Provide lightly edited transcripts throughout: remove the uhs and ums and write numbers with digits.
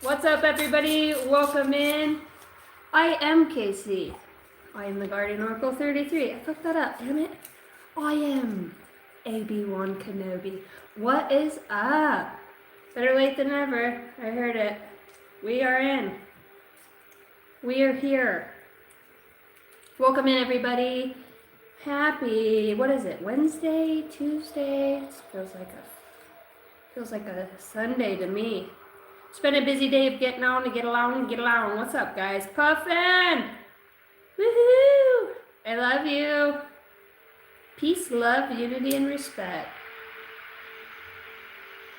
What's up, everybody? Welcome in. I am Casey. I am the Guardian Oracle 33. I fucked that up, damn it. I am AB1 Kenobi. What is up? Better late than never. I heard it. We are in. We are here. Welcome in, everybody. Happy, what is it? Wednesday, Tuesday? It feels like a Sunday to me. It's been a busy day of getting on to get along. What's up, guys? Puffin! Woohoo! I love you. Peace, love, unity, and respect.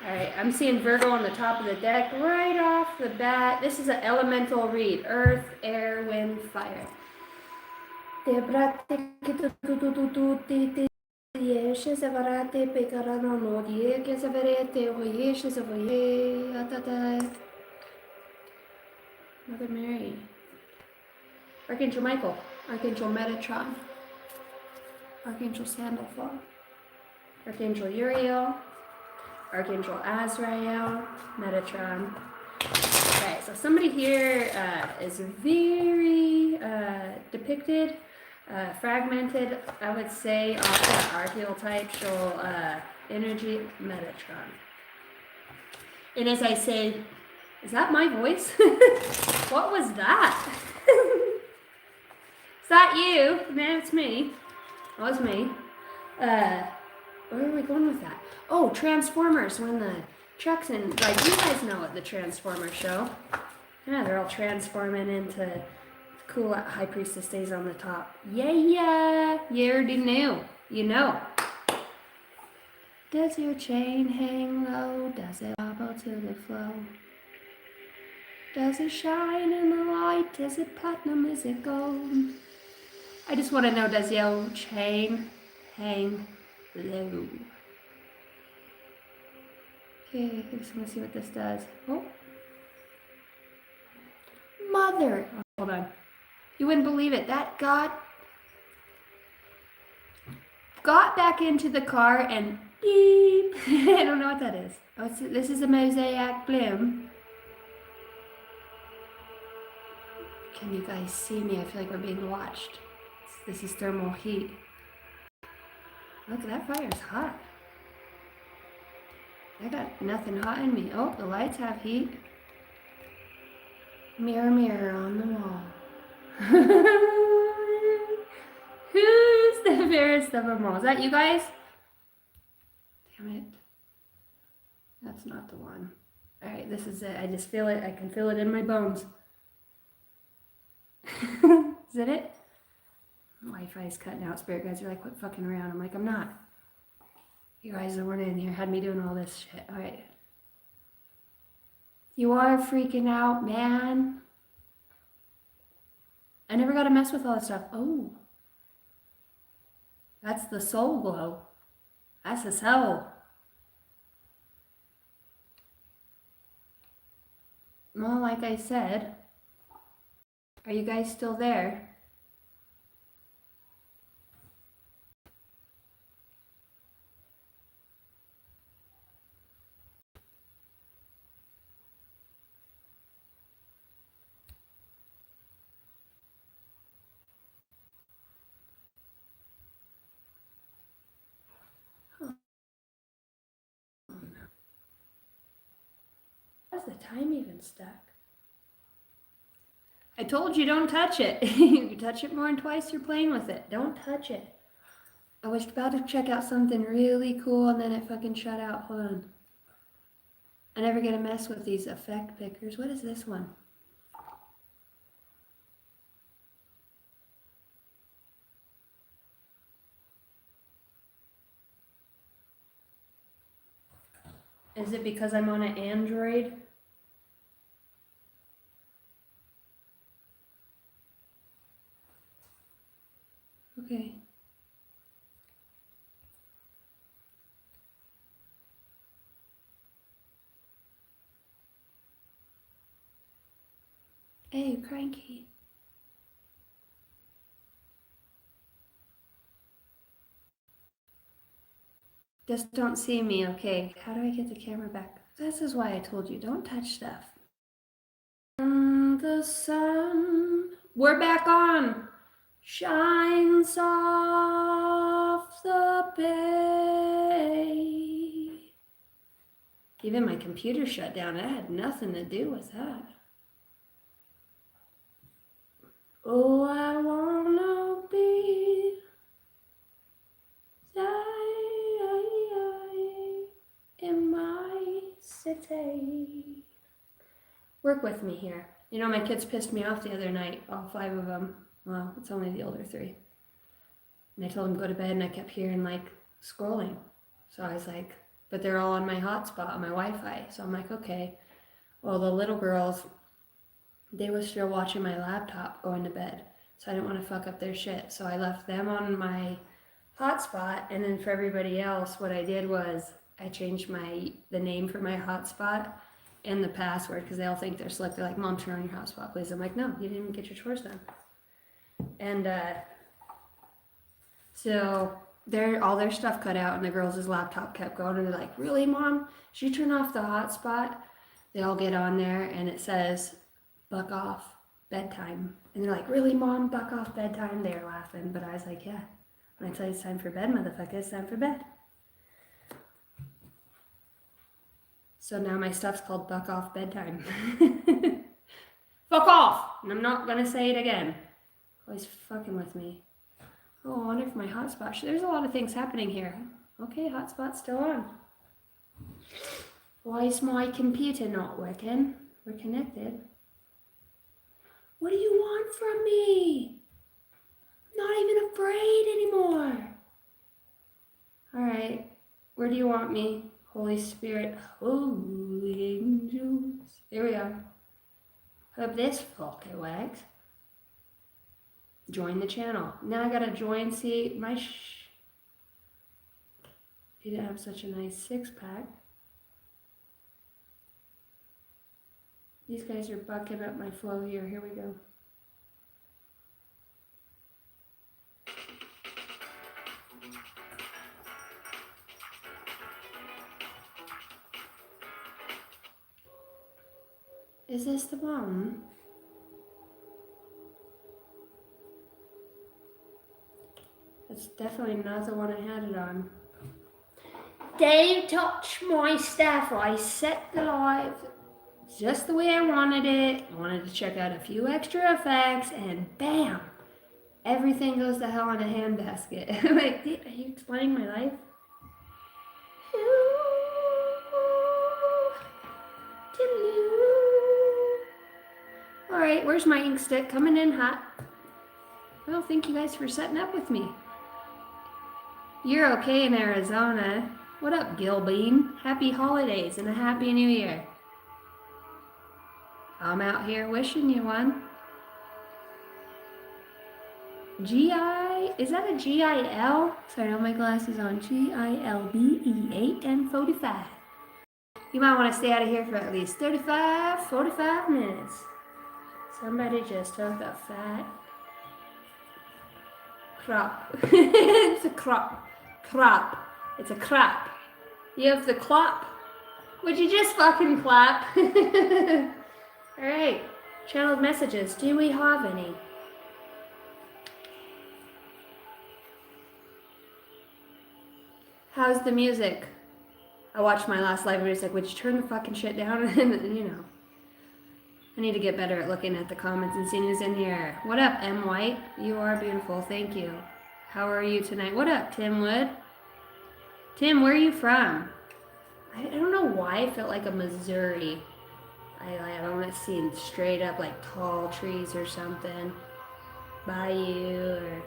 Alright, I'm seeing Virgo on the top of the deck right off the bat. This is an elemental read. Earth, air, wind, fire. Mother Mary. Archangel Michael. Archangel Metatron. Archangel Sandalfall. Archangel Uriel. Archangel Azrael. Metatron. Okay, so somebody here is very depicted, fragmented, I would say, off that archetypal energy, Metatron. And as I say, is that my voice? What was that? Is that you? No, it's me. It was me. Where are we going with that? Oh, Transformers, when the trucks in, like, you guys know what the Transformers show. Yeah, they're all transforming into cool High Priestess stays on the top. Yeah, you already knew. You know. Does your chain hang low? Does it wobble to the flow? Does it shine in the light? Is it platinum? Is it gold? I just want to know, does your chain hang low? Okay, I just want to see what this does. Oh. Mother. Oh, hold on. You wouldn't believe it. That got back into the car and beep. I don't know what that is. Oh, this is a mosaic bloom. Can you guys see me? I feel like we're being watched. This is thermal heat. Look, that fire's hot. I got nothing hot in me. Oh, the lights have heat. Mirror, mirror on the wall. Who's the fairest of them all? Is that you guys? Damn it. That's not the one. Alright, this is it. I just feel it. I can feel it in my bones. Is that it? Wi-Fi is cutting out. Spirit guys are like, quit fucking around. I'm like, I'm not. You guys that weren't in here had me doing all this shit. Alright. You are freaking out, man. I never got to mess with all that stuff. Oh. That's the soul glow. That's the soul. Well, like I said, are you guys still there? How's the time even stuck? I told you don't touch it. You touch it more than twice, you're playing with it. Don't touch it. I was about to check out something really cool and then it fucking shut out. Hold on. I never get to mess with these effect pickers. What is this one? Is it because I'm on an Android? Okay. Hey, cranky. Just don't see me, okay? How do I get the camera back? This is why I told you, don't touch stuff. and the sun, we're back on, shines off the bay. Even my computer shut down. It had nothing to do with that. Oh, I wanna be in my city. Work with me here. You know, my kids pissed me off the other night, all 5 of them. Well, it's only the older 3. And I told them to go to bed, and I kept hearing, like, scrolling. So I was like, but they're all on my hotspot, on my Wi-Fi. So I'm like, okay. Well, the little girls, they were still watching my laptop going to bed. So I didn't want to fuck up their shit. So I left them on my hotspot, and then for everybody else, what I did was I changed the name for my hotspot and the password, because they all think they're slick. They're like, Mom, turn on your hotspot, please. I'm like, no, you didn't even get your chores done. And so all their stuff cut out, and the girls' laptop kept going, and they're like, really, Mom? Should you turn off the hotspot? They all get on there, and it says, buck off, bedtime. And they're like, really, Mom? Buck off, bedtime? They're laughing, but I was like, yeah. When I tell you it's time for bed, motherfucker, it's time for bed. So now my stuff's called Buck Off Bedtime. Fuck off! And I'm not gonna say it again. Always fucking with me. Oh, I wonder if my hotspot... There's a lot of things happening here. Okay, hotspot's still on. Why is my computer not working? We're connected. What do you want from me? I'm not even afraid anymore. Alright, where do you want me? Holy Spirit, holy angels. Here we are. Hope this fucker works. Join the channel. Now I gotta join, see my He didn't have such a nice 6-pack. These guys are bucking up my flow here. Here we go. Is this the one? That's definitely not the one I had it on. Don't touch my stuff. I set the live just the way I wanted it. I wanted to check out a few extra effects, and bam! Everything goes to hell in a handbasket. Like, are you explaining my life? Alright, where's my ink stick? Coming in hot. Well, thank you guys for setting up with me. You're okay in Arizona. What up, Gilbean? Happy holidays and a happy new year. I'm out here wishing you one. G-I, is that a G-I-L? Sorry, I have my glasses on. G-I-L-B-E 8-10-45. You might want to stay out of here for at least 45 minutes. Somebody just took a fat crop. It's a crop. Crop. It's a crop. You have the clap. Would you just fucking clap? Alright. Channeled messages. Do we have any? How's the music? I watched my last live video. It's like, would you turn the fucking shit down? And you know. I need to get better at looking at the comments and seeing who's in here. What up, M. White? You are beautiful. Thank you. How are you tonight? What up, Tim Wood? Tim, where are you from? I don't know why I felt like a Missouri. I don't want to see straight up like tall trees or something. Bayou or...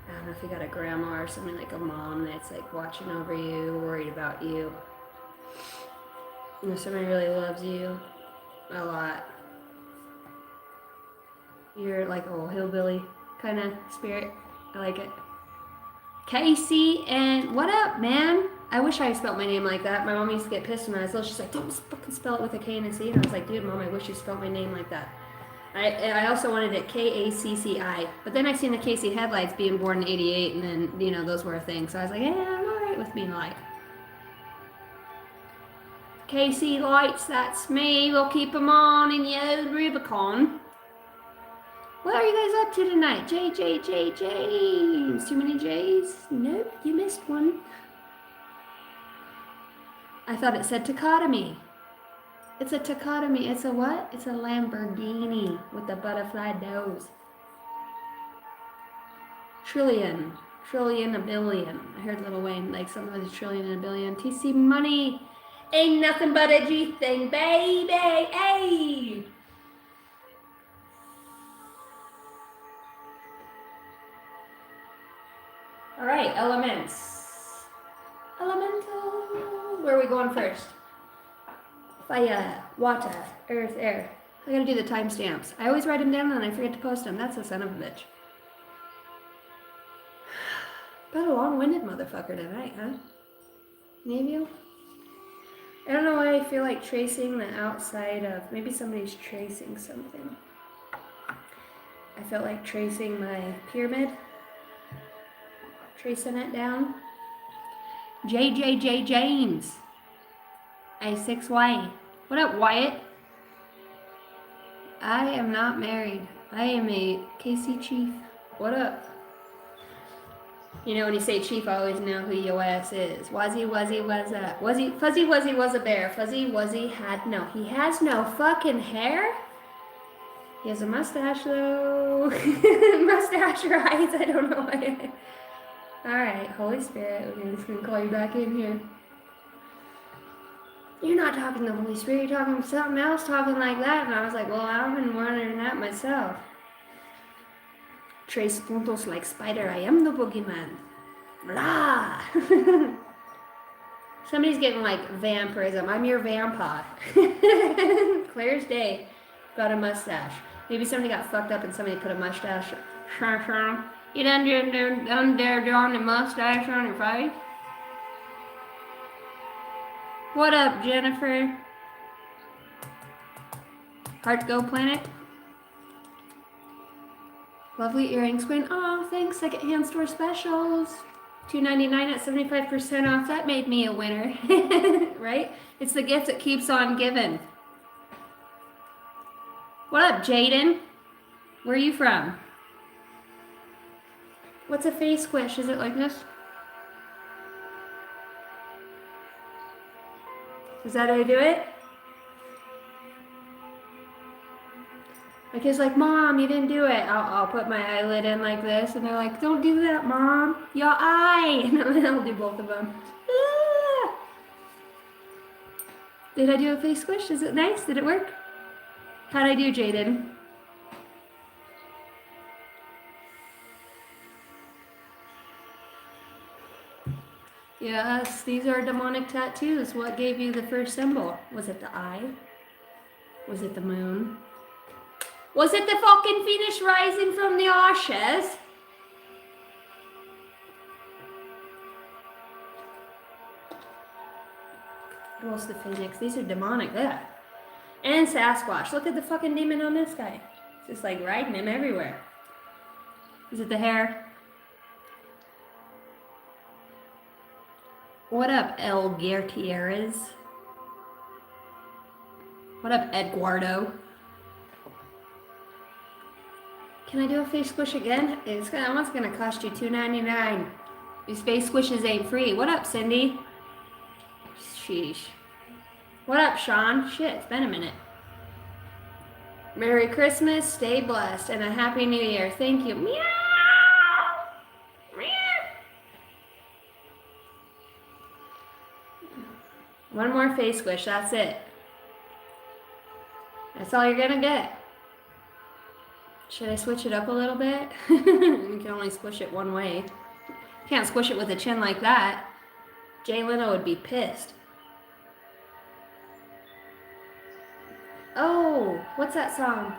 I don't know if you got a grandma or something, like a mom that's like watching over you, worried about you. You know, somebody really loves you. A lot. You're like a little hillbilly kind of spirit. I like it. Casey, and what up, man? I wish I spelled my name like that. My mom used to get pissed when I was little. She's like, don't fucking spell it with a K and a C. And I was like, dude, Mom, I wish you spelled my name like that. I also wanted it K-A-C-C-I. But then I seen the Casey headlights being born in 88, and then, you know, those were a thing. So I was like, yeah, I'm alright with being like Casey lights, that's me. We'll keep them on in the old Rubicon. What are you guys up to tonight? James. Too many J's? Nope, you missed one. I thought it said Tacotomy. It's a Tacotomy. It's a what? It's a Lamborghini with the butterfly nose. Trillion, a billion. I heard Lil Wayne like something with a trillion and a billion. TC money ain't nothing but a G thing, baby. Hey. All right, elements. Elemental. Where are we going first? Fire, water, earth, air. I gotta do the timestamps. I always write them down and I forget to post them. That's a son of a bitch. About a long-winded motherfucker tonight, huh? Any of you? I don't know why I feel like tracing the outside of... Maybe somebody's tracing something. I felt like tracing my pyramid. Tracing it down. JJJ James. A6Y. What up, Wyatt? I am not married. I am a KC Chief. What up? You know, when you say chief, I always know who your ass is. Fuzzy was a bear. Fuzzy he has no fucking hair? He has a mustache though. Mustache rise, I don't know why. Alright, Holy Spirit, we're just gonna call you back in here. You're not talking to the Holy Spirit, you're talking to something else talking like that. And I was like, well, I've been wondering that myself. Tres puntos like spider, I am the boogeyman. Blah! Somebody's getting like vampirism. I'm your vampire. Clear as day. Got a mustache. Maybe somebody got fucked up and somebody put a mustache. You done there drawing the mustache on your face? What up, Jennifer? Heart Go Planet? Lovely earrings, Queen. Oh, thanks. Secondhand store specials. $2.99 at 75% off. That made me a winner. Right? It's the gift that keeps on giving. What up, Jaden? Where are you from? What's a face squish? Is it like this? Is that how you do it? My kid's like, Mom, you didn't do it. I'll put my eyelid in like this. And they're like, don't do that, Mom. Your eye. And then I'll do both of them. Ah! Did I do a face squish? Is it nice? Did it work? How'd I do, Jaden? Yes, these are demonic tattoos. What gave you the first symbol? Was it the eye? Was it the moon? Was it the fucking Phoenix rising from the ashes? What was the Phoenix? These are demonic. Yeah. And Sasquatch. Look at the fucking demon on this guy. It's just like riding him everywhere. Is it the hair? What up, El Gutierrez? What up, Eduardo? Can I do a face squish again? That one's gonna cost you $2.99. These face squishes ain't free. What up, Cindy? Sheesh. What up, Sean? Shit, it's been a minute. Merry Christmas, stay blessed, and a Happy New Year. Thank you. Meow! Meow! One more face squish, that's it. That's all you're gonna get. Should I switch it up a little bit? You can only squish it one way. You can't squish it with a chin like that. Jay Leno would be pissed. Oh, what's that song?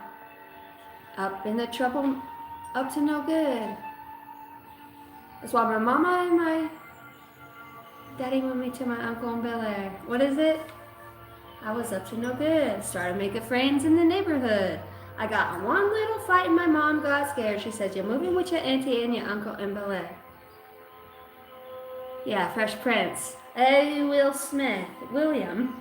Up in the trouble, up to no good. That's why my mama and my daddy moved me to my uncle in Bel Air. What is it? I was up to no good. Started making friends in the neighborhood. I got in one little fight and my mom got scared. She said, you're moving with your auntie and your uncle in Bel Air. Yeah, Fresh Prince. Hey, William.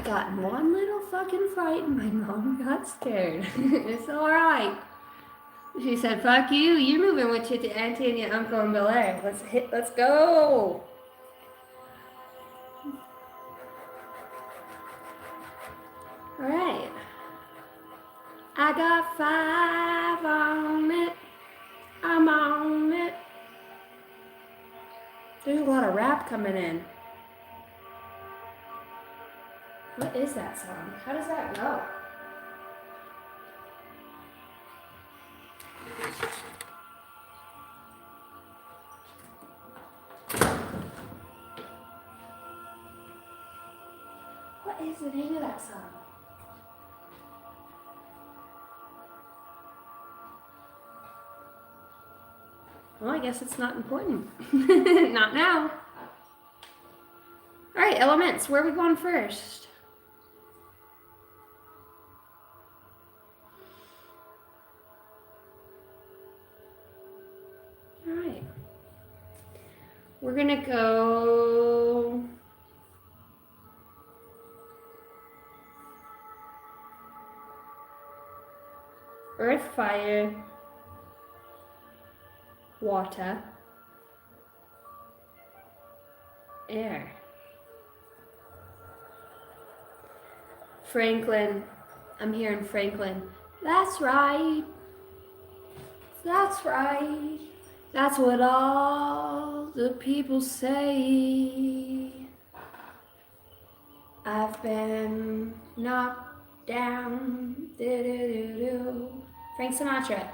got in one little fucking fight and my mom got scared. It's alright. She said, fuck you, you're moving with your auntie and your uncle in Bel Air. Let's go. Alright. I got 5 on it. I'm on it. There's a lot of rap coming in. What is that song? How does that go? What is the name of that song? Well, I guess it's not important. Not now. All right, elements. Where are we going first? All right. We're going to go... Earth, fire, water, air. Franklin. I'm hearing Franklin. That's right. That's right. That's what all the people say. I've been knocked down. Do-do-do-do. Frank Sinatra.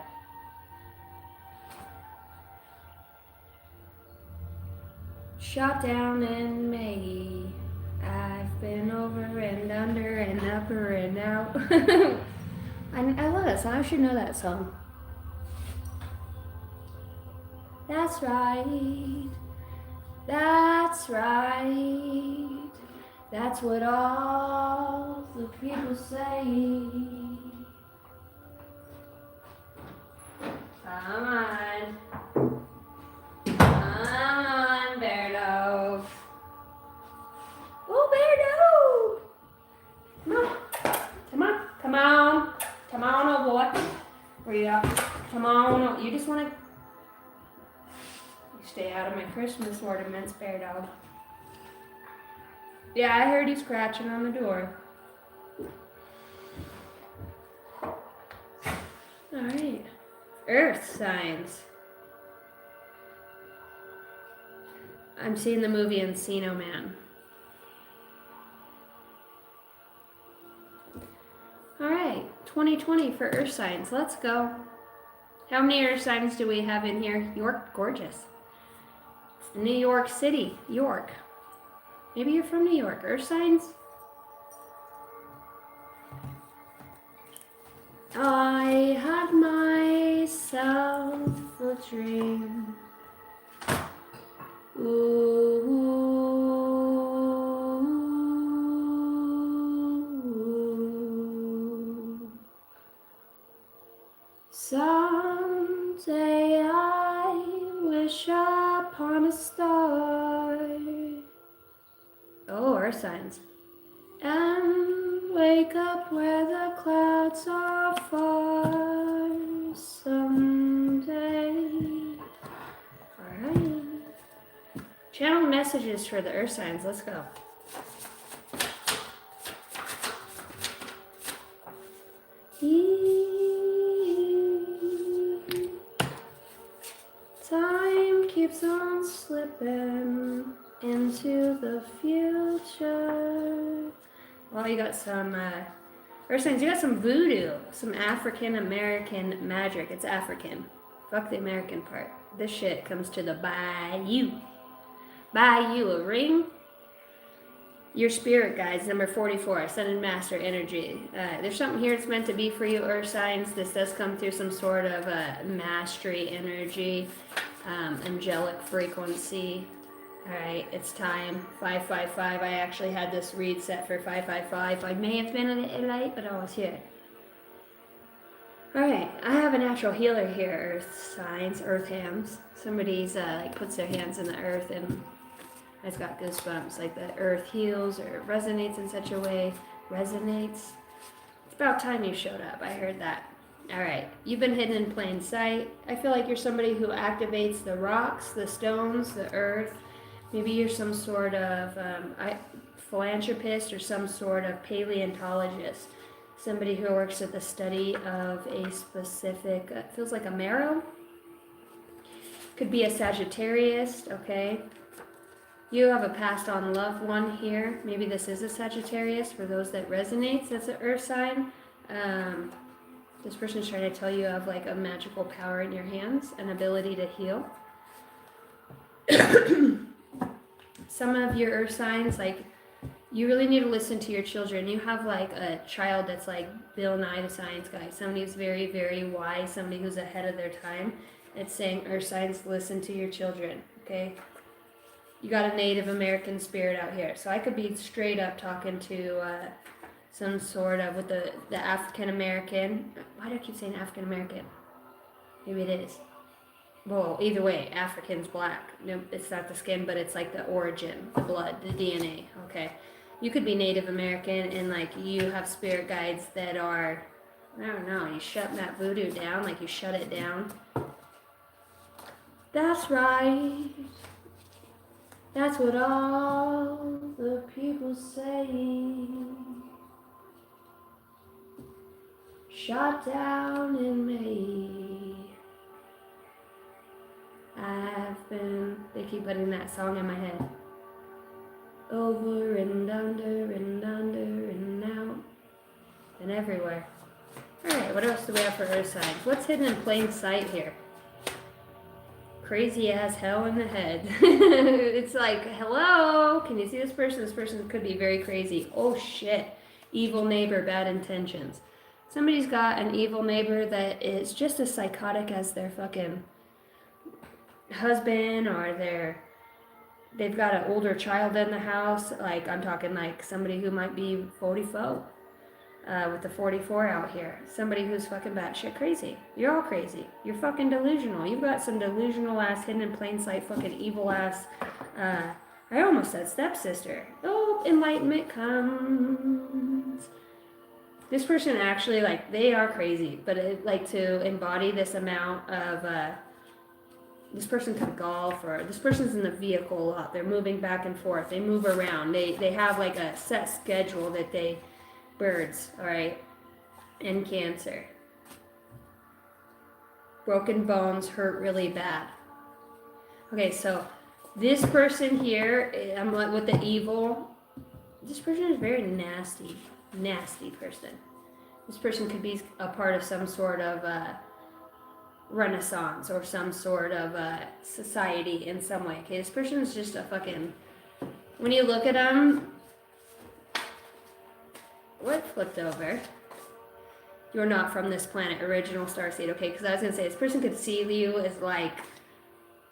Shot down in May. I've been over and under and upper and out. I love that song. I should know that song. That's right. That's right. That's what all the people say. Come on. Come on, Bear Dog. Oh, Bear Dog. Come on. Come on. Come on. Come on, old boy. Where you at? Come on. You just want to... Stay out of my Christmas ornaments, Bear Dog. Yeah, I heard you scratching on the door. Alright. Earth signs. I'm seeing the movie Encino Man. Alright, 2020 for Earth signs. Let's go. How many Earth signs do we have in here? York, gorgeous. New York City, York. Maybe you're from New York. Earth signs? I had myself a dream. Ooh. Someday I wish upon a star. Oh, Earth signs. And wake up where the clouds are far someday. Alright. Channel messages for the Earth signs. Let's go. Time keeps on slipping into the future. Well, you got some, Earth signs, you got some voodoo, some African American magic. It's African. Fuck the American part. This shit comes to the bayou. Bayou, a ring. Your spirit guides, number 44, Sun and Master energy. There's something here that's meant to be for you, Earth signs. This does come through some sort of mastery energy, angelic frequency. All right, it's time. 555. I actually had this read set for 555. I may have been a little late, but I was here. All right, I have a natural healer here, Earth signs, Earth hands. Somebody's like puts their hands in the earth and I just got goosebumps, like the earth heals or resonates in such a way. Resonates? It's about time you showed up. I heard that. All right. You've been hidden in plain sight. I feel like you're somebody who activates the rocks, the stones, the earth. Maybe you're some sort of philanthropist or some sort of paleontologist. Somebody who works at the study of a specific, feels like a marrow. Could be a Sagittarius, okay? You have a passed on loved one here. Maybe this is a Sagittarius for those that resonates. That's an earth sign. This person's trying to tell you of like a magical power in your hands, an ability to heal. Some of your earth signs, like, you really need to listen to your children. You have like a child that's like Bill Nye the Science Guy, somebody who's very, very wise, somebody who's ahead of their time. It's saying, earth signs, listen to your children, okay? You got a Native American spirit out here. So I could be straight up talking to some sort of, with the African American. Why do I keep saying African American? Maybe it is. Well, either way, African's black. No, it's not the skin, but it's like the origin, the blood, the DNA, okay? You could be Native American and like you have spirit guides that are, I don't know, you shut that voodoo down, like you shut it down. That's right. That's what all the people say. Shot down in May. They keep putting that song in my head. Over and under and under and out and everywhere. Alright, what else do we have for earth signs? What's hidden in plain sight here? Crazy ass hell in the head. It's like, hello, can you see this person? This person could be very crazy. Oh shit. Evil neighbor, bad intentions. Somebody's got an evil neighbor that is just as psychotic as their fucking husband, or they've got an older child in the house. Like, I'm talking like somebody who might be 44, with the 44 out here. Somebody who's fucking batshit crazy. You're all crazy. You're fucking delusional. You've got some delusional ass, hidden in plain sight, fucking evil ass, I almost said stepsister. Oh, enlightenment comes. This person actually, like, they are crazy, but like, to embody this amount of, this person could golf, or this person's in the vehicle a lot. They're moving back and forth. They move around. They have like a set schedule that they, birds, all right, and Cancer. Broken bones hurt really bad. Okay, so this person here, I'm like with the evil, this person is very nasty, nasty person. This person could be a part of some sort of, renaissance or some sort of society in some way. Okay, this person is just a fucking, when you look at them, what flipped over? You're not from this planet, original starseed. Okay, because I was gonna say this person could see you as like,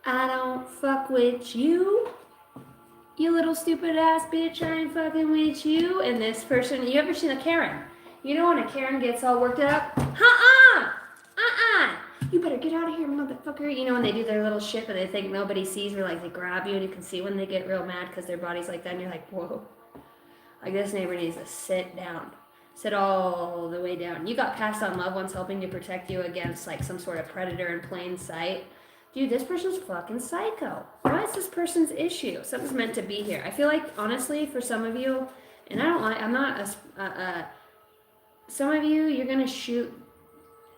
I don't fuck with you, you little stupid ass bitch, I ain't fucking with you. And this person, you ever seen a Karen? You know when a Karen gets all worked up? You better get out of here, motherfucker. You know, when they do their little shit, but they think nobody sees, or like they grab you and you can see when they get real mad because their body's like that, and you're like, whoa. Like, this neighbor needs to sit down. Sit all the way down. You got passed on loved ones helping to protect you against like some sort of predator in plain sight. Dude, this person's fucking psycho. What is this person's issue? Something's meant to be here. I feel like, honestly, for some of you, and I'm not some of you, you're going to shoot.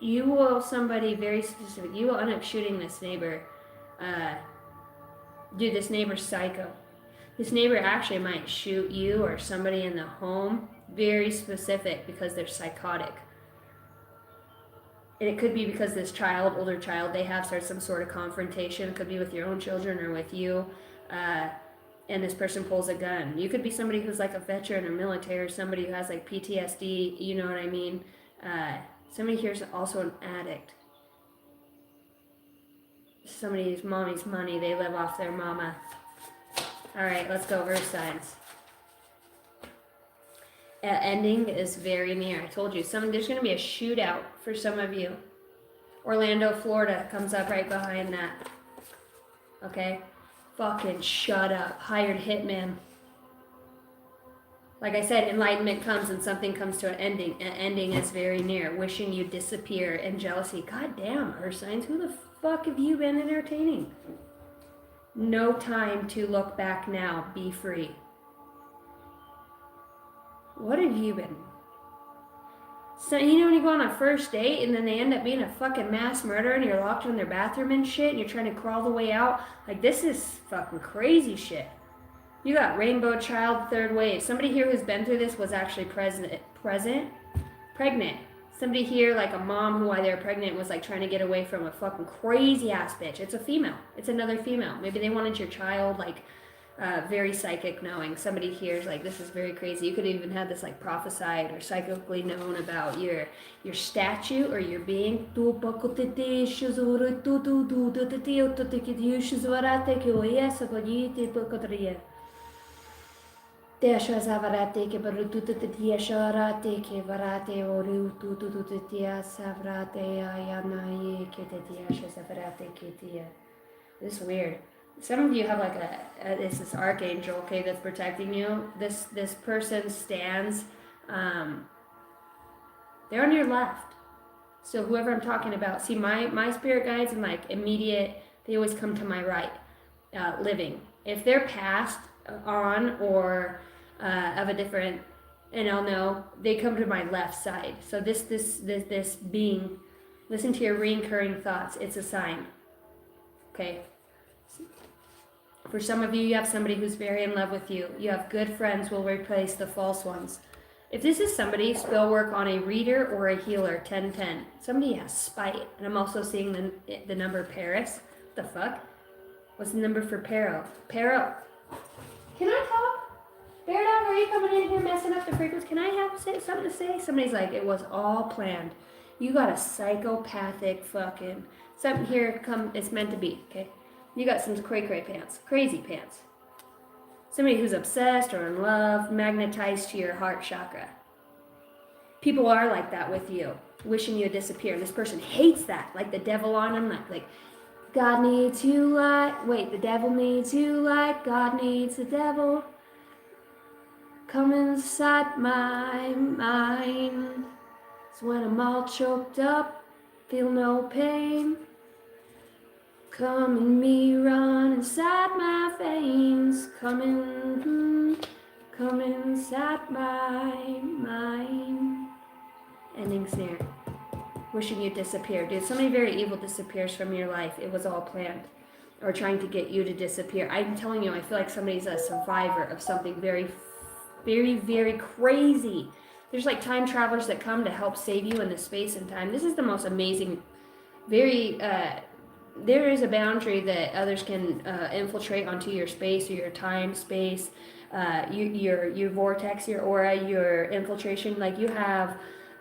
You will, somebody very specific, you will end up shooting this neighbor. Dude, this neighbor's psycho. This neighbor actually might shoot you or somebody in the home. Very specific, because they're psychotic. And it could be because this child, older child they have, starts some sort of confrontation. It could be with your own children or with you. And this person pulls a gun. You could be somebody who's like a veteran or military, or somebody who has like PTSD, you know what I mean? Somebody here is also an addict. Somebody's mommy's money. They live off their mama. All right, let's go earth signs. Ending is very near. I told you, there's going to be a shootout for some of you. Orlando, Florida comes up right behind that. Okay? Fucking shut up. Hired hitman. Like I said, enlightenment comes and something comes to an ending. An ending is very near. Wishing you disappear and jealousy. God damn, Earth signs. Who the fuck have you been entertaining? No time to look back now. Be free. What have you been? So, you know when you go on a first date and then they end up being a fucking mass murderer and you're locked in their bathroom and shit and you're trying to crawl the way out? Like, this is fucking crazy shit. You got rainbow child, third wave. Somebody here who's been through this was actually pregnant. Somebody here, like a mom who while they were pregnant was like trying to get away from a fucking crazy ass bitch. It's a female. It's another female. Maybe they wanted your child, like, very psychic knowing. Somebody here is like, this is very crazy. You could even have this like prophesied or psychically known about your statue or your being. This is weird. Some of you have like this archangel, okay, that's protecting you. This person stands, they're on your left. So whoever I'm talking about, see my spirit guides and like immediate, they always come to my right, living. If they're passed on or of a different, and I'll know, they come to my left side. So this being, listen to your recurring thoughts. It's a sign, okay? For some of you, you have somebody who's very in love with you. You have good friends will replace the false ones. If this is somebody, spell work on a reader or a healer, 1010. Somebody has spite. And I'm also seeing the number Paris. What the fuck? What's the number for Pero? Pero. Can I talk? Bear Dog, are you coming in here messing up the frequency? Can I have something to say? Somebody's like, it was all planned. You got a psychopathic fucking... Something here it's meant to be, okay? You got some cray-cray pants. Crazy pants. Somebody who's obsessed or in love, magnetized to your heart chakra. People are like that with you, wishing you disappear. This person hates that, like the devil on them, like God needs you like, wait, the devil needs you like God needs the devil. Come inside my mind. It's when I'm all choked up, feel no pain. Come in me, run inside my veins. Come inside my mind. Ending snare. Wishing you disappear. Dude, somebody very evil disappears from your life. It was all planned. Or trying to get you to disappear. I'm telling you, I feel like somebody's a survivor of something very, very, very crazy. There's like time travelers that come to help save you in the space and time. This is the most amazing, very... there is a boundary that others can infiltrate onto your space or your time, space, your vortex, your aura, your infiltration. Like you have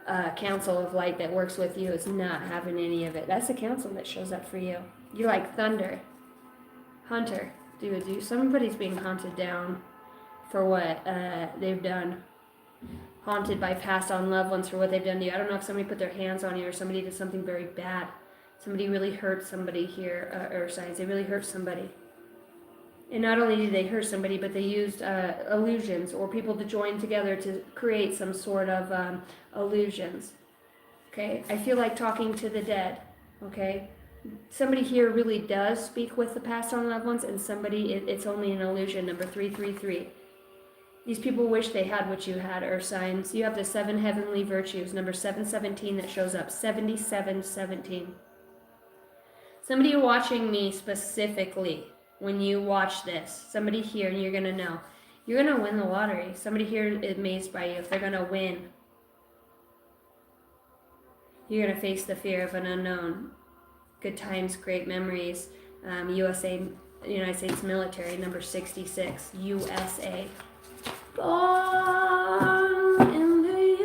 a council of light that works with you. It's not having any of it. That's the council that shows up for you. You're like thunder. Hunter. Dude, somebody's being hunted down for what they've done. Haunted by past on loved ones for what they've done to you. I don't know if somebody put their hands on you or somebody did something very bad. Somebody really hurt somebody here, Earth signs. They really hurt somebody. And not only did they hurt somebody, but they used illusions or people to join together to create some sort of illusions. Okay? I feel like talking to the dead. Okay? Somebody here really does speak with the past on loved ones, and somebody, it's only an illusion, number 333. These people wish they had what you had, Earth signs. You have the 7 heavenly virtues, number 717 that shows up, 7717. Somebody watching me specifically, when you watch this, somebody here, and you're going to know, you're going to win the lottery. Somebody here is amazed by you if they're going to win. You're going to face the fear of an unknown. Good times, great memories. United States military, number 66, USA. Born in the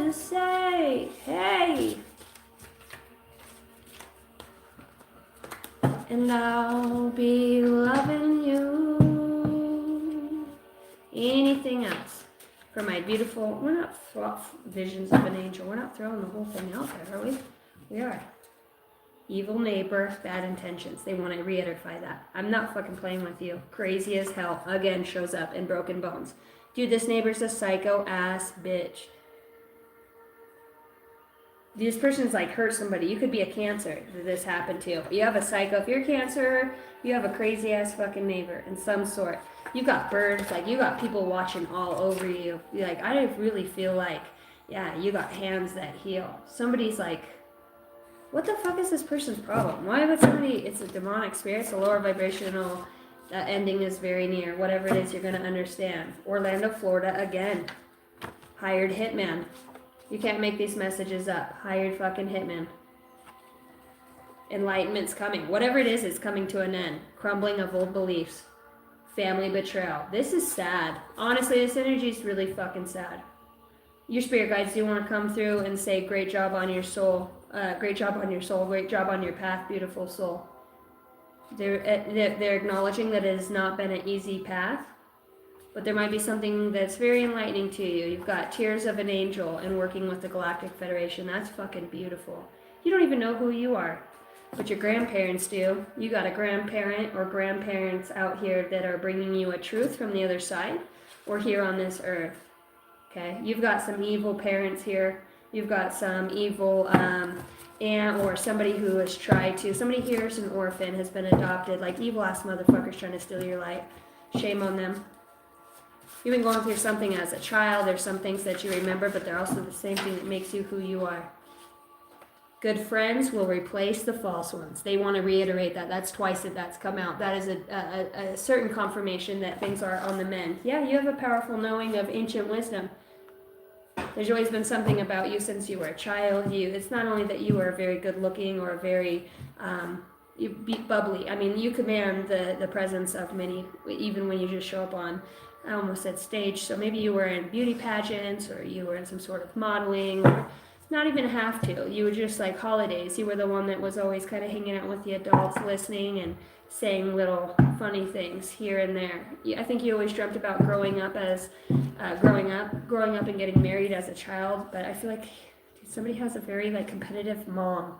USA, hey! And I'll be loving you. Anything else? For my beautiful, we're not visions of an angel. We're not throwing the whole thing out there, are we? We are. Evil neighbor, bad intentions. They want to reiterate that. I'm not fucking playing with you. Crazy as hell. Again, shows up in Broken Bones. Dude, this neighbor's a psycho ass bitch. This person's like hurt somebody. You could be a Cancer that this happened to. You have a psycho. If you're Cancer, you have a crazy ass fucking neighbor in some sort. You got birds. Like, you got people watching all over you. Like, I really feel like, yeah, you got hands that heal. Somebody's like, what the fuck is this person's problem? Why would somebody, it's a demonic spirit, it's a lower vibrational ending is very near. Whatever it is, you're going to understand. Orlando, Florida, again. Hired hitman. You can't make these messages up. Hired fucking hitman. Enlightenment's coming. Whatever it is, it's coming to an end. Crumbling of old beliefs. Family betrayal. This is sad. Honestly, this energy is really fucking sad. Your spirit guides do want to come through and say, great job on your soul. Great job on your soul. Great job on your path, beautiful soul. They're acknowledging that it has not been an easy path, but there might be something that's very enlightening to you. You've got Tears of an Angel and working with the Galactic Federation. That's fucking beautiful. You don't even know who you are, but your grandparents do. You got a grandparent or grandparents out here that are bringing you a truth from the other side or here on this earth. Okay, you've got some evil parents here. You've got some evil aunt or somebody who has tried to. Somebody here is an orphan, has been adopted. Like evil ass motherfuckers trying to steal your light. Shame on them. You've been going through something as a child. There's some things that you remember, but they're also the same thing that makes you who you are. Good friends will replace the false ones. They want to reiterate that. That's twice that that's come out. That is a certain confirmation that things are on the mend. Yeah, you have a powerful knowing of ancient wisdom. There's always been something about you since you were a child. It's not only that you are very good looking or very bubbly. I mean, you command the presence of many, even when you just show up on, I almost said stage. So maybe you were in beauty pageants or you were in some sort of modeling. Or not even have to. You were just like holidays. You were the one that was always kind of hanging out with the adults, listening and saying little funny things here and there. I think you always dreamt about growing up and getting married as a child. But I feel like somebody has a very like competitive mom,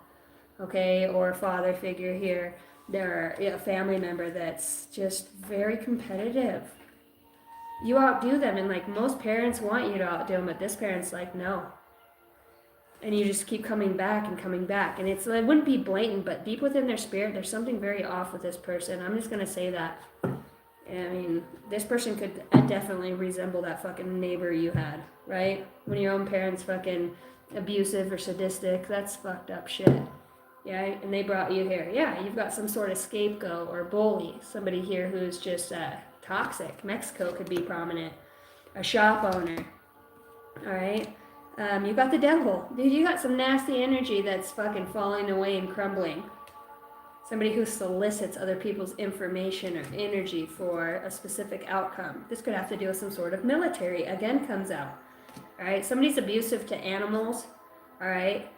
okay, or father figure here. They're a family member that's just very competitive. You outdo them, and like most parents want you to outdo them, but this parent's like no. And you just keep coming back, and it wouldn't be blatant, but deep within their spirit, there's something very off with this person. I'm just gonna say that. I mean, this person could definitely resemble that fucking neighbor you had, right? When your own parents fucking abusive or sadistic, that's fucked up shit. Yeah, and they brought you here. Yeah, you've got some sort of scapegoat or bully, somebody here who's just toxic. Mexico could be prominent. A shop owner, all right? You got the devil. Dude, you got some nasty energy that's fucking falling away and crumbling. Somebody who solicits other people's information or energy for a specific outcome. This could have to do with some sort of military. Again, comes out. All right, somebody's abusive to animals. All right.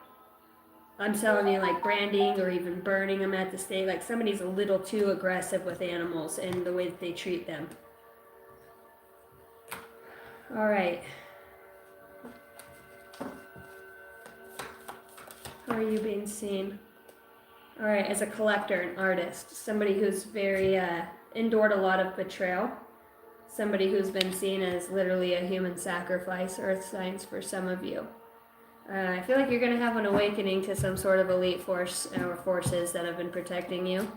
I'm telling you, like branding or even burning them at the stake. Like somebody's a little too aggressive with animals and the way that they treat them. All right. How are you being seen? All right, as a collector, an artist, somebody who's very endured a lot of betrayal, somebody who's been seen as literally a human sacrifice, earth signs for some of you. I feel like you're going to have an awakening to some sort of elite force or forces that have been protecting you.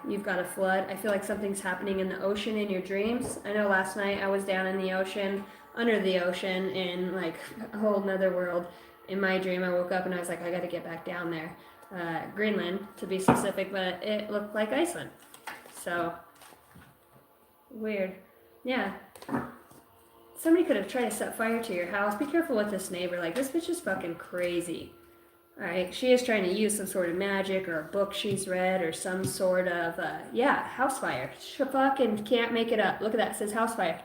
You've got a flood. I feel like something's happening in the ocean in your dreams. I know last night I was down in the ocean, under the ocean, in like a whole nother world. In my dream, I woke up and I was like, I got to get back down there. Greenland, to be specific, but it looked like Iceland. So, weird. Yeah. Somebody could have tried to set fire to your house. Be careful with this neighbor. Like, this bitch is fucking crazy. Alright, she is trying to use some sort of magic or a book she's read or some sort of, house fire. She fucking can't make it up. Look at that. It says house fire.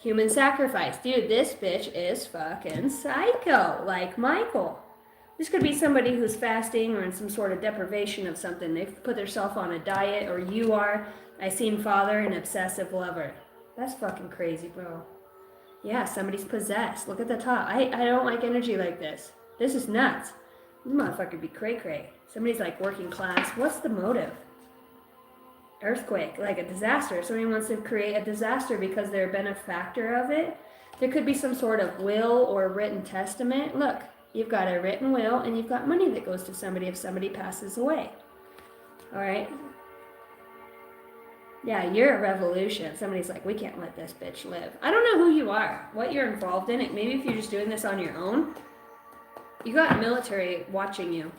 Human sacrifice. Dude, this bitch is fucking psycho. Like Michael. This could be somebody who's fasting or in some sort of deprivation of something. They've put themselves on a diet, or you are. I seen father, an obsessive lover. That's fucking crazy, bro. Yeah, somebody's possessed. Look at the top. I don't like energy like this. This is nuts. This motherfucker be cray-cray. Somebody's like working class. What's the motive? Earthquake, like a disaster. Somebody wants to create a disaster because they're a benefactor of it. There could be some sort of will or written testament. Look, you've got a written will and you've got money that goes to somebody if somebody passes away. All right. Yeah, you're a revolution. Somebody's like, we can't let this bitch live. I don't know who you are, what you're involved in. It maybe if you're just doing this on your own. You got military watching you.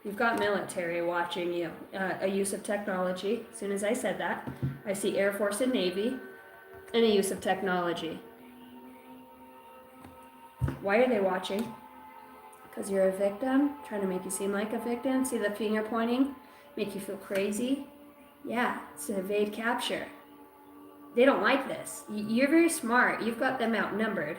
You've got military watching you. A use of technology. As soon as I said that, I see Air Force and Navy, and a use of technology. Why are they watching? Because you're a victim, trying to make you seem like a victim. See the finger pointing? Make you feel crazy? Yeah, it's an evade capture. They don't like this. You're very smart. You've got them outnumbered.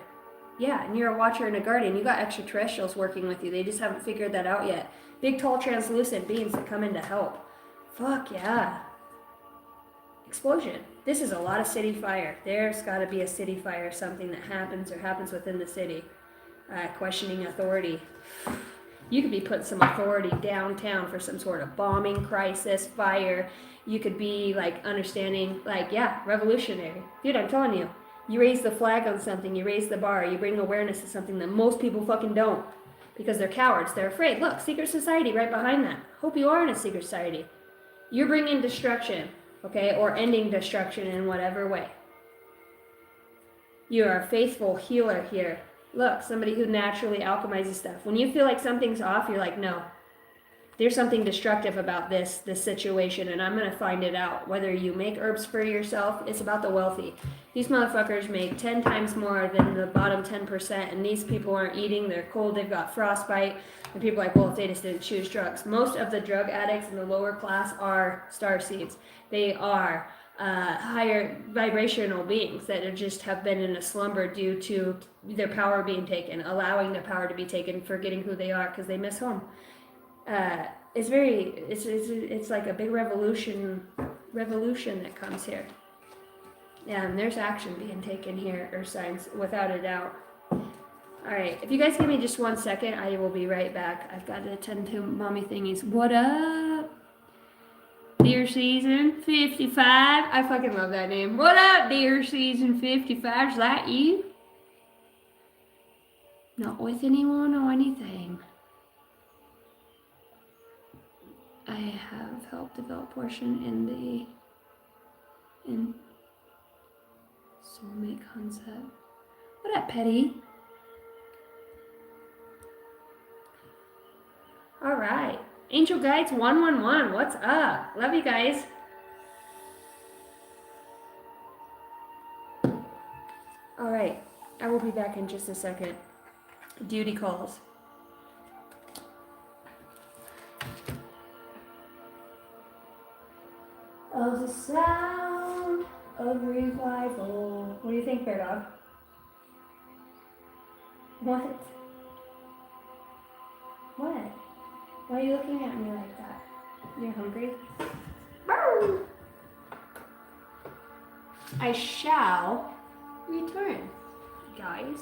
Yeah, and you're a watcher and a guardian. You got extraterrestrials working with you. They just haven't figured that out yet. Big, tall, translucent beings that come in to help. Fuck yeah. Explosion. This is a lot of city fire. There's got to be a city fire, something that happens or happens within the city. Questioning authority. You could be putting some authority downtown for some sort of bombing, crisis, fire. You could be like understanding, like, yeah, revolutionary. Dude, I'm telling you. You raise the flag on something, you raise the bar, you bring awareness to something that most people fucking don't. Because they're cowards, they're afraid. Look, secret society right behind that. Hope you are in a secret society. You're bringing destruction, okay, or ending destruction in whatever way. You are a faithful healer here. Look, somebody who naturally alchemizes stuff. When you feel like something's off, you're like, no. There's something destructive about this situation, and I'm going to find it out. Whether you make herbs for yourself, it's about the wealthy. These motherfuckers make 10 times more than the bottom 10%, and these people aren't eating, they're cold, they've got frostbite, and people are like, well, if they just didn't choose drugs. Most of the drug addicts in the lower class are starseeds. They are higher vibrational beings that are just have been in a slumber due to their power being taken, allowing their power to be taken, forgetting who they are because they miss home. It's like a big revolution that comes here. Yeah, and there's action being taken here, Earth signs, without a doubt. Alright, if you guys give me just 1 second, I will be right back. I've got to attend to mommy thingies. What up? Deer Season 55. I fucking love that name. What up, Deer Season 55? Is that you? Not with anyone or anything. I have helped develop portion in soulmate concept. What up, Petty? All right, Angel Guides 111. What's up? Love you guys. All right, I will be back in just a second. Duty calls. Of the sound of revival. What do you think, Bear Dog? What? What? Why are you looking at me like that? You're hungry? Bow! I shall return, guys.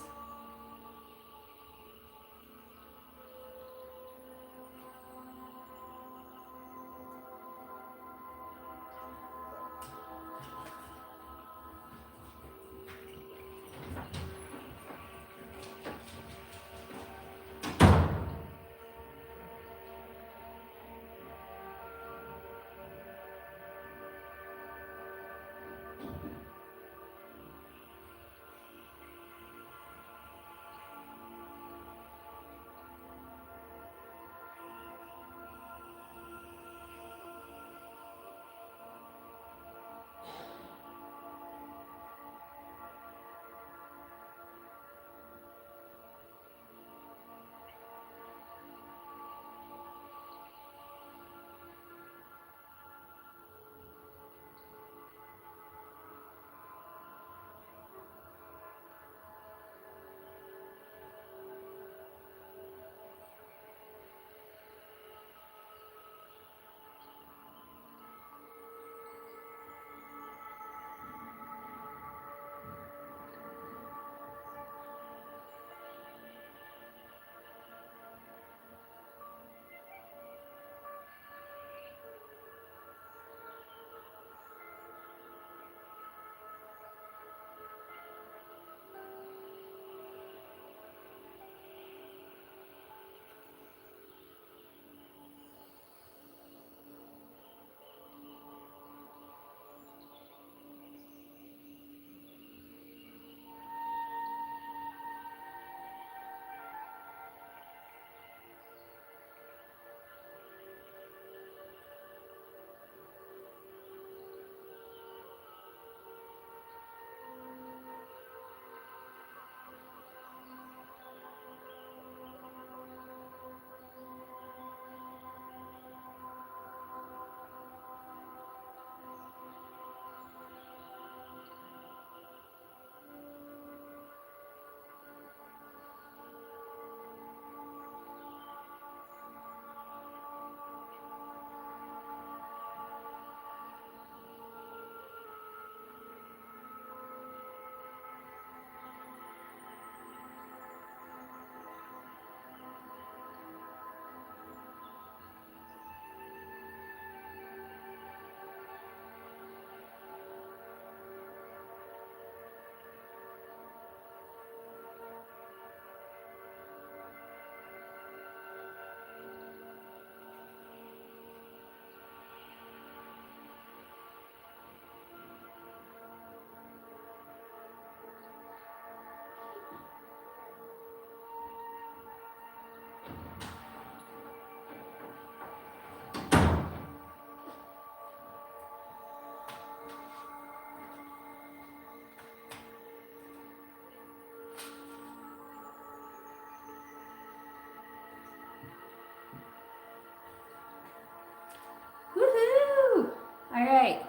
right.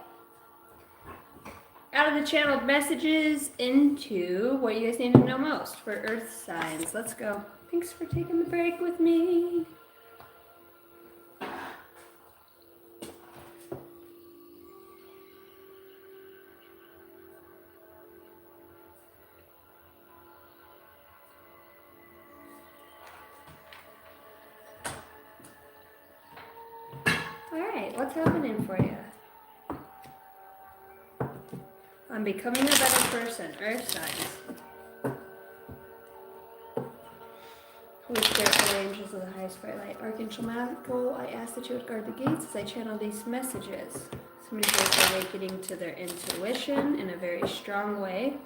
Out of the channeled messages into what you guys need to know most for Earth signs. Let's go. Thanks for taking the break with me. All right, what's happening for you? I'm becoming a better person. Earth signs. Holy Spirit, Holy Angels of the highest bright light, Archangel Michael, I ask that you would guard the gates as I channel these messages. Somebody feels awakening to their intuition in a very strong way.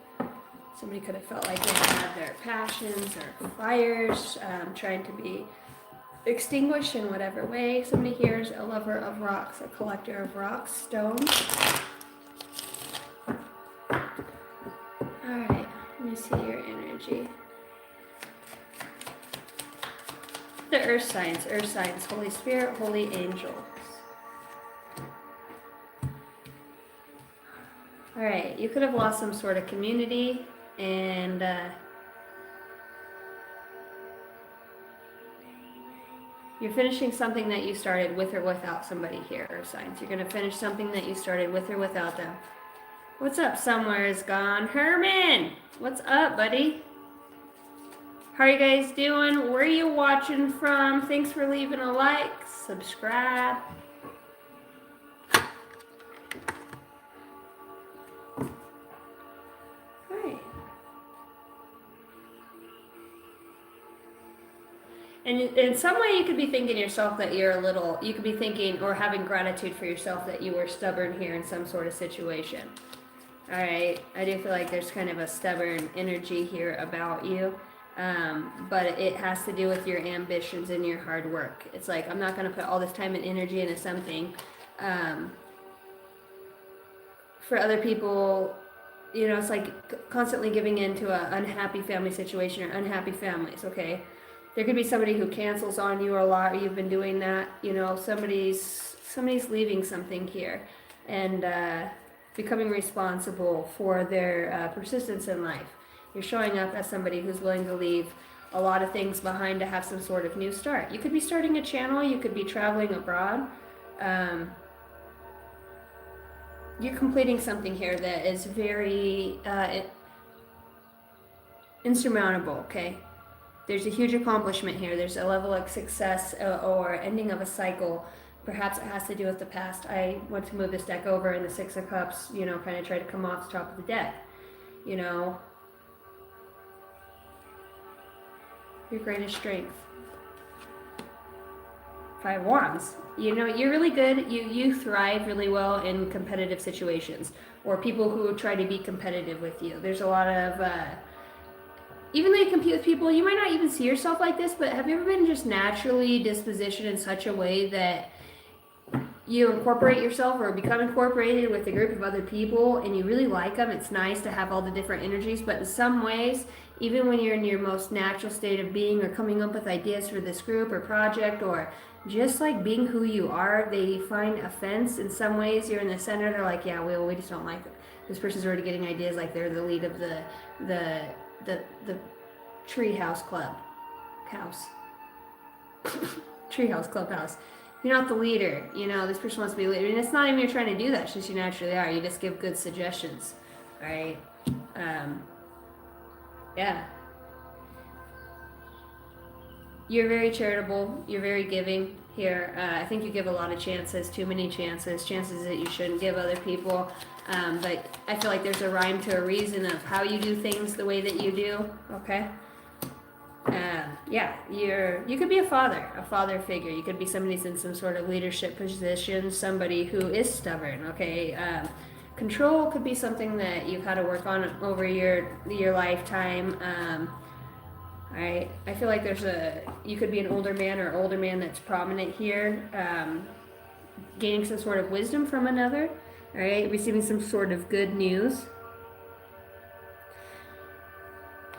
Somebody could have felt like they had their passions or fires trying to be extinguished in whatever way. Somebody here is a lover of rocks, a collector of rocks, stones. Alright, let me see your energy. The earth signs, Holy Spirit, holy angels. Alright, you could have lost some sort of community and you're finishing something that you started with or without somebody here, earth signs. You're going to finish something that you started with or without them. What's up, somewhere is gone? Herman! What's up, buddy? How are you guys doing? Where are you watching from? Thanks for leaving a like, subscribe. Alright. And in some way you could be thinking yourself that you're you could be thinking or having gratitude for yourself that you were stubborn here in some sort of situation. Alright, I do feel like there's kind of a stubborn energy here about you. But it has to do with your ambitions and your hard work. It's like, I'm not going to put all this time and energy into something. For other people, you know, it's like constantly giving in to an unhappy family situation or unhappy families, okay? There could be somebody who cancels on you a lot, or you've been doing that, you know, somebody's leaving something here and becoming responsible for their persistence in life. You're showing up as somebody who's willing to leave a lot of things behind to have some sort of new start. You could be starting a channel, you could be traveling abroad. You're completing something here that is very insurmountable, okay? There's a huge accomplishment here. There's a level of success or ending of a cycle. Perhaps it has to do with the past. I want to move this deck over, and the Six of Cups, you know, kind of try to come off the top of the deck. You know, your greatest strength. Five Wands. You know, you're really good. You thrive really well in competitive situations, or people who try to be competitive with you. There's a lot of even though you compete with people, you might not even see yourself like this, but have you ever been just naturally dispositioned in such a way that you incorporate yourself or become incorporated with a group of other people and you really like them? It's nice to have all the different energies, but in some ways, even when you're in your most natural state of being or coming up with ideas for this group or project or just like being who you are, they find offense. In some ways, you're in the center, they're like, yeah, we just don't like it. This person's already getting ideas like they're the lead of the Treehouse Club house. Treehouse Clubhouse. You're not the leader, you know, this person wants to be a leader. And it's not even you're trying to do that, it's just you naturally are. You just give good suggestions, right? Yeah. You're very charitable, you're very giving here. I think you give a lot of chances, too many chances that you shouldn't give other people. But I feel like there's a rhyme to a reason of how you do things the way that you do, okay? Yeah, you could be a father figure. You could be somebody who's in some sort of leadership position, somebody who is stubborn, okay? Control could be something that you've had to work on over your lifetime. All right, I feel like you could be an older man that's prominent here, gaining some sort of wisdom from another, all right, receiving some sort of good news.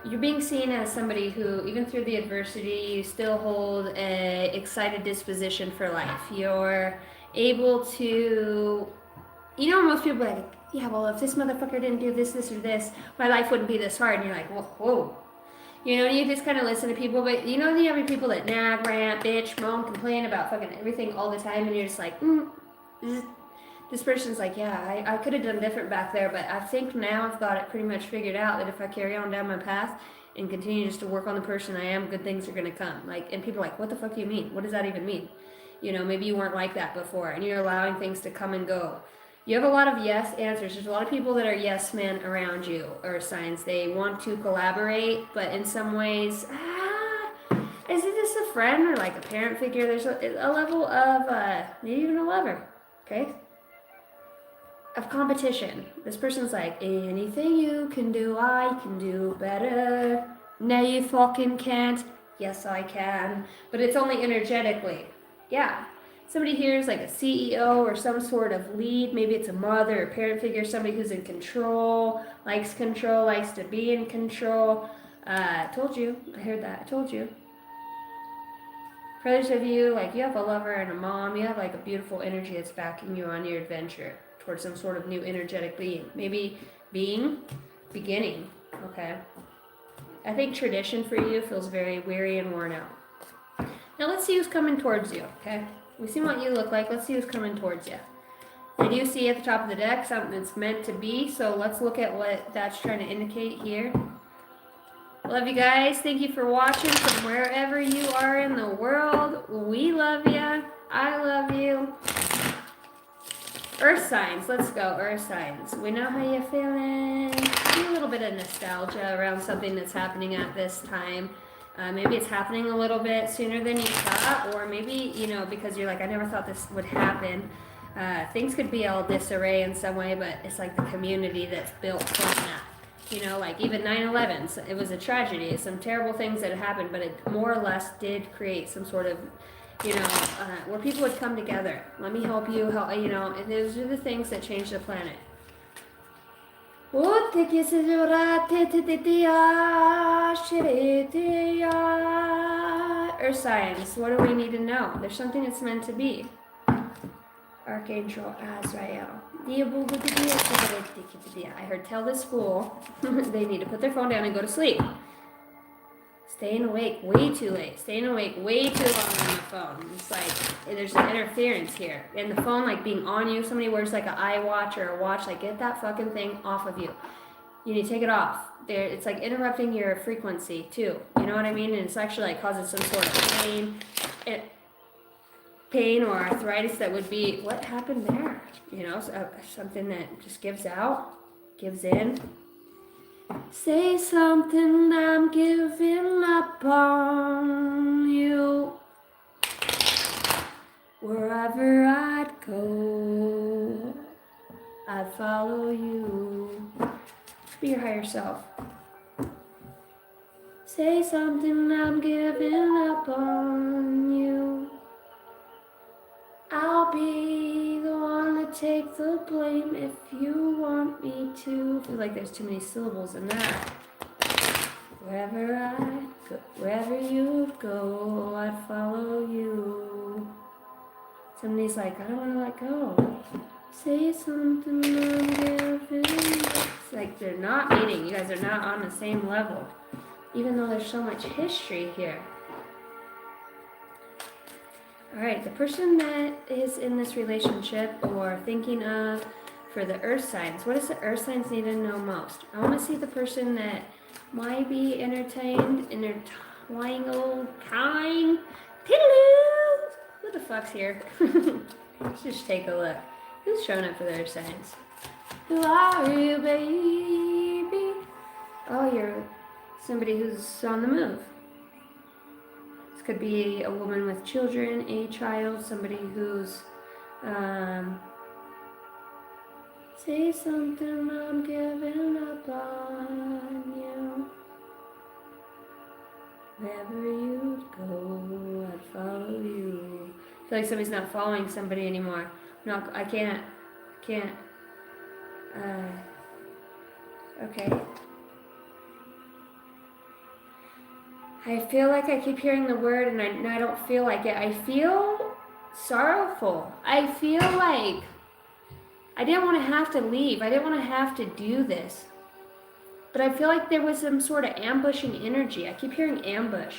You're being seen as somebody who, even through the adversity, you still hold an excited disposition for life. You're able to you know, most people are like, yeah, well, if this motherfucker didn't do this, this, or this, my life wouldn't be this hard. And you're like, whoa. You know, you just kind of listen to people, but you know, you have people that nag, rant, bitch, moan, complain about fucking everything all the time, and you're just like, this person's like, yeah, I could have done different back there, but I think now I've got it pretty much figured out that if I carry on down my path and continue just to work on the person I am, good things are going to come. Like, and people are like, what the fuck do you mean? What does that even mean? You know, maybe you weren't like that before, and you're allowing things to come and go. You have a lot of yes answers. There's a lot of people that are yes men around you, or signs. They want to collaborate, but in some ways, is it just a friend or like a parent figure? There's a level of, maybe even a lover, okay? Of competition. This person's like, anything you can do, I can do better. No, you fucking can't. Yes, I can. But it's only energetically. Yeah. Somebody here is like a CEO or some sort of lead. Maybe it's a mother or parent figure, somebody who's in control, likes to be in control. Told you. I heard that. I told you. For others of you, like you have a lover and a mom, you have like a beautiful energy that's backing you on your adventure towards some sort of new energetic being. Maybe beginning, okay? I think tradition for you feels very weary and worn out. Now let's see who's coming towards you, okay? We've seen what you look like. Let's see who's coming towards you. I do see at the top of the deck something that's meant to be, so let's look at what that's trying to indicate here. Love you guys. Thank you for watching from wherever you are in the world. We love you. I love you. Earth signs. Let's go. Earth signs. We know how you're feeling. Maybe a little bit of nostalgia around something that's happening at this time. Maybe it's happening a little bit sooner than you thought, or maybe, you know, because you're like, I never thought this would happen. Things could be all disarray in some way, but it's like the community that's built from that. You know, like even 9/11, so it was a tragedy. Some terrible things that happened, but it more or less did create some sort of, you know, where people would come together. Let me help you, you know, and those are the things that change the planet. Earth signs, what do we need to know? There's something that's meant to be. Archangel Azrael. I heard tell the school they need to put their phone down and go to sleep. Staying awake way too late. Staying awake way too long on the phone. It's like there's an interference here. And the phone like being on you, somebody wears like an iWatch or a watch, like get that fucking thing off of you. You need to take it off. It's like interrupting your frequency too. You know what I mean? And it's actually like causes some sort of pain or arthritis that would be, what happened there? You know, something that just gives out, gives in. Say something, I'm giving up on you. Wherever I'd go, I'd follow you. Be your higher self. Say something, I'm giving up on you. I'll be the one to take the blame if you want me to. I feel like there's too many syllables in that. Wherever you go, I'd follow you. Somebody's like, I don't want to let go. Say something, I'm giving up. It's like they're not meeting. You guys are not on the same level. Even though there's so much history here. Alright, the person that is in this relationship or thinking of for the earth signs, what does the earth signs need to know most? I want to see the person that might be entertained in their lying old kind. Toodaloo! Who the fuck's here? Let's just take a look. Who's showing up for their signs? Who are you, baby? Oh, you're somebody who's on the move. Could be a woman with children, a child, somebody who's say something, I'm giving up on you. Wherever you go, I'd follow you. I feel like somebody's not following somebody anymore. No, I can't. Okay. I feel like I keep hearing the word and I don't feel like it. I feel sorrowful. I feel like I didn't want to have to leave. I didn't want to have to do this. But I feel like there was some sort of ambushing energy. I keep hearing ambush.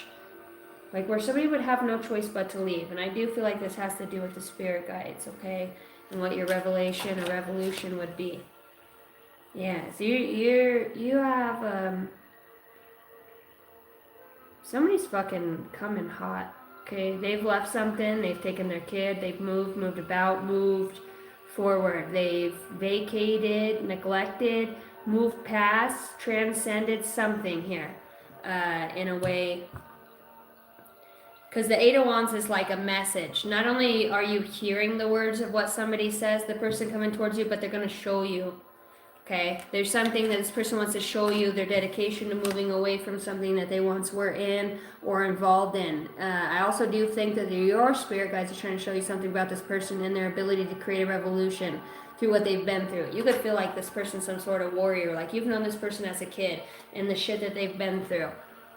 Like where somebody would have no choice but to leave. And I do feel like this has to do with the spirit guides, okay? And what your revelation or revolution would be. Yeah, so you have somebody's fucking coming hot. Okay, they've left something, they've taken their kid, they've moved about, moved forward. They've vacated, neglected, moved past, transcended something here in a way. Because the Eight of Wands is like a message. Not only are you hearing the words of what somebody says, the person coming towards you, but they're going to show you. Okay, there's something that this person wants to show you, their dedication to moving away from something that they once were in or involved in. I also do think that your spirit guides are trying to show you something about this person and their ability to create a revolution through what they've been through. You could feel like this person's some sort of warrior, like you've known this person as a kid and the shit that they've been through.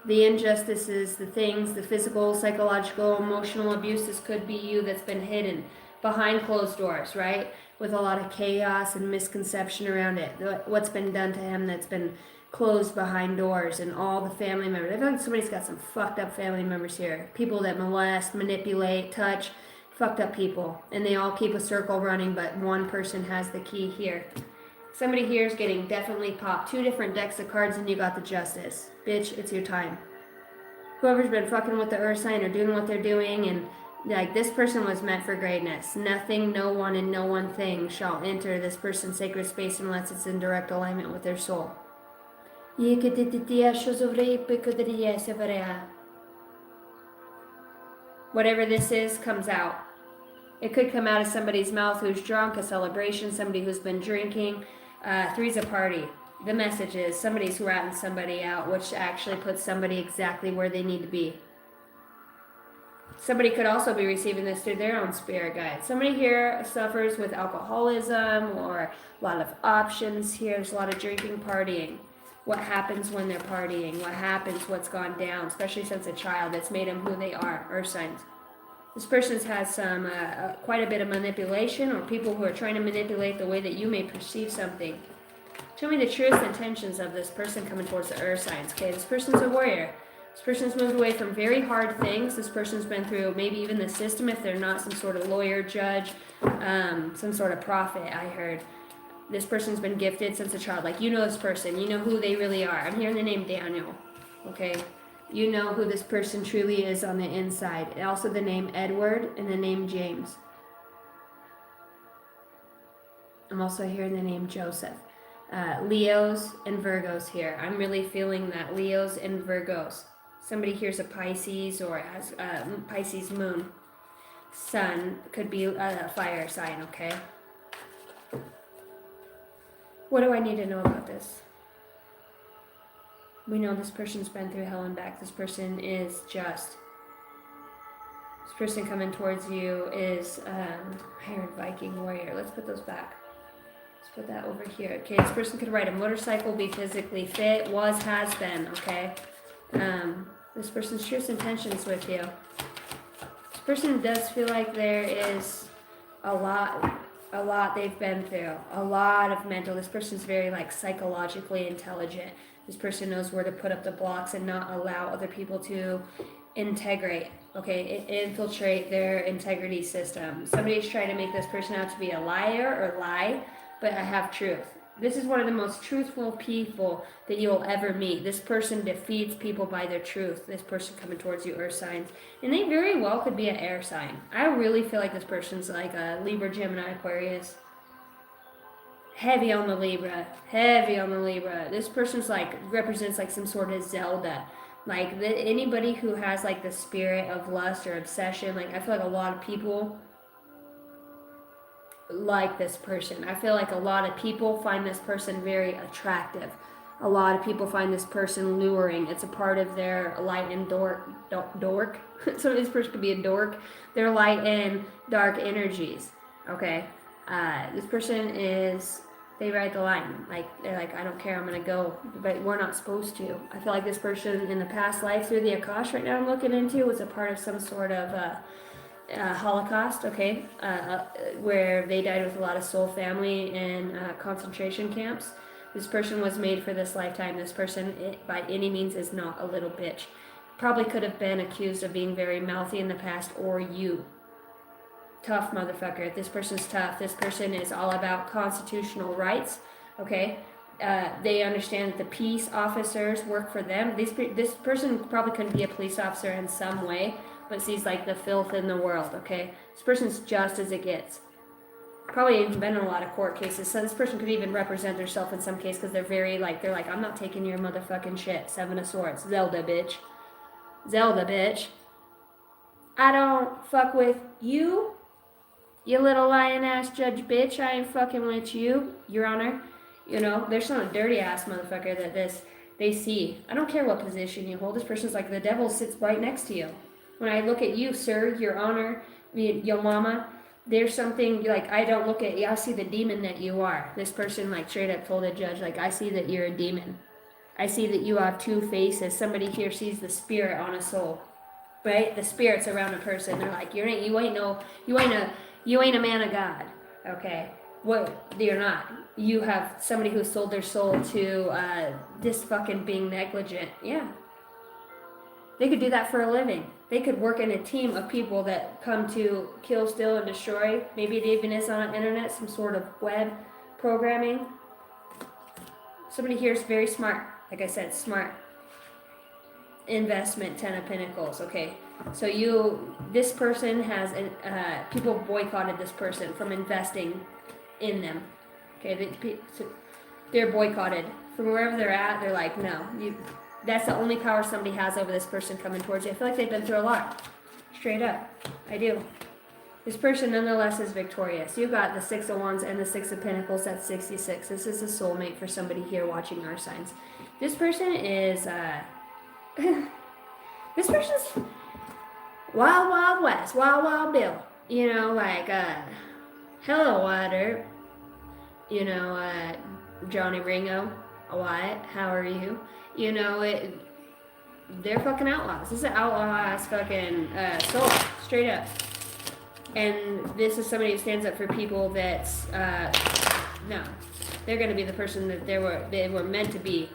The injustices, the things, the physical, psychological, emotional abuse, this could be you that's been hidden behind closed doors, right? With a lot of chaos and misconception around it. What's been done to him that's been closed behind doors, and all the family members. I feel like somebody's got some fucked up family members here. People that molest, manipulate, touch, fucked up people. And they all keep a circle running, but one person has the key here. Somebody here is getting definitely popped. 2 different decks of cards and you got the Justice. Bitch, it's your time. Whoever's been fucking with the earth sign or doing what they're doing, and like this person was meant for greatness. Nothing, no one, and no one thing shall enter this person's sacred space unless it's in direct alignment with their soul. Whatever this is comes out. It could come out of somebody's mouth who's drunk, a celebration, somebody who's been drinking. 3's a party. The message is somebody's ratting somebody out, which actually puts somebody exactly where they need to be. Somebody could also be receiving this through their own spirit guide. Somebody here suffers with alcoholism or a lot of options here. There's a lot of drinking, partying. What happens when they're partying? What happens? What's gone down? Especially since a child that's made them who they are. Earth signs. This person's has some quite a bit of manipulation, or people who are trying to manipulate the way that you may perceive something. Show me the truest intentions of this person coming towards the earth signs. Okay, this person's a warrior. This person's moved away from very hard things. This person's been through maybe even the system if they're not some sort of lawyer, judge, some sort of prophet, I heard. This person's been gifted since a child. Like, you know this person. You know who they really are. I'm hearing the name Daniel. Okay? You know who this person truly is on the inside. And also the name Edward and the name James. I'm also hearing the name Joseph. Leos and Virgos here. I'm really feeling that. Leos and Virgos. Somebody here's a Pisces or has Pisces moon. Sun could be a fire sign, okay? What do I need to know about this? We know this person's been through hell and back. This person is just. This person coming towards you is Iron Viking warrior. Let's put those back. Let's put that over here. Okay, this person could ride a motorcycle, be physically fit, has been, okay? This person's truest intentions with you. This person does feel like there is a lot they've been through. A lot of mental. This person's very like psychologically intelligent. This person knows where to put up the blocks and not allow other people to integrate, okay, infiltrate their integrity system. Somebody's trying to make this person out to be a liar or lie, but I have truth. This is one of the most truthful people that you'll ever meet. This person defeats people by their truth. This person coming towards you, earth signs. And they very well could be an air sign. I really feel like this person's like a Libra, Gemini, Aquarius. Heavy on the Libra. Heavy on the Libra. This person's like, represents like some sort of Zelda. Like anybody who has like the spirit of lust or obsession. Like I feel like a lot of people like this person. I feel like a lot of people find this person very attractive. A lot of people find this person luring. It's a part of their light and dork. So this person could be a dork. Their light and dark energies. Okay. This person is, they ride the line. Like, they're like, I don't care, I'm going to go. But we're not supposed to. I feel like this person in the past life through the Akash right now I'm looking into was a part of some sort of Holocaust, okay, where they died with a lot of soul family in concentration camps. This person was made for this lifetime. This person, by any means, is not a little bitch. Probably could have been accused of being very mouthy in the past, or you. Tough motherfucker. This person's tough. This person is all about constitutional rights, okay? They understand that the peace officers work for them. This person probably couldn't be a police officer in some way, but sees like the filth in the world, okay? This person's just as it gets. Probably even been in a lot of court cases, so this person could even represent themselves in some case because they're like, I'm not taking your motherfucking shit. Seven of Swords. Zelda, bitch. Zelda, bitch. I don't fuck with you, you little lion-ass judge bitch. I ain't fucking with you, Your Honor. You know, there's some dirty-ass motherfucker that they see. I don't care what position you hold. This person's like, the devil sits right next to you. When I look at you, sir, Your Honor, your mama, there's something, like, I don't look at you, I see the demon that you are. This person, like, straight up told a judge, like, I see that you're a demon. I see that you have two faces. Somebody here sees the spirit on a soul, right? The spirits around a person. They're like, you ain't a man of God, okay? What? You're not. You have somebody who sold their soul to this fucking being negligent. Yeah. They could do that for a living. They could work in a team of people that come to kill, steal, and destroy. Maybe it even is on the internet, some sort of web programming. Somebody here is very smart. Like I said, smart. Investment, Ten of Pentacles. Okay. So this person has, people boycotted this person from investing in them. Okay. They're boycotted. From wherever they're at, they're like, no, that's the only power somebody has over this person coming towards you. I feel like they've been through a lot. Straight up. I do. This person nonetheless is victorious. You got the Six of Wands and the Six of Pentacles. That's 66. This is a soulmate for somebody here watching our signs. This person is, this person's Wild Wild West. Wild Wild Bill. You know, like, hello, Water. You know, Johnny Ringo. What? How are you? You know, they're fucking outlaws. This is an outlaw-ass fucking soul, straight up. And this is somebody who stands up for people that's, no. They're going to be the person that they were meant to be,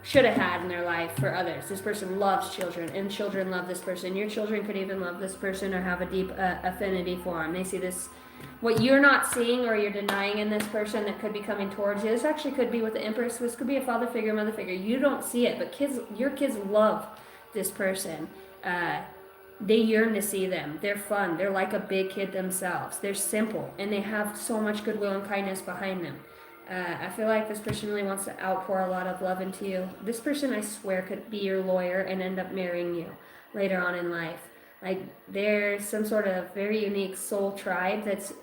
should have had in their life for others. This person loves children, and children love this person. Your children could even love this person or have a deep affinity for them. They see this. What you're not seeing or you're denying in this person that could be coming towards you, this actually could be with the Empress. This could be a father figure, mother figure. You don't see it, but your kids love this person. They yearn to see them. They're fun. They're like a big kid themselves. They're simple, and they have so much goodwill and kindness behind them. I feel like this person really wants to outpour a lot of love into you. This person, I swear, could be your lawyer and end up marrying you later on in life. Like, there's some sort of very unique soul tribe that's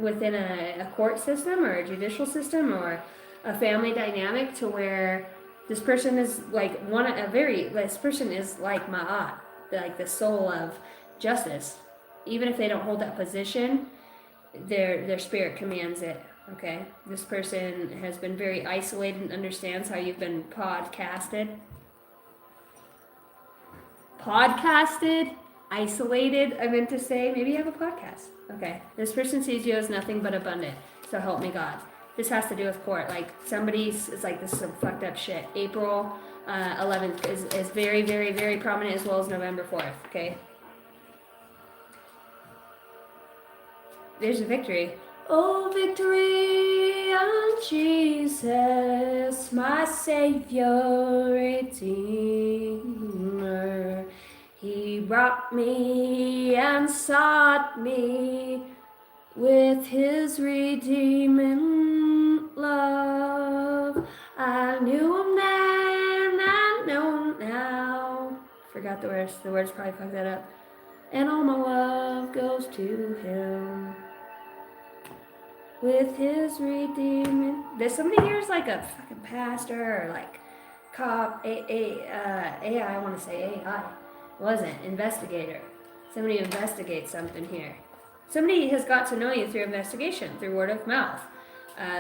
within a court system or a judicial system or a family dynamic to where this person is like this person is like Ma'at, like the soul of justice. Even if they don't hold that position, their spirit commands it. Okay? This person has been very isolated and understands how you've been podcasted. Isolated, I meant to say. Maybe you have a podcast. Okay. This person sees you as nothing but abundant. So help me God. This has to do with court. Like, somebody's, it's like, this is some fucked up shit. April 11th is very, very, very prominent, as well as November 4th. Okay. There's a victory. Oh, victory on Jesus, my Savior, Redeemer. He brought me and sought me with his redeeming love. I knew him then, I know him now. Forgot the words. The words probably fucked that up. And all my love goes to him. With his redeeming. There's somebody here is like a fucking pastor or like cop. AI, I want to say AI. Wasn't. Investigator. Somebody investigates something here. Somebody has got to know you through investigation, through word of mouth.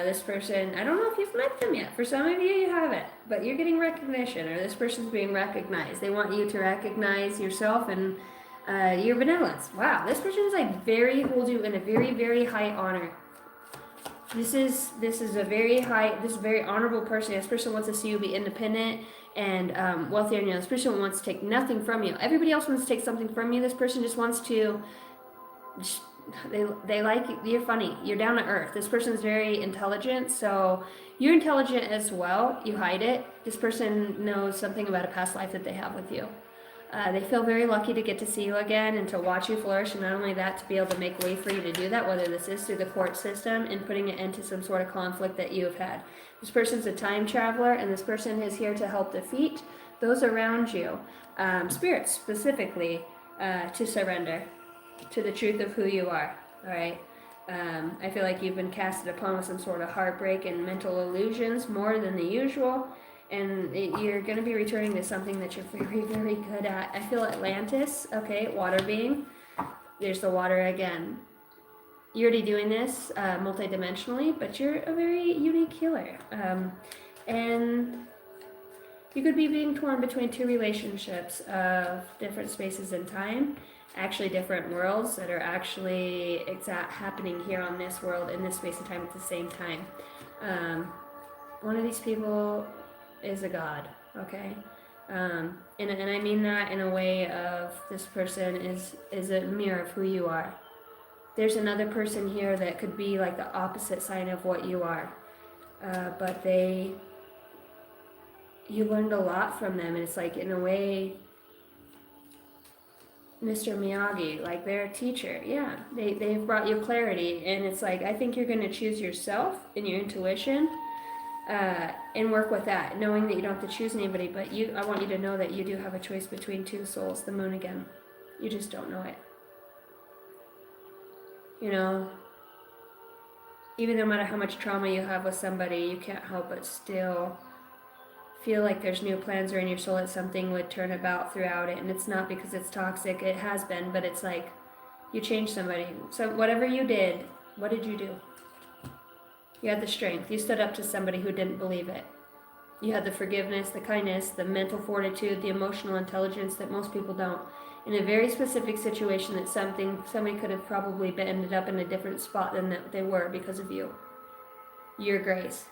This person, I don't know if you've met them yet. For some of you haven't, but you're getting recognition, or this person's being recognized. They want you to recognize yourself and Your benevolence. Wow, this person is like holds you in a very, very high honor. This is a very very honorable person. This person wants to see you be independent and wealthier. You know, this person wants to take nothing from you. Everybody else wants to take something from you. This person just wants to. They like you. You're funny. You're down to earth. This person's very intelligent, so you're intelligent as well. You hide it. This person knows something about a past life that they have with you. They feel very lucky to get to see you again and to watch you flourish, and not only that, to be able to make way for you to do that, whether this is through the court system and putting an end to some sort of conflict that you have had. This person's a time traveler, and this person is here to help defeat those around you, spirits specifically, to surrender to the truth of who you are. All right. I feel like you've been casted upon with some sort of heartbreak and mental illusions more than the usual. And you're going to be returning to something that you're very, very good at. I feel Atlantis, okay, water being. There's the water again. You're already doing this multidimensionally, but you're a very unique healer. And you could be being torn between two relationships of different spaces and time, actually different worlds that are actually happening here on this world in this space and time at the same time. One of these people is a god, okay? And I mean that in a way of this person is a mirror of who you are. There's another person here that could be like the opposite sign of what you are, but you learned a lot from them, and it's like in a way Mr. Miyagi, like they're a teacher. Yeah, they've brought you clarity, and it's like I think you're going to choose yourself and your intuition, and work with that, knowing that you don't have to choose anybody, but I want you to know that you do have a choice between two souls, the moon again. You just don't know it. You know, even no matter how much trauma you have with somebody, you can't help but still feel like there's new plans are in your soul that something would turn about throughout it, and it's not because it's toxic. It has been, but it's like you changed somebody. So whatever you did, what did you do? You had the strength. You stood up to somebody who didn't believe it. You had the forgiveness, the kindness, the mental fortitude, the emotional intelligence that most people don't. In a very specific situation that somebody could have probably ended up in a different spot than that they were because of you. Your grace.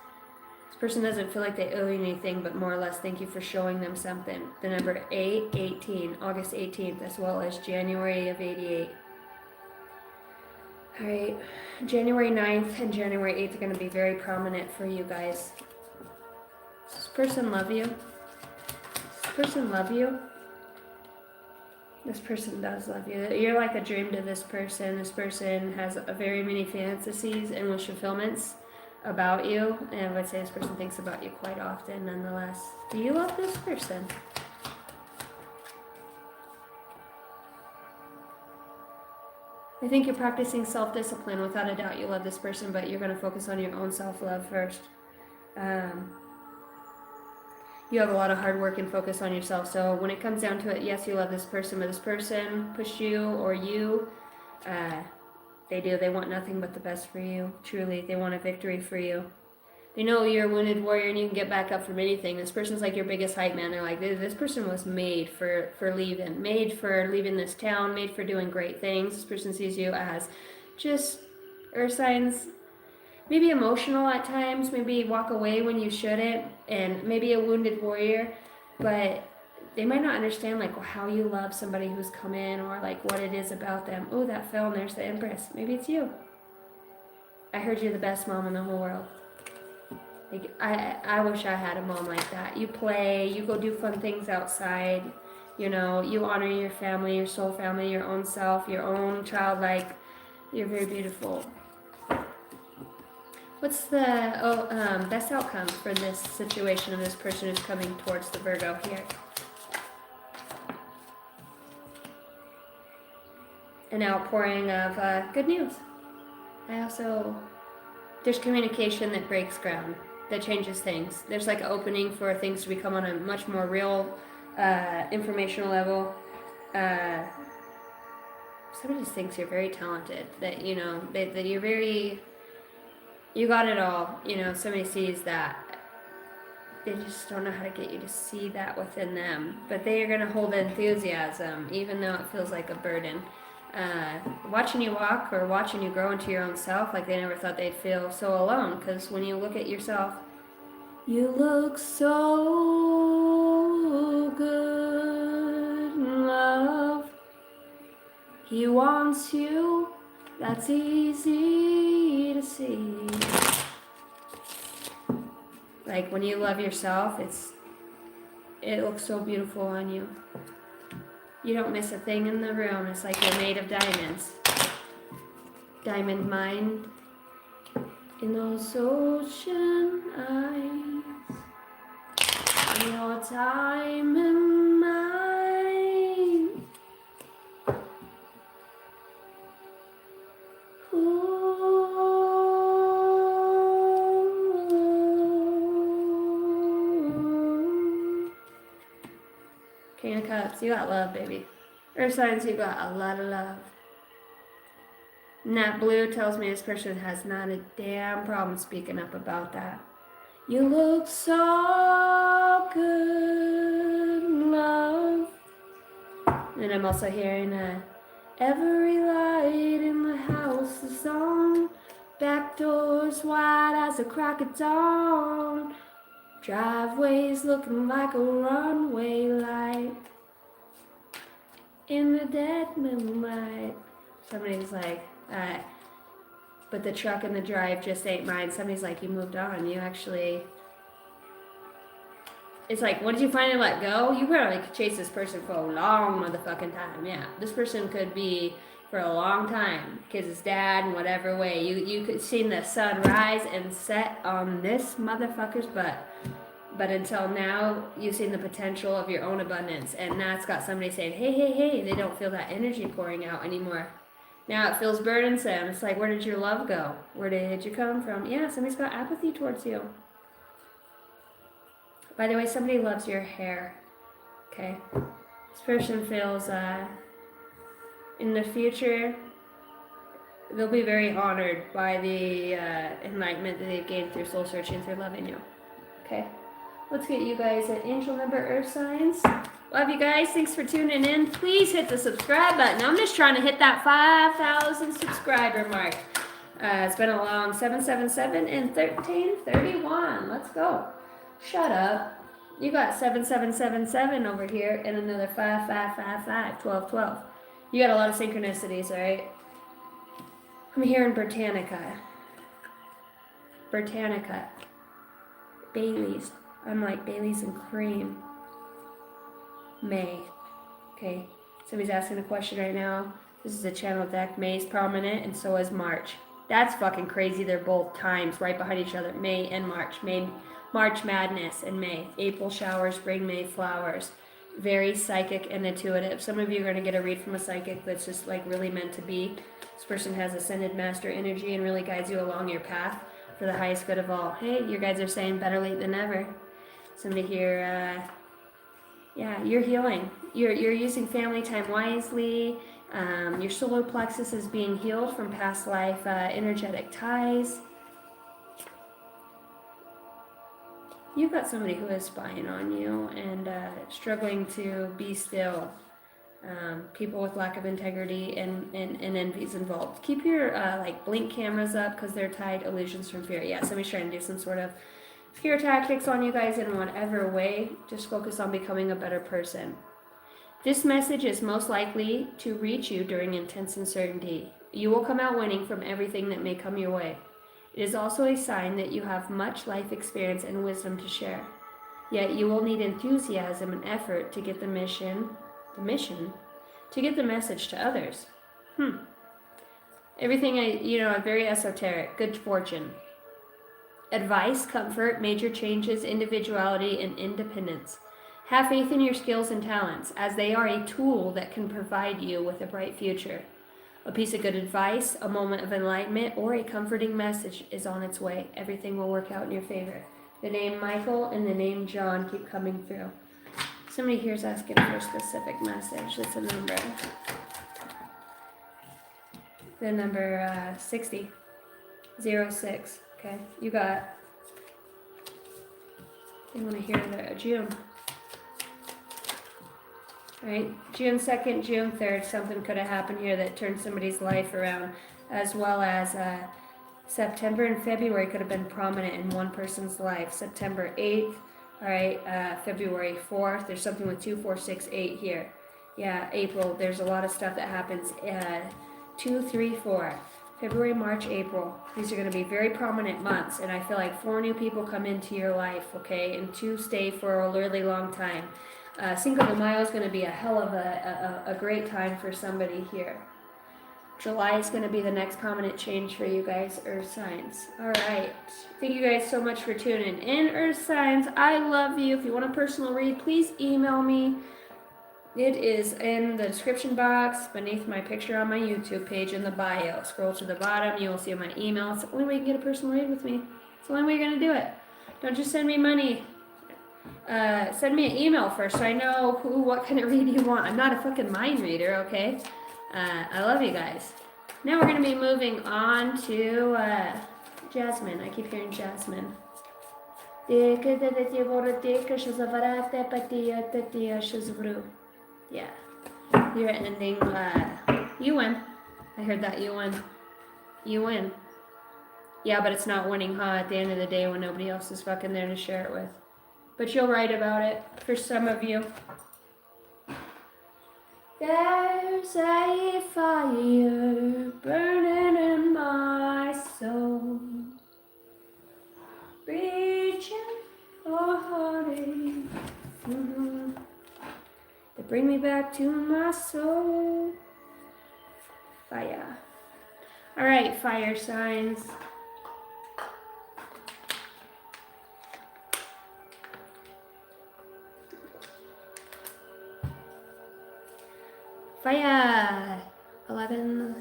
This person doesn't feel like they owe you anything, but more or less thank you for showing them something. The number 8/18, August 18th, as well as January of 88. All right, January 9th and January 8th are going to be very prominent for you guys. Does this person love you? Does this person love you? This person does love you. You're like a dream to this person. This person has very many fantasies and wish fulfillments about you, and I would say this person thinks about you quite often nonetheless. Do you love this person? I think you're practicing self-discipline. Without a doubt you love this person, but you're going to focus on your own self-love first. You have a lot of hard work and focus on yourself, so when it comes down to it, yes, you love this person, but this person pushed you or you, they want nothing but the best for you. Truly, they want a victory for you. They know you're a wounded warrior and you can get back up from anything. This person's like your biggest hype man. They're like, this person was made for leaving this town, made for doing great things. This person sees you as just earth signs, maybe emotional at times, maybe walk away when you shouldn't, and maybe a wounded warrior, but they might not understand like how you love somebody who's come in or like what it is about them. Oh, that fell and there's the Empress. Maybe it's you. I heard you're the best mom in the whole world. Like, I wish I had a mom like that. You play, you go do fun things outside, you know, you honor your family, your soul family, your own self, your own childlike. You're very beautiful. What's the best outcome for this situation of this person who's coming towards the Virgo here? An outpouring of good news. There's communication that breaks ground, that changes things. There's like an opening for things to become on a much more real informational level. Somebody just thinks you're very talented, that, you know, that you got it all. You know, somebody sees that. they just don't know how to get you to see that within them. But they are going to hold enthusiasm, even though it feels like a burden. Watching you walk or watching you grow into your own self, like they never thought they'd feel so alone. Because when you look at yourself, you look so good in love. He wants you, that's easy to see. Like when you love yourself, it looks so beautiful on you. You don't miss a thing in the room. It's like you're made of diamonds. Diamond mind in those ocean eyes. Your diamond mind. Ooh. King of Cups, you got love, baby. Earth signs, you got a lot of love. And that blue tells me this person has not a damn problem speaking up about that. You look so good, love. And I'm also hearing every light in the house is on. Back doors wide as a crack of dawn. Driveways looking like a runway light. In the dead moonlight. Somebody's like, but the truck and the drive just ain't mine. Somebody's like, you moved on. You actually... It's like, what did you finally let go? You probably could chase this person for a long motherfucking time. Yeah, this person could be for a long time. Because it's dad in whatever way. You could see the sun rise and set on this motherfucker's butt. But until now, you've seen the potential of your own abundance. And that's got somebody saying, hey, hey, hey. They don't feel that energy pouring out anymore. Now it feels burdensome. It's like, where did your love go? Where did you come from? Yeah, somebody's got apathy towards you. By the way, somebody loves your hair. Okay? This person feels, in the future, they'll be very honored by the enlightenment that they've gained through soul searching, through loving you. Okay? Let's get you guys an angel number, earth signs. Love you guys. Thanks for tuning in. Please hit the subscribe button. I'm just trying to hit that 5,000 subscriber mark. It's been a long 777 and 1331. Let's go. Shut up. You got 7777 over here and another 5555, 1212. You got a lot of synchronicities, all right? I'm hearing Britannica. Britannica. Bailey's. I'm like Bailey's and cream. May. Okay. Somebody's asking a question right now. This is a channel deck. May is prominent and so is March. That's fucking crazy. They're both times right behind each other. May and March. March madness and May. April showers bring May flowers. Very psychic and intuitive. Some of you are going to get a read from a psychic that's just like really meant to be. This person has ascended master energy and really guides you along your path for the highest good of all. Hey, your guys are saying better late than never. Somebody here, yeah, you're healing. You're using family time wisely. Your solar plexus is being healed from past life energetic ties. You've got somebody who is spying on you and struggling to be still. People with lack of integrity and envy's involved. Keep your like blink cameras up because they're tied illusions from fear. Yeah, somebody's trying to do some sort of fear tactics on you guys in whatever way. Just focus on becoming a better person. This message is most likely to reach you during intense uncertainty. You will come out winning from everything that may come your way. It is also a sign that you have much life experience and wisdom to share. Yet you will need enthusiasm and effort to get to get the message to others. Everything very esoteric. Good fortune. Advice, comfort, major changes, individuality, and independence. Have faith in your skills and talents, as they are a tool that can provide you with a bright future. A piece of good advice, a moment of enlightenment, or a comforting message is on its way. Everything will work out in your favor. The name Michael and the name John keep coming through. Somebody here is asking for a specific message. It's a number. The number 60. 06. Okay, you got They want to hear the June. Right? June 2nd, June 3rd, something could have happened here that turned somebody's life around, as well as September and February could have been prominent in one person's life. September 8th, all right, February 4th, there's something with 2, 4, 6, 8 here. Yeah, April, there's a lot of stuff that happens. 2, 3, 4. February, March, April. These are going to be very prominent months, and I feel like 4 new people come into your life, okay, and 2 stay for a really long time. Cinco de Mayo is going to be a hell of a great time for somebody here. July is going to be the next prominent change for you guys, Earth signs. All right. Thank you guys so much for tuning in, Earth signs. I love you. If you want a personal read, please email me. It is in the description box beneath my picture on my YouTube page in the bio. Scroll to the bottom. You will see my email. It's the only way you can get a personal read with me. It's the only way you're going to do it. Don't just send me money. Send me an email first so I know what kind of read you want. I'm not a fucking mind reader, okay? I love you guys. Now we're going to be moving on to Jasmine. I keep hearing Jasmine. Yeah. You're ending, you win. I heard that, you win. You win. Yeah, but it's not winning, huh, at the end of the day when nobody else is fucking there to share it with. But you'll write about it, for some of you. There's a fire burning in my soul, reaching for heartache. To bring me back to my soul. Fire. All right, fire signs. Fire. 11.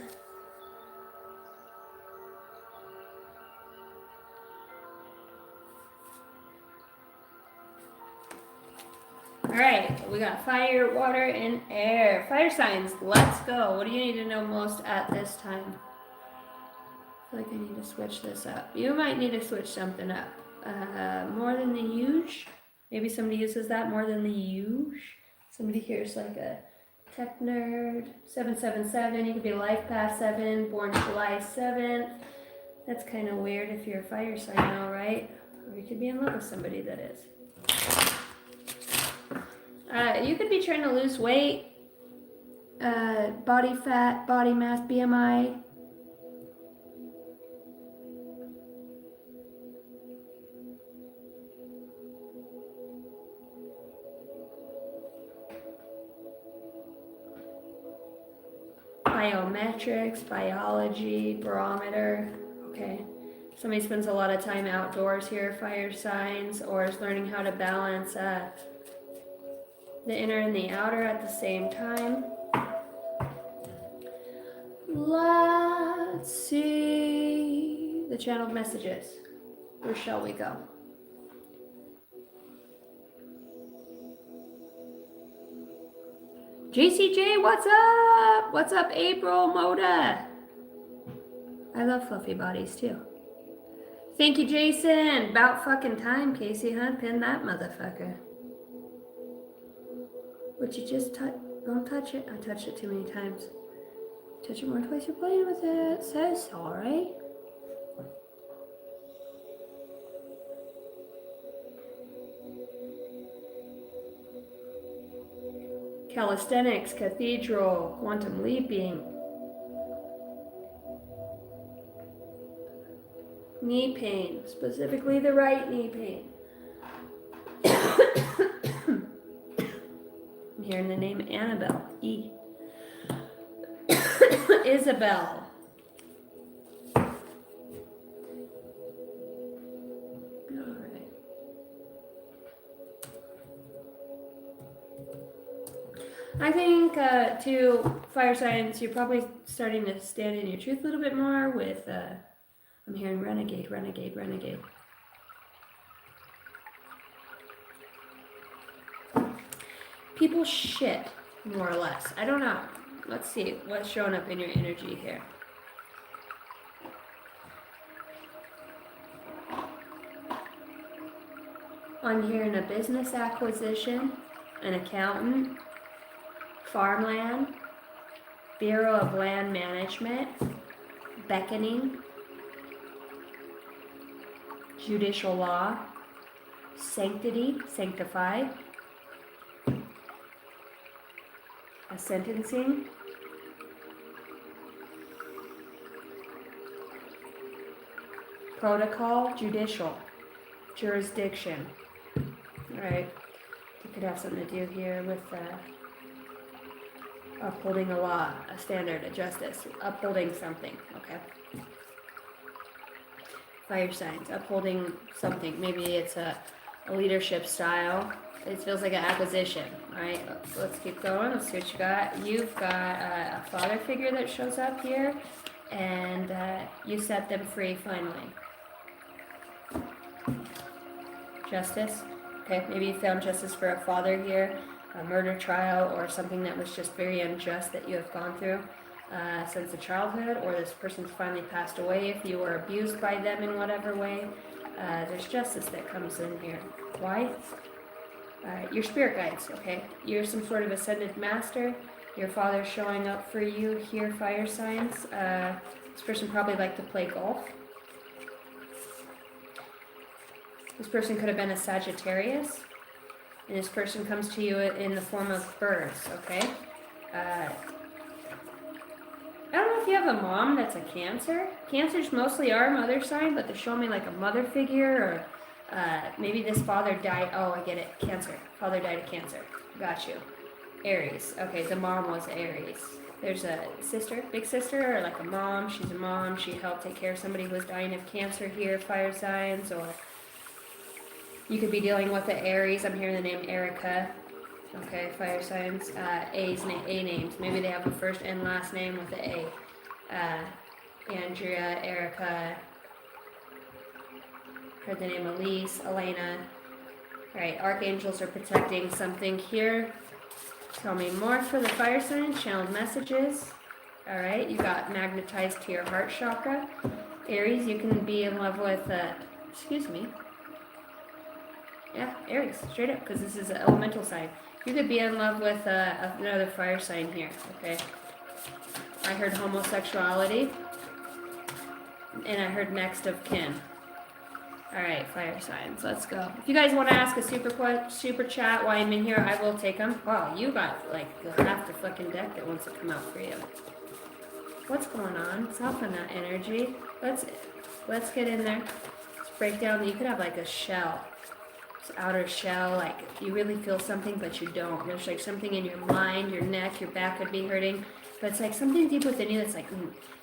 All right, we got fire, water, and air. Fire signs, let's go. What do you need to know most at this time? I feel like I need to switch this up. You might need to switch something up. More than the huge. Maybe somebody uses that more than the huge. Somebody here's like a tech nerd. 777. You could be life path 7, born July 7th. That's kind of weird if you're a fire sign now, right? Or you could be in love with somebody that is. You could be trying to lose weight, body fat, body mass, BMI. Biometrics, biology, barometer. Okay. Somebody spends a lot of time outdoors here, fire signs, or is learning how to balance the inner and the outer at the same time. Let's see the channeled messages. Where shall we go? JCJ, what's up? What's up, April Moda? I love fluffy bodies too. Thank you, Jason. About fucking time, Casey, huh? Pin that motherfucker. Would you just touch? Don't touch it. I touched it too many times. Touch it more twice, you're playing with it. So sorry. Calisthenics, cathedral, quantum leaping. Knee pain, specifically the right knee pain. I'm hearing the name Annabelle. E. Isabel. Alright. I think to fire signs, you're probably starting to stand in your truth a little bit more with, I'm hearing renegade, renegade, renegade. People shit, more or less. I don't know. Let's see what's showing up in your energy here. I'm hearing a business acquisition, an accountant, farmland, Bureau of Land Management, beckoning, judicial law, sanctity, sanctify, a sentencing, protocol, judicial, jurisdiction. Alright, you could have something to do here with upholding a law, a standard, a justice, upholding something, okay? Fire signs, upholding something. Maybe it's a leadership style. It feels like an acquisition. Alright, let's keep going. Let's see what you got. You've got a father figure that shows up here, and you set them free finally. Justice. Okay, maybe you found justice for a father here, a murder trial, or something that was just very unjust that you have gone through since the childhood, or this person's finally passed away if you were abused by them in whatever way. There's justice that comes in here. Why? Your spirit guides, okay? You're some sort of ascended master. Your father's showing up for you here, fire signs. This person probably liked to play golf. This person could have been a Sagittarius. And this person comes to you in the form of birds, okay? I don't know if you have a mom that's a Cancer. Cancers mostly are mother sign, but they're showing me like a mother figure, or maybe this father died. Oh, I get it. Cancer. Father died of cancer. Got you. Aries. Okay, the mom was Aries. There's a sister, big sister, or like a mom. She's a mom. She helped take care of somebody who was dying of cancer here, fire signs, or you could be dealing with the Aries. I'm hearing the name Erica. Okay, fire signs. A names. Maybe they have a first and last name with the A. Andrea, Erica. Heard the name Elise, Elena. Alright, archangels are protecting something here. Tell me more for the fire sign. Channeled messages. Alright, you got magnetized to your heart chakra. Aries, you can be in love with, excuse me. Yeah, Aries, straight up, because this is an elemental sign. You could be in love with another fire sign here, okay? I heard homosexuality, and I heard next of kin. Alright, fire signs, let's go. If you guys want to ask a super chat while I'm in here, I will take them. Wow, you got like half the fucking deck that wants to come out for you. What's going on? Soften that energy. Let's get in there. Let's break down. You could have like a shell. Outer shell, like you really feel something but you don't. There's like something in your mind, your neck, your back could be hurting, but it's like something deep within you that's like,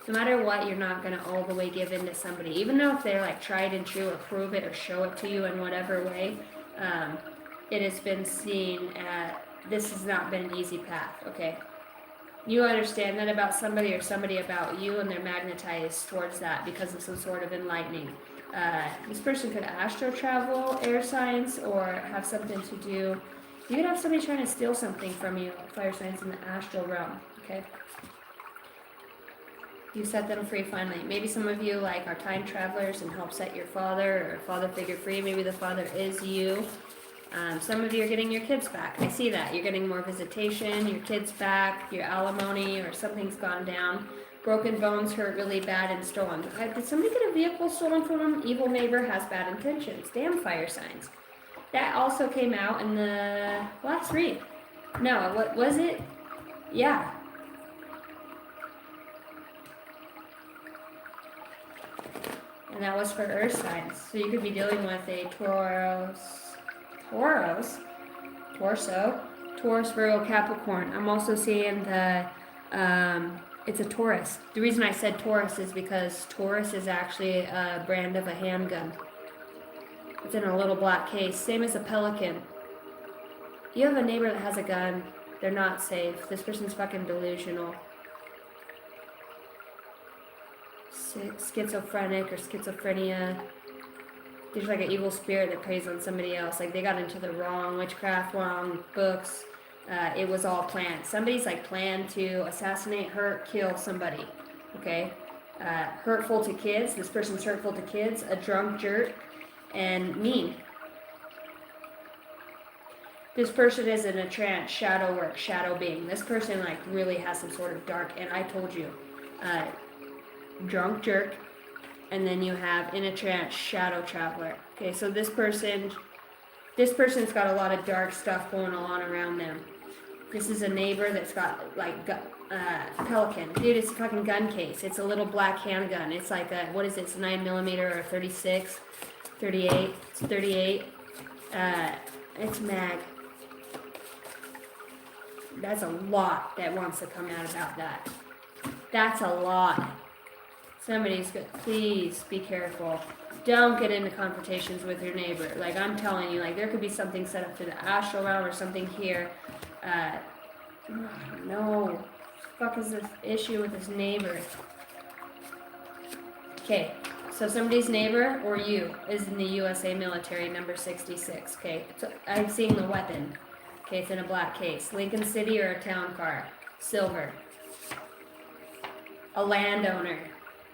no matter what, you're not gonna all the way give in to somebody, even though if they're like tried and true or prove it or show it to you in whatever way. It has been seen this has not been an easy path, okay? You understand that about somebody or somebody about you, and they're magnetized towards that because of some sort of enlightening. This person could astro travel, air signs, or have something to do. You could have somebody trying to steal something from you, fire signs in the astral realm, okay? You set them free finally. Maybe some of you like are time travelers and help set your father or father figure free. Maybe the father is you. Some of you are getting your kids back. I see that. You're getting more visitation, your kids back, your alimony, or something's gone down. Broken bones hurt really bad and stolen. Did somebody get a vehicle stolen from them? Evil neighbor has bad intentions. Damn fire signs. That also came out in the last read. No, what was it? Yeah. And that was for earth signs. So you could be dealing with a Taurus, Virgo, Capricorn. I'm also seeing the it's a Taurus. The reason I said Taurus is because Taurus is actually a brand of a handgun. It's in a little black case, same as a Pelican. You have a neighbor that has a gun. They're not safe. This person's fucking delusional. Schizophrenic or schizophrenia. There's like an evil spirit that preys on somebody else. Like they got into the wrong witchcraft, wrong books. It was all planned. Somebody's like planned to assassinate, hurt, kill somebody. Okay? Hurtful to kids. This person's hurtful to kids. A drunk jerk. And mean. This person is in a trance, shadow work, shadow being. This person like really has some sort of dark, and I told you, drunk jerk, and then you have in a trance, shadow traveler. Okay, so this person's got a lot of dark stuff going on around them. This is a neighbor that's got like Pelican. Dude, it's a fucking gun case. It's a little black handgun. It's like a, what is it? It's a 9mm or a 36, 38. It's 38. It's mag. That's a lot that wants to come out about that. That's a lot. Somebody's good. Please be careful. Don't get into confrontations with your neighbor. Like I'm telling you, like there could be something set up to the astral realm or something here. No. What the fuck is this issue with this neighbor? Okay, so somebody's neighbor or you is in the USA military, number 66. Okay, so I'm seeing the weapon. Okay, it's in a black case. Lincoln City or a town car. Silver. A landowner.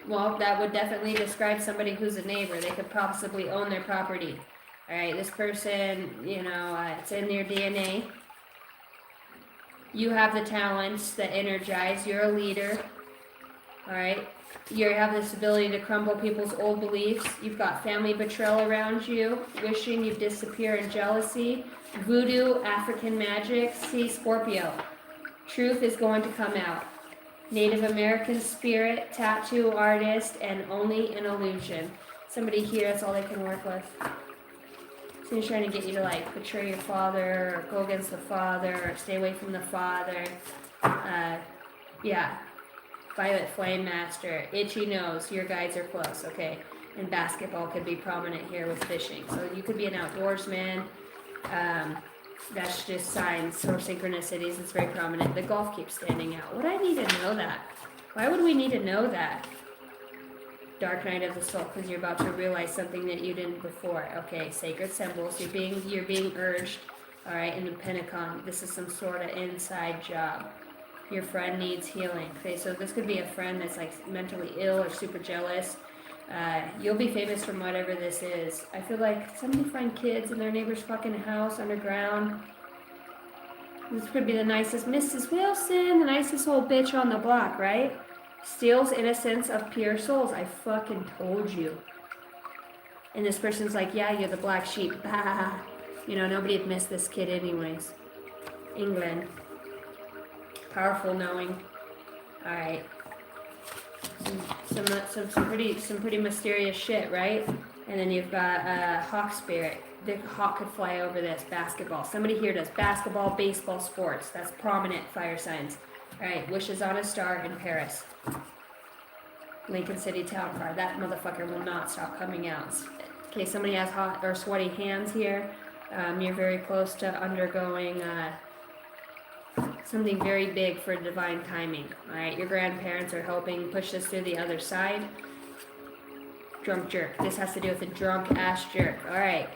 Well, that would definitely describe somebody who's a neighbor. They could possibly own their property. All right, this person, you know, it's in your DNA. You have the talents that energize. You're a leader. All right. You have this ability to crumble people's old beliefs. You've got family betrayal around you, wishing you disappear in jealousy, voodoo, African magic. See, Scorpio. Truth is going to come out. Native American spirit, tattoo artist, and only an illusion. Somebody here, that's all they can work with. So he's trying to get you to like betray your father, or go against the father, or stay away from the father. Yeah. Violet Flame Master, Itchy Nose, your guides are close, okay. And basketball could be prominent here with fishing. So you could be an outdoorsman. That's just signs or synchronicities. It's very prominent. The golf keeps standing out. Would I need to know that? Why would we need to know that? Dark Night of the Soul, because you're about to realize something that you didn't before. Okay, sacred symbols. You're being urged. All right, in the Pentagon, this is some sort of inside job. Your friend needs healing. Okay, so this could be a friend that's like mentally ill or super jealous. You'll be famous from whatever this is. I feel like somebody find kids in their neighbor's fucking house underground. This could be the nicest Mrs. Wilson, the nicest old bitch on the block, right? Steals innocence of pure souls. I fucking told you. And this person's like, yeah, you're the black sheep. Bah. You know, nobody'd miss this kid anyways. England. Powerful knowing. All right. Some pretty mysterious shit, right? And then you've got hawk spirit. The hawk could fly over this. Basketball. Somebody here does basketball, baseball, sports. That's prominent fire signs. All right. Wishes on a star in Paris. Lincoln City town car. That motherfucker will not stop coming out. Okay. Somebody has hot or sweaty hands here. You're very close to undergoing something very big for divine timing. All right, your grandparents are helping push this through the other side. Drunk jerk. This has to do with a drunk ass jerk. All right,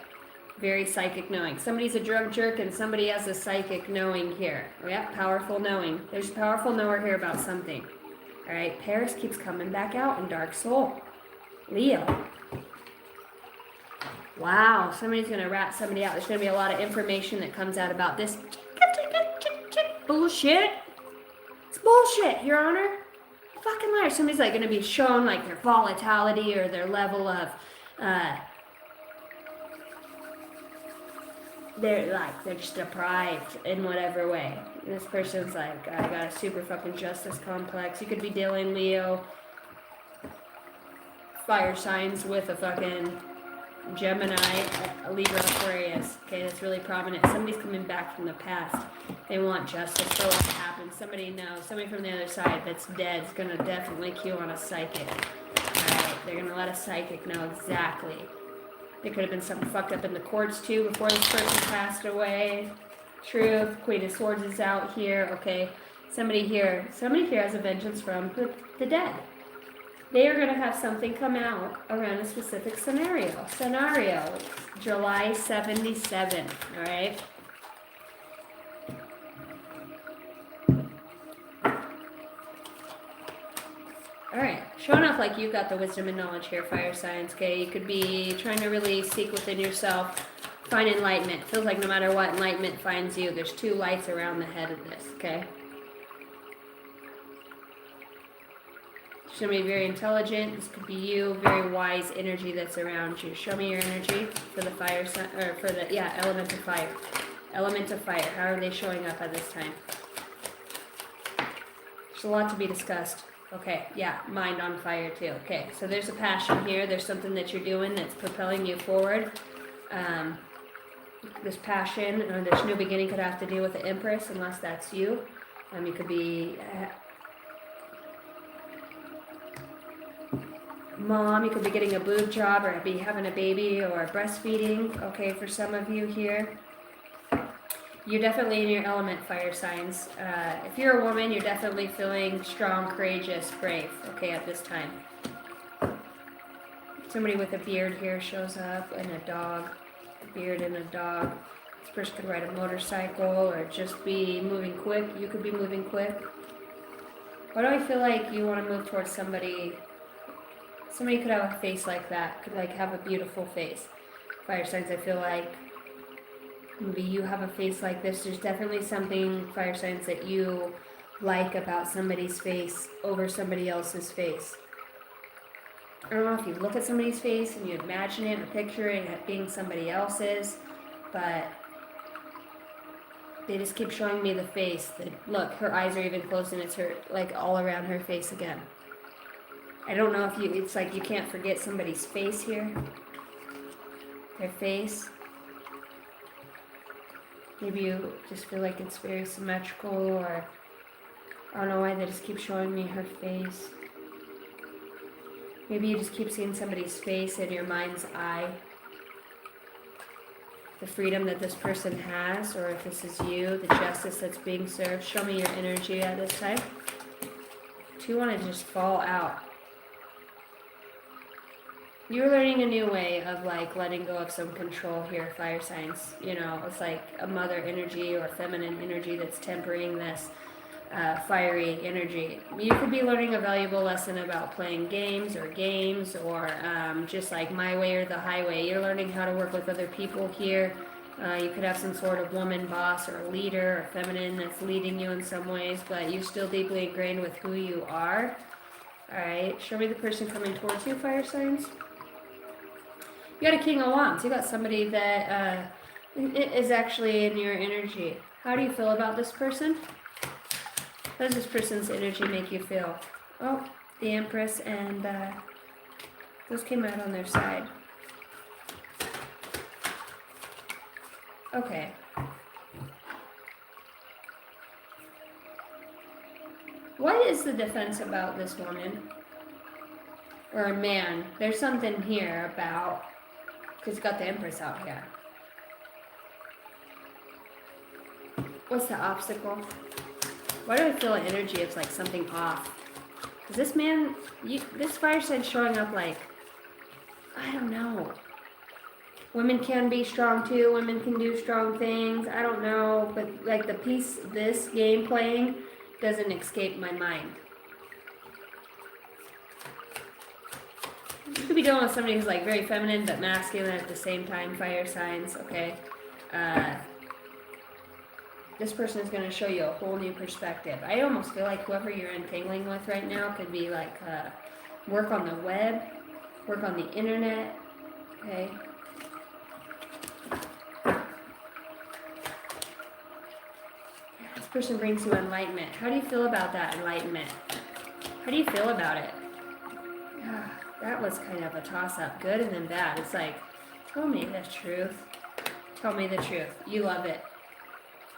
very psychic knowing. Somebody's a drunk jerk and somebody has a psychic knowing here. Yeah, powerful knowing. There's a powerful knower here about something. All right, Paris keeps coming back out in Dark Soul. Leo. Wow, somebody's going to rat somebody out. There's going to be a lot of information that comes out about this bullshit. It's bullshit, Your Honor. Fucking liar. Somebody's like going to be shown like their volatility or their level of they're just deprived in whatever way. And this person's like, I got a super fucking justice complex. You could be dealing Leo fire signs with a fucking Gemini, a Libra, Aquarius. Okay, that's really prominent. Somebody's coming back from the past. They want justice for what happened. Somebody knows. Somebody from the other side that's dead is going to definitely cue on a psychic. Alright, they're going to let a psychic know exactly. There could have been something fucked up in the courts too before this person passed away. Truth. Queen of Swords is out here. Okay, somebody here has a vengeance from the dead. They are going to have something come out around a specific scenario. July 77. All right. All right. Showing off like you've got the wisdom and knowledge here, fire signs. Okay. You could be trying to really seek within yourself, find enlightenment. It feels like no matter what, enlightenment finds you. There's 2 lights around the head of this, okay? Show me very intelligent. This could be you. Very wise energy that's around you. Show me your energy for the fire sign, or for the, yeah, element of fire. Element of fire. How are they showing up at this time? There's a lot to be discussed. Okay, yeah, mind on fire too. Okay, so there's a passion here. There's something that you're doing that's propelling you forward. This passion or this new beginning could have to do with the Empress, unless that's you. You could be mom, you could be getting a boob job or be having a baby or breastfeeding. Okay, for some of you here. You're definitely in your element, fire signs. If you're a woman, you're definitely feeling strong, courageous, brave, okay, at this time. Somebody with a beard here shows up, and a dog. A beard and a dog. This person could ride a motorcycle or just be moving quick. You could be moving quick. Why do I feel like you want to move towards somebody? Somebody could have a face like that, could like have a beautiful face. Fire signs, I feel like maybe you have a face like this. There's definitely something, fire signs, that you like about somebody's face over somebody else's face. I don't know if you look at somebody's face and you imagine it or picture it as being somebody else's, but they just keep showing me the face. Look, her eyes are even closed and it's her, like, all around her face again. I don't know if you, it's like you can't forget somebody's face here. Their face. Maybe you just feel like it's very symmetrical, or I don't know why they just keep showing me her face. Maybe you just keep seeing somebody's face in your mind's eye. The freedom that this person has, or if this is you, the justice that's being served. Show me your energy at this time. Do you want to just fall out? You're learning a new way of like letting go of some control here, fire signs. You know, it's like a mother energy or feminine energy that's tempering this fiery energy. You could be learning a valuable lesson about playing games or just like my way or the highway. You're learning how to work with other people here. You could have some sort of woman boss or leader or feminine that's leading you in some ways, but you're still deeply ingrained with who you are. Alright, show me the person coming towards you, fire signs. You got a King of Wands. You got somebody that is actually in your energy. How do you feel about this person? How does this person's energy make you feel? Oh, the Empress and those came out on their side. Okay. What is the defense about this woman? Or a man? There's something here about... Because you got the Empress out here. What's the obstacle? Why do I feel an energy of like something off? Because this man, this fire sign showing up like, I don't know. Women can be strong too. Women can do strong things. I don't know. But like the piece, this game playing doesn't escape my mind. You could be dealing with somebody who's like very feminine but masculine at the same time, fire signs, okay? This person is going to show you a whole new perspective. I almost feel like whoever you're entangling with right now could be like work on the web, work on the internet, okay? This person brings you enlightenment. How do you feel about that enlightenment? How do you feel about it? That was kind of a toss-up, good and then bad. It's like, tell me the truth. Tell me the truth. You love it.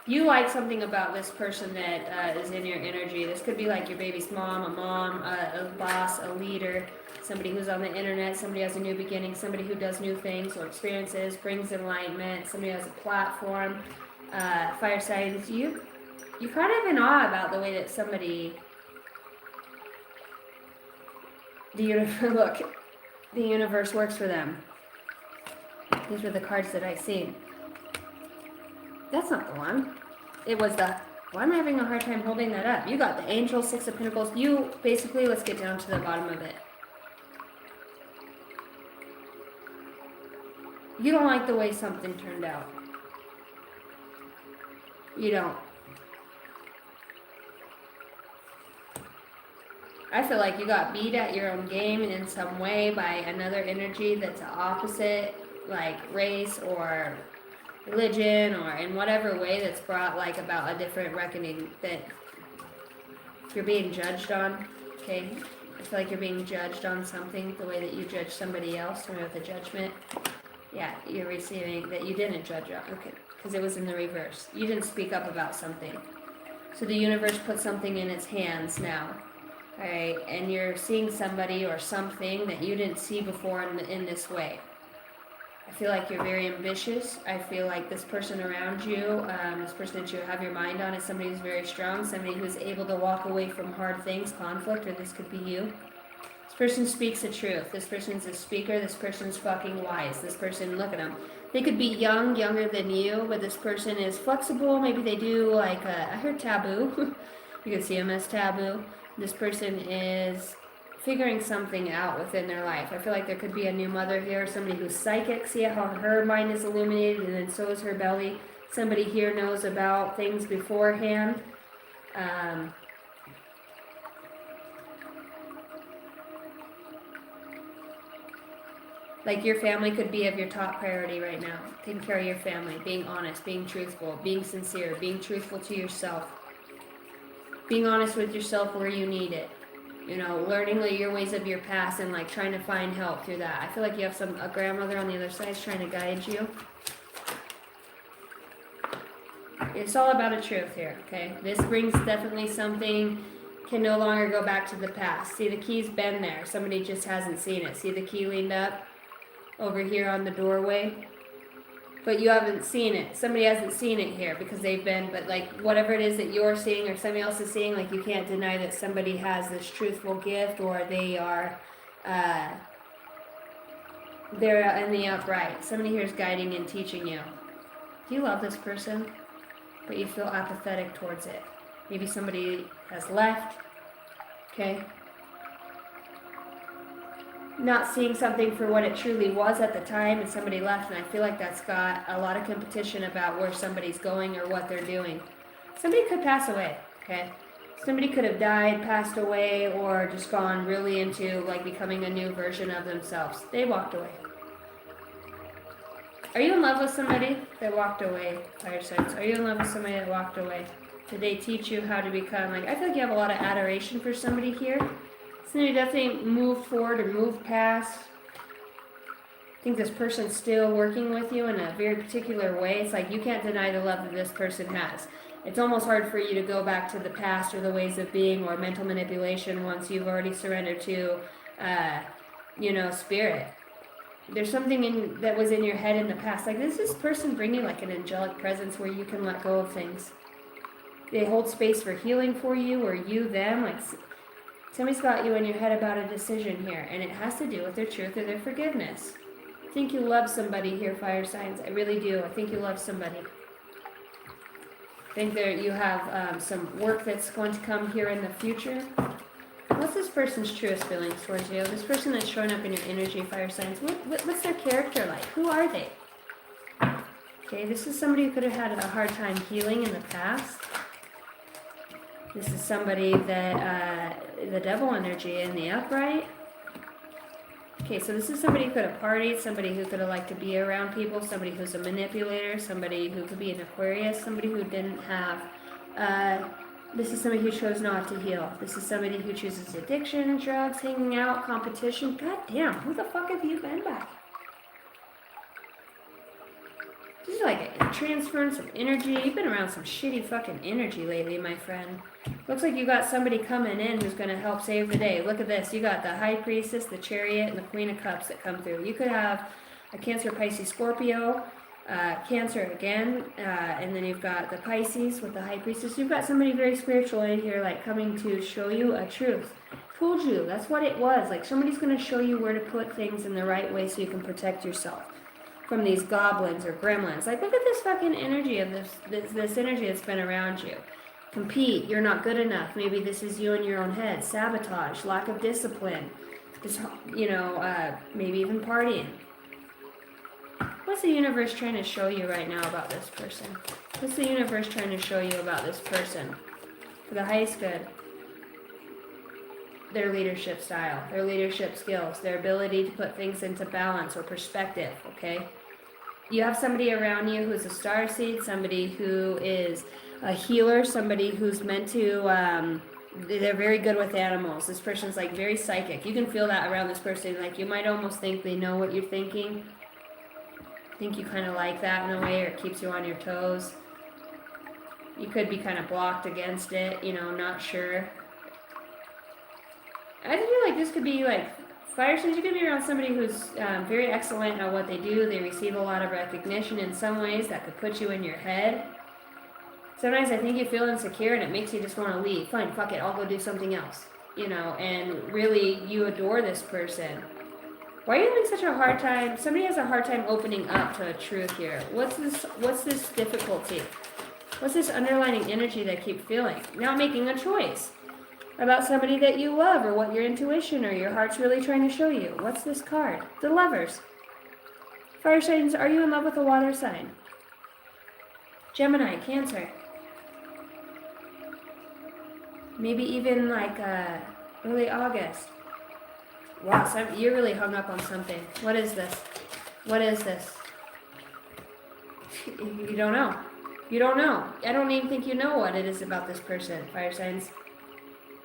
You like something about this person that is in your energy. This could be like your baby's mom, a boss, a leader, somebody who's on the internet, somebody who has a new beginning, somebody who does new things or experiences, brings enlightenment, somebody who has a platform. Fire signs, you're kind of in awe about the way that somebody... Look, the universe works for them. These were the cards that I seen. That's not the one. It was the... Why am I having a hard time holding that up? You got the Angel, Six of Pentacles. You, basically, let's get down to the bottom of it. You don't like the way something turned out. You don't. I feel like you got beat at your own game in some way by another energy that's opposite, like race or religion, or in whatever way that's brought like about a different reckoning that you're being judged on. Okay, I feel like you're being judged on something, the way that you judge somebody else, or with a judgment. Yeah, you're receiving that you didn't judge on. Okay, because it was in the reverse. You didn't speak up about something, so the universe put something in its hands now. All right, and you're seeing somebody or something that you didn't see before in this way. I feel like you're very ambitious. I feel like this person around you, this person that you have your mind on, is somebody who's very strong, somebody who's able to walk away from hard things, conflict, or this could be you. This person speaks the truth. This person's a speaker. This person's fucking wise. This person, look at them. They could be young, younger than you, but this person is flexible. Maybe they do like, I heard taboo. You can see them as taboo. This person is figuring something out within their life. I feel like there could be a new mother here, somebody who's psychic. See how her mind is illuminated, and then so is her belly. Somebody here knows about things beforehand. Like your family could be of your top priority right now. Taking care of your family, being honest, being truthful, being sincere, being truthful to yourself. Being honest with yourself where you need it. You know, learning your ways of your past and like trying to find help through that. I feel like you have a grandmother on the other side trying to guide you. It's all about a truth here, okay? This brings definitely something, can no longer go back to the past. See, the key's been there. Somebody just hasn't seen it. See the key leaned up over here on the doorway? But you haven't seen it. Somebody hasn't seen it here because they've been, but like whatever it is that you're seeing or somebody else is seeing, like you can't deny that somebody has this truthful gift, or they are, they're in the upright. Somebody here is guiding and teaching you. Do you love this person? But you feel apathetic towards it. Maybe somebody has left, okay? Not seeing something for what it truly was at the time, and somebody left, and I feel like that's got a lot of competition about where somebody's going or what they're doing. Somebody could pass away, okay? Somebody could have died, passed away, or just gone really into like becoming a new version of themselves. They walked away. Are you in love with somebody that walked away, fire signs? Are you in love with somebody that walked away? Did they teach you how to become, like, I feel like you have a lot of adoration for somebody here. Somebody definitely moved forward or moved past. I think this person's still working with you in a very particular way. It's like you can't deny the love that this person has. It's almost hard for you to go back to the past or the ways of being or mental manipulation once you've already surrendered to, spirit. There's something that was in your head in the past. Like, does this person bring you like an angelic presence where you can let go of things? They hold space for healing for you, or you them. Like, somebody's got you in your head about a decision here, and it has to do with their truth or their forgiveness. I think you love somebody here, fire signs. I really do. I think you love somebody. I think you have some work that's going to come here in the future. What's this person's truest feelings towards you? This person that's showing up in your energy, fire signs, what's their character like? Who are they? Okay, this is somebody who could have had a hard time healing in the past. This is somebody that, the devil energy in the upright. Okay, so this is somebody who could have partied, somebody who could have liked to be around people, somebody who's a manipulator, somebody who could be an Aquarius, somebody who didn't have, this is somebody who chose not to heal. This is somebody who chooses addiction, drugs, hanging out, competition. God damn, who the fuck have you been back? This is like a transference of energy. You've been around some shitty fucking energy lately, my friend. Looks like you got somebody coming in who's going to help save the day. Look at this. You got the High Priestess, the Chariot, and the Queen of Cups that come through. You could have a Cancer, Pisces, Scorpio, Cancer again, and then you've got the Pisces with the High Priestess. You've got somebody very spiritual in here, like coming to show you a truth. Told you, that's what it was. Like somebody's going to show you where to put things in the right way so you can protect yourself from these goblins or gremlins. Like, look at this fucking energy of this energy that's been around you. Compete, you're not good enough. Maybe this is you in your own head. Sabotage, lack of discipline, just, maybe even partying. What What's the universe trying to show you right now about this person? What's the universe trying to show you about this person? For the highest good. Their leadership style, their leadership skills, their ability to put things into balance or perspective, okay? You have somebody around you who's a starseed, somebody who is a healer, somebody who's meant to, they're very good with animals. This person's like very psychic. You can feel that around this person. Like you might almost think they know what you're thinking. I think you kind of like that in a way, or it keeps you on your toes. You could be kind of blocked against it, you know, not sure. I feel like this could be like fire signs. You could be around somebody who's very excellent at what they do. They receive a lot of recognition in some ways that could put you in your head. Sometimes I think you feel insecure and it makes you just want to leave. Fine, fuck it, I'll go do something else. You know, and really you adore this person. Why are you having such a hard time? Somebody has a hard time opening up to a truth here. What's this difficulty? What's this underlying energy that I keep feeling? Not making a choice about somebody that you love or what your intuition or your heart's really trying to show you. What's this card? The Lovers. Fire signs, are you in love with a water sign? Gemini, Cancer. Maybe even like early August. Wow, you're really hung up on something. What is this? What is this? You don't know. You don't know. I don't even think you know what it is about this person, fire signs.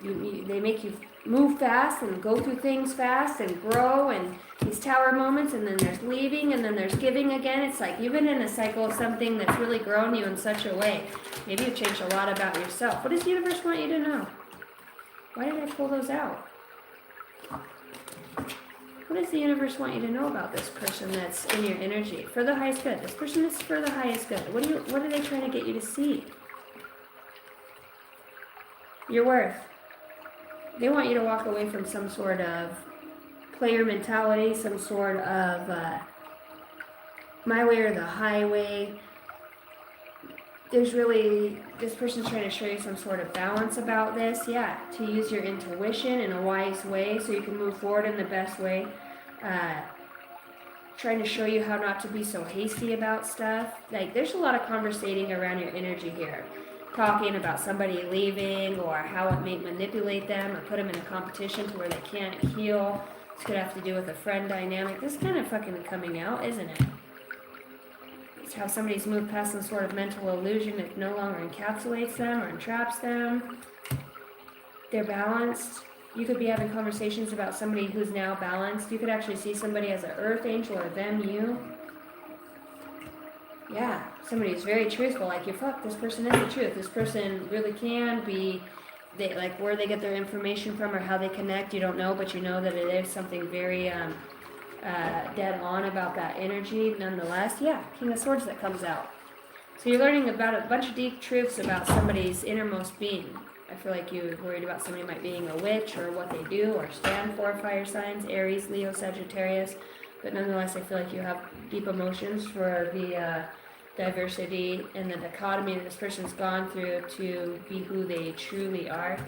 They make you move fast and go through things fast and grow, and these tower moments, and then there's leaving, and then there's giving again. It's like you've been in a cycle of something that's really grown you in such a way. Maybe you've changed a lot about yourself. What does the universe want you to know? Why did I pull those out? What does the universe want you to know about this person that's in your energy? For the highest good. This person is for the highest good. What are they trying to get you to see? Your worth. They want you to walk away from some sort of player mentality, some sort of my way or the highway. There's really, this person's trying to show you some sort of balance about this. Yeah, to use your intuition in a wise way so you can move forward in the best way. Trying to show you how not to be so hasty about stuff. Like, there's a lot of conversating around your energy here. Talking about somebody leaving or how it may manipulate them or put them in a competition to where they can't heal. This could have to do with a friend dynamic. This is kind of fucking coming out, isn't it? It's how somebody's moved past some sort of mental illusion that no longer encapsulates them or entraps them. They're balanced. You could be having conversations about somebody who's now balanced. You could actually see somebody as an earth angel or them, you. Yeah, somebody who's very truthful, like you fuck, this person is the truth. This person really can be, they like where they get their information from or how they connect, you don't know, but you know that it is something very dead on about that energy. Nonetheless, yeah, King of Swords that comes out. So you're learning about a bunch of deep truths about somebody's innermost being. I feel like you're worried about somebody might being a witch or what they do or stand for, fire signs, Aries, Leo, Sagittarius. But nonetheless, I feel like you have deep emotions for the diversity and the dichotomy that this person's gone through to be who they truly are.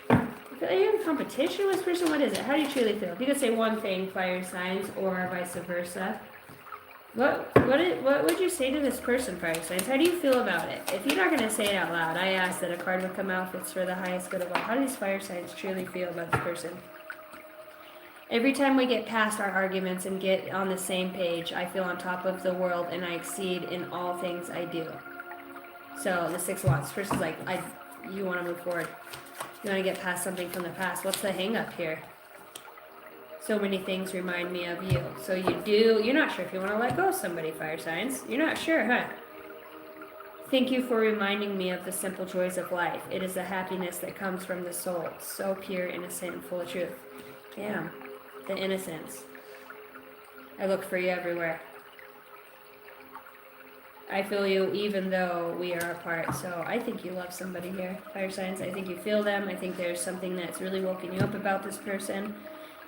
Are you in competition with this person? What is it? How do you truly feel? If you could say one thing, fire signs, or vice versa, what would you say to this person, fire signs? How do you feel about it? If you're not going to say it out loud, I ask that a card would come out if it's for the highest good of all. How do these fire signs truly feel about this person? Every time we get past our arguments and get on the same page, I feel on top of the world and I exceed in all things I do. So the 6 of Wands, this person's like, you want to move forward. You want to get past something from the past. What's the hang up here? So many things remind me of you. So you're not sure if you want to let go of somebody, fire signs. You're not sure, huh? Thank you for reminding me of the simple joys of life. It is the happiness that comes from the soul. So pure, innocent, and full of truth. Damn. The innocence. I look for you everywhere. I feel you even though we are apart. So I think you love somebody here, fire signs. I think you feel them. I think there's something that's really woken you up about this person.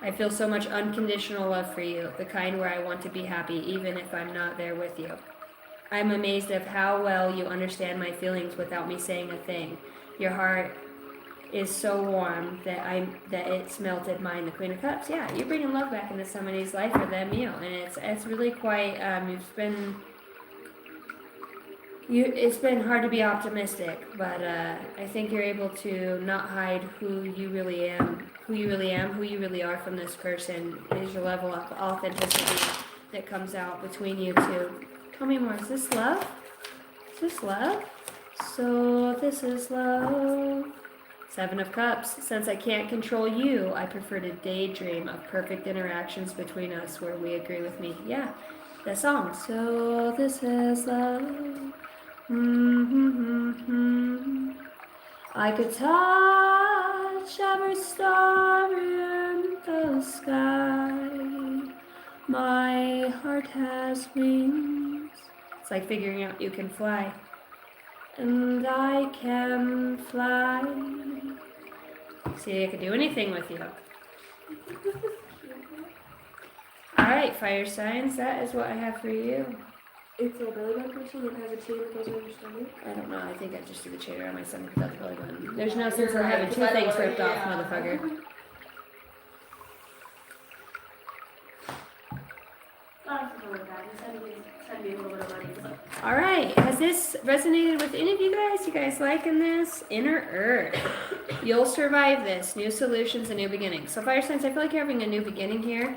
I feel so much unconditional love for you, the kind where I want to be happy even if I'm not there with you. I'm amazed of how well you understand my feelings without me saying a thing. Your heart is so warm that it's melted mine. The Queen of Cups. Yeah, you're bringing love back into somebody's life for them, and it's really quite. It's been hard to be optimistic, but I think you're able to not hide who you really am, who you really are from this person. Is your level of authenticity that comes out between you two. Tell me more. Is this love? Is this love? So this is love. Seven of Cups. Since I can't control you, I prefer to daydream of perfect interactions between us where we agree with me. Yeah, that song. So this is love. I could touch every star in the sky. My heart has wings. It's like figuring out you can fly. And I can fly. See, I could do anything with you. Alright, fire signs, that is what I have for you. It's a belly button person that has a chain that goes around your stomach. I don't know, I think I just did the chain around my stomach without the belly button. There's no sense in having two things ripped off, motherfucker. Alright, has this resonated with any of you guys? You guys liking this? Inner Earth. You'll survive this. New solutions and new beginnings. So fire signs, I feel like you're having a new beginning here.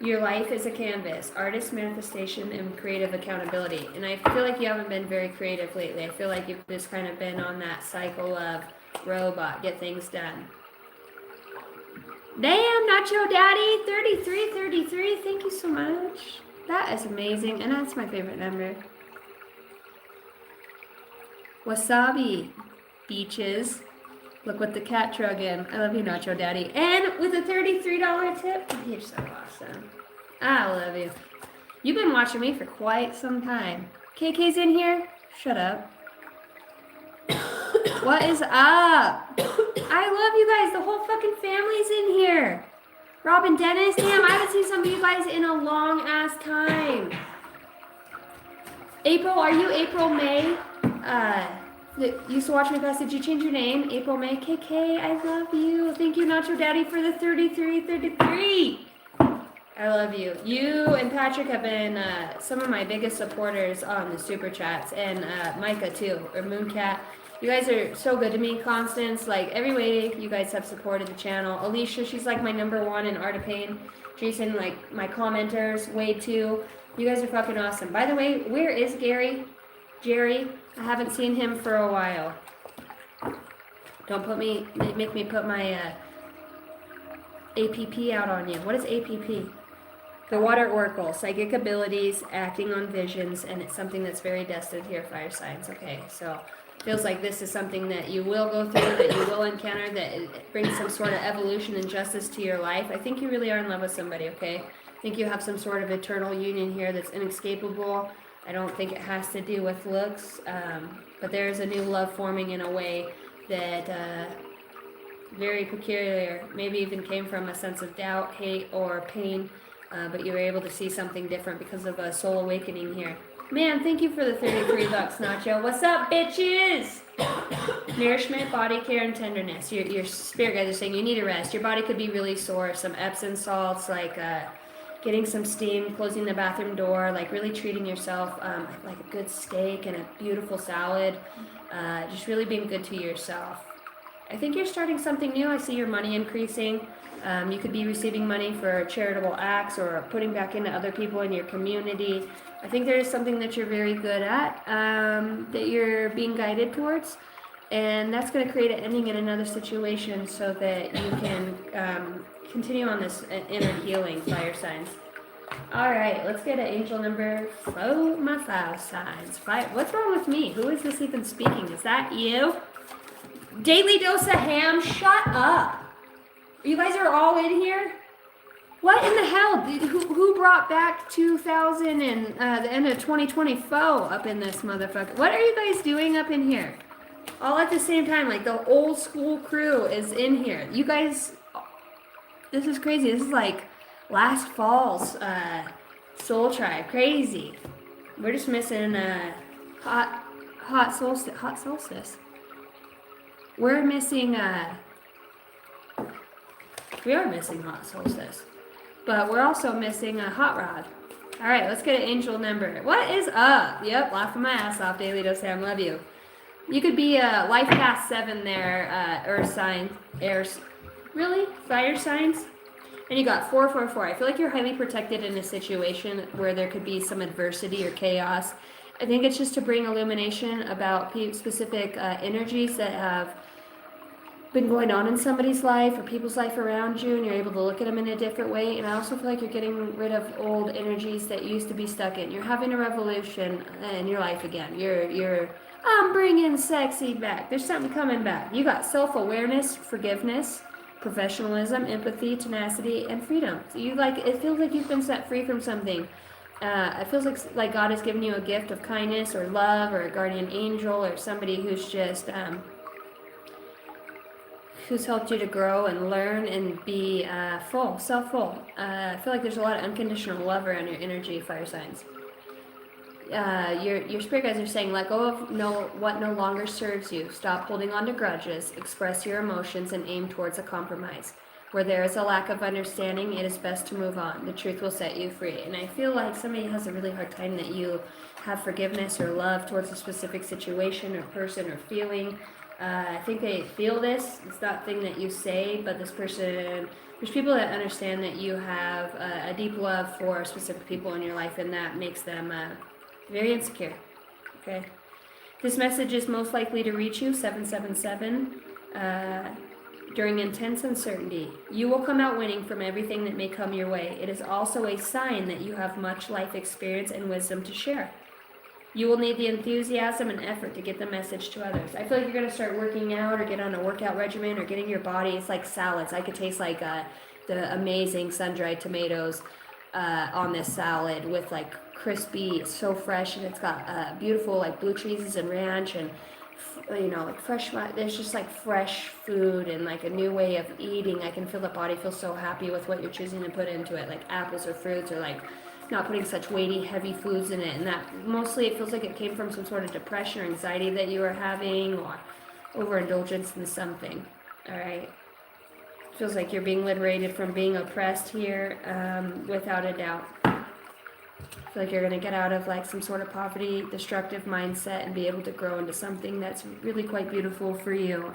Your life is a canvas, artist manifestation and creative accountability. And I feel like you haven't been very creative lately. I feel like you've just kind of been on that cycle of robot, get things done. Damn, Nacho Daddy, 3333, thank you so much. That is amazing, and that's my favorite number. Wasabi, beaches. Look what the cat drug in. I love you, Nacho Daddy. And with a $33 tip, you're so awesome. I love you. You've been watching me for quite some time. KK's in here? Shut up. What is up? I love you guys. The whole fucking family's in here. Robin Dennis, damn, I haven't seen some of you guys in a long ass time. April, are you April May? That used to watch me past. Did you change your name? April May. KK, I love you. Thank you, Nacho Daddy, for the 33. I love you. You and Patrick have been some of my biggest supporters on the super chats, and Micah too, or Mooncat. You guys are so good to me. Constance, like every way you guys have supported the channel. Alicia, she's like my #1 in Art of Pain. Jason, like my commenters, Wade too. You guys are fucking awesome. By the way, where is Gary? Jerry? I haven't seen him for a while. Don't make me put my APP out on you. What is APP? The Water Oracle, psychic abilities, acting on visions, and it's something that's very destined here, fire signs. Okay, so feels like this is something that you will go through, that you will encounter, that it brings some sort of evolution and justice to your life. I think you really are in love with somebody, okay? I think you have some sort of eternal union here that's inescapable. I don't think it has to do with looks, but there's a new love forming in a way that very peculiar, maybe even came from a sense of doubt, hate, or pain, but you were able to see something different because of a soul awakening here. Man, thank you for the 33 bucks, Nacho. What's up, bitches? Nourishment, body care, and tenderness. Your spirit guides are saying you need a rest. Your body could be really sore. Some Epsom salts, like getting some steam, closing the bathroom door, like really treating yourself, like a good steak and a beautiful salad. Just really being good to yourself. I think you're starting something new. I see your money increasing. You could be receiving money for charitable acts or putting back into other people in your community. I think there is something that you're very good at, that you're being guided towards. And that's going to create an ending in another situation so that you can continue on this inner healing, fire signs. All right, let's get an angel number. Oh, my fire signs. Fire. What's wrong with me? Who is this even speaking? Is that you? Daily Dose of Ham, shut up. You guys are all in here? What in the hell? Who brought back 2000 and the end of 2024 up in this motherfucker? What are you guys doing up in here? All at the same time, like the old school crew is in here. You guys, this is crazy. This is like last fall's Soul Tribe. Crazy. We're just missing hot solstice. we're missing, we are missing hot solstice, but we're also missing a hot rod. All right, let's get an angel number. What is up? Yep, laughing my ass off, Daily Dose Sam, love you. You could be a life path 7 there, earth sign, airs. Really? Fire signs? And you got 444. I feel like you're highly protected in a situation where there could be some adversity or chaos. I think it's just to bring illumination about specific energies that have been going on in somebody's life or people's life around you, and you're able to look at them in a different way. And I also feel like you're getting rid of old energies that you used to be stuck in. You're having a revolution in your life again. I'm bringing sexy back. There's something coming back. You got self-awareness, forgiveness, professionalism, empathy, tenacity, and freedom. So it feels like you've been set free from something. It feels like God has given you a gift of kindness or love or a guardian angel or somebody who's just who's helped you to grow and learn and be self-full. I feel like there's a lot of unconditional love around your energy, fire signs. Your spirit guides are saying, let go of what no longer serves you. Stop holding on to grudges. Express your emotions and aim towards a compromise. Where there is a lack of understanding, it is best to move on. The truth will set you free. And I feel like somebody has a really hard time that you have forgiveness or love towards a specific situation or person or feeling. I think they feel this. It's not a thing that you say, but this person, there's people that understand that you have a deep love for specific people in your life, and that makes them very insecure. Okay. This message is most likely to reach you, 777, during intense uncertainty. You will come out winning from everything that may come your way. It is also a sign that you have much life experience and wisdom to share. You will need the enthusiasm and effort to get the message to others. I feel like you're going to start working out or get on a workout regimen or getting your body. It's like salads. I could taste like the amazing sun-dried tomatoes on this salad with like crispy, it's so fresh, and it's got beautiful like blue cheeses and ranch and like fresh. There's just like fresh food and like a new way of eating. I can feel the body feels so happy with what you're choosing to put into it, like apples or fruits or like not putting such weighty, heavy foods in it. And that mostly it feels like it came from some sort of depression or anxiety that you were having or overindulgence in something. All right. Feels like you're being liberated from being oppressed here, without a doubt. I feel like you're going to get out of like some sort of poverty, destructive mindset and be able to grow into something that's really quite beautiful for you.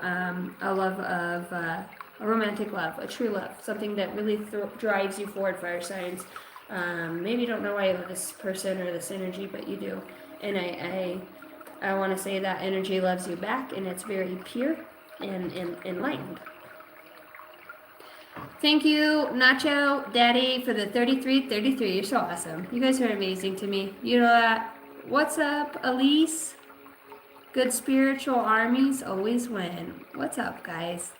A love of, a romantic love, a true love, something that really drives you forward, fire signs. Maybe you don't know why you love this person or this energy, but you do. And I want to say that energy loves you back, and it's very pure and enlightened. Thank you, Nacho Daddy, for the 3333. You're so awesome. You guys are amazing to me. You know that. What's up, Elise? Good spiritual armies always win. What's up, guys?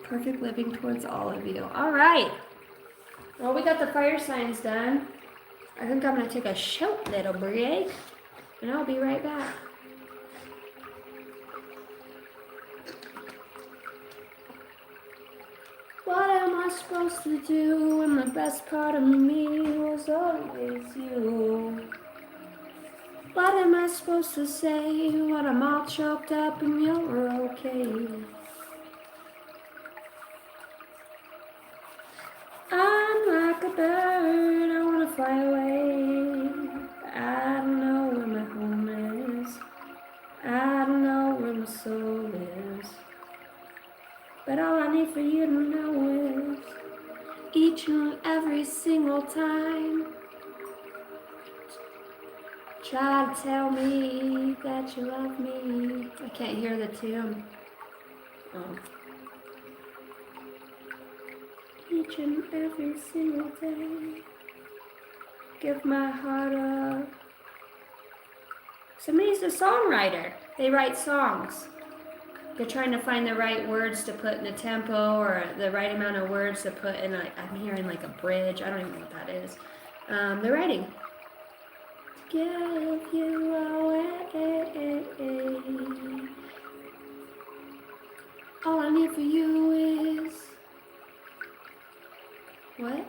Perfect living towards all of you. All right. Well, we got the fire signs done. I think I'm going to take a short little break, and I'll be right back. What am I supposed to do when the best part of me was always you? What am I supposed to say when I'm all choked up and you're okay? I'm like a bird, I wanna fly away. I don't know where my home is. I don't know where my soul is. But all I need for you to know is each and every single time try to tell me that you love me. I can't hear the tune. Oh. Each and every single day, give my heart up. Somebody's a songwriter. They write songs. They're trying to find the right words to put in a tempo or the right amount of words to put in. I'm hearing like a bridge. I don't even know what that is. They're writing. To give you away. All I need for you is what?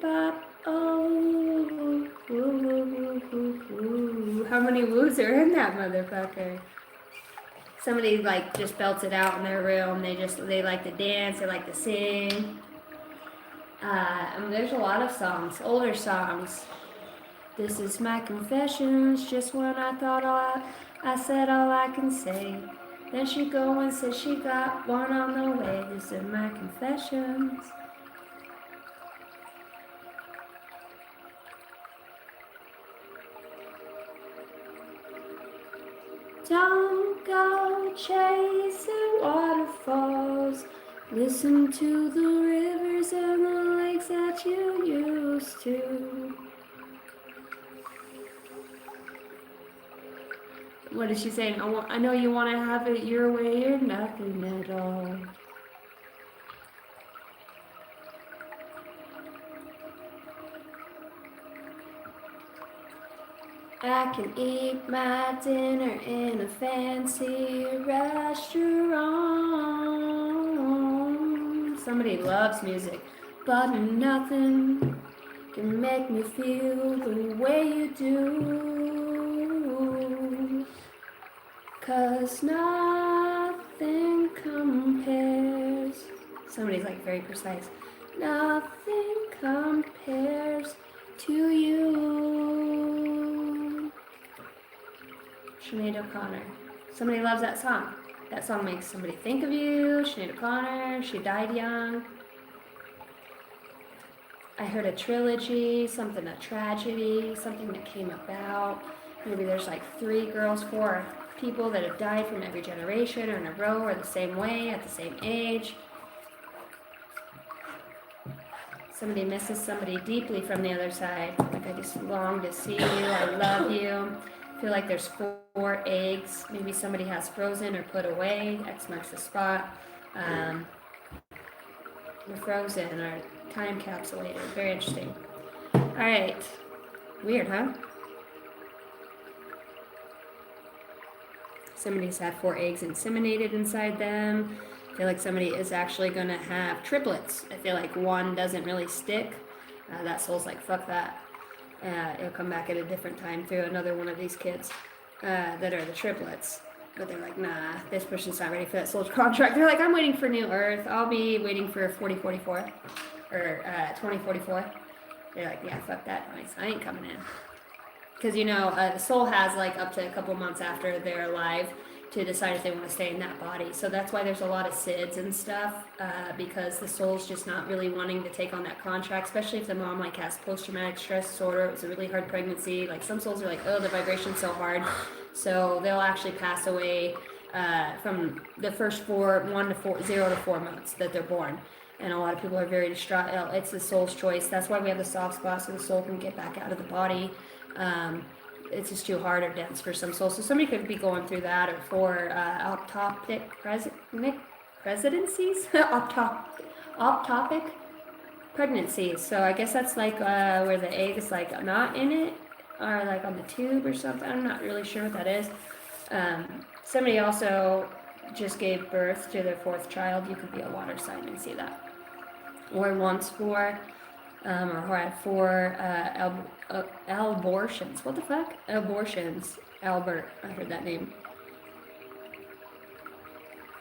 bop. Oh, woo, woo, woo, woo, woo. How many woos are in that motherfucker? Somebody like just belts it out in their room. They like to dance. They like to sing. There's a lot of songs, older songs. This is my confessions. Just when I thought I said all I can say. Then she go and says she got one on the way. This is my confessions. Don't go chasing waterfalls. Listen to the rivers and the lakes that you used to. What is she saying? I know you want to have it your way, you're nothing at all. I can eat my dinner in a fancy restaurant. Somebody loves music, but nothing can make me feel the way you do. 'Cause nothing compares. Somebody's like very precise. Nothing compares to you. Sinead O'Connor. Somebody loves that song. That song makes somebody think of you. Sinead O'Connor. She died young. I heard a trilogy, something a tragedy, something that came about. Maybe there's like 4 people that have died from every generation or in a row or the same way at the same age. Somebody misses somebody deeply from the other side. Like, I just long to see you. I love you. I feel like there's 4 eggs. Maybe somebody has frozen or put away. X marks the spot. They're frozen or time capsulated. Very interesting. All right. Weird, huh? Somebody's had 4 eggs inseminated inside them. I feel like somebody is actually going to have triplets. I feel like one doesn't really stick. That soul's like, fuck that. It'll come back at a different time through another one of these kids that are the triplets. But they're like, nah, this person's not ready for that soul contract. They're like, I'm waiting for New Earth. I'll be waiting for 4044 or 2044. They're like, yeah, fuck that noise. I ain't coming in. Because, the soul has like up to a couple months after they're alive to decide if they want to stay in that body. So that's why there's a lot of SIDS and stuff, because the soul's just not really wanting to take on that contract, especially if the mom like has post-traumatic stress disorder. It was a really hard pregnancy. Like, some souls are like, oh, the vibration's so hard. So they'll actually pass away from the first 0 to 4 months that they're born. And a lot of people are very distraught. It's the soul's choice. That's why we have the soft spot, so the soul can get back out of the body. It's just too hard or dense for some souls. So somebody could be going through that, or for ectopic presidencies, ectopic pregnancies. So I guess that's like where the egg is like not in it, or like on the tube or something. I'm not really sure what that is. Somebody also just gave birth to their 4th child. You could be a water sign and see that. Or once for, or had 4 abortions. What the fuck? Abortions. Albert. I heard that name.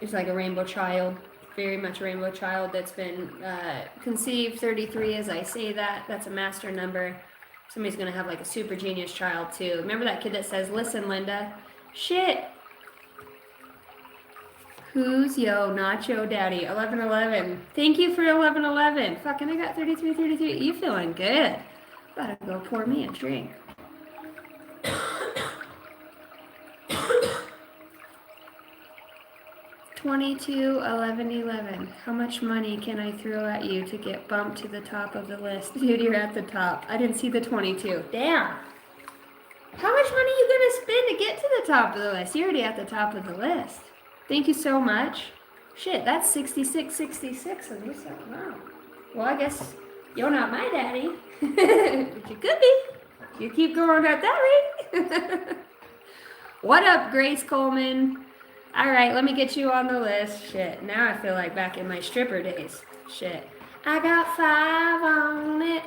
It's like a rainbow child. Very much a rainbow child that's been conceived. 33 as I say that. That's a master number. Somebody's going to have like a super genius child too. Remember that kid that says, listen, Linda. Shit. Who's yo, Nacho Daddy? 1111. Thank you for 1111. Fucking, I got 33. You feeling good? Gotta go pour me a drink. $22.11.11. How much money can I throw at you to get bumped to the top of the list? Dude, you're at the top. I didn't see the 22. Damn. How much money are you gonna spend to get to the top of the list? You're already at the top of the list. Thank you so much. Shit, that's 66 of this. Wow. Well, I guess you're not my daddy. But you could be. You keep going at that rate. What up, Grace Coleman? All right, let me get you on the list. Shit, now I feel like back in my stripper days. Shit. I got 5 on it.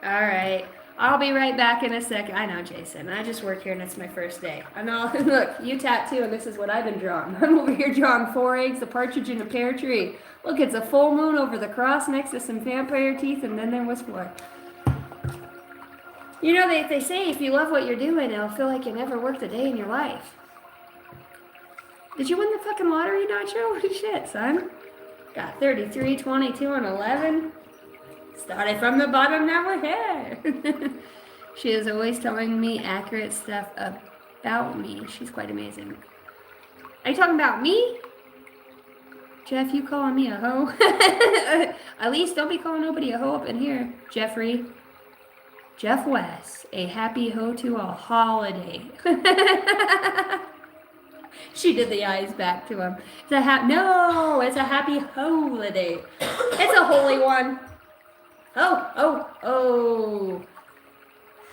All right. I'll be right back in a second. I know, Jason. I just work here and it's my first day. I know. Look, you tattoo, and this is what I've been drawing. I'm over here drawing 4 eggs, a partridge, and a pear tree. Look, it's a full moon over the cross next to some vampire teeth, and then there was more. You know, they say if you love what you're doing, it'll feel like you never worked a day in your life. Did you win the fucking lottery, Nacho? Shit, son. Got 33, 22, and 11. Started from the bottom, now we're here. She is always telling me accurate stuff about me. She's quite amazing. Are you talking about me? Jeff, you calling me a hoe? At least don't be calling nobody a hoe up in here. Jeffrey. Jeff West, a happy hoe to a holiday. She did the eyes back to him. It's no, it's a happy holiday. It's a holy one. Oh.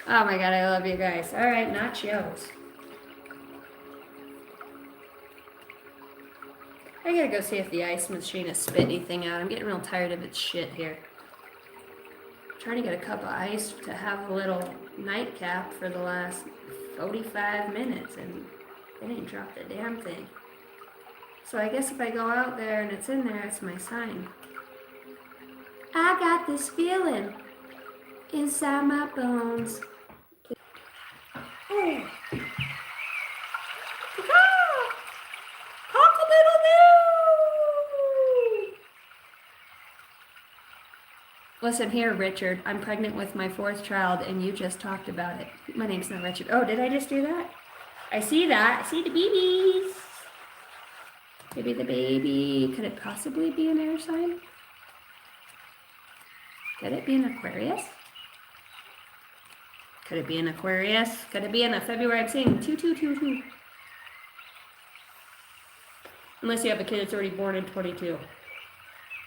Oh my God, I love you guys. All right, nachos. I gotta go see if the ice machine has spit anything out. I'm getting real tired of its shit here. I'm trying to get a cup of ice to have a little nightcap for the last 45 minutes, and it ain't dropped a damn thing. So I guess if I go out there and it's in there, it's my sign. I got this feeling inside my bones. Oh. Listen here, Richard. I'm pregnant with my 4th child, and you just talked about it. My name's not Richard. Oh, did I just do that? I see that. I see the babies. Maybe the baby. Could it possibly be an air sign? Could it be an Aquarius? Could it be an Aquarius? Could it be in a February? I'm saying 2222. Unless you have a kid that's already born in 22.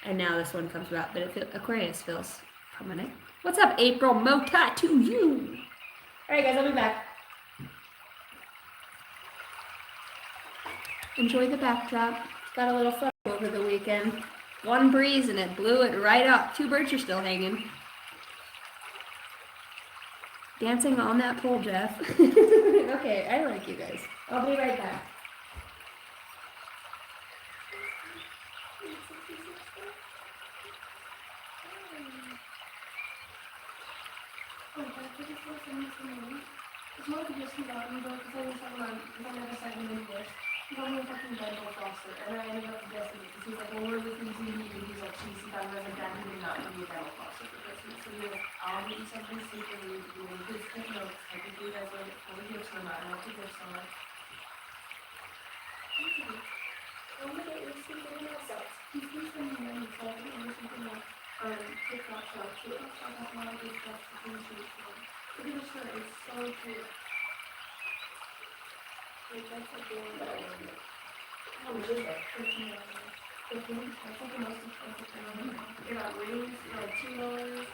And now this one comes about. But Aquarius feels prominent. What's up, April Mota to you? Alright guys, I'll be back. Enjoy the backdrop. Got a little fun over the weekend. One breeze and it blew it right up. 2 birds are still hanging. Dancing on that pole, Jeff. Okay, I like you guys. I'll be right back. It's more than just because I was talking about another segment in this. He told me fucking Daniel Foster, and I ended up guessing it because he's like, well, we're with these and he's like, she's the guy that dad did not give me a Daniel Foster for Christmas. So he was like, I'll get you something super really cool. Please take notes. I think you guys like all the gifts on that. I want the gifts on that. Thank you. Oh my God, you're speaking in yourself. He's been from the morning, so I think it was something like, TikTok shop. TikTok shop has a lot of good stuff to finish it. Look at the shirt, it's so cute. Like, that's a good one. How much is it? $15. That's like the most expensive thing. They got rings for like $2.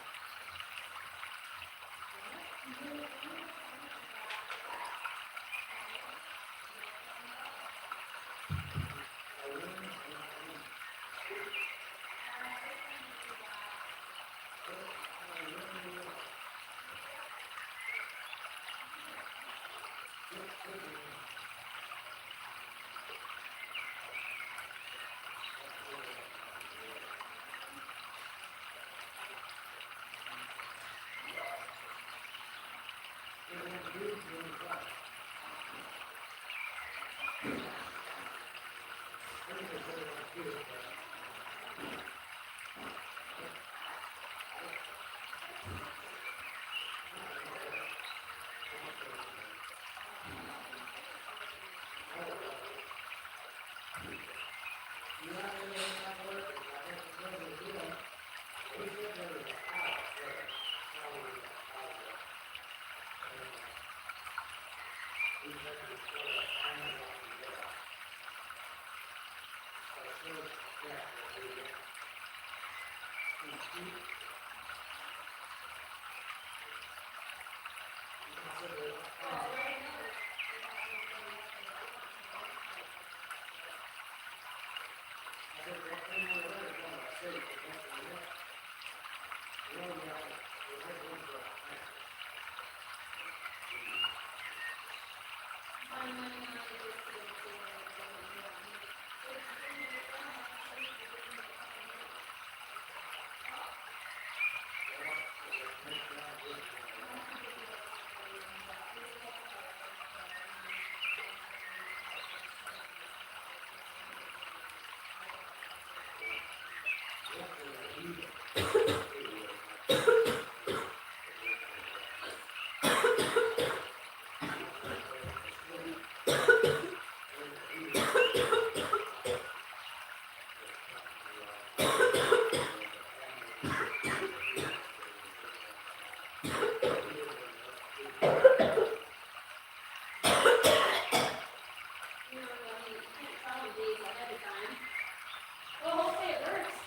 Well, hopefully it works.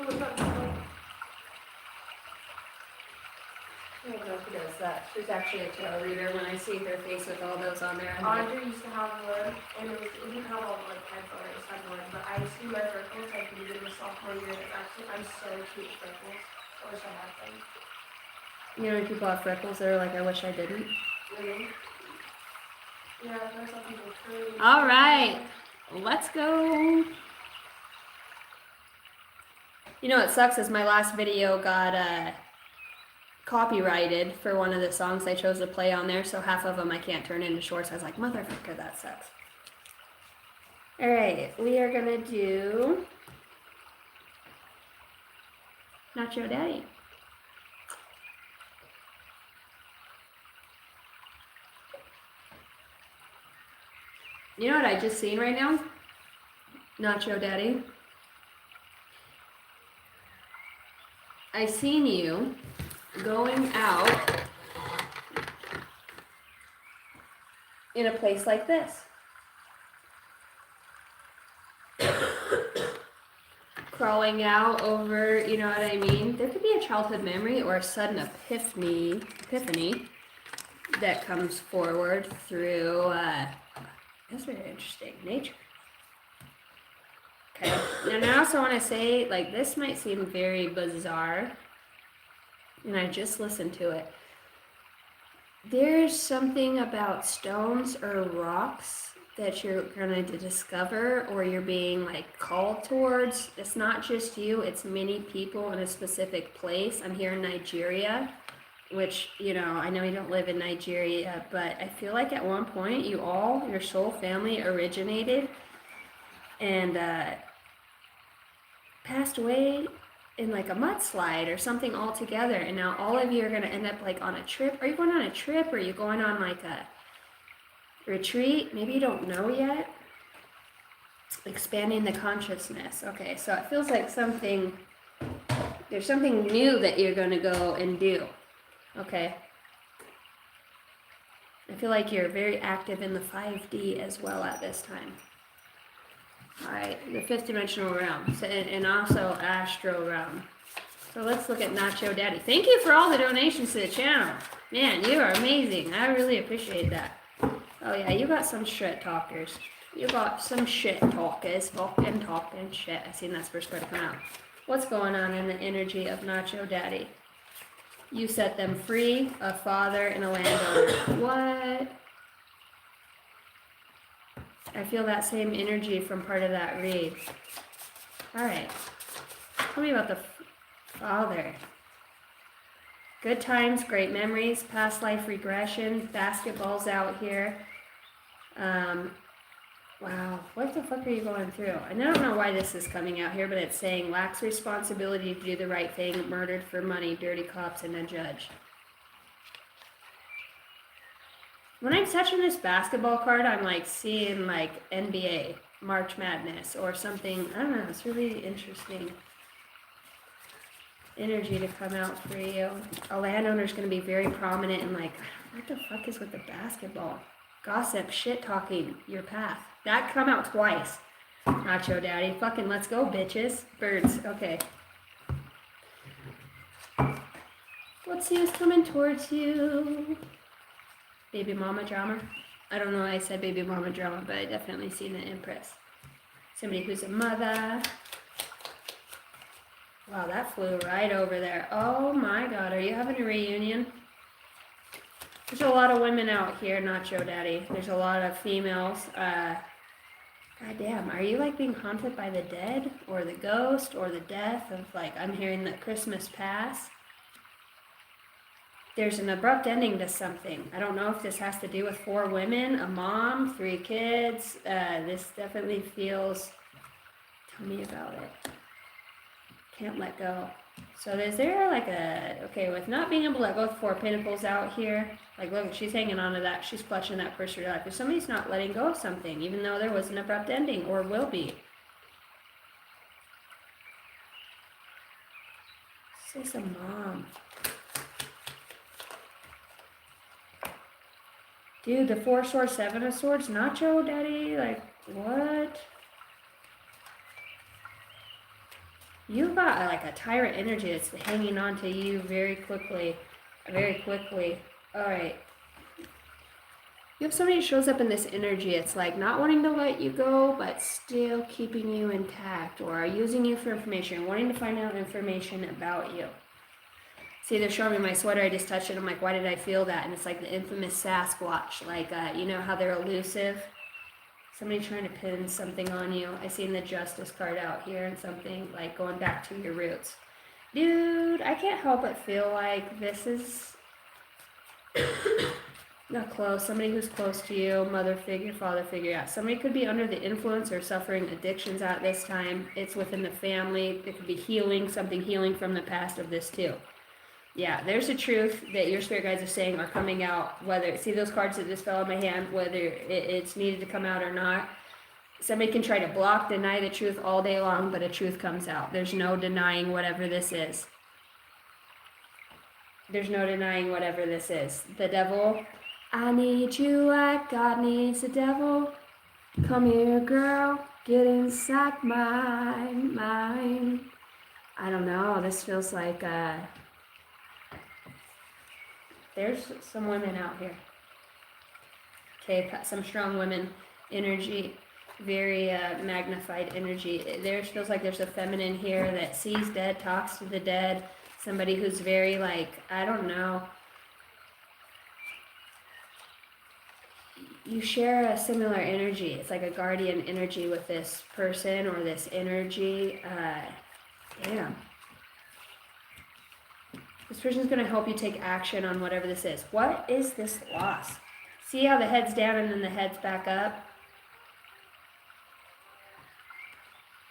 Oh, it's not this one. I don't know if he does that. She's actually a tarot reader. When I see her face with all those on there, I'm like, Andre used to have one, and it didn't have all the like headphones, I just had one, but I used to do my freckles, I did it in sophomore year, and actually, I'm so cute with freckles. I wish I had them. you know, when people have freckles, they're like, I wish I didn't. Really? Yeah, there's some people curly. All right, let's go. You know what sucks is my last video got copyrighted for one of the songs I chose to play on there, so half of them I can't turn into shorts. I was like, motherfucker, that sucks. All right, we are gonna do Nacho Daddy. You know what I just seen right now? Nacho Daddy. I seen you going out in a place like this. Crawling out over, you know what I mean? There could be a childhood memory or a sudden epiphany that comes forward through, that's very interesting, nature. Okay, and I also want to say, like, this might seem very bizarre, and I just listened to it. There's something about stones or rocks that you're going to discover or you're being like called towards. It's not just you, it's many people in a specific place. I'm here in Nigeria, which, you know, I know you don't live in Nigeria, but I feel like at one point you all, your soul family originated and passed away in like a mudslide or something altogether, and now all of you are going to end up like on a trip. Are you going on a trip, or are you going on like a retreat? Maybe you don't know yet. Expanding the consciousness. Okay, so it feels like there's something new that you're going to go and do. Okay. I feel like you're very active in the 5D as well at this time. Alright, the fifth dimensional realm, so, and also astro realm. So let's look at Nacho Daddy. Thank you for all the donations to the channel. Man, you are amazing. I really appreciate that. Oh yeah, you got some shit talkers. You got some shit talkers. Fucking talking shit. I seen that's first card to come out. What's going on in the energy of Nacho Daddy? You set them free, a father and a landowner. What? I feel that same energy from part of that read. Alright. Tell me about the father. Good times, great memories, past life regression, basketballs out here. Wow, what the fuck are you going through? And I don't know why this is coming out here, but it's saying lacks responsibility to do the right thing, murdered for money, dirty cops, and a judge. When I'm touching this basketball card, I'm like seeing like NBA, March Madness, or something. I don't know, it's really interesting energy to come out for you. A landowner's going to be very prominent and like, what the fuck is with the basketball? Gossip, shit talking, your path. That come out twice. Nacho Daddy. Fucking let's go, bitches. Birds. Okay. Let's see who's coming towards you. Baby mama drama. I don't know why I said baby mama drama, but I definitely seen the Empress. Somebody who's a mother. Wow, that flew right over there. Oh my god, are you having a reunion? There's a lot of women out here, Nacho Daddy. There's a lot of females. God damn, are you like being haunted by the dead? Or the ghost? Or the death of like, I'm hearing the Christmas pass? there's an abrupt ending to something. I don't know if this has to do with 4 women, a mom, 3 kids. This definitely feels, tell me about it. Can't let go. So is there like a, okay, with not being able to let go with 4 pentacles out here, like look, she's hanging on to that, she's clutching that purse for your life. If somebody's not letting go of something, even though there was an abrupt ending, or will be. This is a mom. Dude, the 4 swords, 7 of swords, Nacho, daddy, like, what? You've got like a tyrant energy that's hanging on to you very quickly. Very quickly. Alright. You have somebody who shows up in this energy. It's like not wanting to let you go, but still keeping you intact, or using you for information, wanting to find out information about you. See, they're showing me my sweater. I just touched it. I'm like, why did I feel that? And it's like the infamous Sasquatch. Like, you know how they're elusive? Somebody trying to pin something on you. I seen the Justice card out here and something like going back to your roots. Dude, I can't help but feel like this is not close. Somebody who's close to you, mother figure, father figure. Yeah, somebody could be under the influence or suffering addictions at this time. It's within the family. It could be healing, something healing from the past of this too. Yeah, there's a truth that your spirit guides are saying are coming out, whether, see those cards that just fell in my hand, whether it's needed to come out or not. Somebody can try to block, deny the truth all day long, but a truth comes out. There's no denying whatever this is. There's no denying whatever this is. The devil, I need you like God needs the devil. Come here, girl, get inside my mind. I don't know, this feels like, there's some women out here. Okay, some strong women energy, very magnified energy. There feels like there's a feminine here that sees dead, talks to the dead. Somebody who's very like, I don't know. You share a similar energy. It's like a guardian energy with this person or this energy. Damn. This person's going to help you take action on whatever this is. What is this loss? See how the head's down and then the head's back up?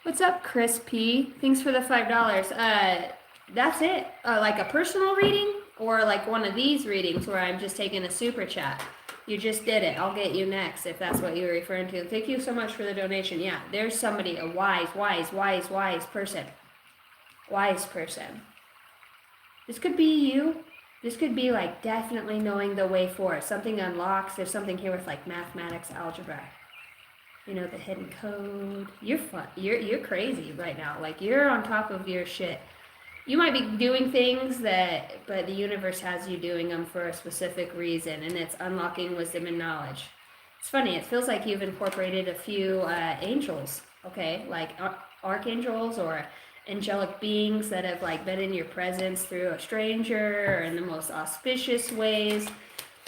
What's up, Chris P? Thanks for the $5. That's it. Like a personal reading or like one of these readings where I'm just taking a super chat. You just did it. I'll get you next if that's what you're referring to. Thank you so much for the donation. Yeah, there's somebody, a wise person. Wise person. This could be you. This could be like definitely knowing the way forward. Something unlocks. There's something here with like mathematics, algebra. You know, the hidden code. You're fun. You're crazy right now. Like you're on top of your shit. You might be doing things but the universe has you doing them for a specific reason, and it's unlocking wisdom and knowledge. It's funny. It feels like you've incorporated a few angels. Okay, like archangels or angelic beings that have like been in your presence through a stranger or in the most auspicious ways.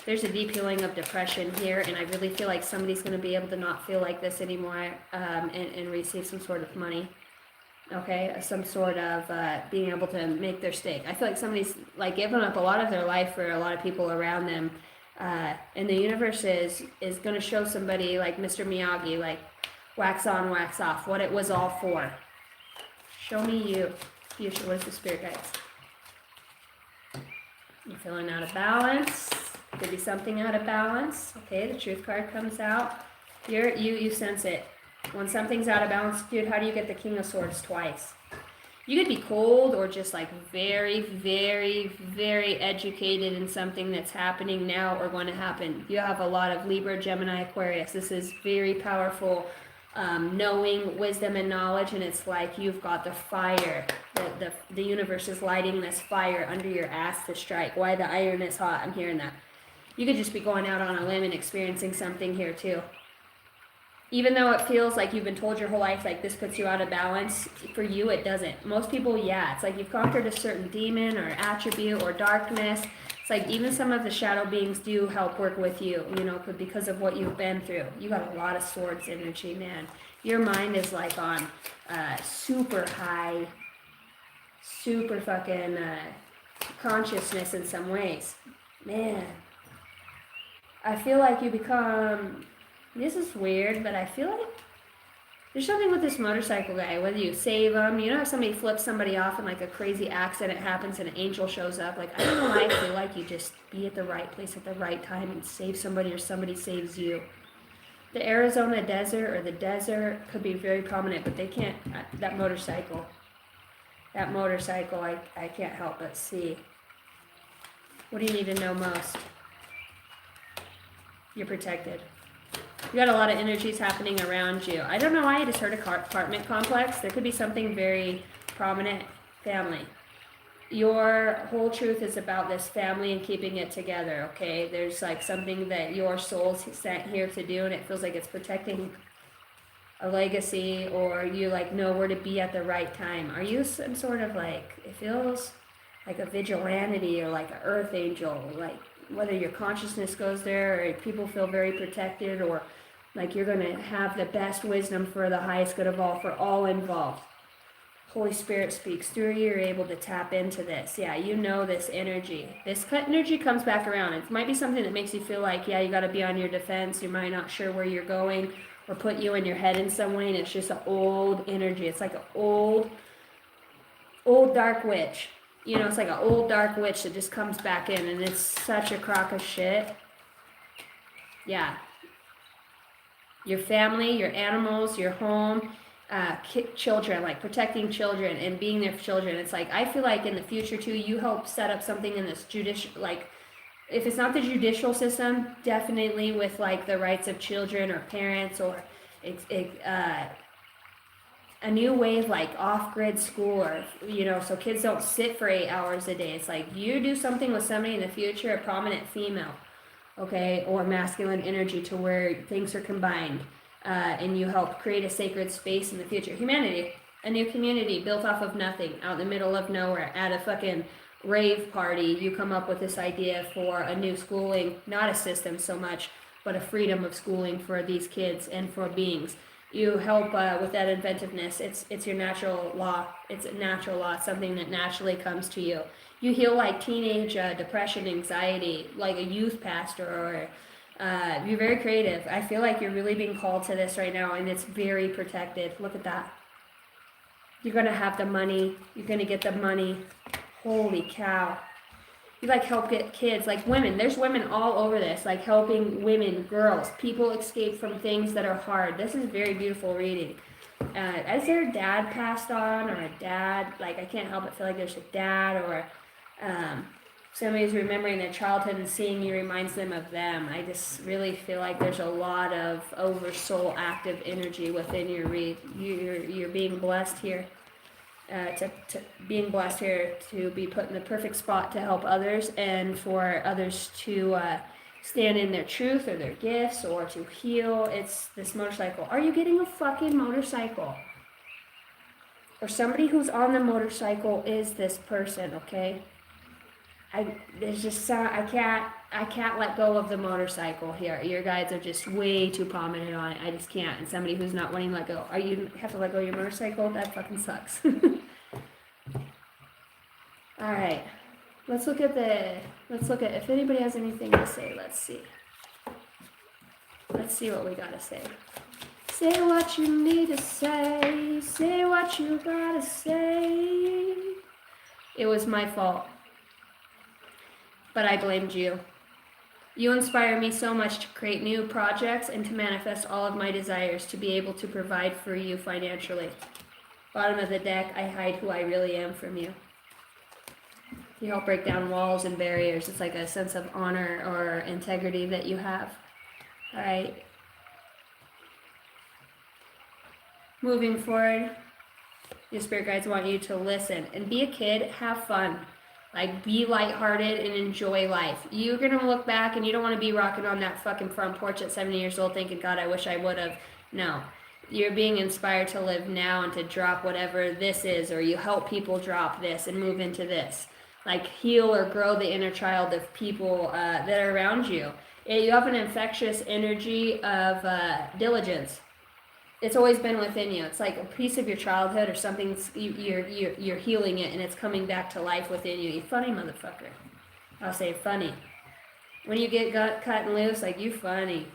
There's a deep healing of depression here, and I really feel like somebody's going to be able to not feel like this anymore and receive some sort of money. Okay, some sort of being able to make their stake. I feel like somebody's like given up a lot of their life for a lot of people around them, and the universe is going to show somebody like Mr. Miyagi, like wax on, wax off, what it was all for. Show me you. Fuchsia, what is the spirit guides? You're feeling out of balance. Could be something out of balance. Okay, the truth card comes out. You sense it. When something's out of balance, dude, how do you get the King of Swords twice? You could be cold or just like very, very, very educated in something that's happening now or going to happen. You have a lot of Libra, Gemini, Aquarius. This is very powerful. Knowing, wisdom, and knowledge, and it's like you've got the fire. The universe is lighting this fire under your ass to strike. Why the iron is hot? I'm hearing that. You could just be going out on a limb and experiencing something here too. Even though it feels like you've been told your whole life like this puts you out of balance, for you it doesn't. Most people, yeah, it's like you've conquered a certain demon or attribute or darkness. It's like even some of the shadow beings do help work with you, you know, because of what you've been through. You got a lot of swords energy, man. Your mind is like on super high, super fucking consciousness in some ways. Man, I feel like you become, this is weird, but I feel like there's something with this motorcycle guy, whether you save him, you know how somebody flips somebody off and like a crazy accident happens and an angel shows up, like I don't know why I feel like you just be at the right place at the right time and save somebody or somebody saves you. The Arizona desert or the desert could be very prominent, but they can't, that motorcycle, I can't help but see. What do you need to know most? You're protected. You got a lot of energies happening around you. I don't know why I just heard apartment complex. There could be something very prominent. Family. Your whole truth is about this family and keeping it together, okay? There's like something that your soul's sent here to do, and it feels like it's protecting a legacy, or you like know where to be at the right time. Are you some sort of like, it feels like a vigilante or like an earth angel, like whether your consciousness goes there or people feel very protected, or like you're going to have the best wisdom for the highest good of all, for all involved. Holy Spirit speaks through you, you're able to tap into this. Yeah, you know this energy. This energy comes back around. It might be something that makes you feel like, yeah, you got to be on your defense. You might not sure where you're going, or put you in your head in some way, and it's just an old energy. It's like an old dark witch. You know, it's like an old dark witch that just comes back in, and it's such a crock of shit. Yeah. Your family, your animals, your home, children, like protecting children and being there for children. It's like, I feel like in the future too, you help set up something in this judicial, like, if it's not the judicial system, definitely with like the rights of children or parents, or a new way of like off-grid school, or you know, so kids don't sit for 8 hours a day. It's like you do something with somebody in the future, a prominent female, okay, or masculine energy, to where things are combined, and you help create a sacred space in the future. Humanity, a new community built off of nothing, out in the middle of nowhere, at a fucking rave party. You come up with this idea for a new schooling, not a system so much, but a freedom of schooling for these kids and for beings. You help with that inventiveness. It's your natural law. It's a natural law, something that naturally comes to you. You heal like teenage depression, anxiety, like a youth pastor, or you're very creative. I feel like you're really being called to this right now, and it's very protected. Look at that. You're going to have the money. You're going to get the money. Holy cow. You like help get kids, like women. There's women all over this, like helping women, girls, people escape from things that are hard. This is very beautiful reading. Is there a dad passed on, or a dad, like I can't help but feel like there's a dad, or somebody's remembering their childhood and seeing you reminds them of them. I just really feel like there's a lot of oversoul active energy within your read. You're being blessed here. Being blessed here to be put in the perfect spot to help others, and for others to stand in their truth or their gifts, or to heal. It's this motorcycle. Are you getting a fucking motorcycle? Or somebody who's on the motorcycle is this person, okay? There's just I can't let go of the motorcycle here. Your guides are just way too prominent on it. I just can't. And somebody who's not wanting to let go. You have to let go of your motorcycle? That fucking sucks. All right. Let's look at if anybody has anything to say. Let's see what we gotta say. Say what you need to say. Say what you gotta say. It was my fault, but I blamed you. You inspire me so much to create new projects and to manifest all of my desires, to be able to provide for you financially. Bottom of the deck, I hide who I really am from you. You help break down walls and barriers. It's like a sense of honor or integrity that you have. All right. Moving forward, your spirit guides want you to listen and be a kid, have fun. Like, be lighthearted and enjoy life. You're going to look back and you don't want to be rocking on that fucking front porch at 70 years old thinking, God, I wish I would have. No. You're being inspired to live now and to drop whatever this is, or you help people drop this and move into this. Like, heal or grow the inner child of people that are around you. You have an infectious energy of diligence. It's always been within you. It's like a piece of your childhood or something. You're healing it and it's coming back to life within you. You funny motherfucker. I'll say funny. When you get cut and loose, like you funny.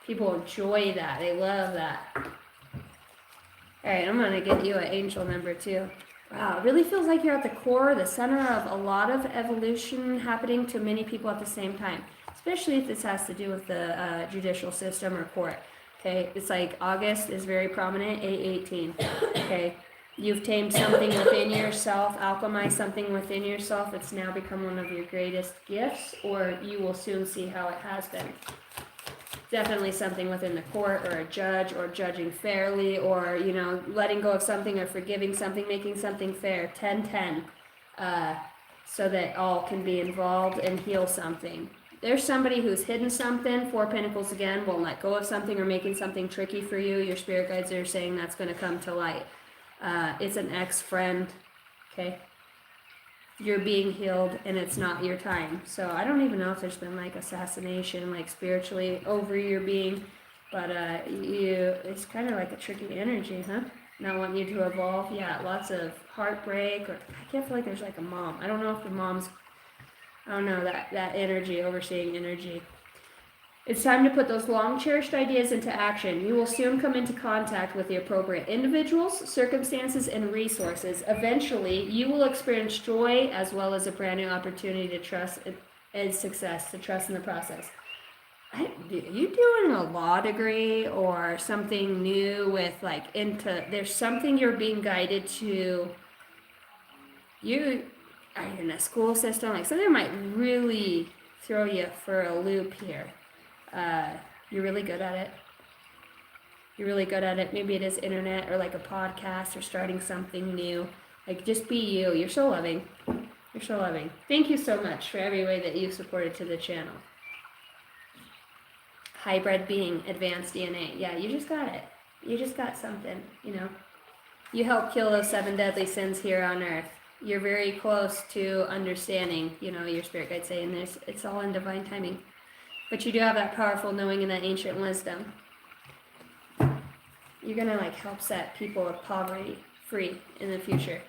People enjoy that. They love that. All right, I'm gonna get you an angel number too. Wow, it really feels like you're at the core, the center of a lot of evolution happening to many people at the same time. Especially if this has to do with the judicial system or court. Okay, it's like August is very prominent, 8/18. Okay, you've tamed something within yourself, alchemized something within yourself. It's now become one of your greatest gifts, or you will soon see how it has been. Definitely something within the court or a judge or judging fairly or, you know, letting go of something or forgiving something, making something fair. 10-10. So that all can be involved and heal something. There's somebody who's hidden something, 4 Pentacles again, won't let go of something or making something tricky for you. Your spirit guides are saying that's going to come to light. It's an ex-friend, okay? You're being healed and it's not your time. So I don't even know if there's been like assassination, like spiritually over your being, but it's kind of like a tricky energy, huh? Not wanting you to evolve. Yeah, lots of heartbreak, or I can't feel like there's like a mom. I don't know if the mom's, I don't know, that energy, overseeing energy. It's time to put those long cherished ideas into action. You will soon come into contact with the appropriate individuals, circumstances, and resources. Eventually, you will experience joy as well as a brand new opportunity to trust and success, to trust in the process. You doing a law degree or something new with like there's something you're being guided to. You are in a school system, like something might really throw you for a loop here. You're really good at it. You're really good at it. Maybe it is internet or like a podcast or starting something new. Like just be you. You're so loving. You're so loving. Thank you so much for every way that you've supported to the channel. Hybrid being, advanced DNA. Yeah, you just got it. You just got something, you know. You help kill those 7 deadly sins here on earth. You're very close to understanding, you know, your spirit guide saying this. It's all in divine timing. But you do have that powerful knowing and that ancient wisdom. You're going to like help set people of poverty free in the future.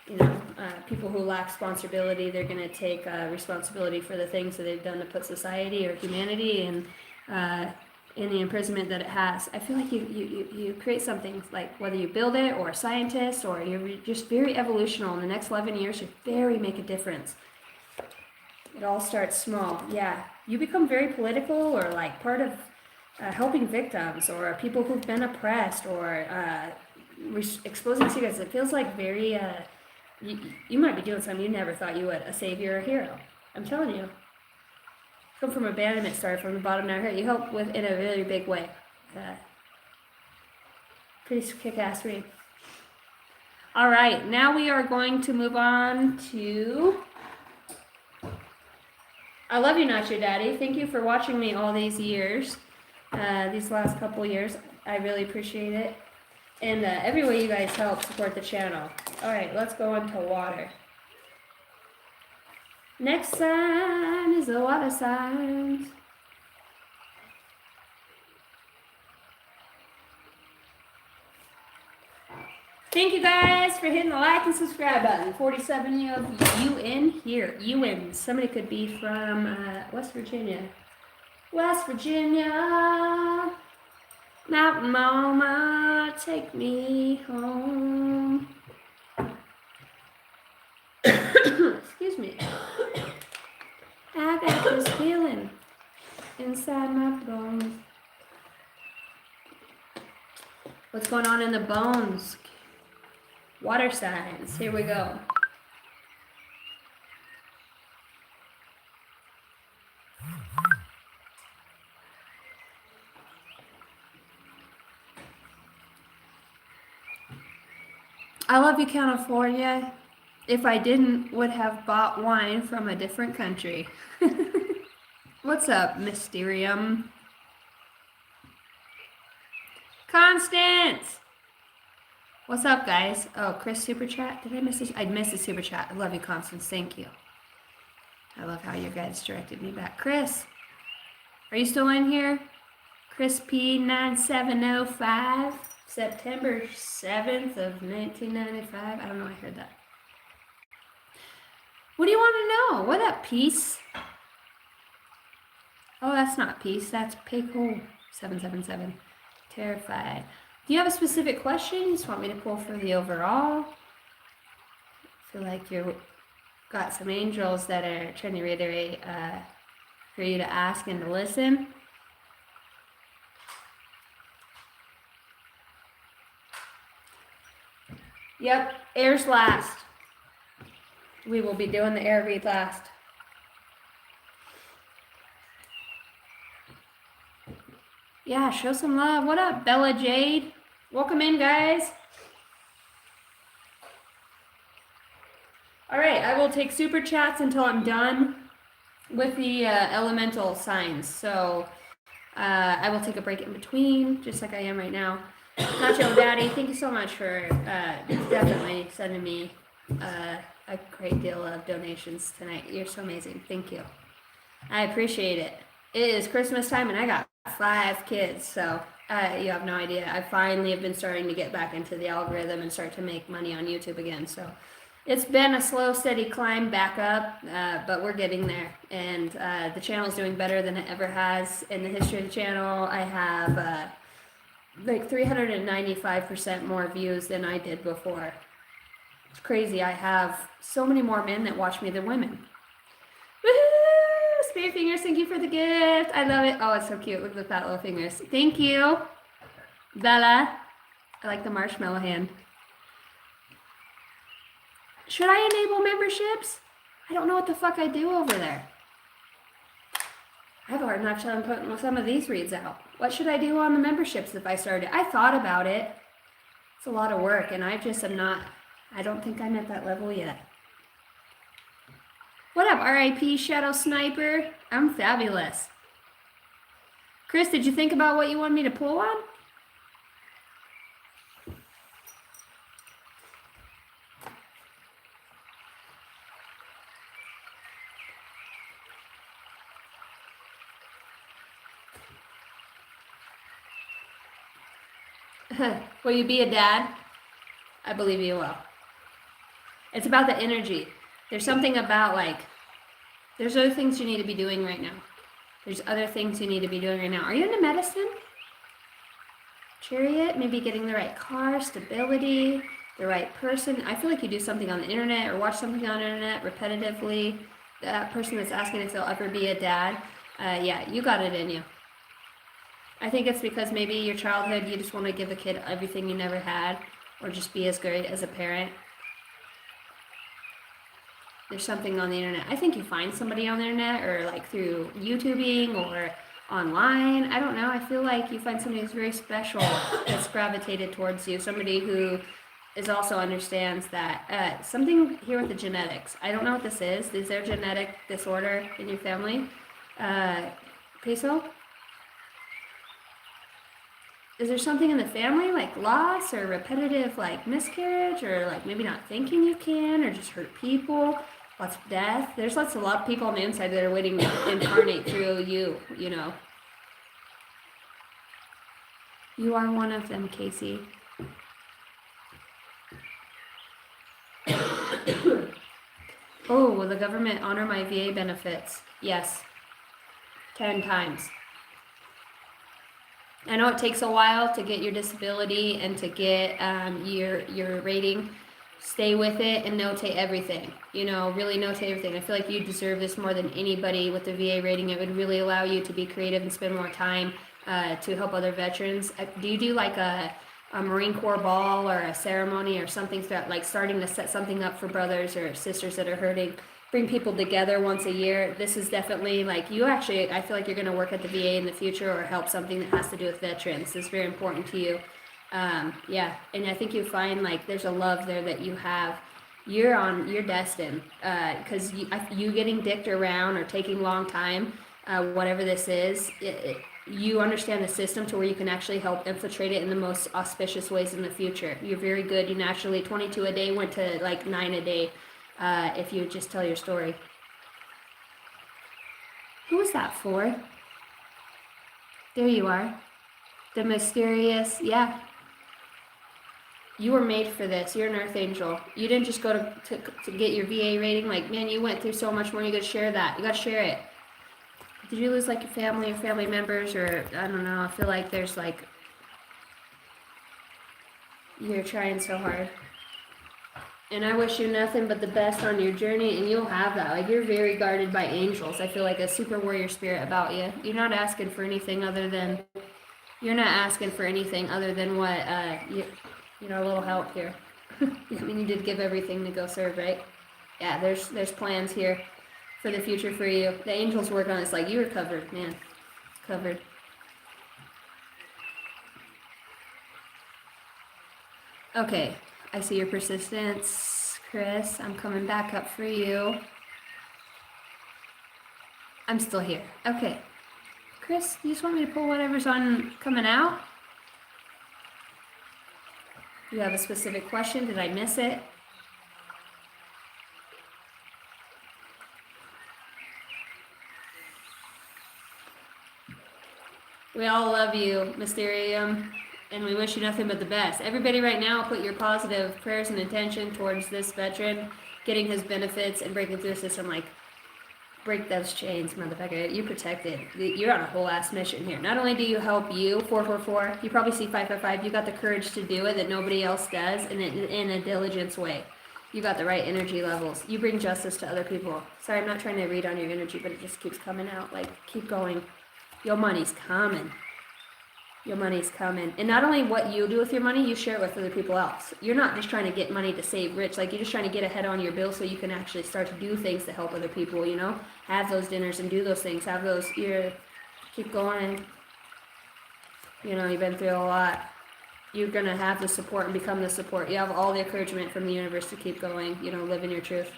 You know, people who lack responsibility, they're going to take responsibility for the things that they've done to put society or humanity in the imprisonment that it has. I feel like you create something like whether you build it or a scientist or you're just very evolutional. In the next 11 years, you make a difference. It all starts small. Yeah. You become very political or like part of helping victims or people who've been oppressed or exposing secrets. It feels like very, you might be doing something you never thought you would, a savior or a hero. I'm telling you. Come from abandonment, started from the bottom, now hurt. You help with in a really big way. Pretty kick-ass read. All right, now we are going to move on to... I love you, Not Your Daddy. Thank you for watching me all these years, these last couple years. I really appreciate it. And every way you guys help support the channel. All right, let's go on to water. Next sign is the water signs. Thank you guys for hitting the like and subscribe button. 47 of you in here. You in. Somebody could be from West Virginia. West Virginia. Mountain Mama, take me home. Excuse me. I got this feeling inside my bones. What's going on in the bones? Water signs. Here we go. I love you, California. If I didn't, would have bought wine from a different country. What's up, Mysterium? Constance! What's up, guys? Oh, Chris super chat. Did I miss this? I missed the super chat. I love you, Constance. Thank you. I love how you guys directed me back. Chris, are you still in here? Chris P9705, September 7th of 1995. I don't know, I heard that. What do you want to know? What up, Peace? Oh, that's not Peace, that's Pickle 777. Terrified. Do you have a specific question? You just want me to pull for the overall? I feel like you've got some angels that are trying to reiterate for you to ask and to listen. Yep, air's last. We will be doing the air read last. Yeah, show some love. What up, Bella Jade? Welcome in, guys. All right, I will take super chats until I'm done with the elemental signs. So I will take a break in between, just like I am right now. Nacho Daddy, thank you so much for definitely sending me a great deal of donations tonight. You're so amazing. Thank you. I appreciate it. It is Christmas time and I got 5 kids, so you have no idea. I finally have been starting to get back into the algorithm and start to make money on YouTube again. So it's been a slow, steady climb back up, but we're getting there. And the channel is doing better than it ever has in the history of the channel. I have like 395% more views than I did before. It's crazy. I have so many more men that watch me than women. Woohoo! Spirit fingers, thank you for the gift. I love it. Oh, it's so cute. Look at the fat little fingers. Thank you, Bella. I like the marshmallow hand. Should I enable memberships? I don't know what the fuck I do over there. I have a hard enough time putting some of these reads out. What should I do on the memberships if I started? I thought about it. It's a lot of work, and I just am not, I don't think I'm at that level yet. What up, RIP Shadow Sniper? I'm fabulous. Chris, did you think about what you want me to pull on? Will you be a dad? I believe you will. It's about the energy. There's something about there's other things you need to be doing right now. There's other things you need to be doing right now. Are you into medicine? Chariot, maybe getting the right car, stability, the right person. I feel like you do something on the internet or watch something on the internet repetitively. That person that's asking if they'll ever be a dad. Yeah, you got it in you. I think it's because maybe your childhood, you just want to give a kid everything you never had, or just be as great as a parent. There's something on the internet. I think you find somebody on the internet or through YouTubing or online. I don't know. I feel like you find somebody who's very special that's gravitated towards you. Somebody who is also understands that something here with the genetics. I don't know what this is. Is there a genetic disorder in your family? Peso? Is there something in the family like loss or repetitive miscarriage or maybe not thinking you can or just hurt people? Lots of death. There's a lot of people on the inside that are waiting to incarnate through you, you know. You are one of them, Casey. Oh, will the government honor my VA benefits? Yes. 10 times. I know it takes a while to get your disability and to get your rating. Stay with it and notate everything. You know, really notate everything. I feel like you deserve this more than anybody with the VA rating. It would really allow you to be creative and spend more time to help other veterans. Do you do a Marine Corps ball or a ceremony or something starting to set something up for brothers or sisters that are hurting? Bring people together once a year. This is definitely you actually, I feel like you're going to work at the VA in the future or help something that has to do with veterans. It's very important to you. Yeah, and I think you find there's a love there that you have. You're destined because you getting dicked around or taking a long time, whatever this is, you understand the system to where you can actually help infiltrate it in the most auspicious ways in the future. You're very good. You naturally 22 a day went to 9 a day. If you just tell your story. Who was that for? There you are. The mysterious, yeah. You were made for this. You're an earth angel. You didn't just go to get your VA rating. Like, man, you went through so much more. You got to share that. You got to share it. Did you lose like your family or family members, or I don't know? I feel like there's like you're trying so hard. And I wish you nothing but the best on your journey, and you'll have that. Like, you're very guarded by angels. I feel like a super warrior spirit about you. You're not asking for anything other than what you know, a little help here. I mean, you did give everything to go serve, right? Yeah, there's plans here for the future for you. The angels work on it. It's like you were covered, man. Covered. Okay, I see your persistence, Chris. I'm coming back up for you. I'm still here. Okay. Chris, you just want me to pull whatever's on coming out? You have a specific question? Did I miss it? We all love you, Mysterium, and we wish you nothing but the best. Everybody right now, put your positive prayers and intention towards this veteran getting his benefits and breaking through the system. Like, break those chains, motherfucker. You protected. You're on a whole ass mission here. Not only do you help you, 444, you probably see 555, you got the courage to do it that nobody else does in a diligence way. You got the right energy levels. You bring justice to other people. Sorry, I'm not trying to read on your energy, but it just keeps coming out. Like, keep going. Your money's coming. Your money's coming. And not only what you do with your money, you share it with other people else. You're not just trying to get money to save rich. Like, you're just trying to get ahead on your bill so you can actually start to do things to help other people, you know? Have those dinners and do those things. Have those, keep going. You know, you've been through a lot. You're going to have the support and become the support. You have all the encouragement from the universe to keep going, you know, live in your truth.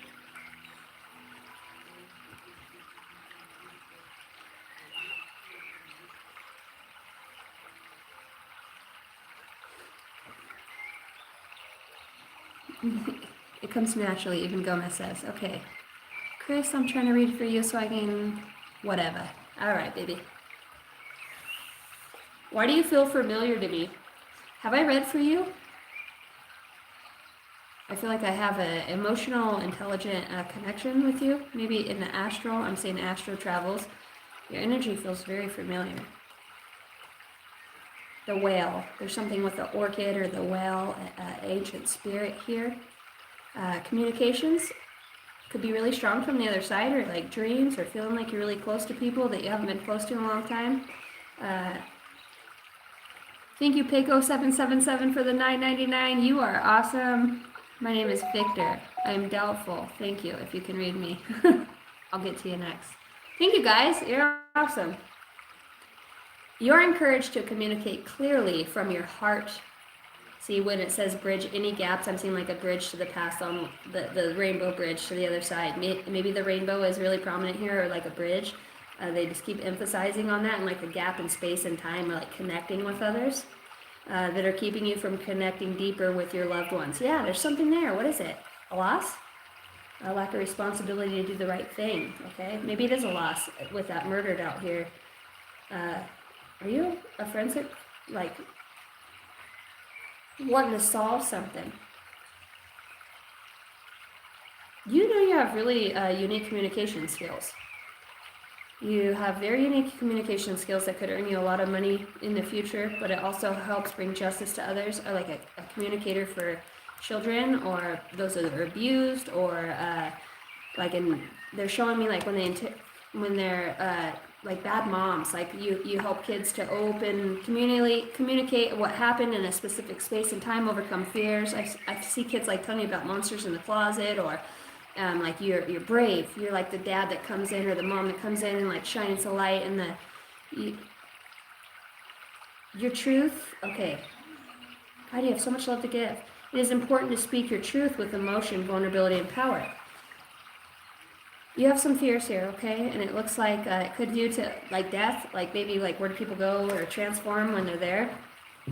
It comes naturally, even Gomez says. Okay. Chris, I'm trying to read for you so I can... whatever. Alright, baby. Why do you feel familiar to me? Have I read for you? I feel like I have an emotional, intelligent connection with you. Maybe in the astral. I'm saying astral travels. Your energy feels very familiar. The whale. There's something with the orchid or the whale, ancient spirit here. Communications could be really strong from the other side, or like dreams, or feeling like you're really close to people that you haven't been close to in a long time. Thank you, Pico777 for the $9.99. You are awesome. My name is Victor. I'm doubtful. Thank you. If you can read me, I'll get to you next. Thank you, guys. You're awesome. You're encouraged to communicate clearly from your heart. See, when it says bridge any gaps, I'm seeing like a bridge to the past on the rainbow bridge to the other side. Maybe the rainbow is really prominent here, or like a bridge. They just keep emphasizing on that, and like a gap in space and time, or like connecting with others that are keeping you from connecting deeper with your loved ones. Yeah, there's something there. What is it? A loss? A lack of responsibility to do the right thing, okay? Maybe it is a loss with that murdered out here. Are you a forensic, like, wanting to solve something? You know, you have really unique communication skills. You have very unique communication skills that could earn you a lot of money in the future, but it also helps bring justice to others, or like a communicator for children or those that are abused, or they're showing me like when they're like bad moms, like you help kids to open, communicate what happened in a specific space and time, overcome fears. I see kids like telling you about monsters in the closet, or like you're brave. You're like the dad that comes in, or the mom that comes in and like shines the light, and your truth. Okay, God, you have so much love to give. It is important to speak your truth with emotion, vulnerability, and power. You have some fears here, okay? And it looks like it could due to like death, like maybe like where do people go or transform when they're there.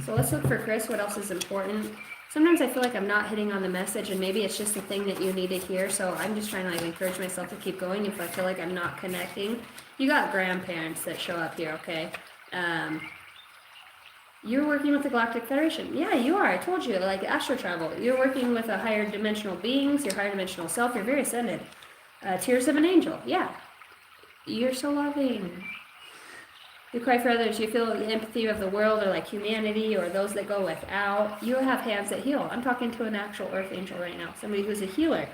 So let's look for Chris. What else is important? Sometimes I feel like I'm not hitting on the message, and maybe it's just the thing that you need to hear. So I'm just trying to like encourage myself to keep going if I feel like I'm not connecting. You got grandparents that show up here, okay? You're working with the Galactic Federation. Yeah, you are. I told you, like astral travel. You're working with a higher dimensional beings, your higher dimensional self. You're very ascended. Tears of an angel. Yeah. You're so loving. You cry for others. You feel the empathy of the world or like humanity or those that go without. You have hands that heal. I'm talking to an actual earth angel right now. Somebody who's a healer.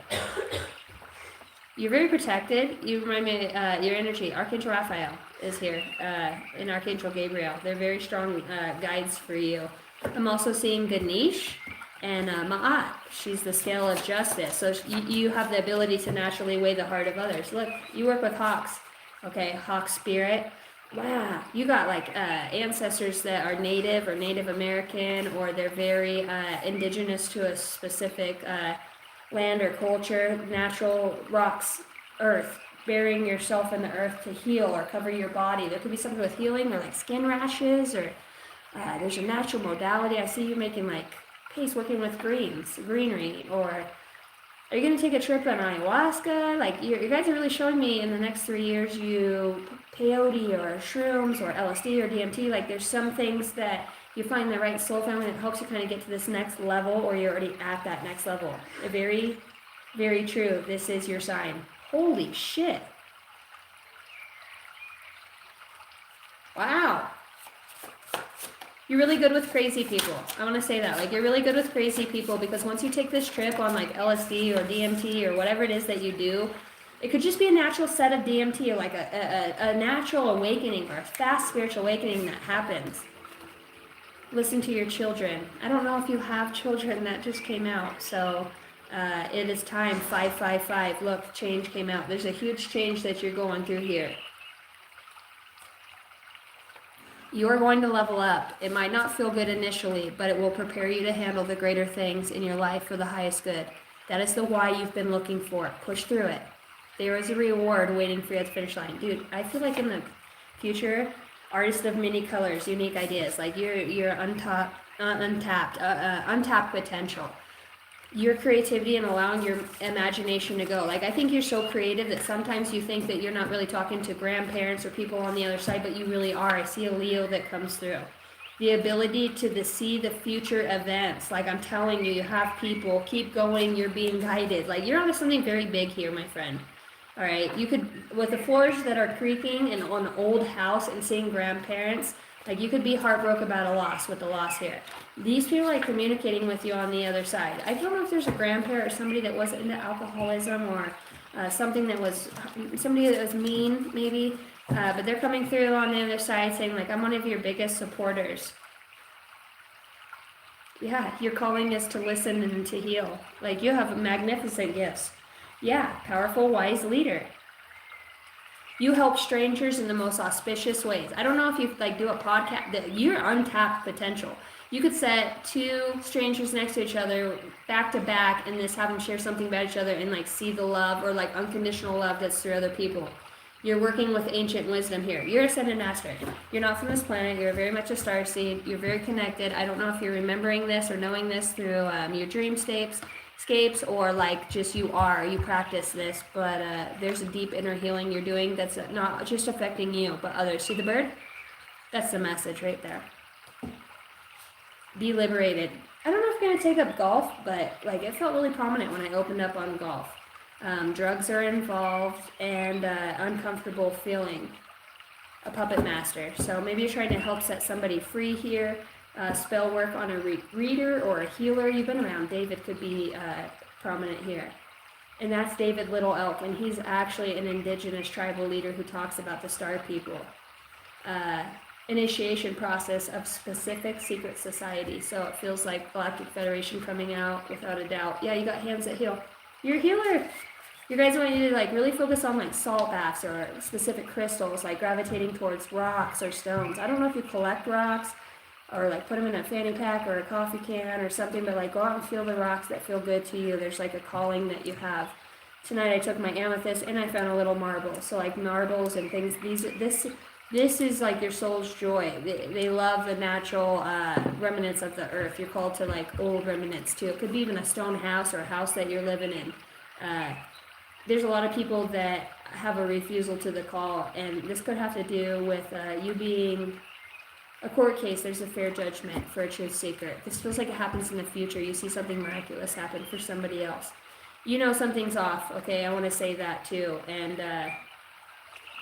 You're very protected. You remind me, your energy. Archangel Raphael is here, and Archangel Gabriel. They're very strong guides for you. I'm also seeing Ganesh and Ma'at. She's the scale of justice. So you have the ability to naturally weigh the heart of others. Look, you work with hawks. Okay, hawk spirit. Wow, you got like ancestors that are Native or Native American, or they're very indigenous to a specific land or culture, natural rocks, earth, burying yourself in the earth to heal or cover your body. There could be something with healing or like skin rashes, or there's a natural modality. I see you making like paste, working with greenery, or are you going to take a trip on ayahuasca? Like you guys are really showing me in the next 3 years you peyote or shrooms or LSD or DMT. Like there's some things that you find the right soul family that helps you kind of get to this next level, or you're already at that next level. Very, very true. This is your sign. Holy shit. Wow. You're really good with crazy people. I want to say that. Like, you're really good with crazy people, because once you take this trip on like LSD or DMT or whatever it is that you do, it could just be a natural set of DMT, or like a natural awakening or a fast spiritual awakening that happens. Listen to your children. I don't know if you have children. That just came out. So it is time. 555. Look, change came out. There's a huge change that you're going through here. You're going to level up. It might not feel good initially, but it will prepare you to handle the greater things in your life for the highest good. That is the why you've been looking for. Push through it. There is a reward waiting for you at the finish line. Dude, I feel like in the future, artist of many colors, unique ideas. Like you're untapped potential. Your creativity and allowing your imagination to go. Like, I think you're so creative that sometimes you think that you're not really talking to grandparents or people on the other side, but you really are. I see a Leo that comes through. The ability to see the future events. Like, I'm telling you, you have people. Keep going. You're being guided. Like, you're onto something very big here, my friend. All right. You could, with the floors that are creaking and on an old house and seeing grandparents, like, you could be heartbroken about a loss with the loss here. These people are communicating with you on the other side. I don't know if there's a grandparent or somebody that was into alcoholism, or somebody that was mean, maybe. But they're coming through on the other side saying, like, I'm one of your biggest supporters. Yeah, your calling is to listen and to heal. Like, you have magnificent gifts. Yeah, powerful, wise leader. You help strangers in the most auspicious ways. I don't know if you do a podcast. You're untapped potential. You could set two strangers next to each other, back to back, and just have them share something about each other and see the love, or unconditional love that's through other people. You're working with ancient wisdom here. You're Ascended Master. You're not from this planet. You're very much a starseed. You're very connected. I don't know if you're remembering this or knowing this through your dreamscapes, or just you practice this, but there's a deep inner healing you're doing that's not just affecting you, but others. See the bird? That's the message right there. Be liberated. I don't know if I'm going to take up golf, but it felt really prominent when I opened up on golf. Drugs are involved, and uncomfortable feeling. A puppet master. So maybe you're trying to help set somebody free here. Spell work on a reader or a healer. You've been around. David could be prominent here. And that's David Little Elk, and he's actually an indigenous tribal leader who talks about the star people. Initiation process of specific secret society. So it feels like Galactic Federation coming out without a doubt. Yeah, you got hands that heal. You're a healer. You guys want you to really focus on salt baths or specific crystals, gravitating towards rocks or stones. I don't know if you collect rocks or put them in a fanny pack or a coffee can or something, but go out and feel the rocks that feel good to you. There's a calling that you have. Tonight I took my amethyst and I found a little marble. So marbles and things, this is your soul's joy. They love the natural remnants of the earth. You're called to old remnants too. It could be even a stone house or a house that you're living in. There's a lot of people that have a refusal to the call, and this could have to do with you being A court case, there's a fair judgment for a truth seeker. This feels like it happens in the future. You see something miraculous happen for somebody else. You know something's off, okay? I want to say that too. And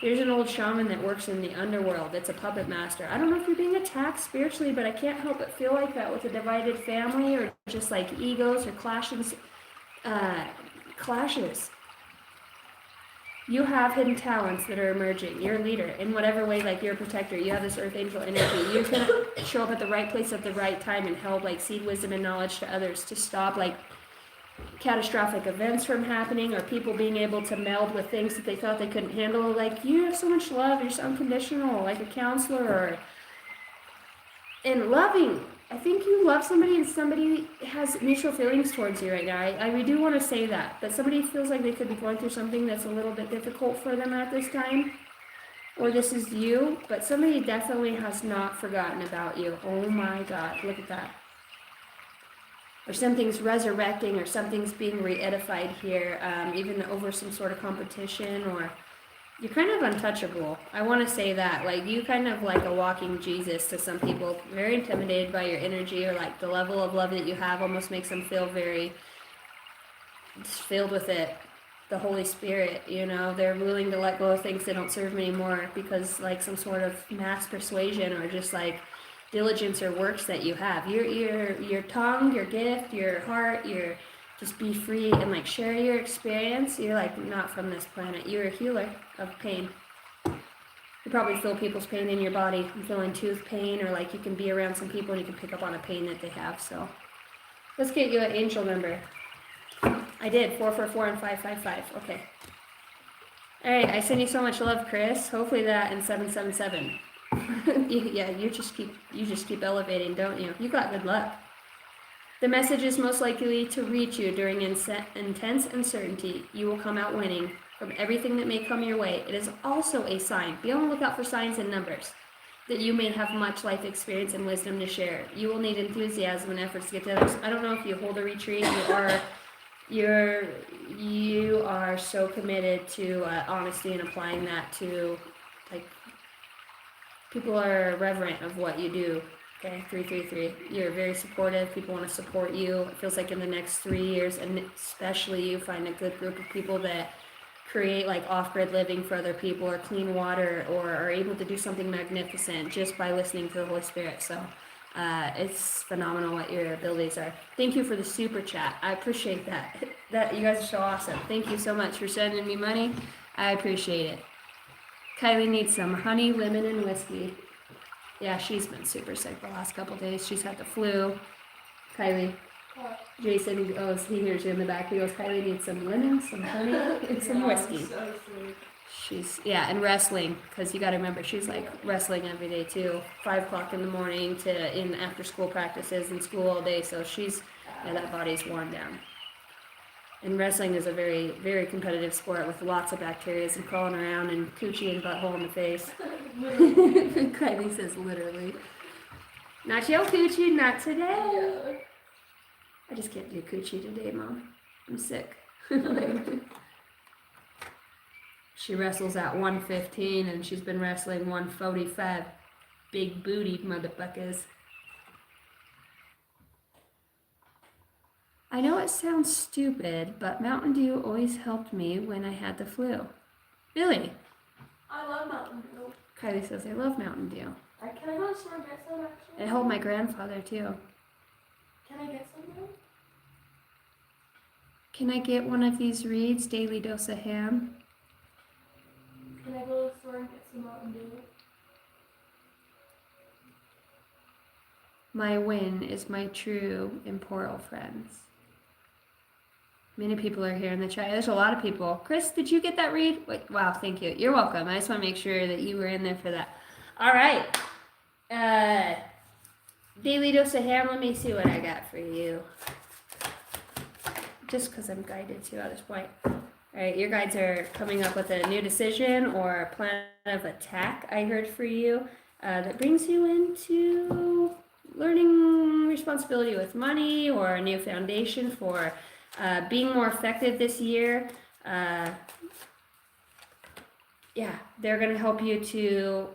there's an old shaman that works in the underworld. It's a puppet master. I don't know if you're being attacked spiritually, but I can't help but feel like that with a divided family or just like egos or clashes. You have hidden talents that are emerging. You're a leader in whatever way, like you're a protector. You have this earth angel energy. You're going to show up at the right place at the right time and help like seed wisdom and knowledge to others to stop like catastrophic events from happening or people being able to meld with things that they thought they couldn't handle. Like you have so much love. You're so unconditional, like a counselor or and loving. I think you love somebody and somebody has mutual feelings towards you right now. I do want to say that somebody feels like they could be going through something that's a little bit difficult for them at this time, or this is you, but somebody definitely has not forgotten about you. Oh my God, look at that. Or something's resurrecting or something's being re-edified here, even over some sort of competition or you're kind of untouchable. I want to say that. Like, you kind of like a walking Jesus to some people. Very intimidated by your energy or like the level of love that you have almost makes them feel very filled with it. The Holy Spirit, you know, they're willing to let go of things they don't serve them anymore because like some sort of mass persuasion or just like diligence or works that you have. Your tongue, your gift, your heart, your just be free and like share your experience. You're like not from this planet. You're a healer of pain. You probably feel people's pain in your body. I'm feeling tooth pain or like you can be around some people and you can pick up on a pain that they have. So let's get you an angel number. I did 444 and 555. Okay. All right. I send you so much love, Chris. Hopefully that and 777. Yeah, you just keep elevating, don't you? You got good luck. The message is most likely to reach you during intense uncertainty. You will come out winning from everything that may come your way. It is also a sign. Be on the lookout for signs and numbers that you may have much life experience and wisdom to share. You will need enthusiasm and efforts to get to others. I don't know if you hold a retreat. You are so committed to honesty and applying that to like people are reverent of what you do. Okay, 333. You're very supportive. People want to support you. It feels like in the next 3 years, and especially you find a good group of people that create like off-grid living for other people or clean water or are able to do something magnificent just by listening to the Holy Spirit. So it's phenomenal what your abilities are. Thank you for the super chat. I appreciate that. That you guys are so awesome. Thank you so much for sending me money. I appreciate it. Kylie needs some honey, lemon, and whiskey. Yeah, she's been super sick the last couple days. She's had the flu. Kylie. What? Jason, he hears you in the back. He goes, Kylie needs some lemon, some honey, and some whiskey. So sweet. She's, and wrestling, because you got to remember, she's like wrestling every day too. 5 o'clock in the morning to in after school practices and school all day. So she's, that body's worn down. And wrestling is a very, very competitive sport with lots of bacteria and crawling around and coochie and butthole in the face. Kylie says literally. Not your coochie, not today. Yeah. I just can't do coochie today, Mom. I'm sick. She wrestles at 115 and she's been wrestling 145. Big booty motherfuckers. I know it sounds stupid, but Mountain Dew always helped me when I had the flu. Really? I love Mountain Dew. Kylie says, I love Mountain Dew. Can I go to the store and get some actually? It helped my grandfather too. Can I get some now? Can I get one of these Reed's Daily Dose of Ham? Can I go to the store and get some Mountain Dew? My win is my true immortal friends. Many people are here in the chat. There's a lot of people. Chris, did you get that read? Wait, wow, thank you. You're welcome. I just want to make sure that you were in there for that. All right. Daily Dose of Ham. Let me see what I got for you. Just because I'm guided to at this point. All right, your guides are coming up with a new decision or a plan of attack, I heard for you, that brings you into learning responsibility with money or a new foundation for being more effective this year. They're going to help you to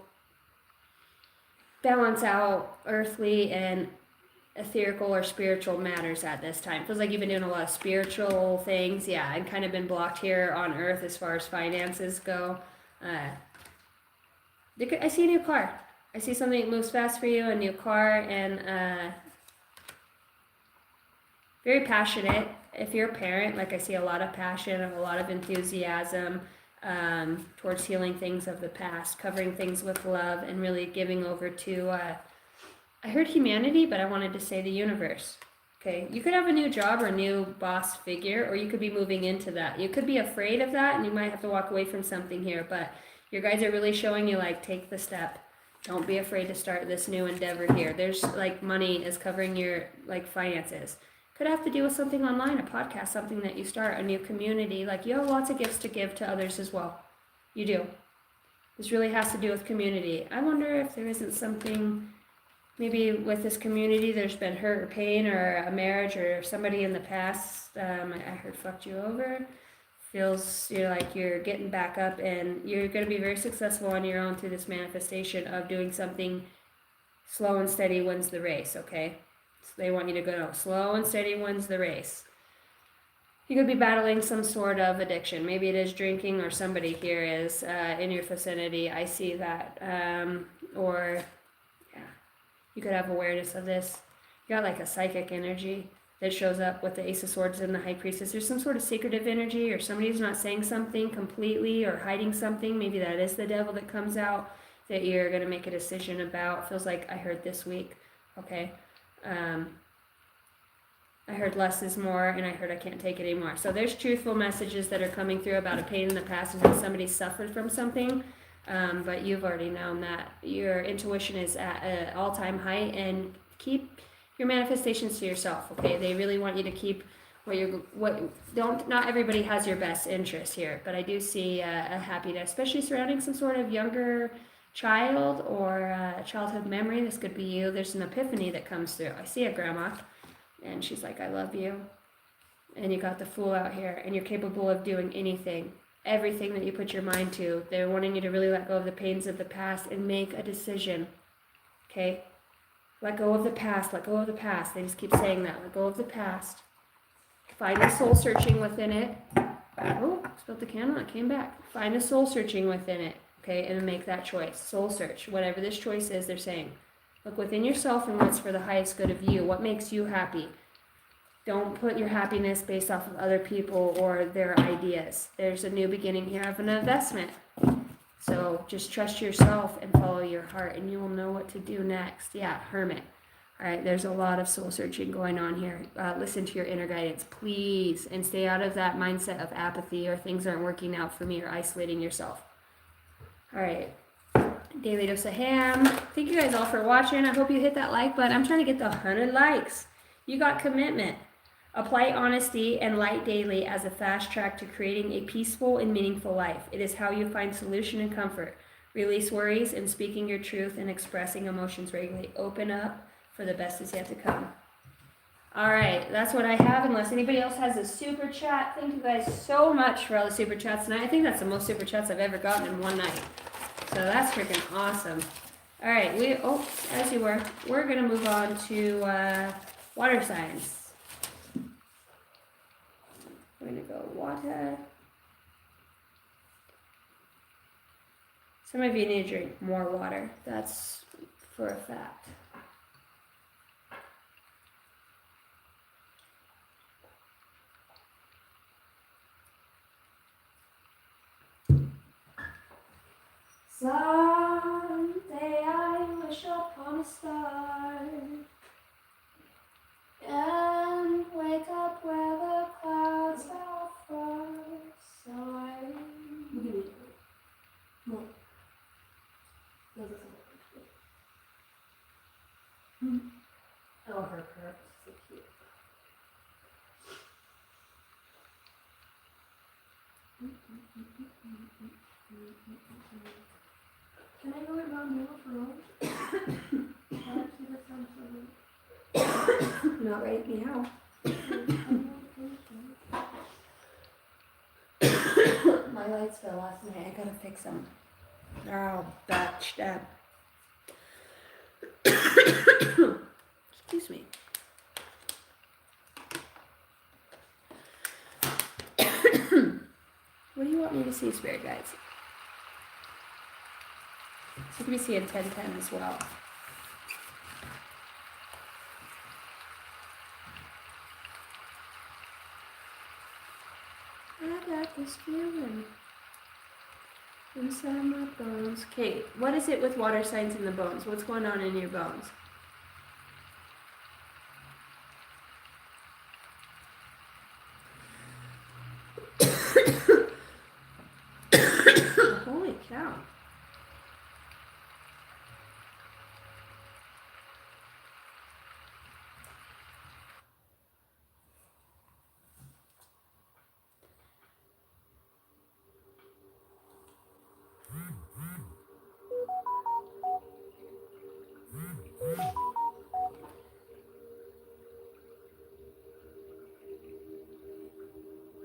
balance out earthly and etherical or spiritual matters at this time. Feels like you've been doing a lot of spiritual things, yeah, and kind of been blocked here on earth as far as finances go. I see a new car. I see something that moves fast for you, a new car, and very passionate. If you're a parent, like I see a lot of passion, a lot of enthusiasm towards healing things of the past, covering things with love, and really giving over to, I heard humanity, but I wanted to say the universe. Okay, you could have a new job or a new boss figure, or you could be moving into that. You could be afraid of that, and you might have to walk away from something here, but your guys are really showing you, like, take the step. Don't be afraid to start this new endeavor here. There's, like, money is covering your, like, finances. Could have to do with something online, a podcast, something that you start, a new community. Like, you have lots of gifts to give to others as well. You do. This really has to do with community. I wonder if there isn't something, maybe with this community, there's been hurt or pain or a marriage or somebody in the past, I heard fucked you over. Feels like you're getting back up, and you're going to be very successful on your own through this manifestation of doing something slow and steady wins the race, okay? So they want you to go slow and steady wins the race. You could be battling some sort of addiction. Maybe it is drinking, or somebody here is in your vicinity. I see that. Or, yeah, you could have awareness of this. You got like a psychic energy that shows up with the Ace of Swords and the High Priestess. There's some sort of secretive energy, or somebody's not saying something completely or hiding something. Maybe that is the devil that comes out that you're going to make a decision about. Feels like I heard this week. Okay. I heard less is more, and I heard I can't take it anymore. So there's truthful messages that are coming through about a pain in the past, and that somebody suffered from something. But you've already known that your intuition is at an all-time height, and keep your manifestations to yourself, okay? They really want you to keep not everybody has your best interest here, but I do see a happiness, especially surrounding some sort of younger child or childhood memory. This could be you. There's an epiphany that comes through. I see a grandma, and she's like, I love you. And you got the Fool out here, and you're capable of doing anything, everything that you put your mind to. They're wanting you to really let go of the pains of the past and make a decision, okay? Let go of the past, let go of the past. They just keep saying that, let go of the past. Find the soul searching within it. Oh, spilled the candle, it came back. Find the soul searching within it, okay, and make that choice. Soul search, whatever this choice is, they're saying. Look within yourself and what's for the highest good of you. What makes you happy? Don't put your happiness based off of other people or their ideas. There's a new beginning here of an investment. So just trust yourself and follow your heart, and you will know what to do next. Yeah, Hermit. All right, there's a lot of soul searching going on here. Listen to your inner guidance, please, and stay out of that mindset of apathy or things aren't working out for me or isolating yourself. All right, Daily Dose of Ham. Thank you guys all for watching. I hope you hit that like button. I'm trying to get the 100 likes. You got commitment. Apply honesty and light daily as a fast track to creating a peaceful and meaningful life. It is how you find solution and comfort. Release worries and speaking your truth and expressing emotions regularly. Open up, for the best is yet to come. All right, that's what I have. Unless anybody else has a super chat. Thank you guys so much for all the super chats tonight. I think that's the most super chats I've ever gotten in one night. So that's freaking awesome. All right, as you were, we're gonna move on to water signs. We're going to go water. Some of you need to drink more water. That's for a fact. Someday I wish upon a star and wake up where the clouds are far. Sorry. Oh, her purse is so cute. Can I go around Middle Road? Not right now. My lights fell last night. I gotta fix them. They're all batched up. Excuse me. What do you want me to see, Spirit Guides? So we see in 1010 as well. I got this feeling inside my bones. Okay, what is it with water signs in the bones? What's going on in your bones? Holy cow.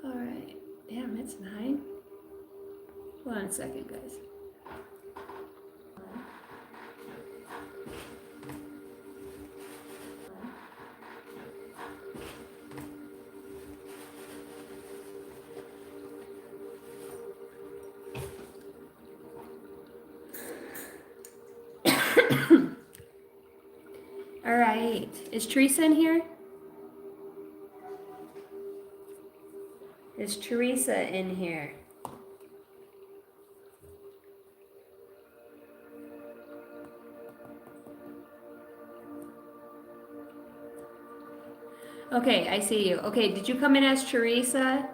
Alright. Damn, it's 9. Hold on a second, guys. Alright. Is Teresa in here? Is Teresa in here? Okay, I see you. Okay, did you come in as Teresa?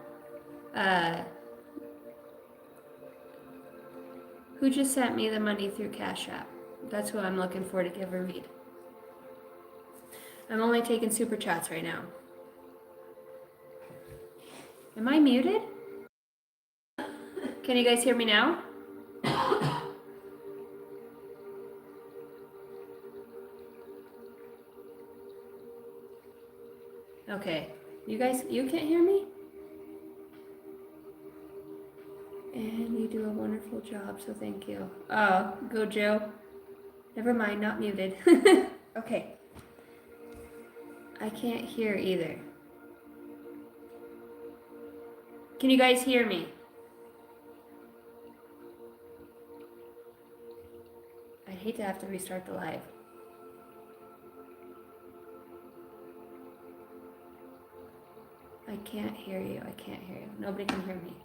Who just sent me the money through Cash App? That's who I'm looking for to give a read. I'm only taking super chats right now. Am I muted? Can you guys hear me now? Okay. You guys, you can't hear me? And you do a wonderful job, so thank you. Oh, go Joe. Never mind, not muted. Okay. I can't hear either. Can you guys hear me? I'd hate to have to restart the live. I can't hear you. I can't hear you. Nobody can hear me.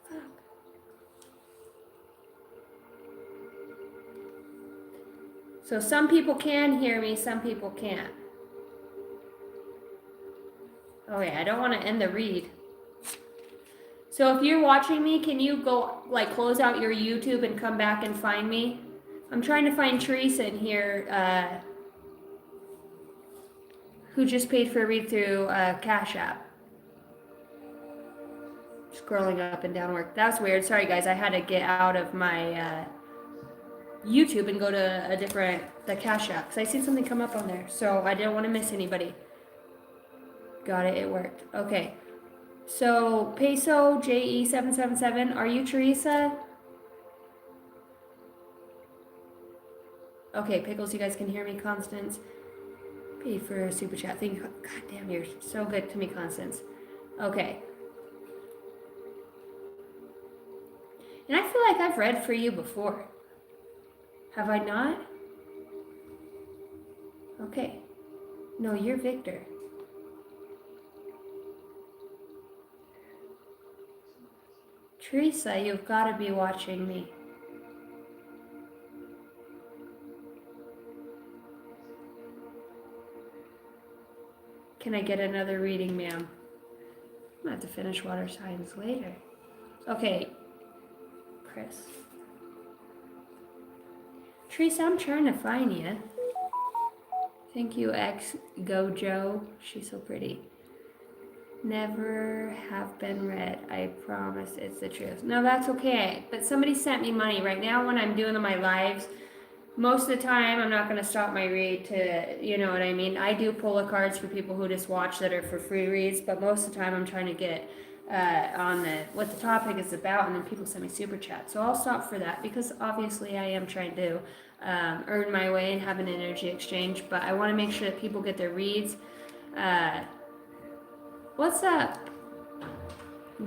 Fuck. So some people can hear me, some people can't. Okay, I don't want to end the read. So if you're watching me, can you go, like, close out your YouTube and come back and find me? I'm trying to find Teresa in here, who just paid for a read through Cash App. Scrolling up and down work. That's weird. Sorry, guys. I had to get out of my YouTube and go to the Cash App, because I seen something come up on there. So I didn't want to miss anybody. Got it. It worked. Okay. So Peso JE777. Are you Teresa? Okay, Pickles, you guys can hear me. Constance, paid for a super chat. Thank you. God damn, you're so good to me, Constance. Okay. And I feel like I've read for you before. Have I not? Okay. No, you're Victor. Teresa, you've got to be watching me. Can I get another reading, ma'am? I'm gonna have to finish water signs later. Okay, Chris. Teresa, I'm trying to find you. Thank you, ex Gojo. She's so pretty. Never have been read. I promise it's the truth. No, that's okay. But somebody sent me money right now when I'm doing my lives. Most of the time, I'm not going to stop my read to, you know what I mean? I do pull cards for people who just watch that are for free reads, but most of the time I'm trying to get on what the topic is about, and then people send me super chat. So I'll stop for that because obviously I am trying to earn my way and have an energy exchange, but I want to make sure that people get their reads. What's up,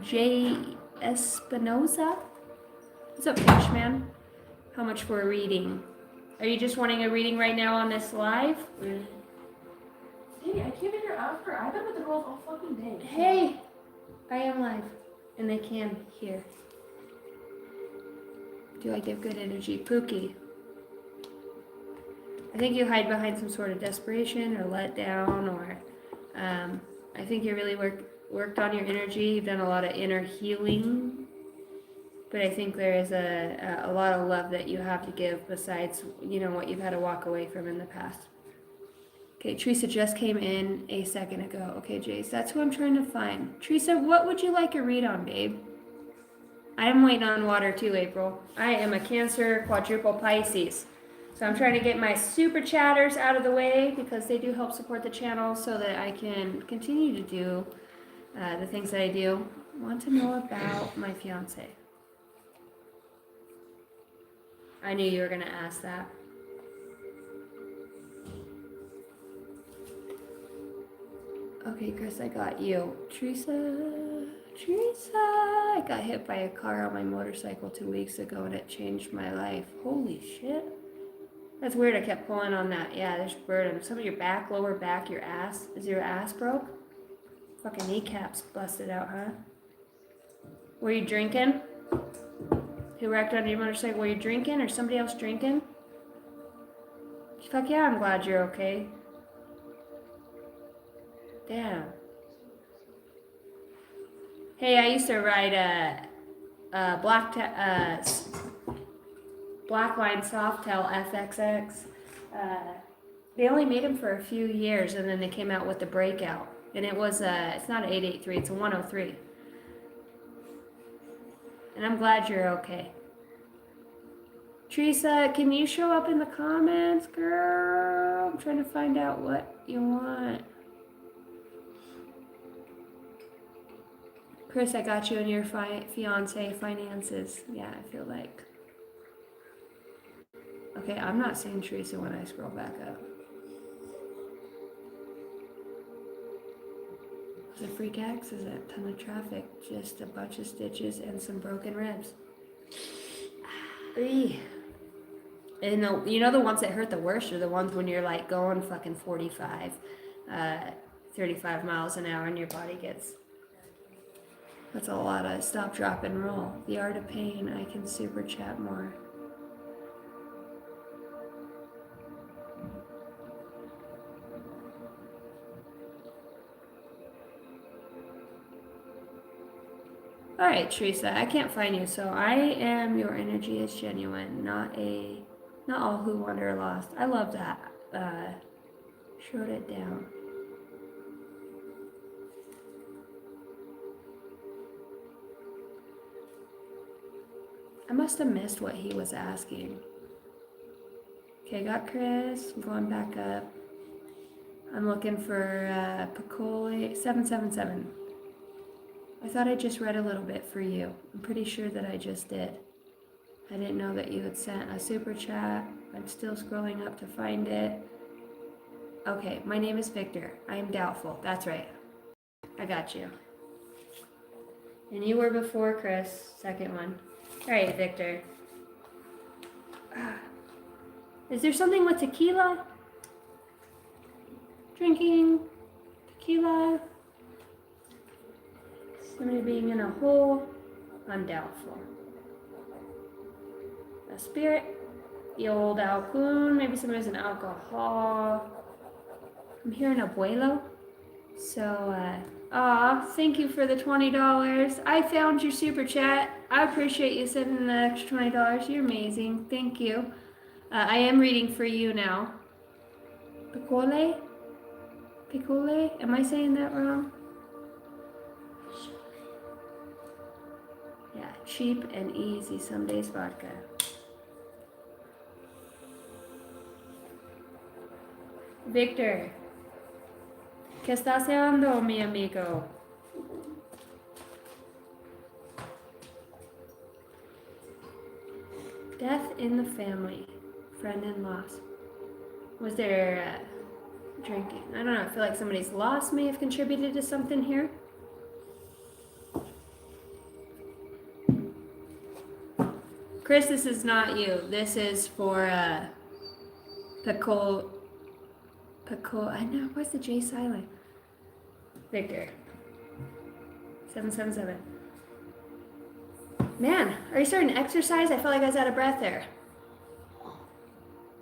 Jay Espinoza? What's up, Fishman? How much for a reading? Are you just wanting a reading right now on this live? Really? Hey, I came in here after. I've been with the girls all fucking day. Hey, I am live, and they can hear. Do I give good energy? Pookie. I think you hide behind some sort of desperation or letdown, or I think you really worked on your energy. You've done a lot of inner healing, but I think there is a lot of love that you have to give besides, what you've had to walk away from in the past. Okay, Teresa just came in a second ago. Okay, Jace, that's who I'm trying to find. Teresa, what would you like a read on, babe? I am waiting on water too, April. I am a Cancer quadruple Pisces. So I'm trying to get my super chatters out of the way because they do help support the channel so that I can continue to do the things that I do. I want to know about my fiance. I knew you were going to ask that. Okay, Chris, I got you. Teresa, I got hit by a car on my motorcycle 2 weeks ago and it changed my life. Holy shit. That's weird, I kept pulling on that. Yeah, there's burden. Some of your back, lower back, your ass. Is your ass broke? Fucking kneecaps busted out, huh? Were you drinking? Who wrecked on your motorcycle? Were you drinking or somebody else drinking? Fuck yeah, I'm glad you're okay. Damn. Hey, I used to ride Blackline Softail FXX. They only made them for a few years, and then they came out with the Breakout. And it was it's not an 883, it's a 103. And I'm glad you're okay. Teresa, can you show up in the comments, girl? I'm trying to find out what you want. Chris, I got you and your fiance finances. Yeah, I feel like. Okay, I'm not seeing Teresa when I scroll back up. Was it a freak accident? A ton of traffic, just a bunch of stitches and some broken ribs. Eey. And the ones that hurt the worst are the ones when you're like going fucking 45, 35 miles an hour and your body gets. That's a lot of stop, drop, and roll. The art of pain. I can super chat more. All right, Teresa, I can't find you, so I am your energy is genuine, not all who wander are lost. I love that. Showed it down. I must have missed what he was asking. Okay, got Chris. I'm going back up. I'm looking for Piccoli 777. I thought I just read a little bit for you. I'm pretty sure that I just did. I didn't know that you had sent a super chat. I'm still scrolling up to find it. Okay, my name is Victor. I am doubtful. That's right. I got you. And you were before Chris, second one. All right, Victor. Is there something with tequila? Drinking tequila? Somebody being in a hole? I'm doubtful. A spirit? The old alcohol? Maybe somebody's an alcohol. I'm hearing abuelo. So, thank you for the $20. I found your super chat. I appreciate you sending the extra $20. You're amazing. Thank you. I am reading for you now. Piccoli? Piccoli? Am I saying that wrong? Yeah, cheap and easy. Some days vodka. Victor. ¿Qué estás haciendo, mi amigo? Death in the family. Friend in loss. Was there drinking? I don't know. I feel like somebody's loss may have contributed to something here. Chris, this is not you. This is for Pacol. I know. Why's the J silent? Victor. 777. Man, are you starting to exercise? I feel like I was out of breath there.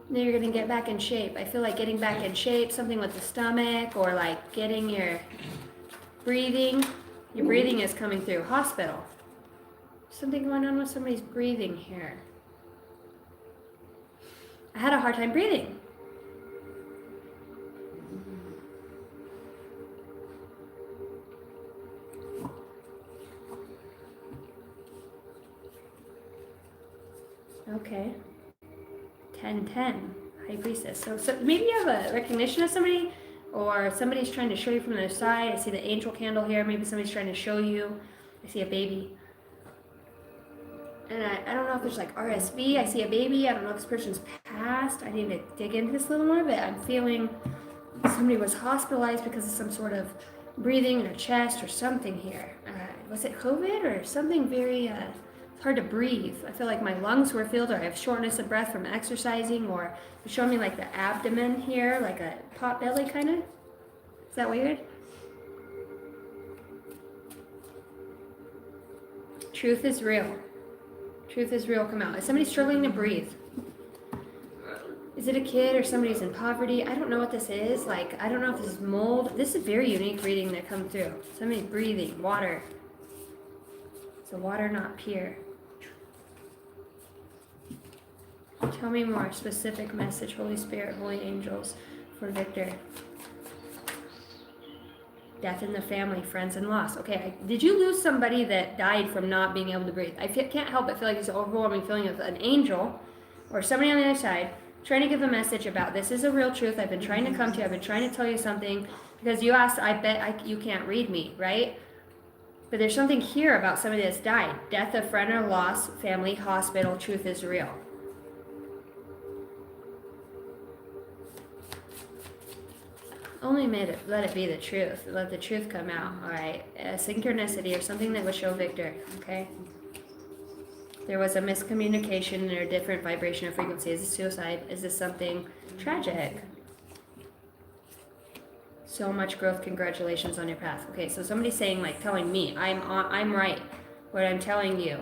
Now you're gonna get back in shape. I feel like getting back in shape, something with the stomach, or like getting your breathing. Your breathing is coming through. Hospital. Something going on with somebody's breathing here. I had a hard time breathing. Okay. 1010. High Priestess. So maybe you have a recognition of somebody, or somebody's trying to show you from their side. I see the angel candle here. Maybe somebody's trying to show you. I see a baby. And I don't know if there's like RSV. I see a baby. I don't know if this person's passed. I need to dig into this a little more, but I'm feeling somebody was hospitalized because of some sort of breathing in their chest or something here. Was it COVID or something very it's hard to breathe? I feel like my lungs were filled, or I have shortness of breath from exercising, or it's showing me like the abdomen here, like a pot belly kind of. Is that weird? Truth is real. Truth is real, come out. Is somebody struggling to breathe? Is it a kid or somebody's in poverty? I don't know what this is. Like, I don't know if this is mold. This is very unique reading that come through. Somebody's breathing, water. So water, not pure. Tell me more. Specific message, Holy Spirit, Holy Angels, for Victor. Death in the family, friends and loss. Okay, did you lose somebody that died from not being able to breathe? I can't help but feel like it's an overwhelming feeling of an angel or somebody on the other side trying to give a message about this is a real truth. I've been trying to come to you. I've been trying to tell you something because you asked, I bet you can't read me, right? But there's something here about somebody that's died. Death of friend or loss, family, hospital, truth is real. Only let it be the truth. Let the truth come out, all right? A synchronicity or something that would show Victor, okay? There was a miscommunication or a different vibration or frequency. Is this suicide? Is this something tragic? So much growth. Congratulations on your path. Okay, so somebody's saying, like, telling me, I'm right. What I'm telling you.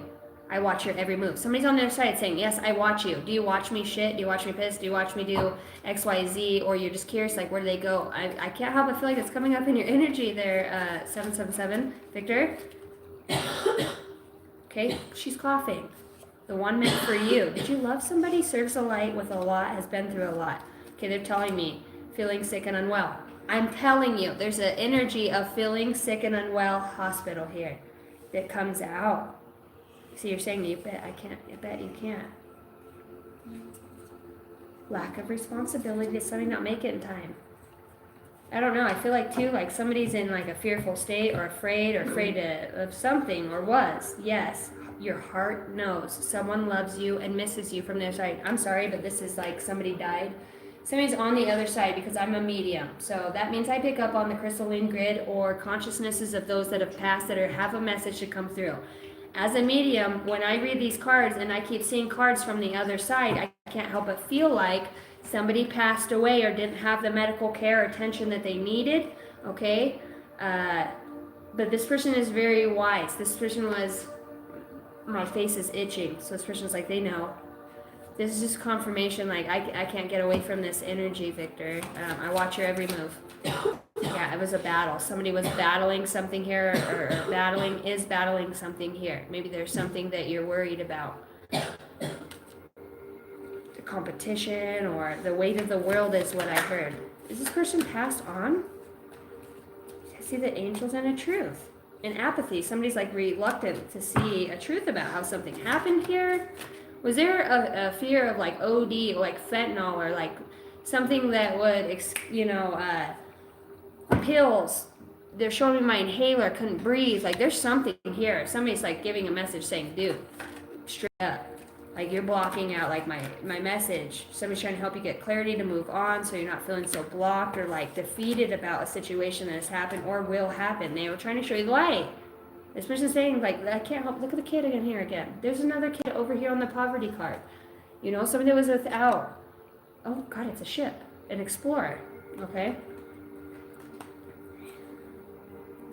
I watch your every move. Somebody's on the other side saying, yes, I watch you. Do you watch me shit? Do you watch me piss? Do you watch me do X, Y, Z? Or you're just curious, like, where do they go? I can't help but feel like it's coming up in your energy there, 777. Victor? Okay, she's coughing. The one meant for you. Did you love somebody? Serves a light with a lot, has been through a lot. Okay, they're telling me, feeling sick and unwell. I'm telling you, there's an energy of feeling sick and unwell hospital here that comes out. So you're saying you bet I can't. I bet you can't. Lack of responsibility. Did somebody not make it in time? I don't know. I feel like too, like somebody's in like a fearful state or afraid of something or was. Yes, your heart knows someone loves you and misses you from their side. I'm sorry, but this is like somebody died. Somebody's on the other side because I'm a medium. So that means I pick up on the crystalline grid or consciousnesses of those that have passed that have a message to come through. As a medium, when I read these cards and I keep seeing cards from the other side, I can't help but feel like somebody passed away or didn't have the medical care or attention that they needed, okay? But this person is very wise. This person was, my face is itching, so this person's like, they know. This is just confirmation, like, I can't get away from this energy, Victor. I watch your every move. Yeah, it was a battle. Somebody was battling something here, or is battling something here. Maybe there's something that you're worried about. The competition or the weight of the world is what I heard. Is this person passed on? I see the angels and a truth. And apathy. Somebody's like reluctant to see a truth about how something happened here. Was there a fear of like OD, like fentanyl, or like something that would, pills? They're showing me my inhaler, couldn't breathe. Like there's something here. Somebody's like giving a message saying, dude, straight up. Like you're blocking out like my message. Somebody's trying to help you get clarity to move on so you're not feeling so blocked or like defeated about a situation that has happened or will happen. They were trying to show you the light. This person's saying like, I can't help, look at the kid again here again. There's another kid over here on the poverty card. You know, somebody that was without. Oh God, it's a ship, an explorer, okay?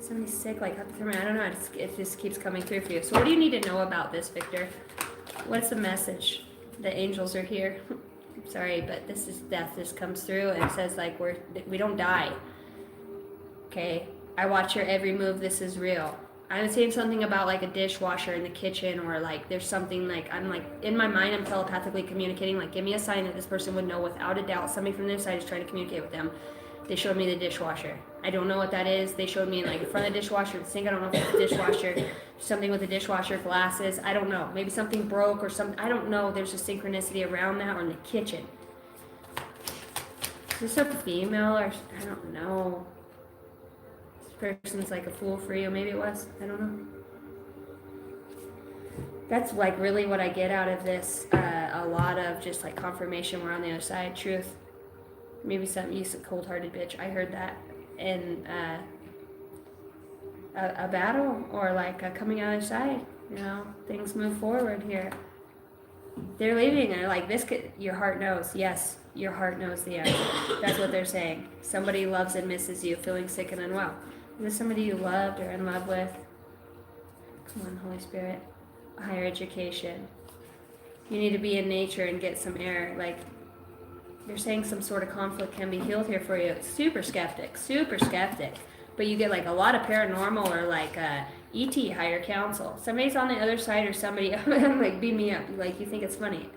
Somebody's sick, like hypothermia, I don't know, it just keeps coming through for you. So what do you need to know about this, Victor? What's the message? The angels are here. Sorry, but this is death. This comes through and it says like we don't die. Okay, I watch your every move. This is real. I'm saying something about like a dishwasher in the kitchen, or like there's something like I'm like in my mind I'm telepathically communicating. Like give me a sign that this person would know without a doubt. Somebody from their side is trying to communicate with them. They showed me the dishwasher. I don't know what that is. They showed me like in front of the dishwasher, the sink. I don't know if it's a dishwasher. Something with the dishwasher, glasses. I don't know. Maybe something broke or something. I don't know. There's a synchronicity around that, or in the kitchen. Is this a female or I don't know. This person's like a fool for you. Maybe it was. I don't know. That's like really what I get out of this. A lot of just like confirmation. We're on the other side. Truth. Maybe something, you said cold-hearted bitch. I heard that in a battle or like a coming out of the side. You know, things move forward here. They're leaving and like this could, your heart knows. Yes, your heart knows the answer. That's what they're saying. Somebody loves and misses you, feeling sick and unwell. Is this somebody you loved or in love with? Come on, Holy Spirit. Higher education. You need to be in nature and get some air. Like, they're saying some sort of conflict can be healed here for you. Super skeptic. But you get like a lot of paranormal or like ET, higher council. Somebody's on the other side or somebody, like beam me up. Like you think it's funny.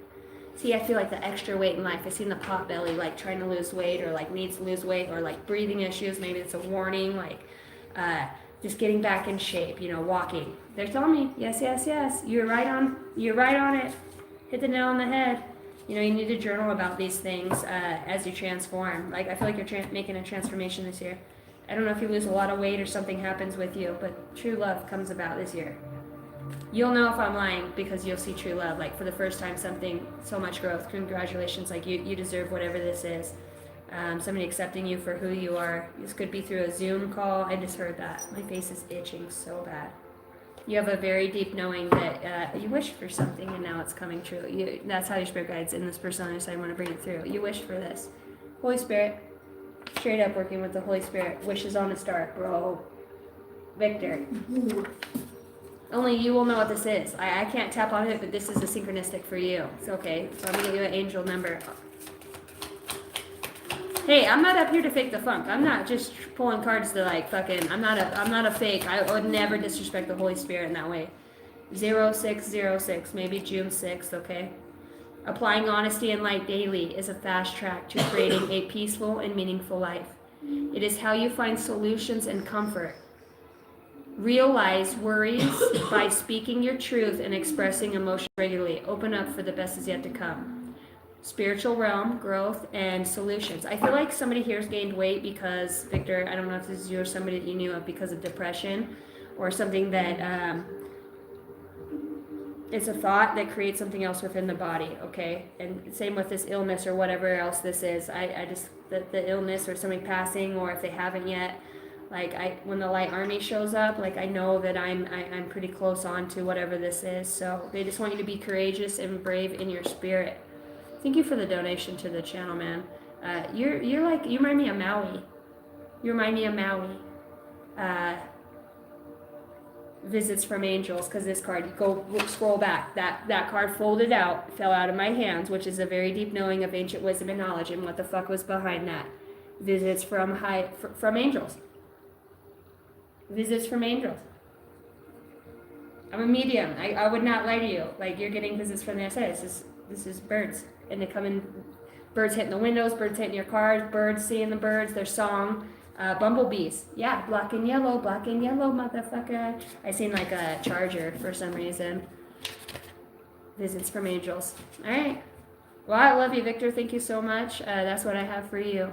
See, I feel like the extra weight in life. I seen the pot belly, like trying to lose weight or like needs to lose weight or like breathing issues. Maybe it's a warning, like just getting back in shape, you know, walking. They're telling me, yes. You're right on it. Hit the nail on the head. You know, you need to journal about these things as you transform. Like, I feel like you're making a transformation this year. I don't know if you lose a lot of weight or something happens with you, but true love comes about this year. You'll know if I'm lying because you'll see true love. Like, for the first time, something, so much growth. Congratulations. Like, you deserve whatever this is. Somebody accepting you for who you are. This could be through a Zoom call. I just heard that. My face is itching so bad. You have a very deep knowing that you wished for something and now it's coming true. That's how your spirit guides in this person on your side want to bring it through. You wished for this. Holy Spirit, straight up working with the Holy Spirit. Wishes on a star, bro. Victor. Only you will know what this is. I can't tap on it, but this is a synchronistic for you. It's okay. So I'm going to give you an angel number. Hey, I'm not up here to fake the funk. I'm not just pulling cards to like fucking, I'm not a fake. I would never disrespect the Holy Spirit in that way. 0606, maybe June 6th, okay? Applying honesty and light daily is a fast track to creating a peaceful and meaningful life. It is how you find solutions and comfort. Realize worries by speaking your truth and expressing emotion regularly. Open up for the best is yet to come. Spiritual realm, growth, and solutions. I feel like somebody here has gained weight because, Victor, I don't know if this is you or somebody that you knew of because of depression or something that it's a thought that creates something else within the body, okay? And same with this illness or whatever else this is. I just, the illness or somebody passing or if they haven't yet, like when the light army shows up, like I know that I'm pretty close on to whatever this is. So they just want you to be courageous and brave in your spirit. Thank you for the donation to the channel, man. You're like, you remind me of Maui. Visits from angels, because this card, you go scroll back. That card folded out, fell out of my hands, which is a very deep knowing of ancient wisdom and knowledge, and what the fuck was behind that. Visits from angels. Visits from angels. I'm a medium. I would not lie to you. Like, you're getting visits from the outside. This is birds. And they come in, birds hitting the windows, birds hitting your cars, birds seeing the birds, their song. Bumblebees. Yeah, black and yellow, motherfucker. I seen like a charger for some reason. Visits from angels. All right. Well, I love you, Victor. Thank you so much. That's what I have for you.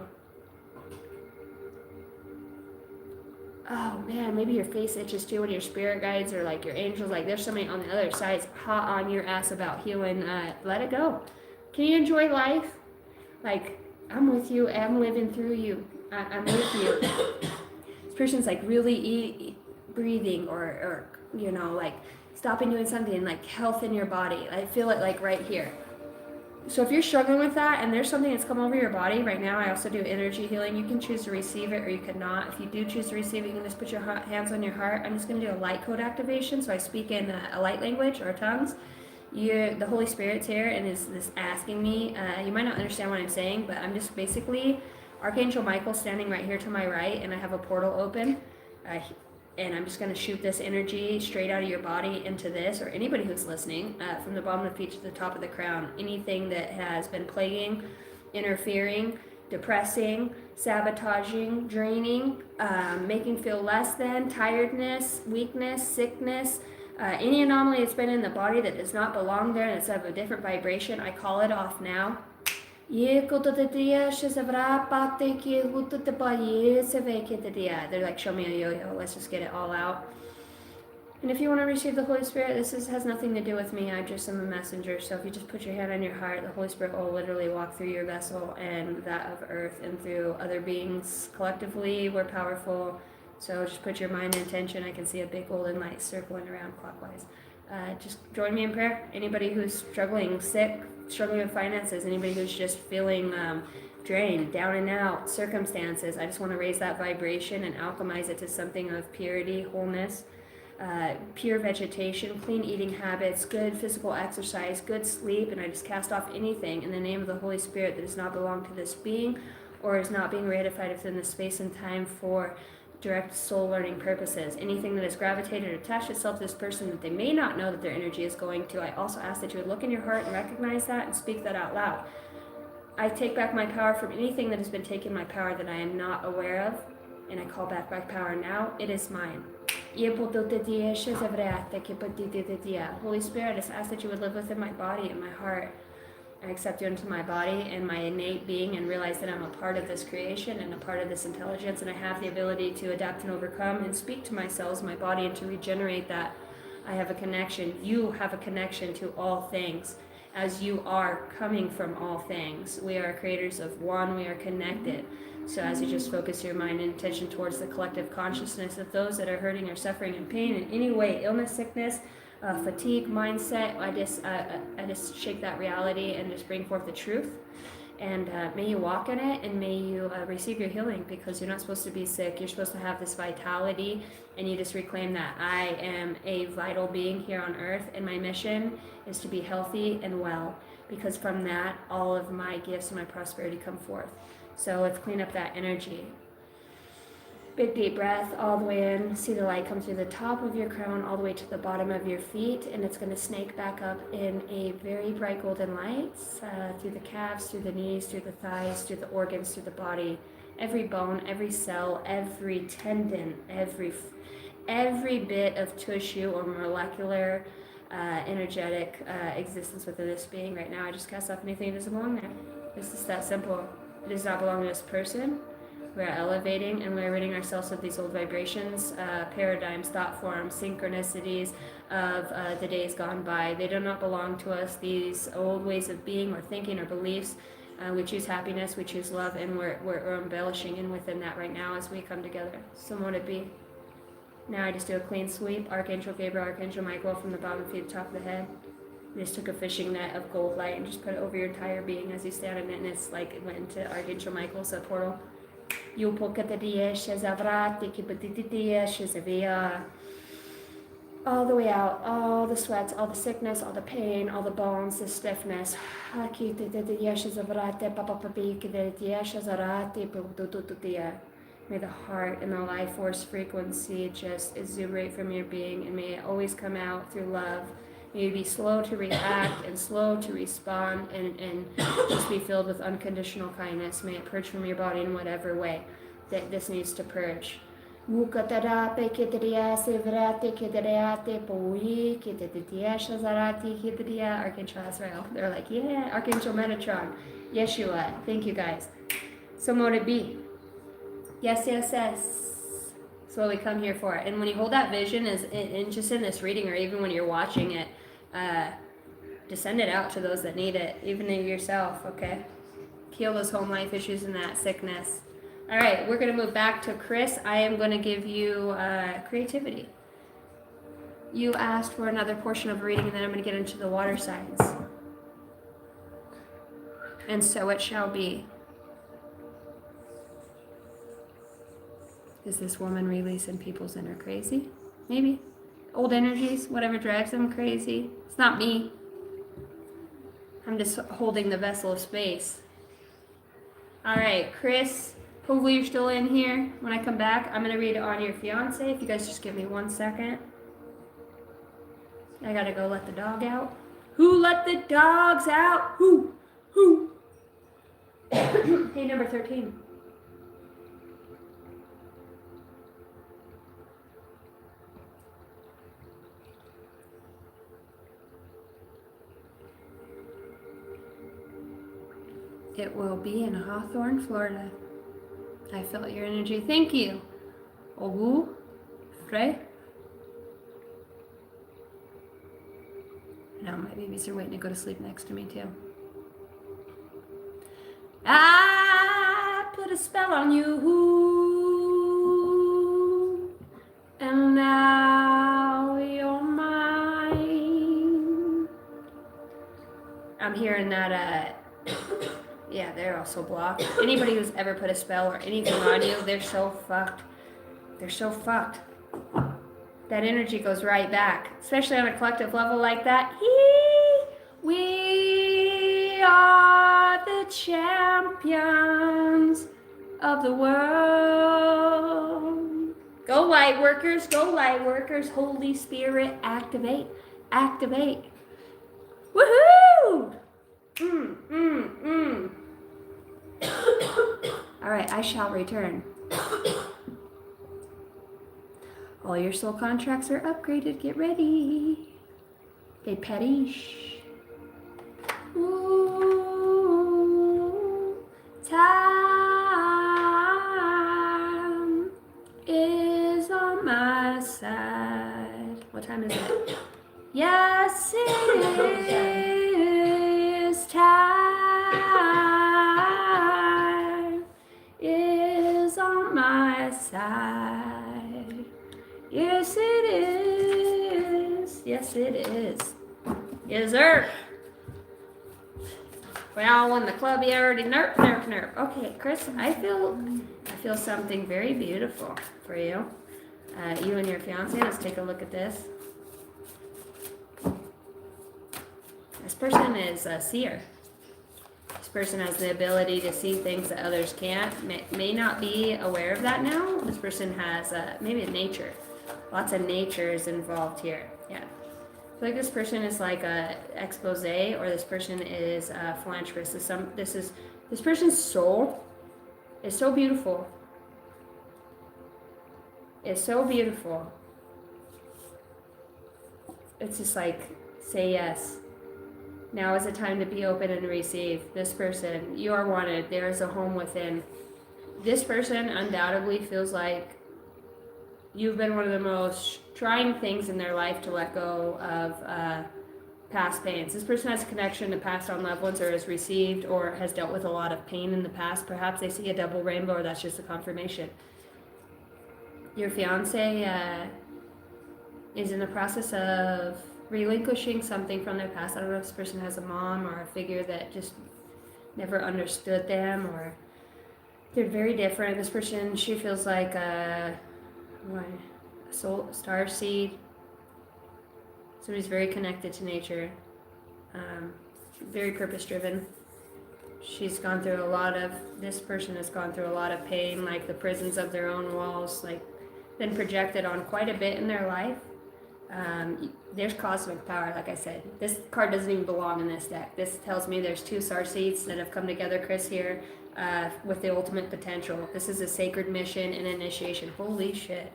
oh man, maybe your face itches too when your spirit guides or like your angels, like there's somebody on the other side hot on your ass about healing. Let it go. Can you enjoy life? Like, I'm with you, I'm living through you. I'm with you. This person's like really breathing or like stopping doing something, like health in your body. I feel it like right here. So if you're struggling with that and there's something that's come over your body right now, I also do energy healing. You can choose to receive it or you can not. If you do choose to receive it, you can just put your hands on your heart. I'm just going to do a light code activation. So I speak in a light language or tongues. The Holy Spirit's here and is asking me. You might not understand what I'm saying, but I'm just basically Archangel Michael standing right here to my right, and I have a portal open. And I'm just going to shoot this energy straight out of your body into this, or anybody who's listening, from the bottom of the feet to the top of the crown. Anything that has been plaguing, interfering, depressing, sabotaging, draining, making feel less than, tiredness, weakness, sickness, any anomaly that's been in the body that does not belong there and it's of a different vibration, I call it off now. They're like, show me a yo-yo, let's just get it all out. And if you want to receive the Holy Spirit, this has nothing to do with me. I just am a messenger. So if you just put your hand on your heart, the Holy Spirit will literally walk through your vessel and that of earth and through other beings. Collectively, we're powerful. So just put your mind and intention. I can see a big golden light circling around clockwise. Just join me in prayer. Anybody who's struggling, sick, struggling with finances, anybody who's just feeling drained, down and out, circumstances, I just want to raise that vibration and alchemize it to something of purity, wholeness, pure vegetation, clean eating habits, good physical exercise, good sleep, and I just cast off anything in the name of the Holy Spirit that does not belong to this being or is not being ratified within the space and time for direct soul learning purposes. Anything that has gravitated or attached itself to this person that they may not know that their energy is going to, I also ask that you would look in your heart and recognize that and speak that out loud. I take back my power from anything that has been taking my power that I am not aware of, and I call back my power now. It is mine. Holy Spirit, I just ask that you would live within my body and my heart. I accept you into my body and my innate being and realize that I'm a part of this creation and a part of this intelligence, and I have the ability to adapt and overcome and speak to my cells, my body, and to regenerate that. I have a connection. You have a connection to all things as you are coming from all things. We are creators of one. We are connected. So as you just focus your mind and attention towards the collective consciousness of those that are hurting or suffering in pain in any way, illness, sickness, fatigue, mindset, I just shake that reality and just bring forth the truth. And may you walk in it, and may you receive your healing, because you're not supposed to be sick. You're supposed to have this vitality, and you just reclaim that. I am a vital being here on earth, and my mission is to be healthy and well, because from that, all of my gifts and my prosperity come forth. So let's clean up that energy. Big deep breath all the way in. See the light come through the top of your crown all the way to the bottom of your feet, and it's going to snake back up in a very bright golden light through the calves, through the knees, through the thighs, through the organs, through the body, every bone, every cell, every tendon, every bit of tissue or molecular energetic existence within this being right now. I just cast off anything that doesn't belong there. It's just that simple. It does not belong to this person. We're elevating and we're ridding ourselves of these old vibrations, paradigms, thought forms, synchronicities of the days gone by. They do not belong to us. These old ways of being or thinking or beliefs. We choose happiness, we choose love, and we're embellishing in within that right now as we come together. So what it be? Now I just do a clean sweep. Archangel Gabriel, Archangel Michael, from the bottom of the feet to the top of the head. I just took a fishing net of gold light and just put it over your entire being as you stand in it, and it's like it went into Archangel Michael's portal. All the way out, all the sweats, all the sickness, all the pain, all the bones, the stiffness. May the heart and the life force frequency just exuberate from your being, and may it always come out through love. May you be slow to react and slow to respond, and just be filled with unconditional kindness. May it purge from your body in whatever way that this needs to purge. Archangel Azrael. They're like, yeah. Archangel Metatron. Yeshua. Thank you guys. So mote it be. Yes, yes, yes. So what we come here for. And when you hold that vision, in just in this reading, or even when you're watching it, just send it out to those that need it, even to yourself, okay? Heal those home life issues and that sickness. All right, we're going to move back to Chris. I am going to give you creativity. You asked for another portion of reading, and then I'm going to get into the water signs. And so it shall be. Is this woman releasing people's inner crazy? Maybe. Old energies, whatever drives them crazy. It's not me. I'm just holding the vessel of space. All right, Chris, hopefully you're still in here. When I come back, I'm going to read it on your fiance. If you guys just give me 1 second. I got to go let the dog out. Who let the dogs out? Who? Hey, number 13. It will be in Hawthorne, Florida. I felt your energy. Thank you. Ogu, Frey. Now my babies are waiting to go to sleep next to me too. I put a spell on you, and now you're mine. I'm hearing that, yeah, they're also blocked. Anybody who's ever put a spell or anything on you, they're so fucked. They're so fucked. That energy goes right back, especially on a collective level like that. We are the champions of the world. Go light workers, go light workers. Holy Spirit, activate, activate. Woohoo! All right, I shall return. All your soul contracts are upgraded. Get ready. They perish. Ooh, time is on my side. What time is it? Yes, it is. Time is on my side. Yes, it is. Yes, it is. Yes, sir. Well, when the club, you already nerp. Okay, Chris, I feel something very beautiful for you. You and your fiance. Let's take a look at this. This person is a seer. This person has the ability to see things that others can't. May not be aware of that now. This person has maybe a nature. Lots of nature is involved here. Yeah. I feel like this person is like a expose, or this person is a philanthropist. This person's soul is so beautiful. It's so beautiful. It's just like, say yes. Now is the time to be open and receive. This person, you are wanted. There is a home within. This person undoubtedly feels like you've been one of the most trying things in their life to let go of past pains. This person has a connection to past on loved ones, or has received or has dealt with a lot of pain in the past. Perhaps they see a double rainbow, or that's just a confirmation. Your fiance is in the process of relinquishing something from their past. I don't know if this person has a mom or a figure that just never understood them, or they're very different. This person, she feels like a soul star seed. Somebody's very connected to nature, very purpose driven. This person has gone through a lot of pain, like the prisons of their own walls, like been projected on quite a bit in their life. There's cosmic power, like I said. This card doesn't even belong in this deck. This tells me there's two star seeds that have come together, Chris, here, with the ultimate potential. This is a sacred mission and initiation. Holy shit.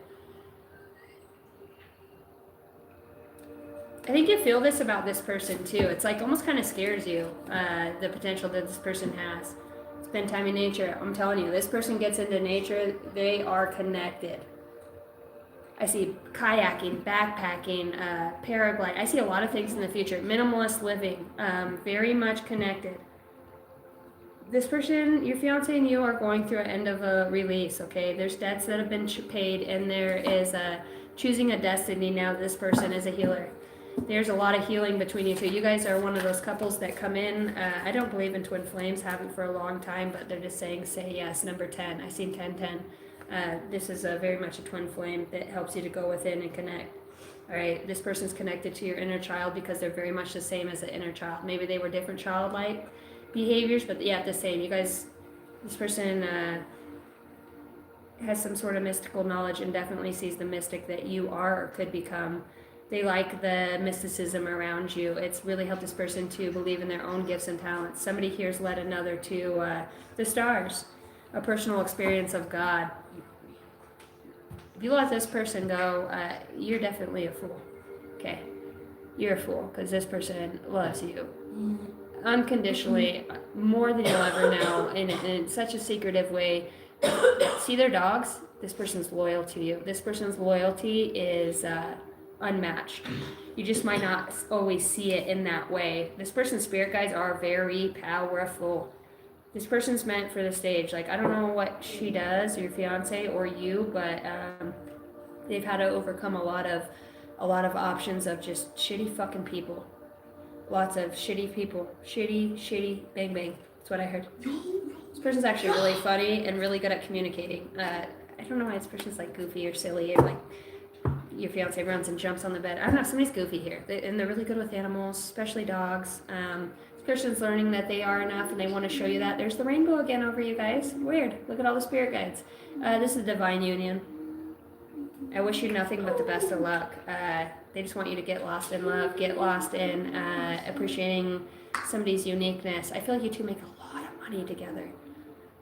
I think you feel this about this person too. It's like almost kind of scares you, the potential that this person has. Spend time in nature. I'm telling you, this person gets into nature, they are connected. I see kayaking, backpacking, paragliding. I see a lot of things in the future. Minimalist living, very much connected. This person, your fiance and you are going through an end of a release, okay? There's debts that have been paid, and there is choosing a destiny now. This person is a healer. There's a lot of healing between you two. You guys are one of those couples that come in. I don't believe in twin flames, haven't for a long time, but they're just saying, say yes, number 10. I seen 1010. This is very much a twin flame that helps you to go within and connect. All right, this person's connected to your inner child because they're very much the same as the inner child. Maybe they were different childlike behaviors, but yeah, the same. You guys, this person has some sort of mystical knowledge and definitely sees the mystic that you are or could become. They like the mysticism around you. It's really helped this person to believe in their own gifts and talents. Somebody here's led another to the stars, a personal experience of God. If you let this person go, you're definitely a fool. Okay, you're a fool because this person loves you unconditionally, more than you'll ever know, in such a secretive way. See their dogs? This person's loyal to you. This person's loyalty is unmatched. You just might not always see it in that way. This person's spirit guides are very powerful. This person's meant for the stage. Like, I don't know what she does, your fiance or you, but they've had to overcome a lot of options of just shitty fucking people. Lots of shitty people. Shitty, bang, bang. That's what I heard. This person's actually really funny and really good at communicating. I don't know why this person's like goofy or silly or like your fiance runs and jumps on the bed. I don't know, somebody's goofy here. And they're really good with animals, especially dogs. This person's learning that they are enough and they want to show you that. There's the rainbow again over you guys. Weird. Look at all the spirit guides. This is divine union. I wish you nothing but the best of luck. They just want you to get lost in love, get lost in appreciating somebody's uniqueness. I feel like you two make a lot of money together.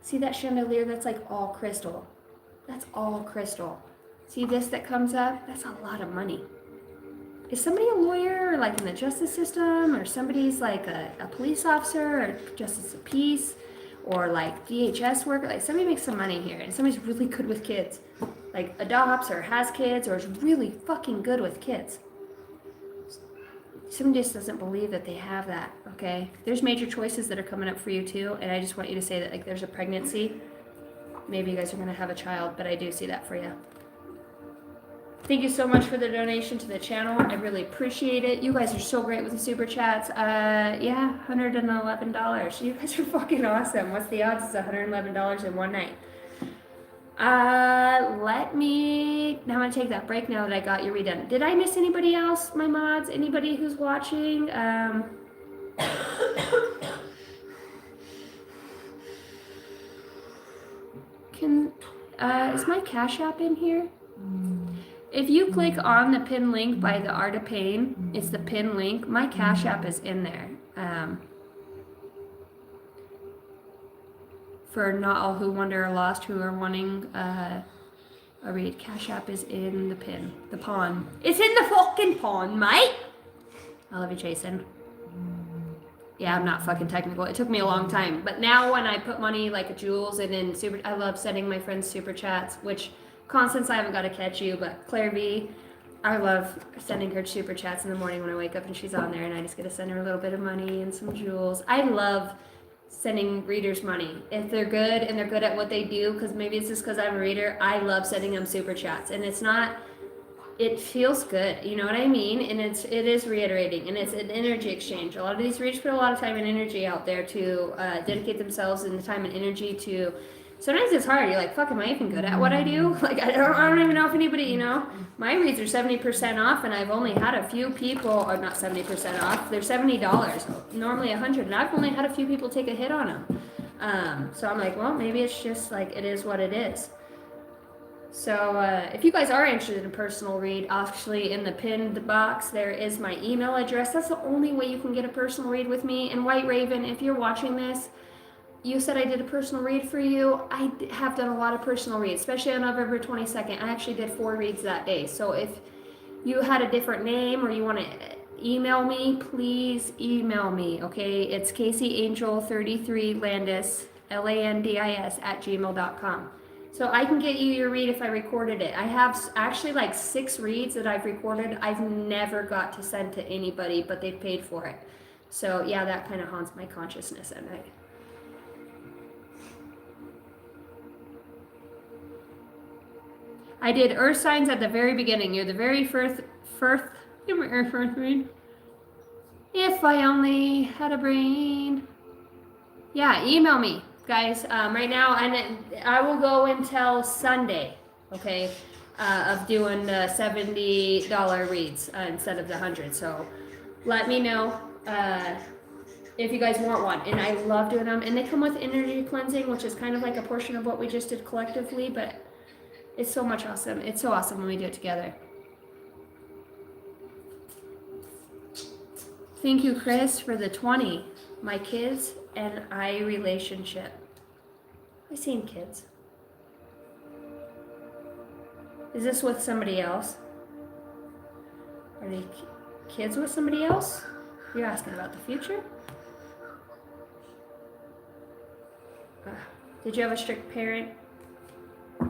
See that chandelier? That's like all crystal. That's all crystal. See this that comes up? That's a lot of money. Is somebody a lawyer or like in the justice system, or somebody's like a police officer or justice of peace or like DHS worker? Like somebody makes some money here and somebody's really good with kids. Like adopts or has kids or is really fucking good with kids. Somebody just doesn't believe that they have that, okay? There's major choices that are coming up for you too, and I just want you to say that like there's a pregnancy. Maybe you guys are gonna have a child, but I do see that for you. Thank you so much for the donation to the channel. I really appreciate it. You guys are so great with the super chats. Yeah, $111. You guys are fucking awesome. What's the odds? It's $111 in one night. Now I'm gonna take that break now that I got you redone. Did I miss anybody else, my mods? Anybody who's watching? Is my Cash App in here? If you click on the pin link by the Art of Pain, it's the pin link. My Cash App is in there. For not all who wander or lost, who are wanting a read, Cash App is in the pin. The pawn. It's in the fucking pawn, mate! I love you, Jason. Yeah, I'm not fucking technical. It took me a long time. But now when I put money like Jules and in super, I love sending my friends super chats, which Constance, I haven't got to catch you, but Claire V, I love sending her super chats in the morning when I wake up and she's on there and I just get to send her a little bit of money and some jewels. I love sending readers money. If they're good and they're good at what they do, because maybe it's just because I'm a reader, I love sending them super chats. And it's not, it feels good, you know what I mean? And it is reiterating, and it's an energy exchange. A lot of these readers put a lot of time and energy out there to dedicate themselves and the time and energy to. Sometimes it's hard. You're like, fuck, am I even good at what I do? Like, I don't even know if anybody, you know. My reads are 70% off, and I've only had a few people, or not 70% off, they're $70, normally $100, and I've only had a few people take a hit on them. So I'm like, well, maybe it's just like, it is what it is. So if you guys are interested in a personal read, actually in the pinned box, there is my email address. That's the only way you can get a personal read with me. And White Raven, if you're watching this, you said I did a personal read for you. I have done a lot of personal reads, especially on November 22nd. I actually did 4 reads that day. So if you had a different name or you want to email me, please email me, okay? It's CaseyAngel33Landis, Landis, @gmail.com. So I can get you your read if I recorded it. I have actually like 6 reads that I've recorded. I've never got to send to anybody, but they've paid for it. So yeah, that kind of haunts my consciousness at night. I did earth signs at the very beginning. You're the very first give me earth first read. If I only had a brain. Yeah, email me, guys. Right now, and I will go until Sunday, okay, of doing the $70 reads instead of the 100. So let me know if you guys want one. And I love doing them. And they come with energy cleansing, which is kind of like a portion of what we just did collectively, but it's so much awesome. It's so awesome when we do it together. Thank you, Chris, for the 20. My kids and I relationship. I've seen kids. Is this with somebody else? Are they kids with somebody else? You're asking about the future? Did you have a strict parent? I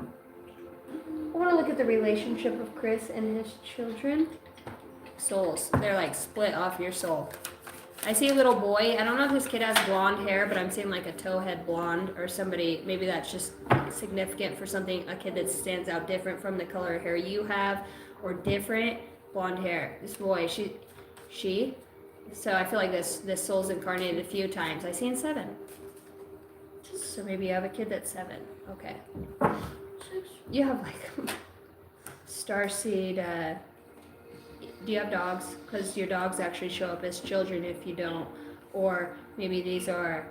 want to look at the relationship of Chris and his children. Souls. They're like split off your soul. I see a little boy. I don't know if this kid has blonde hair, but I'm seeing like a towhead blonde or somebody. Maybe that's just significant for something, a kid that stands out different from the color of hair you have or different blonde hair. This boy, she. So I feel like this soul's incarnated a few times. I've seen 7. So maybe you have a kid that's 7. Okay. You have like starseed. Do you have dogs? Because your dogs actually show up as children if you don't. Or maybe these are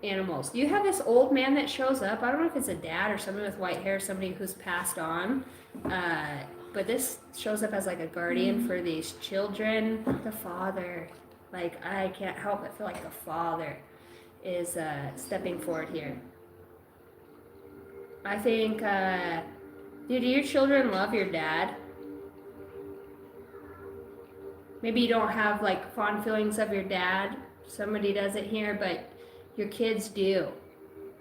animals. Do you have this old man that shows up? I don't know if it's a dad or someone with white hair, somebody who's passed on. But this shows up as like a guardian for these children. The father, like I can't help but feel like the father is stepping forward here. I think, do your children love your dad? Maybe you don't have like fond feelings of your dad. Somebody doesn't here, but your kids do.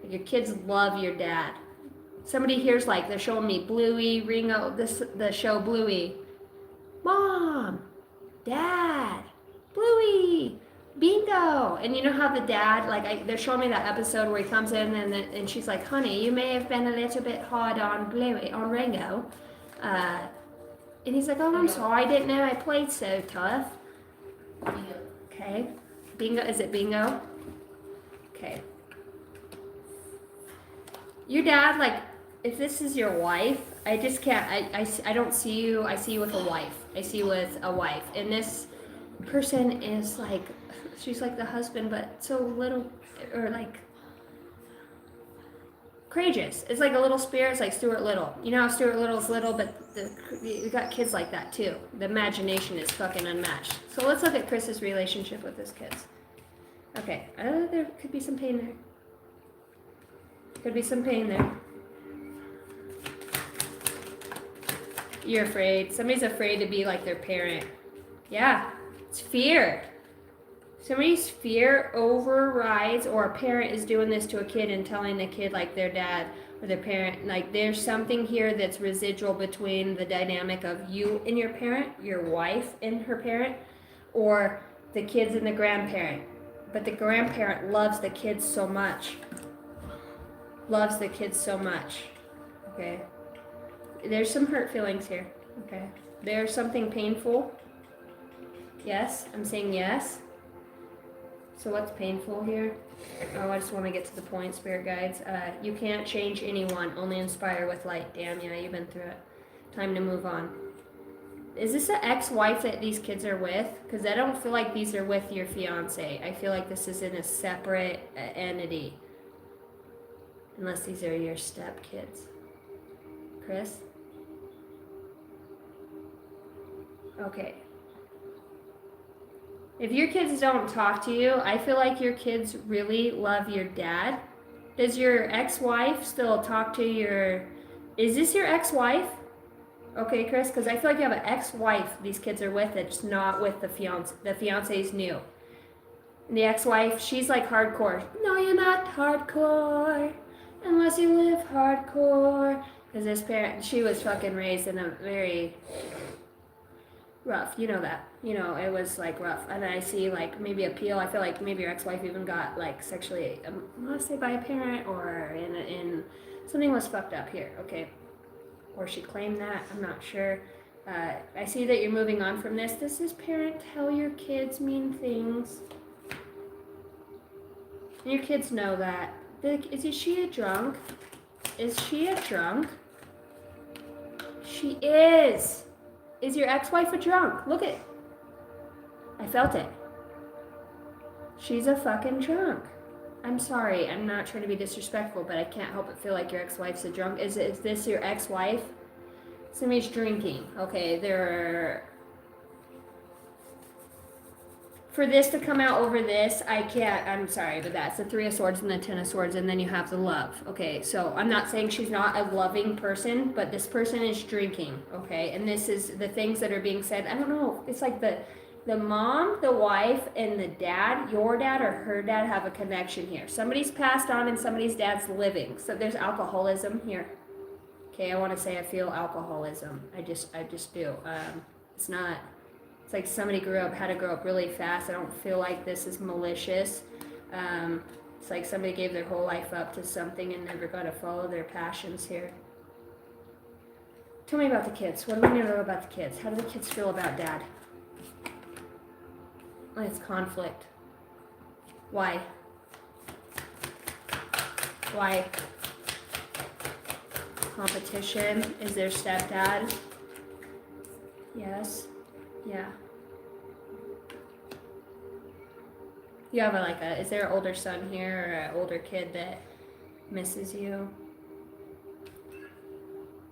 Your kids love your dad. Somebody here's like, they're showing me Bluey, Ringo, the show Bluey. Mom, Dad, Bluey, Bingo. And you know how the dad, like they're showing me that episode where he comes in and she's like, honey, you may have been a little bit hard on Bluey, on Ringo. And he's like, oh, I'm sorry, I didn't know I played so tough. Okay. Bingo, is it Bingo? Okay. Your dad, like, if this is your wife, I just can't, I don't see you, I see you with a wife. I see you with a wife. And this person is like, she's like the husband, but so little, or like, courageous. It's like a little spirit. It's like Stuart Little. You know how Stuart Little's little, but you got kids like that too. The imagination is fucking unmatched. So let's look at Chris's relationship with his kids. Okay, there could be some pain there. Could be some pain there. You're afraid. Somebody's afraid to be like their parent. Yeah, it's fear. Somebody's fear overrides, or a parent is doing this to a kid and telling the kid like their dad or their parent, like there's something here that's residual between the dynamic of you and your parent, your wife and her parent, or the kids and the grandparent. But the grandparent loves the kids so much. Loves the kids so much. Okay. There's some hurt feelings here. Okay. There's something painful. Yes, I'm saying yes. So what's painful here? Oh, I just want to get to the point, spirit guides. You can't change anyone, only inspire with light. Damn, yeah, you've been through it. Time to move on. Is this an ex-wife that these kids are with? Because I don't feel like these are with your fiance. I feel like this is in a separate entity. Unless these are your step kids. Chris? Okay. If your kids don't talk to you, I feel like your kids really love your dad. Does your ex-wife still talk to your... Is this your ex-wife? Okay, Chris, because I feel like you have an ex-wife these kids are with that's not with the fiance. The fiance's new. And the ex-wife, she's like hardcore. No, you're not hardcore. Unless you live hardcore. Because this parent, she was fucking raised in a very rough, you know that. You know, it was like rough. And I see like maybe appeal. I feel like maybe your ex-wife even got like sexually, I want to say by a parent or in something was fucked up here, okay? Or she claimed that, I'm not sure. I see that you're moving on from this. Does this parent tell your kids mean things? Your kids know that. Is she a drunk? Is she a drunk? She is. Is your ex-wife a drunk? Look at. I felt it. She's a fucking drunk. I'm sorry. I'm not trying to be disrespectful, but I can't help but feel like your ex-wife's a drunk. Is this your ex-wife? Somebody's drinking. Okay, for this to come out over this, I can't, I'm sorry, but that's the Three of Swords and the Ten of Swords, and then you have the love. Okay, so I'm not saying she's not a loving person, but this person is drinking, okay? And this is the things that are being said. I don't know, it's like the mom, the wife, and the dad, your dad or her dad have a connection here. Somebody's passed on and somebody's dad's living. So there's alcoholism here. Okay, I want to say I feel alcoholism. I just do. It's not... It's like somebody had to grow up really fast. I don't feel like this is malicious. It's like somebody gave their whole life up to something and never got to follow their passions here. Tell me about the kids. What do we know about the kids? How do the kids feel about dad? Oh, it's conflict. Why? Why? Competition. Is their stepdad? Yes. Yeah. You have is there an older son here or an older kid that misses you?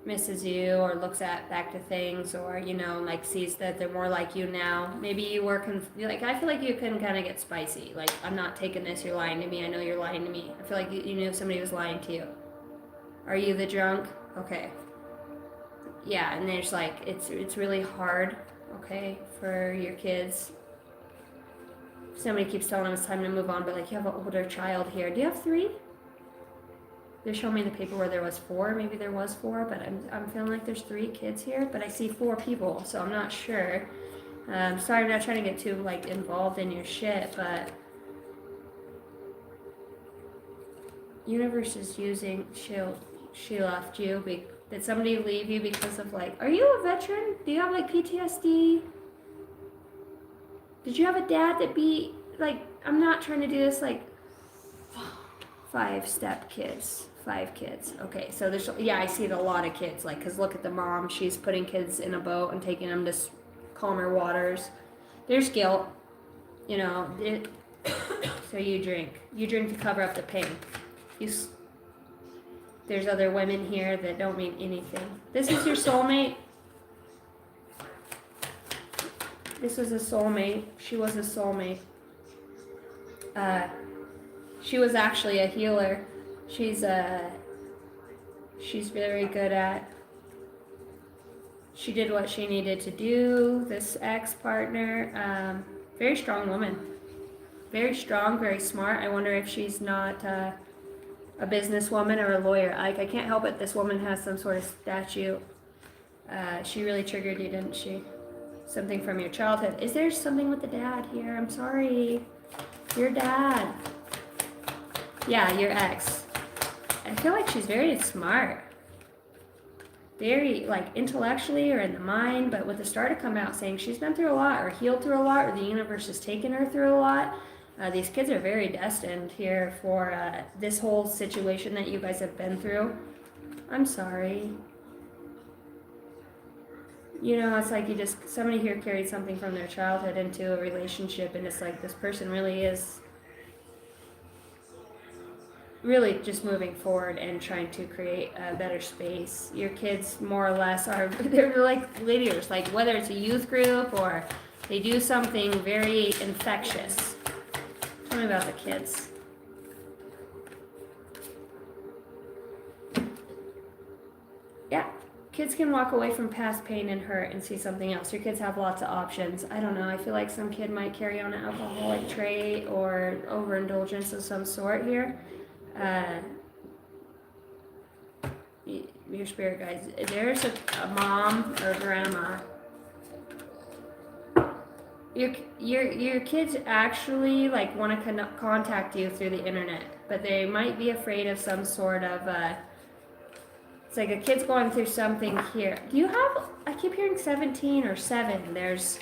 Misses you or looks back to things or, like sees that they're more like you now. Maybe you work I feel like you can kind of get spicy. Like, I'm not taking this, you're lying to me. I know you're lying to me. I feel like you knew somebody was lying to you. Are you the drunk? Okay. Yeah, and there's it's really hard. Okay, for your kids. Somebody keeps telling them it's time to move on, but you have an older child here. Do you have 3? They're showing me the paper where there was 4. Maybe there was 4, but I'm feeling like there's 3 kids here, but I see 4 people, so I'm not sure. Sorry, I'm not trying to get too involved in your shit, but universe is using she left you. Did somebody leave you because of are you a veteran? Do you have PTSD? Did you have a dad that I'm not trying to do this 5-step kids. 5 kids. Okay, so I see a lot of kids because look at the mom. She's putting kids in a boat and taking them to calmer waters. There's guilt, so you drink. You drink to cover up the pain. There's other women here that don't mean anything. This is your soulmate. This was a soulmate. She was a soulmate. She was actually a healer. She's very good at. She did what she needed to do. This ex-partner, very strong woman. Very strong, very smart. I wonder if she's not a businesswoman or a lawyer. I can't help it. This woman has some sort of statue. She really triggered you, didn't she? Something from your childhood. Is there something with the dad here? I'm sorry. Your dad. Yeah, your ex. I feel like she's very smart. Very, intellectually or in the mind, but with the star to come out saying she's been through a lot or healed through a lot or the universe has taken her through a lot. These kids are very destined here for this whole situation that you guys have been through. I'm sorry. It's somebody here carried something from their childhood into a relationship, and it's this person really is really just moving forward and trying to create a better space. Your kids more or less they're leaders, whether it's a youth group or they do something very infectious. Tell me about the kids. Yeah, kids can walk away from past pain and hurt and see something else. Your kids have lots of options. I don't know. I feel like some kid might carry on an alcoholic trait or overindulgence of some sort here. your spirit guides. There's a mom or grandma. Your kids actually like want to contact you through the internet, but they might be afraid of some sort of it's like a kid's going through something here. Do you have? I keep hearing 17 or 7. There's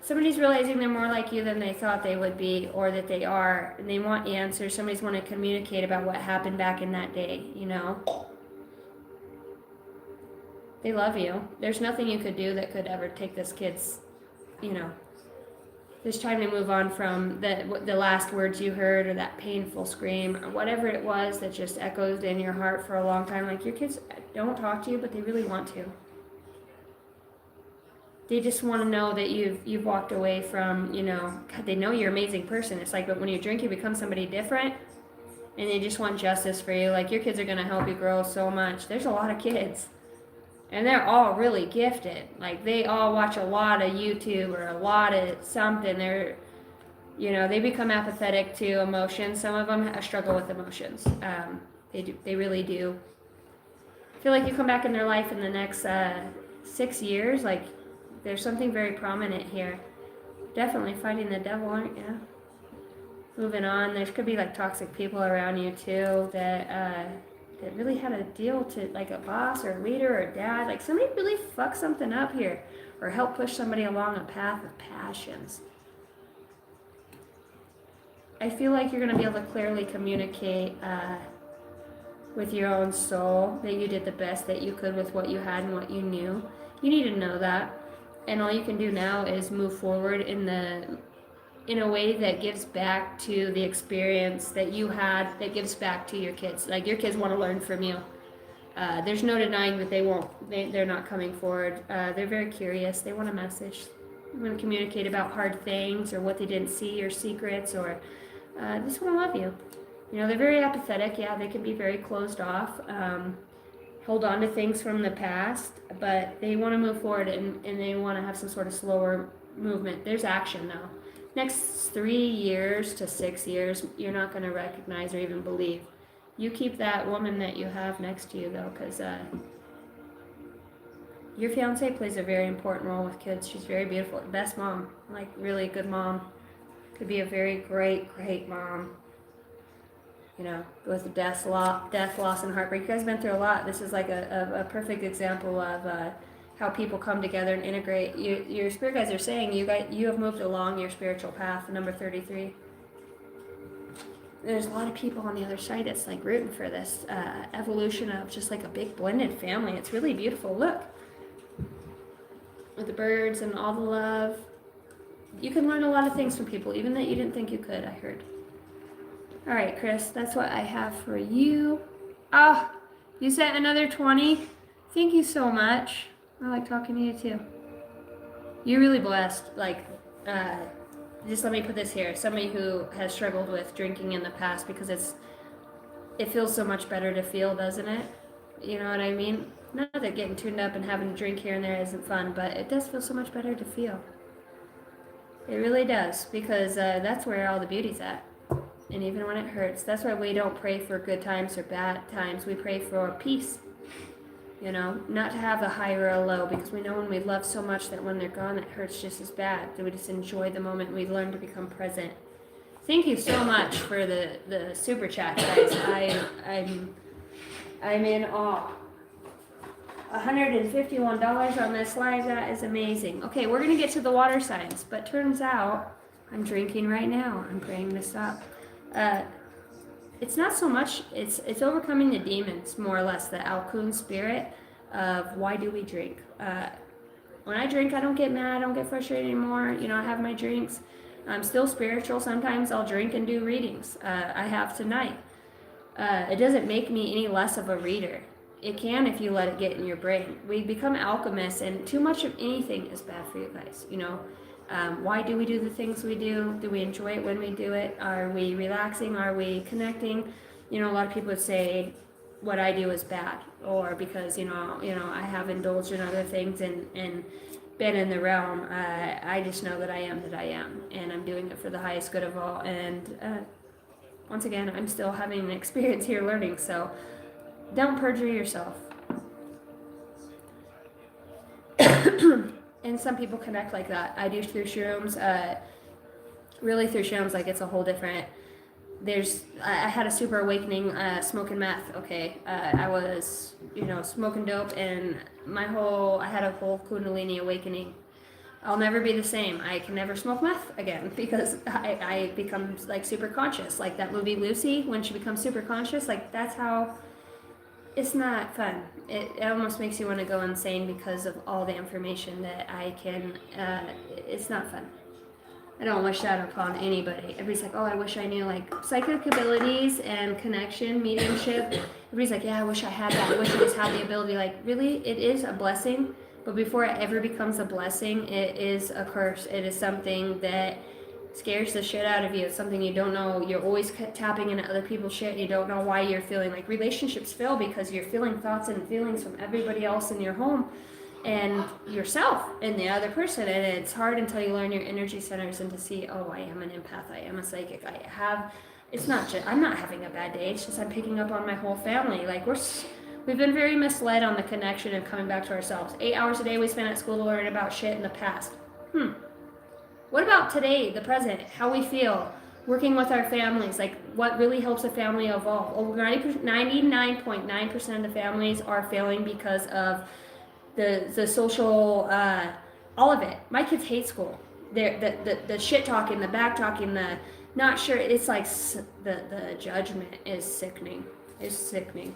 somebody's realizing they're more like you than they thought they would be, or that they are, and they want answers. Somebody's want to communicate about what happened back in that day. You know. They love you. There's nothing you could do that could ever take this kid's. You know, just trying to move on from the last words you heard, or that painful scream, or whatever it was that just echoed in your heart for a long time. Like, your kids don't talk to you, but they really want to. They just want to know that you've walked away from, you know, God, they know you're an amazing person. It's like, but when you drink, you become somebody different, and they just want justice for you. Like, your kids are going to help you grow so much. There's a lot of kids. And they're all really gifted. Like, they all watch a lot of YouTube or a lot of something. They're, you know, they become apathetic to emotions. Some of them struggle with emotions. They really do. I feel like you come back in their life in the next 6 years. Like, there's something very prominent here. Definitely fighting the devil, aren't you? Moving on. There could be like toxic people around you too that really had a deal to, like, a boss or a leader or a dad. Like, somebody really fucked something up here, or helped push somebody along a path of passions. I feel like you're going to be able to clearly communicate with your own soul that you did the best that you could with what you had and what you knew. You need to know that. And all you can do now is move forward in a way that gives back to the experience that you had, that gives back to your kids. Like, your kids want to learn from you. There's no denying that they're not coming forward. They're very curious. They want a message. They want to communicate about hard things, or what they didn't see, or secrets, or they just want to love you. You know, they're very apathetic. Yeah, they can be very closed off. Hold on to things from the past, but they want to move forward, and they want to have some sort of slower movement. There's action now. Next 3 years to 6 years, you're not going to recognize or even believe. You keep that woman that you have next to you, though, because your fiance plays a very important role with kids. She's very beautiful. Best mom. Like, really good mom. Could be a very great, great mom. You know, with death, loss, and heartbreak. You guys have been through a lot. This is like a perfect example of how people come together and integrate. Your spirit guides are saying you have moved along your spiritual path, number 33. There's a lot of people on the other side that's like rooting for this evolution of just like a big blended family. It's really beautiful. Look, with the birds and all the love. You can learn a lot of things from people, even that you didn't think you could, I heard. All right, Chris, that's what I have for you. Oh, you sent another 20. Thank you so much. I like talking to you too. You're really blessed. Like, just let me put this here. Somebody who has struggled with drinking in the past, because it feels so much better to feel, doesn't it? You know what I mean? Not that getting tuned up and having a drink here and there isn't fun, but it does feel so much better to feel. It really does, because that's where all the beauty's at. And even when it hurts, that's why we don't pray for good times or bad times. We pray for peace. You know, not to have a high or a low, because we know when we love so much that when they're gone, it hurts just as bad. That we just enjoy the moment. We learn to become present. Thank you so much for the super chat, guys. I'm in awe. $151 on this live. That is amazing. Okay, we're gonna get to the water signs, but turns out I'm drinking right now. I'm praying to stop. It's not so much, it's overcoming the demons, more or less, the Alkun spirit of why do we drink. When I drink, I don't get mad, I don't get frustrated anymore. You know, I have my drinks. I'm still spiritual. Sometimes I'll drink and do readings. I have tonight. It doesn't make me any less of a reader. It can if you let it get in your brain. We become alchemists, and too much of anything is bad for you guys, you know. Why do we do the things we do? Do we enjoy it when we do it? Are we relaxing? Are we connecting? You know, a lot of people would say what I do is bad, or because, you know, I have indulged in other things and been in the realm. I just know that I am, and I'm doing it for the highest good of all. And once again, I'm still having an experience here learning. So Don't perjure yourself. And some people connect like that. I do through shrooms. Really through shrooms, like it's a whole different. I had a super awakening smoking meth. Okay, I was smoking dope, and I had a whole Kundalini awakening. I'll never be the same. I can never smoke meth again because I become like super conscious. Like that movie Lucy, when she becomes super conscious, like that's how. It's not fun. It almost makes you want to go insane because of all the information that I can. It's not fun. I don't wish that upon anybody. Everybody's like, oh, I wish I knew like psychic abilities and connection, mediumship. Everybody's like, yeah, I wish I had that. I wish I just had the ability. Like, really, it is a blessing. But before it ever becomes a blessing, it is a curse. It is something that scares the shit out of you. It's something you don't know. You're always tapping into other people's shit. You don't know why you're feeling like relationships fail because you're feeling thoughts and feelings from everybody else in your home and yourself and the other person, and it's hard until you learn your energy centers and to see, oh, I am an empath, I am a psychic, it's not just I'm not having a bad day, it's just I'm picking up on my whole family. Like we've been very misled on the connection and coming back to ourselves. 8 hours a day we spend at school to learn about shit in the past. What about today, the present, how we feel, working with our families, like what really helps a family evolve? Over 99.9% of the families are failing because of the social, all of it. My kids hate school. The shit talking, the back talking, the not sure. It's like the judgment is sickening. It's sickening.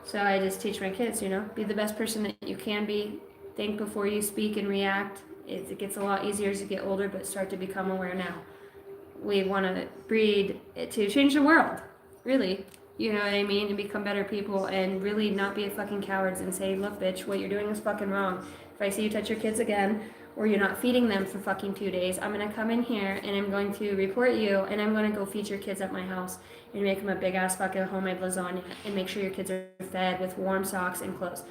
So I just teach my kids, be the best person that you can be. Think before you speak and react. It gets a lot easier as you get older, but start to become aware now. We want to breed to change the world, really. You know what I mean? And become better people and really not be a fucking cowards and say, look, bitch, what you're doing is fucking wrong. If I see you touch your kids again or you're not feeding them for fucking 2 days, I'm going to come in here and I'm going to report you and I'm going to go feed your kids at my house and make them a big ass fucking homemade lasagna and make sure your kids are fed with warm socks and clothes.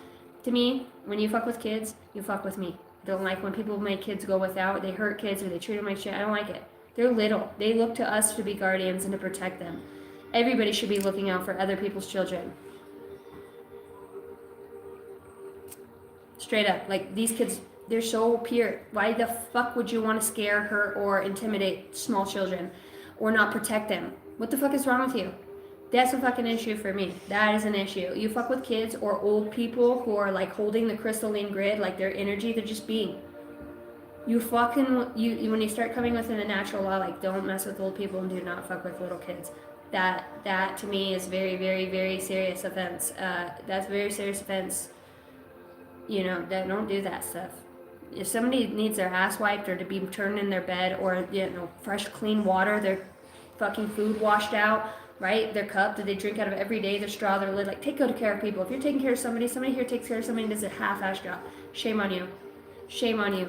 To me, when you fuck with kids, you fuck with me. I don't like when people make kids go without, they hurt kids or they treat them like shit. I don't like it. They're little. They look to us to be guardians and to protect them. Everybody should be looking out for other people's children. Straight up. Like, these kids, they're so pure. Why the fuck would you want to scare, hurt, or intimidate small children? Or not protect them? What the fuck is wrong with you? That's a fucking issue for me. That is an issue. You fuck with kids or old people who are like holding the crystalline grid, like their energy, they're just being. You when you start coming within the natural law, like don't mess with old people and do not fuck with little kids. That to me is very, very, very serious offense. That's very serious offense. That don't do that stuff. If somebody needs their ass wiped or to be turned in their bed or fresh clean water, their fucking food washed out, right? Their cup that they drink out of every day, their straw, their lid, like take good care of people. If you're taking care of somebody here takes care of somebody and does a half-ass job. Shame on you. Shame on you.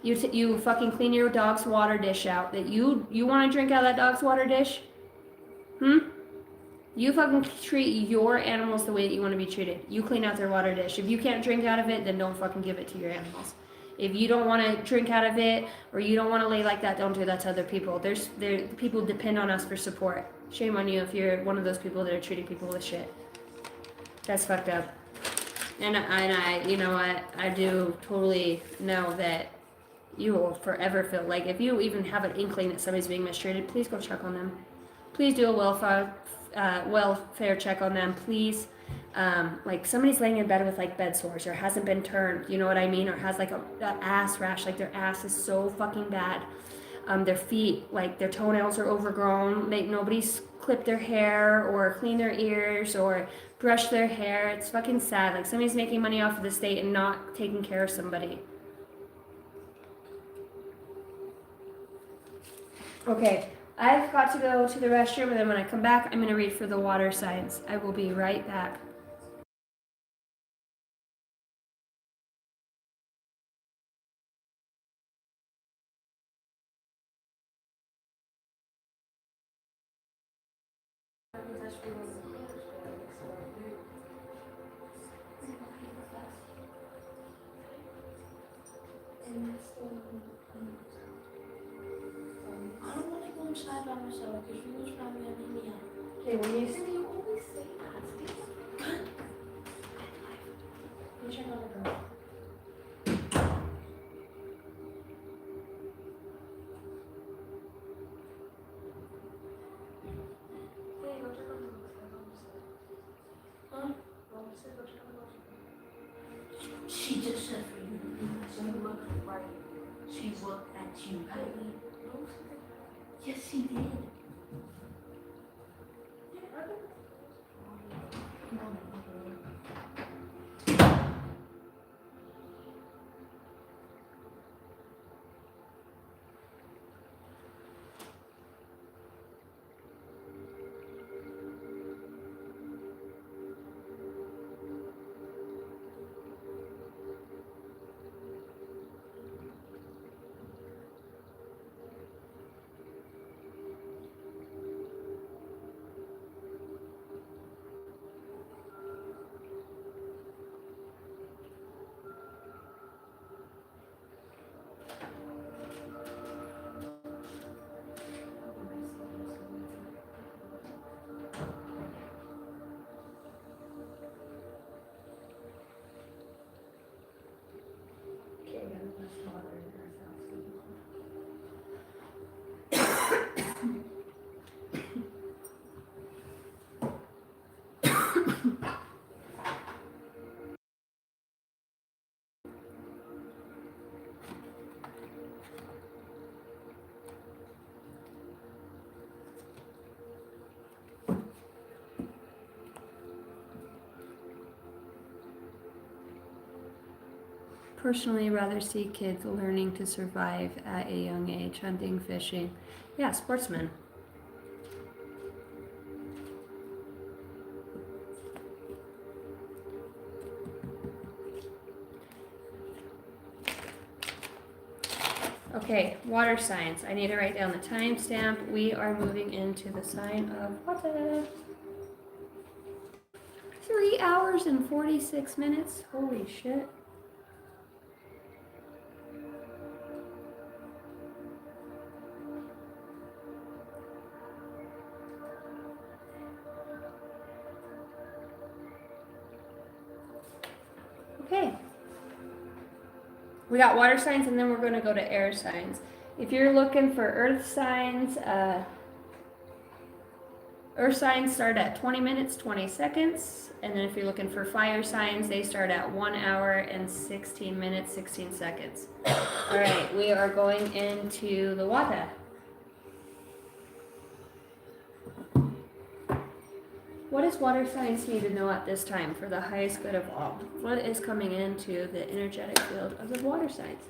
You fucking clean your dog's water dish out. That you want to drink out of that dog's water dish? You fucking treat your animals the way that you want to be treated. You clean out their water dish. If you can't drink out of it, then don't fucking give it to your animals. If you don't want to drink out of it or you don't want to lay like that, don't do that to other people. People depend on us for support. Shame on you if you're one of those people that are treating people with shit. That's fucked up. And I you know what? I do totally know that you will forever feel like if you even have an inkling that somebody's being mistreated, please go check on them. Please do a welfare check on them, please. Like somebody's laying in bed with like bed sores or hasn't been turned, you know what I mean, or has like a ass rash, like their ass is so fucking bad. Their feet, like their toenails are overgrown, nobody's clipped their hair or cleaned their ears or brushed their hair. It's fucking sad. Like somebody's making money off of the state and not taking care of somebody. Okay, I've got to go to the restroom, and then when I come back, I'm going to read for the water signs. I will be right back. I don't want to go inside by myself because you was probably having me out. Okay, when you You always say Hey, go check on the books. Huh? Go check on the books. She just said for you to leave, so you look right. She looked at you, Kylie. Yes, she did. Personally, rather see kids learning to survive at a young age, hunting, fishing. Yeah, sportsmen. Okay, water signs. I need to write down the timestamp. We are moving into the sign of water. 3 hours and 46 minutes. Holy shit. Okay. We got water signs and then we're going to go to air signs. If you're looking for earth signs start at 20 minutes, 20 seconds. And then if you're looking for fire signs, they start at 1 hour and 16 minutes, 16 seconds. All right, we are going into the water. What does water signs need to know at this time for the highest good of all? What is coming into the energetic field of the water signs?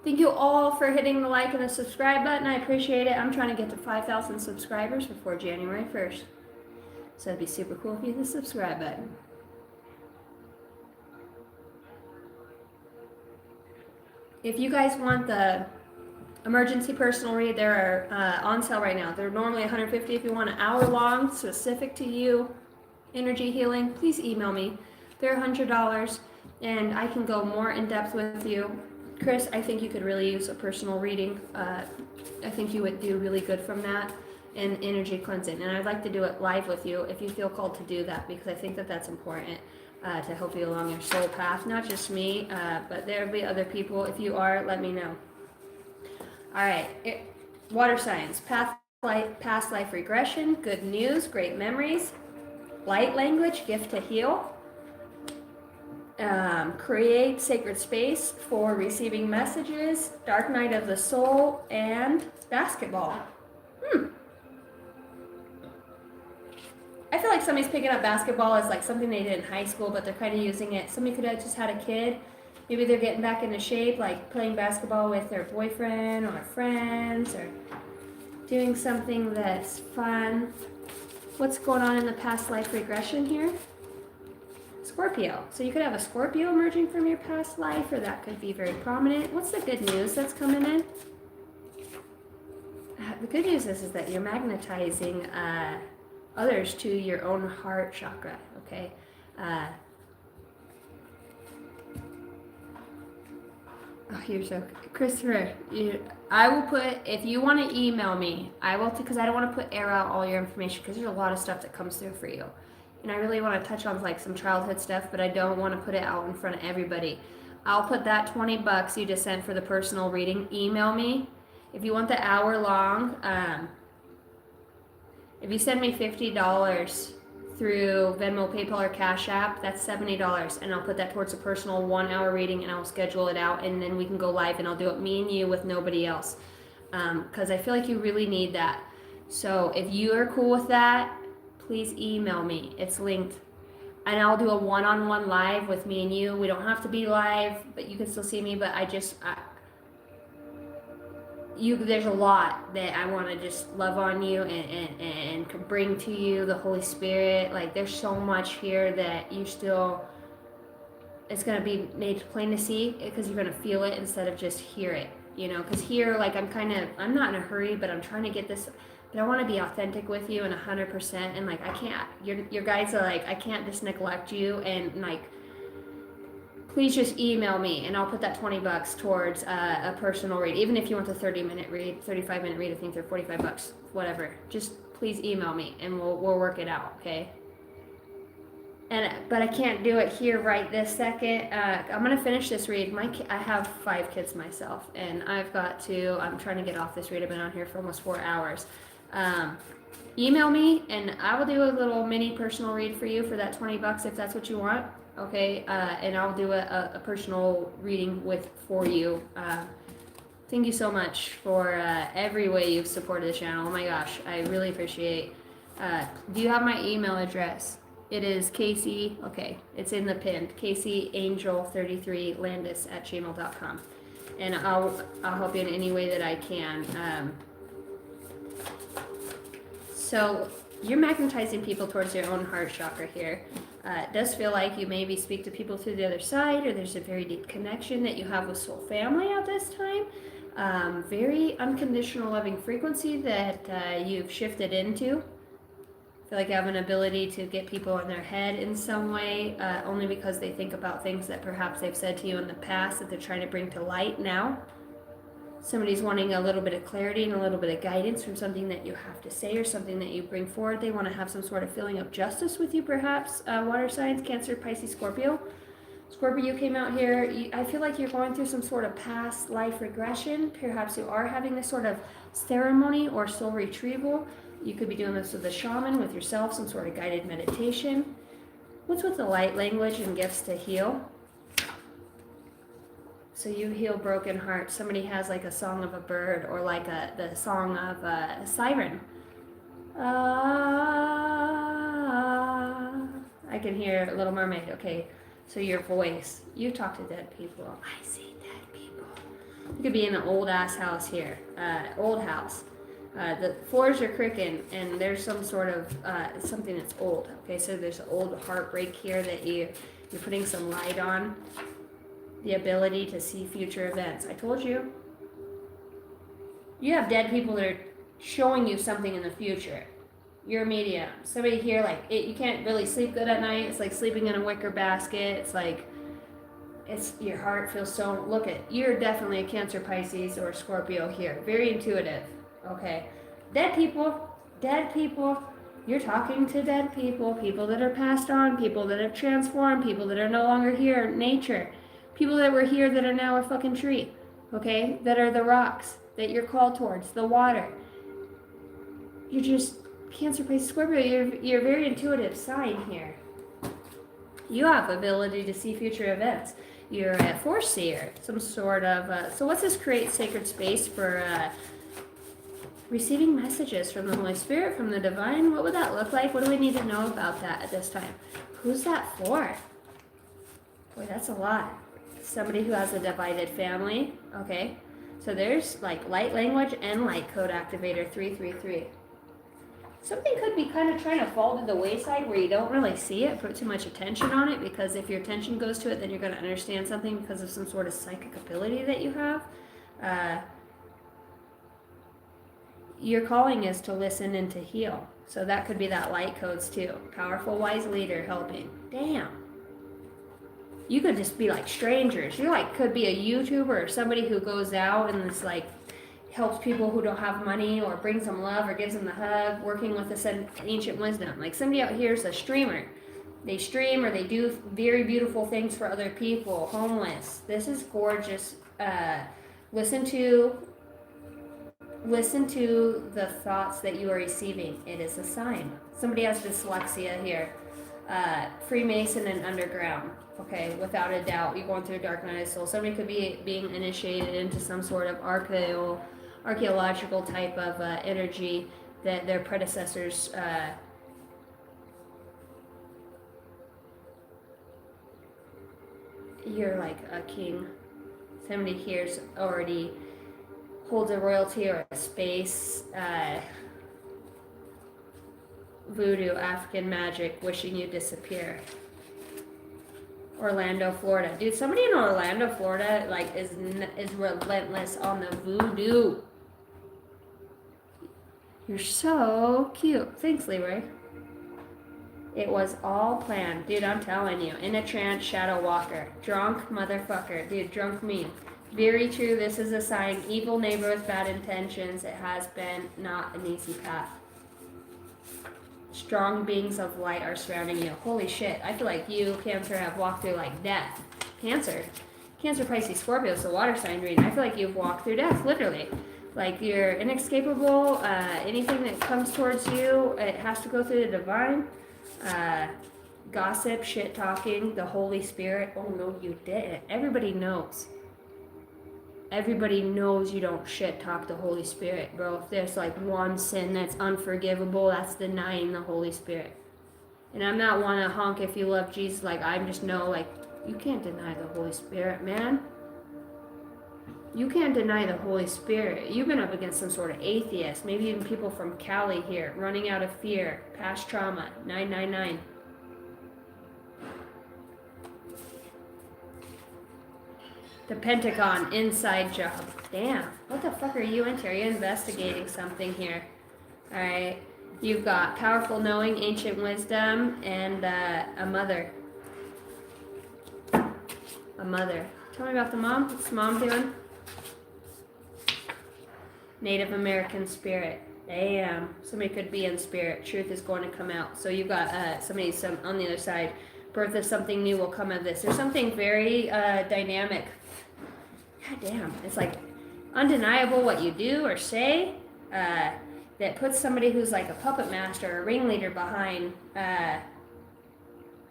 Thank you all for hitting the like and the subscribe button. I appreciate it. I'm trying to get to 5,000 subscribers before January 1st. So it'd be super cool if you hit the subscribe button. If you guys want the emergency personal read, they're on sale right now. They're normally $150. If you want an hour long, specific to you, energy healing, please email me. They're $100 and I can go more in depth with you. Chris, I think you could really use a personal reading. I think you would do really good from that and energy cleansing. And I'd like to do it live with you if you feel called to do that, because I think that that's important to help you along your soul path. Not just me, but there'll be other people. If you are, let me know. All right, water signs, past life regression, good news, great memories, light language, gift to heal, create sacred space for receiving messages, dark night of the soul, and basketball. I feel like somebody's picking up basketball as like something they did in high school, but they're kind of using it. Somebody could have just had a kid. Maybe they're getting back into shape, like playing basketball with their boyfriend or friends, or doing something that's fun. What's going on in the past life regression here? Scorpio. So you could have a Scorpio emerging from your past life, or that could be very prominent. What's the good news that's coming in? The good news is that you're magnetizing others to your own heart chakra, okay? Oh, you're so, Christopher, I will put, if you want to email me, I will, because I don't want to put air out all your information, because there's a lot of stuff that comes through for you. and I really want to touch on like some childhood stuff, but I don't want to put it out in front of everybody. I'll put that $20 you just sent for the personal reading. Email me if you want the hour long. If you send me $50 through Venmo, PayPal, or Cash App, that's $70, and I'll put that towards a personal 1 hour reading, and I'll schedule it out, and then we can go live, and I'll do it me and you with nobody else, because I feel like you really need that. So if you are cool with that, please email me. It's linked. And I'll do a one-on-one live with me and you. We don't have to be live, but you can still see me. But there's a lot that I want to just love on you and bring to you, the Holy Spirit. Like, there's so much here that you still, it's going to be made plain to see, because you're going to feel it instead of just hear it, you know. Because here, like, I'm not in a hurry, but I'm trying to get this. But I want to be authentic with you and 100%. And like, I can't, your guys are like, I can't just neglect you. And like, please just email me, and I'll put that $20 towards a personal read. Even if you want the 30-minute read, 35-minute read, I think they're $45, whatever. Just please email me, and we'll work it out, okay? But I can't do it here right this second. I'm gonna finish this read. I have 5 kids myself, and I'm trying to get off this read. I've been on here for almost 4 hours. Email me, and I will do a little mini personal read for you for that $20 if that's what you want. Okay, and I'll do a personal reading for you. Thank you so much for every way you've supported the channel. Oh my gosh, I really appreciate. Do you have my email address? It is Casey. Okay, it's in the pinned. CaseyAngel33Landis@gmail.com, and I'll help you in any way that I can. So you're magnetizing people towards your own heart chakra here. It does feel like you maybe speak to people through the other side, or there's a very deep connection that you have with soul family at this time. Very unconditional loving frequency that you've shifted into. I feel like you have an ability to get people in their head in some way, only because they think about things that perhaps they've said to you in the past that they're trying to bring to light now. Somebody's wanting a little bit of clarity and a little bit of guidance from something that you have to say or something that you bring forward. They want to have some sort of feeling of justice with you, perhaps. Water signs, Cancer, Pisces, Scorpio. Scorpio, you came out here. I feel like you're going through some sort of past life regression. Perhaps you are having this sort of ceremony or soul retrieval. You could be doing this with a shaman, with yourself, some sort of guided meditation. What's with the light language and gifts to heal? So you heal broken hearts. Somebody has like a song of a bird, or like the song of a siren. I can hear Little Mermaid. Okay, so your voice. You talk to dead people. I see dead people. You could be in an old ass house here. Old house. The floors are creaking, and there's some sort of something that's old. Okay, so there's an old heartbreak here that you're putting some light on. The ability to see future events. I told you. You have dead people that are showing you something in the future. You're a medium. Somebody here, like, you can't really sleep good at night. It's like sleeping in a wicker basket. It's like, your heart feels so, you're definitely a Cancer, Pisces, or Scorpio here. Very intuitive. Okay. Dead people. You're talking to dead people. People that are passed on. People that have transformed. People that are no longer here. Nature. People that were here that are now a fucking tree, okay? That are the rocks that you're called towards, the water. You're just Cancer, Pisces, Scorpio. You're a very intuitive sign here. You have ability to see future events. You're a force seer, some sort of. So what's this create sacred space for receiving messages from the Holy Spirit, from the divine? What would that look like? What do we need to know about that at this time? Who's that for? Boy, that's a lot. Somebody who has a divided family. Okay, so there's like light language and light code activator 333. Something could be kind of trying to fall to the wayside where you don't really see it, put too much attention on it, because if your attention goes to it, then you're going to understand something because of some sort of psychic ability that you have. Your calling is to listen and to heal. So that could be that light codes too. Powerful, wise leader helping. Damn. You could just be like strangers. You like could be a YouTuber or somebody who goes out and is like helps people who don't have money, or brings them love, or gives them the hug, working with this ancient wisdom. Like somebody out here is a streamer. They stream or they do very beautiful things for other people, homeless. This is gorgeous. Listen to the thoughts that you are receiving. It is a sign. Somebody has dyslexia here. Freemason and underground. Okay, without a doubt, you're going through a dark night of soul. Somebody could be being initiated into some sort of archaeological type of energy that their predecessors you're like a king. Somebody here's already holds a royalty or a space. Voodoo, African magic, wishing you disappear. Orlando, Florida. Dude, somebody in Orlando, Florida, like is relentless on the voodoo. You're so cute. Thanks, Leroy. It was all planned. Dude, I'm telling you. In a trance, shadow walker. Drunk motherfucker. Dude, drunk me. Very true. This is a sign. Evil neighbor with bad intentions. It has been not an easy path. Strong beings of light are surrounding you. Holy shit. I feel like you, Cancer, have walked through like death. Cancer, Pisces, Scorpio, so water sign reading. I feel like you've walked through death, literally. Like you're inescapable. Anything that comes towards you, it has to go through the divine. Gossip, shit talking, the Holy Spirit. Oh no, you didn't. Everybody knows. Everybody knows you don't shit talk the Holy Spirit, bro. If there's like one sin that's unforgivable, that's denying the Holy Spirit. And I'm not one to honk if you love Jesus. Like, I just know, like, you can't deny the Holy Spirit, man. You can't deny the Holy Spirit. You've been up against some sort of atheist, maybe even people from Cali here, running out of fear, past trauma, 999. The Pentagon, inside job. Damn, what the fuck are you into? Are you investigating something here? Alright, you've got powerful knowing, ancient wisdom, and a mother. A mother. Tell me about the mom. What's the mom doing? Native American spirit. Damn, somebody could be in spirit. Truth is going to come out. So you've got somebody on the other side. Birth of something new will come of this. There's something very dynamic. God damn, it's like undeniable what you do or say that puts somebody who's like a puppet master or a ringleader behind.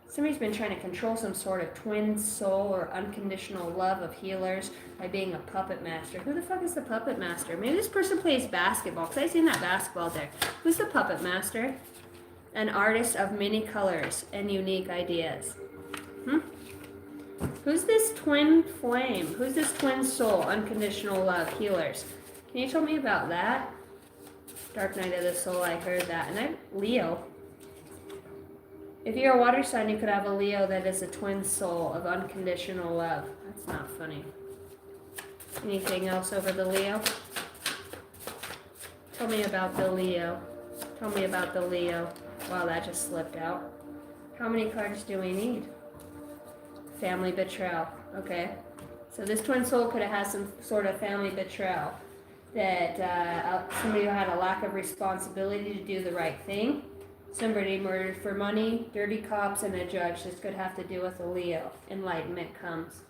Somebody's been trying to control some sort of twin soul or unconditional love of healers by being a puppet master. Who the fuck is the puppet master? Maybe this person plays basketball, because I've seen that basketball there. Who's the puppet master? An artist of many colors and unique ideas. Who's this twin flame? Who's this twin soul, unconditional love, healers? Can you tell me about that? Dark night of the soul, I heard that. And I'm Leo. If you're a water sign, you could have a Leo that is a twin soul of unconditional love. That's not funny. Anything else over the Leo? Tell me about the Leo. Tell me about the Leo. Wow, that just slipped out. How many cards do we need? Family betrayal. Okay. So this twin soul could have had some sort of family betrayal. That somebody who had a lack of responsibility to do the right thing. Somebody murdered for money, dirty cops, and a judge. This could have to do with a Leo. Enlightenment comes.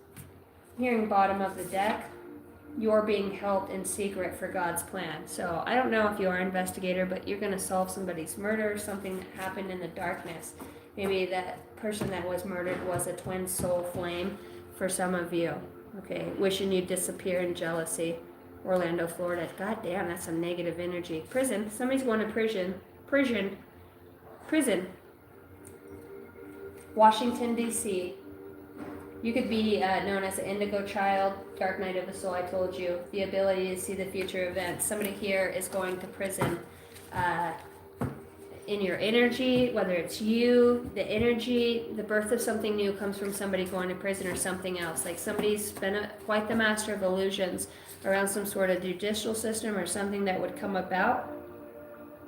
Hearing bottom of the deck, you're being helped in secret for God's plan. So I don't know if you are an investigator, but you're going to solve somebody's murder or something that happened in the darkness. Maybe that person that was murdered was a twin soul flame for some of you. Okay, wishing you'd disappear in jealousy. Orlando, Florida. God damn, that's some negative energy. Prison. Somebody's going to prison. Washington, D.C. You could be known as an indigo child, dark night of the soul, I told you. The ability to see the future events. Somebody here is going to prison. In your energy, whether it's you, the energy, the birth of something new comes from somebody going to prison or something else. Like somebody's been quite the master of illusions around some sort of judicial system or something that would come about.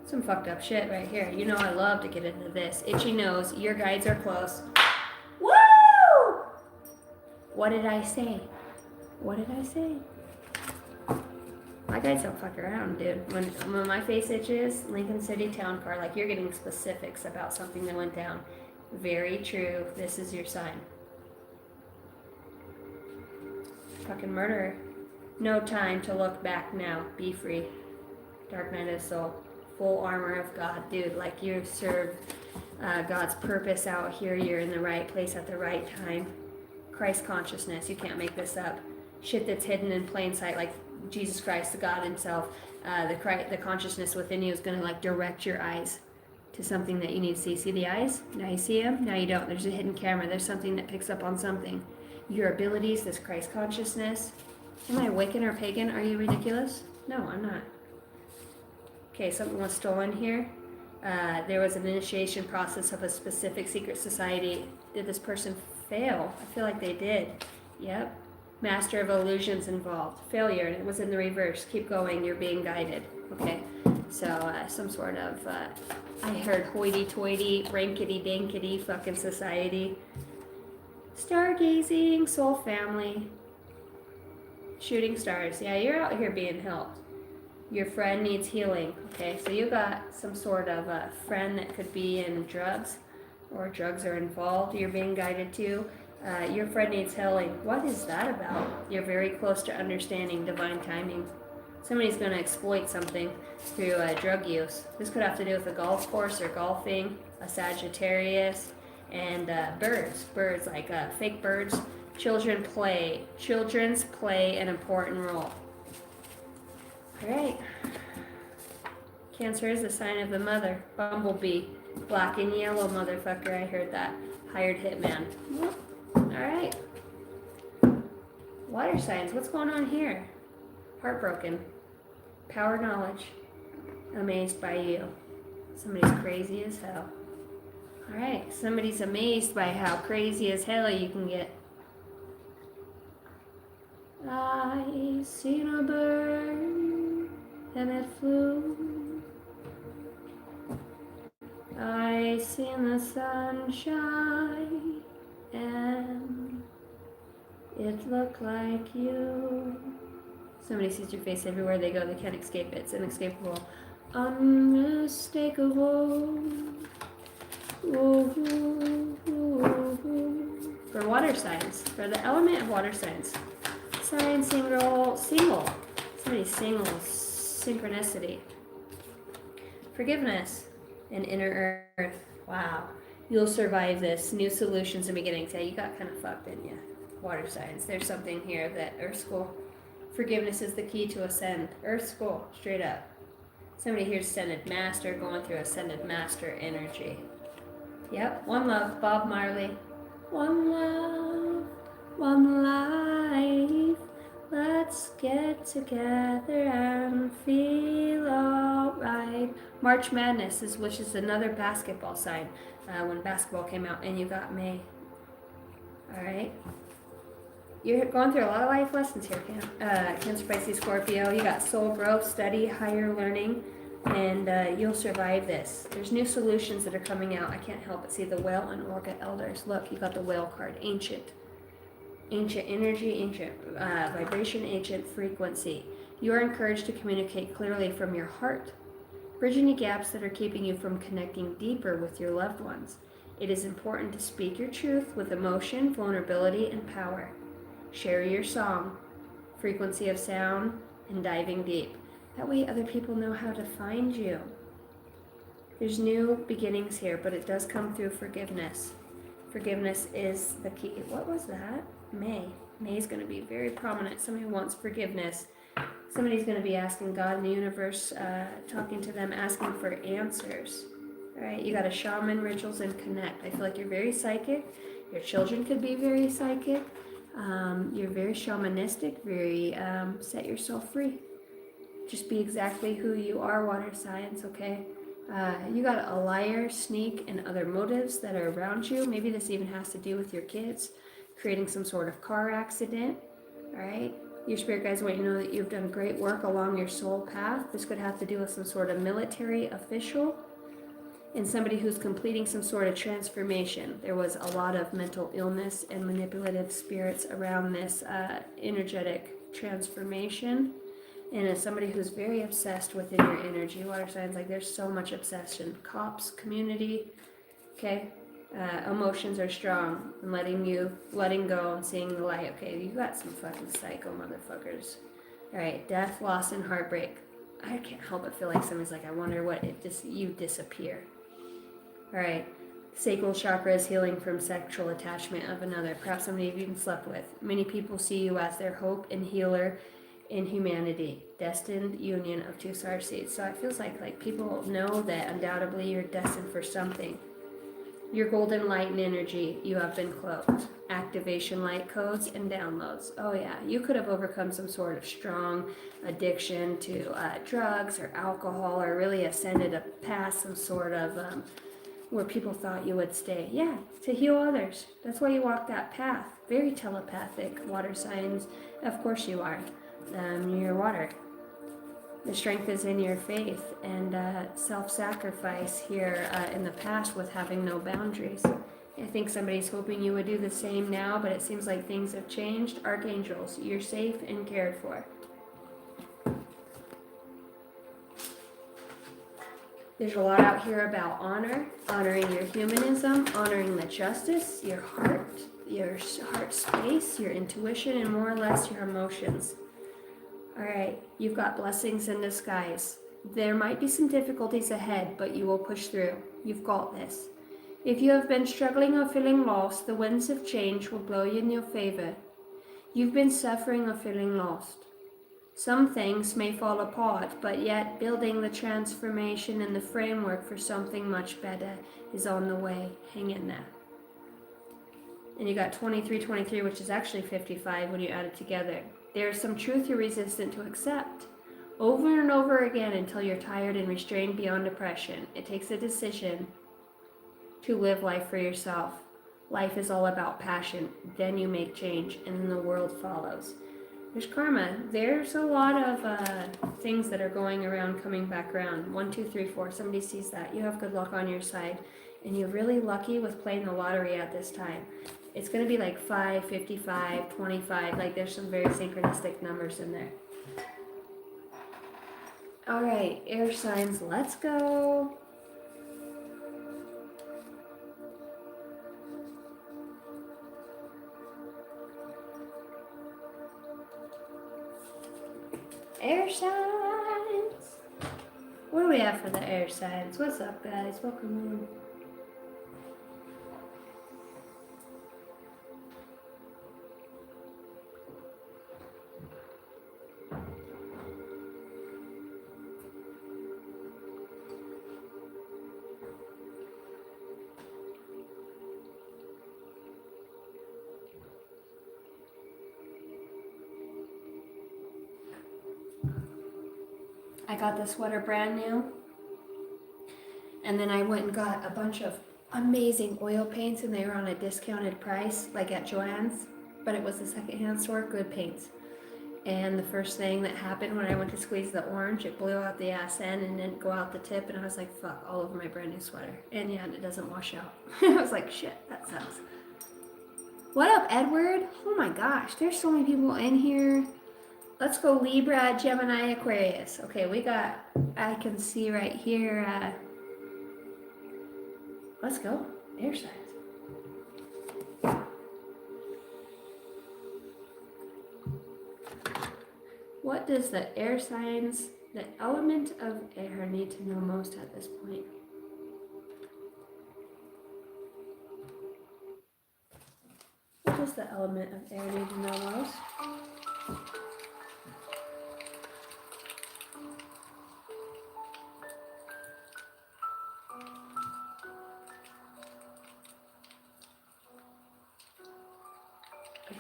Some fucked up shit right here. You know I love to get into this. Itchy nose, your guides are close. Woo! What did I say? What did I say? My guys don't fuck around, dude. When my face itches, Lincoln City Town Car, like you're getting specifics about something that went down. Very true. This is your sign. Fucking murderer. No time to look back now. Be free. Dark Night of the Soul. Full armor of God, dude. Like you serve God's purpose out here. You're in the right place at the right time. Christ consciousness. You can't make this up. Shit that's hidden in plain sight, like Jesus Christ, the God Himself. The consciousness within you is going to like direct your eyes to something that you need to see. See the eyes? Now you see them. Now you don't. There's a hidden camera. There's something that picks up on something. Your abilities. This Christ consciousness. Am I Wiccan or pagan? Are you ridiculous? No, I'm not. Okay, something was stolen here. There was an initiation process of a specific secret society. Did this person fail? I feel like they did. Yep. Master of illusions involved. Failure. It was in the reverse. Keep going. You're being guided. Okay. So some sort of, I heard hoity-toity, rankety-dankety fucking society. Stargazing, soul family. Shooting stars. Yeah, you're out here being helped. Your friend needs healing. Okay, so you got some sort of a friend that could be in drugs, or drugs are involved. You're being guided to. Your friend needs healing. What is that about? You're very close to understanding divine timing. Somebody's going to exploit something through drug use. This could have to do with a golf course or golfing, a Sagittarius, and birds. Birds, like fake birds. Children's play an important role. All right. Cancer is the sign of the mother. Bumblebee. Black and yellow, motherfucker. I heard that. Hired hitman. All right. Water signs. What's going on here? Heartbroken. Power knowledge. Amazed by you. Somebody's crazy as hell. All right. Somebody's amazed by how crazy as hell you can get. I seen a bird and it flew. I seen the sun shine and it looked like you. Somebody sees your face everywhere they go. They can't escape it. It's inescapable. Unmistakable. Ooh, ooh, ooh, ooh. For water signs. For the element of water signs. Sign single. Somebody's single. Synchronicity. Forgiveness. And inner earth. Wow. You'll survive this. New solutions and beginnings. Yeah, you got kind of fucked, didn't you? Water signs. There's something here that Earth School. Forgiveness is the key to ascend. Earth School. Straight up. Somebody here's Ascended Master. Going through Ascended Master energy. Yep. One love. Bob Marley. One love. One life. Let's get together and feel alright. March Madness which is another basketball sign. When basketball came out, and you got May. Alright. You're going through a lot of life lessons here, Cancer, Pisces, Scorpio. You got soul growth, study, higher learning, and you'll survive this. There's new solutions that are coming out. I can't help but see the whale and orca elders. Look, you got the whale card. Ancient energy, ancient vibration, ancient frequency. You are encouraged to communicate clearly from your heart. Bridge any gaps that are keeping you from connecting deeper with your loved ones. It is important to speak your truth with emotion, vulnerability, and power. Share your song, frequency of sound, and diving deep. That way other people know how to find you. There's new beginnings here, but it does come through forgiveness. Forgiveness is the key. What was that? May. May is going to be very prominent. Somebody wants forgiveness. Somebody's going to be asking God and the universe, talking to them, asking for answers. All right, you got a shaman, rituals, and connect. I feel like you're very psychic. Your children could be very psychic. You're very shamanistic, very set yourself free. Just be exactly who you are, water signs, okay? You got a liar, sneak, and other motives that are around you. Maybe this even has to do with your kids, creating some sort of car accident, all right? Your spirit guides want you to know that you've done great work along your soul path. This could have to do with some sort of military official and somebody who's completing some sort of transformation. There was a lot of mental illness and manipulative spirits around this energetic transformation. And as somebody who's very obsessed within your energy, water signs, like there's so much obsession. Cops, community, okay? Emotions are strong and letting go and seeing the light. Okay, you got some fucking psycho motherfuckers. All right, death, loss, and heartbreak. I can't help but feel like somebody's like, I wonder what you disappear. All right, sacral chakra is healing from sexual attachment of another, perhaps somebody you've even slept with. Many people see you as their hope and healer in humanity, destined union of two star seeds. So it feels like people know that undoubtedly you're destined for something. Your golden light and energy, you have been closed. Activation light codes and downloads. Oh yeah, you could have overcome some sort of strong addiction to drugs or alcohol, or really ascended a past some sort of where people thought you would stay. Yeah, to heal others. That's why you walk that path. Very telepathic, water signs. Of course you are. You're water. The strength is in your faith and self-sacrifice here in the past with having no boundaries. I think somebody's hoping you would do the same now, but it seems like things have changed. Archangels, you're safe and cared for. There's a lot out here about honor, honoring your humanism, honoring the justice, your heart space, your intuition, and more or less your emotions. All right, you've got blessings in disguise. There might be some difficulties ahead, but you will push through. You've got this. If you have been struggling or feeling lost, the winds of change will blow you in your favor. You've been suffering or feeling lost. Some things may fall apart, but yet building the transformation and the framework for something much better is on the way. Hang in there. And you got 2323, which is actually 55 when you add it together. There is some truth you're resistant to accept. Over and over again until you're tired and restrained beyond depression. It takes a decision to live life for yourself. Life is all about passion. Then you make change, and then the world follows. There's karma. There's a lot of things that are going around, coming back around. 1, 2, 3, 4. Somebody sees that. You have good luck on your side. And you're really lucky with playing the lottery at this time. It's going to be like 5, 55, 25. Like there's some very synchronistic numbers in there. All right, air signs, let's go. Air signs. What do we have for the air signs? What's up, guys? Welcome in. I got this sweater brand new, and then I went and got a bunch of amazing oil paints, and they were on a discounted price, like at Joann's, but it was a secondhand store, good paints. And the first thing that happened when I went to squeeze the orange, it blew out the ass end and didn't go out the tip, and I was like, fuck, all over my brand new sweater. And yeah, it doesn't wash out. I was like, shit, that sucks. What up, Edward? Oh my gosh, there's so many people in here. Let's go Libra, Gemini, Aquarius. Okay, we got, I can see right here, let's go, air signs. What does the air signs, the element of air, need to know most at this point? What does the element of air need to know most?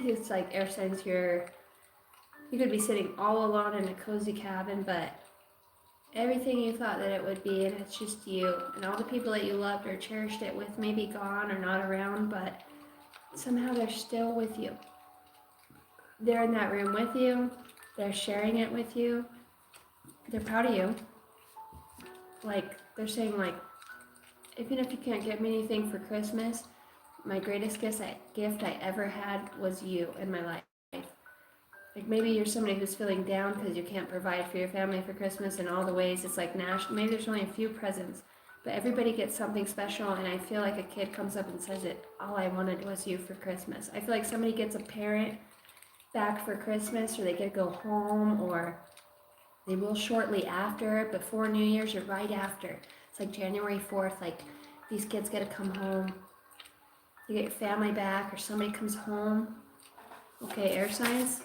It's like air signs here. You could be sitting all alone in a cozy cabin, but everything you thought that it would be, and it's just you. And all the people that you loved or cherished it with may be gone or not around, but somehow they're still with you. They're in that room with you. They're sharing it with you. They're proud of you. Like, they're saying, like, even if you can't get me anything for Christmas, my greatest gift I ever had was you in my life. Like maybe you're somebody who's feeling down because you can't provide for your family for Christmas in all the ways. It's like national. Maybe there's only a few presents, but everybody gets something special. And I feel like a kid comes up and says it. All I wanted was you for Christmas. I feel like somebody gets a parent back for Christmas, or they get to go home, or they will shortly after, before New Year's or right after. It's like January 4th. Like these kids get to come home. You get your family back, or somebody comes home. Okay, air signs.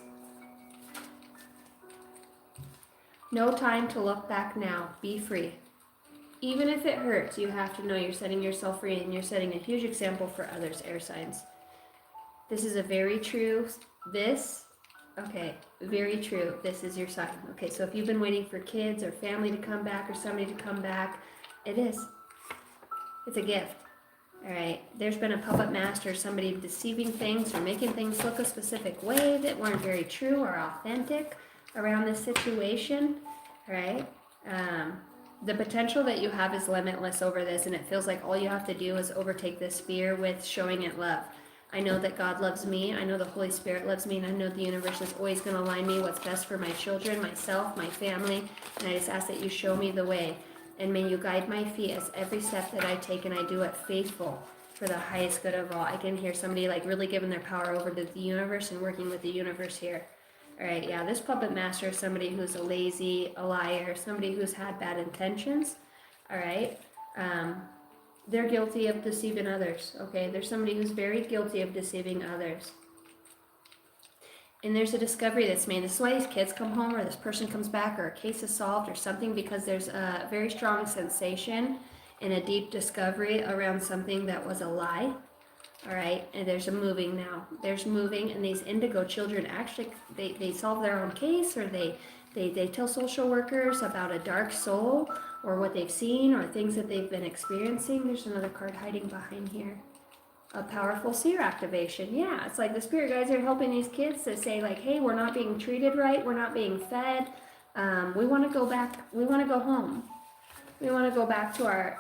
No time to look back now. Be free. Even if it hurts, you have to know you're setting yourself free, and you're setting a huge example for others, air signs. This is a very true, very true. This is your sign. Okay, so if you've been waiting for kids or family to come back or somebody to come back, it is. It's a gift. All right, there's been a puppet master, somebody deceiving things or making things look a specific way that weren't very true or authentic around this situation, right? The potential that you have is limitless over this, and it feels like all you have to do is overtake this fear with showing it love. I know that God loves me, I know the Holy Spirit loves me, and I know the universe is always going to align me what's best for my children, myself, my family, and I just ask that you show me the way, and may you guide my feet as every step that I take, and I do it faithful for the highest good of all. I can hear somebody like really giving their power over to the universe and working with the universe here. All right, yeah, this puppet master is somebody who's a lazy, a liar, somebody who's had bad intentions. All right, they're guilty of deceiving others. Okay, there's somebody who's very guilty of deceiving others. And there's a discovery that's made. This is why these kids come home, or this person comes back, or a case is solved, or something, because there's a very strong sensation and a deep discovery around something that was a lie. All right, and there's a moving now. There's moving, and these indigo children actually, they solve their own case, or they tell social workers about a dark soul, or what they've seen, or things that they've been experiencing. There's another card hiding behind here. A powerful seer activation. Yeah, it's like the spirit guides are helping these kids to say like, hey, we're not being treated right. We're not being fed. We want to go back. We want to go home. We want to go back to our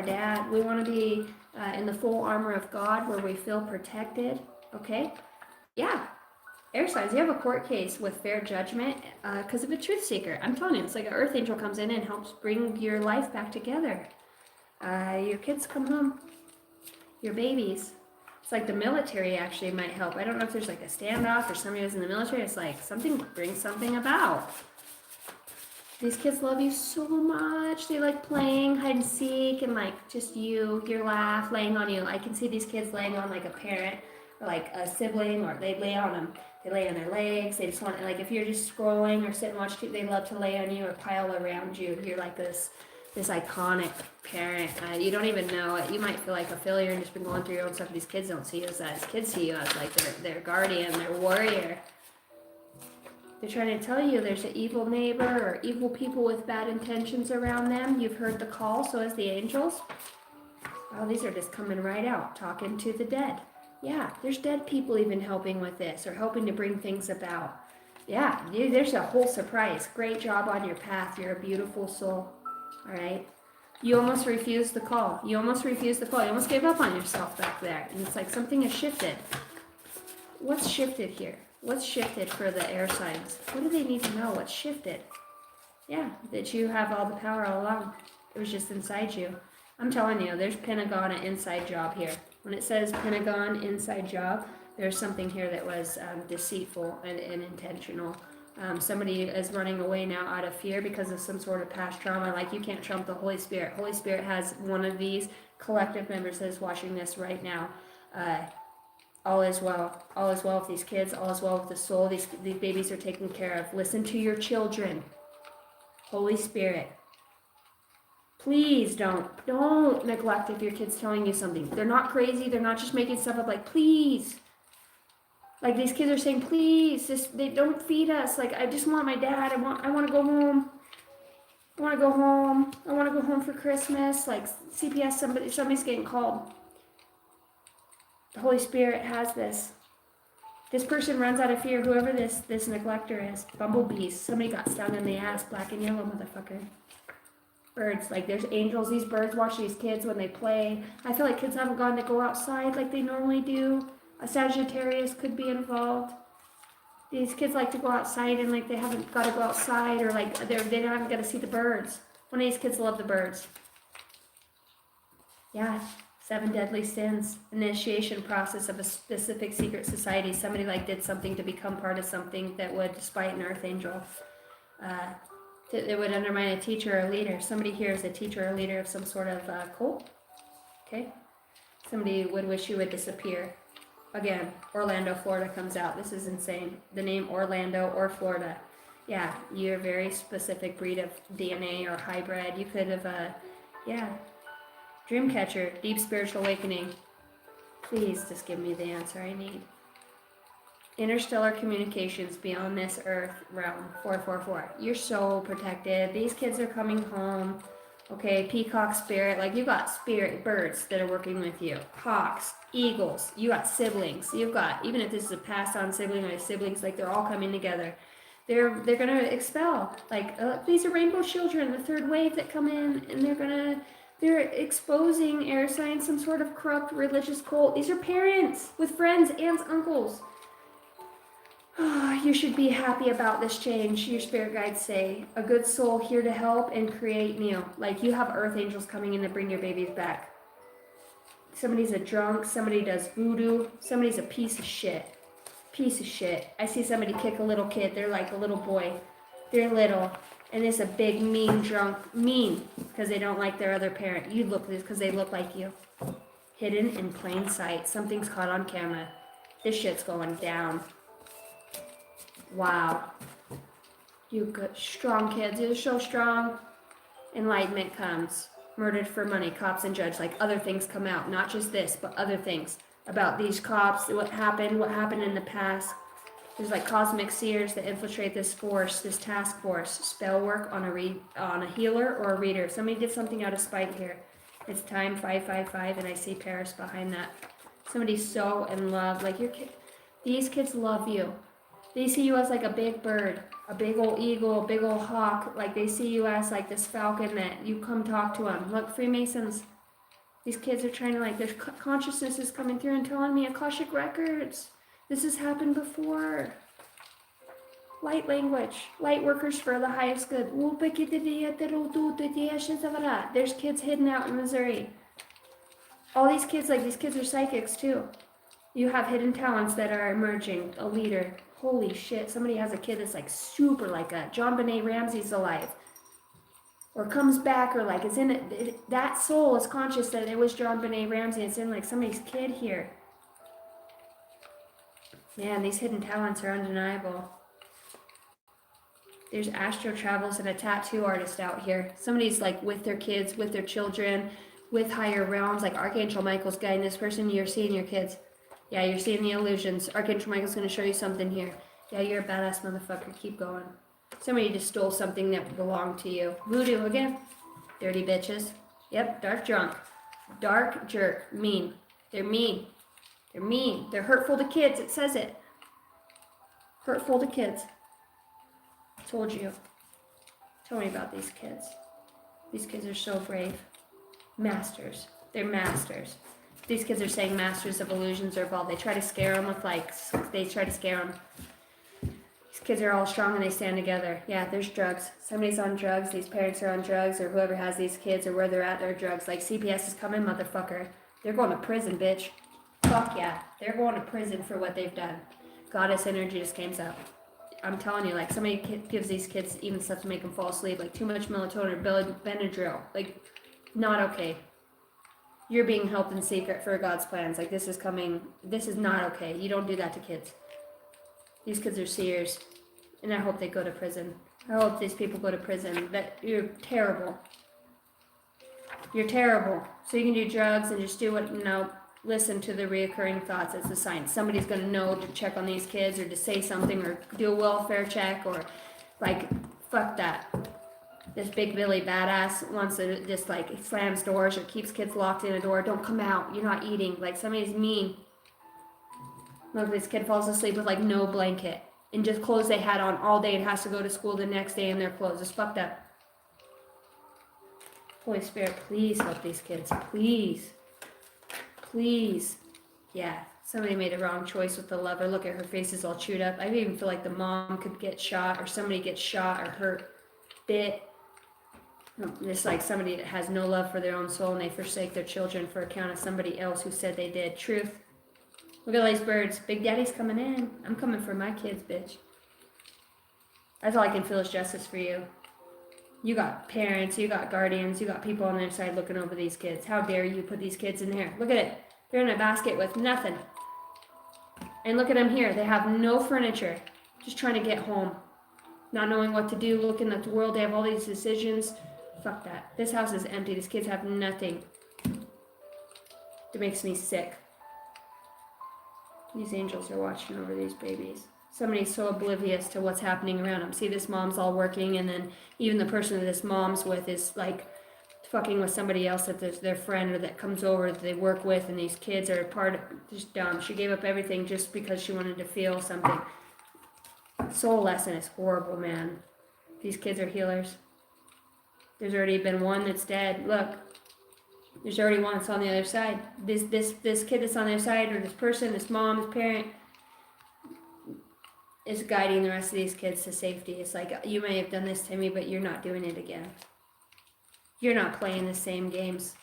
dad. We want to be in the full armor of God, where we feel protected. Okay? Yeah. Air signs, you have a court case with fair judgment because of a truth seeker. I'm telling you, it's like an earth angel comes in and helps bring your life back together. Your kids come home. Your babies. It's like the military actually might help. I don't know if there's like a standoff or somebody who's in the military. It's like something brings something about. These kids love you so much. They like playing hide and seek and like just your laugh, laying on you. I can see these kids laying on like a parent or like a sibling, or they lay on them. They lay on their legs. They just want, like if you're just scrolling or sit and watch TV, they love to lay on you or pile around you. You're like this iconic parent. You don't even know it. You might feel like a failure and just been going through your own stuff. These kids don't see you as that. These kids see you as like their guardian, their warrior. They're trying to tell you there's an evil neighbor or evil people with bad intentions around them. You've heard the call, so has the angels. Oh, these are just coming right out, talking to the dead. Yeah, there's dead people even helping with this or helping to bring things about. Yeah, there's a whole surprise. Great job on your path. You're a beautiful soul. All right? You almost refused the call. You almost gave up on yourself back there. And it's like something has shifted. What's shifted here? What's shifted for the air signs? What do they need to know? What's shifted? Yeah, that you have all the power all along. It was just inside you. I'm telling you, there's Pentagon, an inside job here. When it says Pentagon, inside job, there's something here that was deceitful and intentional. Somebody is running away now out of fear because of some sort of past trauma. Like, you can't trump the Holy Spirit. Holy Spirit has one of these collective members that is watching this right now. All is well. All is well with these kids. All is well with the soul. These babies are taken care of. Listen to your children. Holy Spirit. Please don't neglect if your kid's telling you something. They're not crazy. They're not just making stuff up. Like, please. Like, these kids are saying, please, they don't feed us. Like, I just want my dad. I want to go home. I want to go home. I want to go home for Christmas. Like, CPS, somebody's getting called. The Holy Spirit has this. This person runs out of fear, whoever this neglector is. Bumblebees. Somebody got stung in the ass. Black and yellow, motherfucker. Birds. Like, there's angels. These birds watch these kids when they play. I feel like kids haven't gotten to go outside like they normally do. A Sagittarius could be involved. These kids like to go outside and like they haven't got to go outside or like they haven't got to see the birds. One of these kids love the birds. Yeah, 7 deadly sins. Initiation process of a specific secret society. Somebody like did something to become part of something that would, despite an earth angel, it would undermine a teacher or a leader. Somebody here is a teacher or a leader of some sort of cult. Okay? Somebody would wish you would disappear. Again, Orlando, Florida comes out. This is insane. The name Orlando or Florida. Yeah, you're a very specific breed of DNA or hybrid. You could have, yeah. Dreamcatcher, deep spiritual awakening. Please just give me the answer I need. Interstellar communications beyond this earth realm. 444. You're so protected. These kids are coming home. Okay, peacock spirit. Like you got spirit birds that are working with you. Hawks, eagles. You got siblings. You've got, even if this is a passed on sibling or siblings, like they're all coming together. They're gonna expel. Like these are rainbow children, the third wave that come in, and they're exposing air signs, some sort of corrupt religious cult. These are parents with friends, aunts, uncles. You should be happy about this change. Your spirit guides say, a good soul here to help and create new. Like you have earth angels coming in to bring your babies back. Somebody's a drunk, somebody does voodoo, somebody's a piece of shit. Piece of shit. I see somebody kick a little kid. They're like a little boy. They're little. And it's a big, mean drunk. Mean. Because they don't like their other parent. You look this because they look like you. Hidden in plain sight. Something's caught on camera. This shit's going down. Wow. You good. Strong kids. You're so strong. Enlightenment comes. Murdered for money. Cops and judge. Like other things come out. Not just this, but other things. About these cops. What happened in the past. There's like cosmic seers that infiltrate this force, this task force. Spell work on a healer or a reader. Somebody did something out of spite here. It's time 555, and I see Paris behind that. Somebody's so in love. Like these kids love you. They see you as like a big bird, a big old eagle, a big old hawk. Like they see you as like this falcon that you come talk to them. Look, Freemasons. These kids are trying to like, their consciousness is coming through and telling me Akashic records. This has happened before. Light language. Light workers for the highest good. There's kids hidden out in Missouri. All these kids, like these kids are psychics too. You have hidden talents that are emerging. A leader. Holy shit. Somebody has a kid that's like super like a John Benet Ramsey's alive. Or comes back or like is in it. That soul is conscious that it was John Benet Ramsey. It's in like somebody's kid here. Man, these hidden talents are undeniable. There's astro travels and a tattoo artist out here. Somebody's like with their kids, with their children, with higher realms, like Archangel Michael's guiding this person. You're seeing your kids. Yeah, you're seeing the illusions. Archangel Michael's going to show you something here. Yeah, you're a badass motherfucker. Keep going. Somebody just stole something that belonged to you. Voodoo again. Dirty bitches. Yep, dark drunk. Dark jerk. Mean. They're mean. They're mean. They're hurtful to kids. It says it. Hurtful to kids. Told you. Tell me about these kids. These kids are so brave. Masters. They're masters. These kids are saying masters of illusions are evolved. They try to scare them with like, they try to scare them. These kids are all strong and they stand together. Yeah, there's drugs. Somebody's on drugs. These parents are on drugs, or whoever has these kids or where they're at, they're drugs. Like CPS is coming, motherfucker. They're going to prison, bitch. Fuck yeah. They're going to prison for what they've done. Goddess energy just came up. I'm telling you, like somebody gives these kids even stuff to make them fall asleep, like too much melatonin or Benadryl. Like, not okay. You're being held in secret for God's plans. Like this is coming. This is not okay. You don't do that to kids. These kids are seers, and I hope they go to prison. I hope these people go to prison. That you're terrible. You're terrible. So you can do drugs and just do what, listen to the reoccurring thoughts as a sign. Somebody's going to know to check on these kids or to say something or do a welfare check or like, fuck that. This big Billy badass wants to just like slams doors or keeps kids locked in a door. Don't come out. You're not eating. Like somebody's mean. Look, this kid falls asleep with like no blanket and just clothes they had on all day and has to go to school the next day in their clothes. It's fucked up. Holy Spirit, please help these kids. Please. Please. Yeah. Somebody made a wrong choice with the lover. Look at her face is all chewed up. I even feel like the mom could get shot or somebody gets shot or hurt, bit. It's like somebody that has no love for their own soul and they forsake their children for account of somebody else who said they did. Truth. Look at all these birds. Big Daddy's coming in. I'm coming for my kids, bitch. That's all I can feel is justice for you. You got parents, you got guardians, you got people on their side looking over these kids. How dare you put these kids in there? Look at it. They're in a basket with nothing. And look at them here. They have no furniture. Just trying to get home. Not knowing what to do, looking at the world. They have all these decisions. Fuck that. This house is empty. These kids have nothing. It makes me sick. These angels are watching over these babies. Somebody's so oblivious to what's happening around them. See, this mom's all working, and then even the person that this mom's with is like fucking with somebody else that's their friend or that comes over that they work with, and these kids are part of, just dumb. She gave up everything just because she wanted to feel something. Soul lesson is horrible, man. These kids are healers. There's already been one that's dead. Look, there's already one that's on the other side. This kid that's on their side, or this person, this mom, this parent, is guiding the rest of these kids to safety. It's like, you may have done this to me, but you're not doing it again. You're not playing the same games.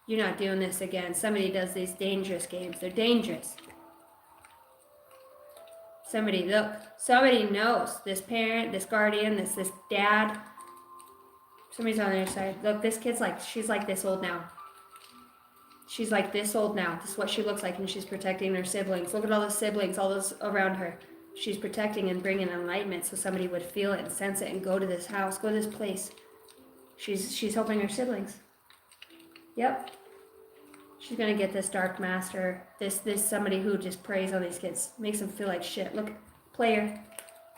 You're not doing this again. Somebody does these dangerous games. They're dangerous. Somebody, look, somebody knows. This parent, this guardian, this dad. Somebody's on their side. Look, this kid's like, she's like this old now. She's like this old now. This is what she looks like, and she's protecting her siblings. Look at all the siblings, all those around her. She's protecting and bringing enlightenment so somebody would feel it and sense it and go to this house, go to this place. She's helping her siblings. Yep. She's gonna get this dark master, this somebody who just preys on these kids, makes them feel like shit. Look, player.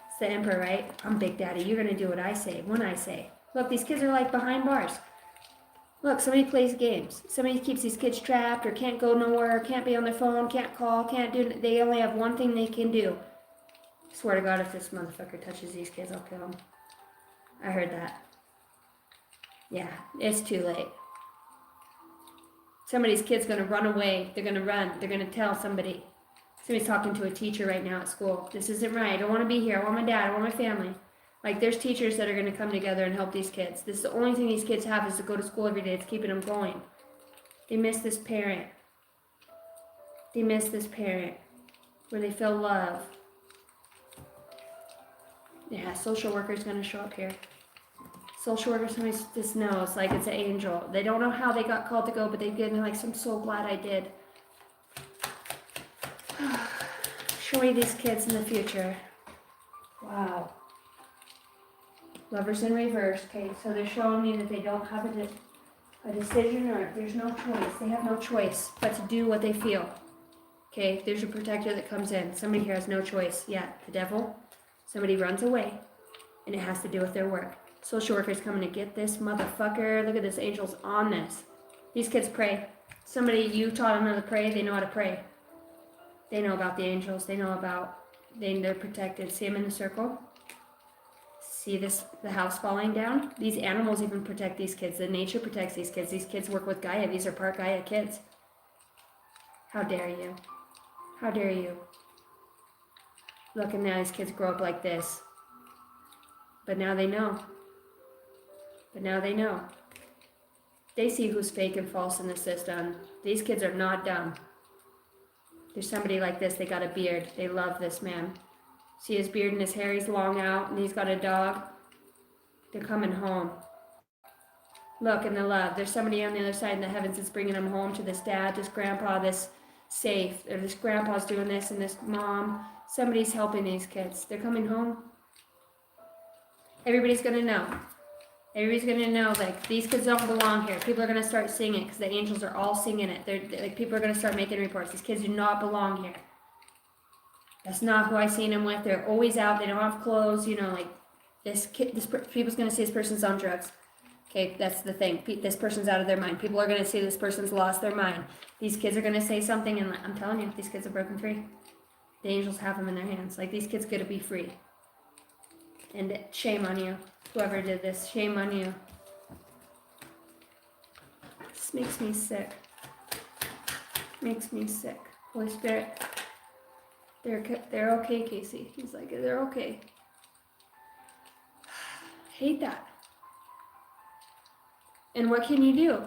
It's the emperor, right? I'm Big Daddy. You're gonna do what I say, when I say. Look, these kids are like behind bars. Look, somebody plays games. Somebody keeps these kids trapped or can't go nowhere, can't be on their phone, can't call, can't do. They only have one thing they can do. Swear to God, if this motherfucker touches these kids, I'll kill him. I heard that. Yeah, it's too late. Somebody's kid's gonna run away. They're gonna run. They're gonna tell somebody. Somebody's talking to a teacher right now at school. This isn't right. I don't want to be here. I want my dad. I want my family. Like, there's teachers that are gonna come together and help these kids. This is the only thing these kids have is to go to school every day. It's keeping them going. They miss this parent. They miss this parent where they feel love. Yeah, social worker's gonna show up here. Social worker, somebody just knows, like it's an angel. They don't know how they got called to go, but they did, and like, I'm so glad I did. Show me these kids in the future. Wow. Lovers in reverse. Okay, so they're showing me that they don't have a decision, or there's no choice. They have no choice but to do what they feel. Okay, there's a protector that comes in. Somebody here has no choice. Yeah, the devil. Somebody runs away, and it has to do with their work. Social worker's coming to get this motherfucker. Look at this, angels on this. These kids pray. Somebody, you taught them how to pray, they know how to pray. They know about the angels, they know about, they're protected. See them in the circle? See this, the house falling down? These animals even protect these kids. The nature protects these kids. These kids work with Gaia. These are part Gaia kids. How dare you? How dare you? Look, and now these kids grow up like this. But now they know. But now they know. They see who's fake and false in the system. These kids are not dumb. There's somebody like this, they got a beard. They love this man. See his beard and his hair, he's long out, and he's got a dog. They're coming home. Look, and the love. There's somebody on the other side in the heavens that's bringing them home to this dad, this grandpa, this safe. Or this grandpa's doing this, and this mom. Somebody's helping these kids. They're coming home. Everybody's going to know. Everybody's going to know, like, these kids don't belong here. People are going to start singing because the angels are all singing it. They're like, people are going to start making reports. These kids do not belong here. That's not who I seen them with. They're always out. They don't have clothes. You know, like, people's going to say this person's on drugs. Okay, that's the thing. This person's out of their mind. People are going to say this person's lost their mind. These kids are going to say something, and I'm telling you, these kids are broken free. The angels have them in their hands. Like, these kids got to be free. And shame on you. Whoever did this, shame on you. This makes me sick. Makes me sick. Holy Spirit, they're okay, Casey. He's like, they're okay. Hate that. And what can you do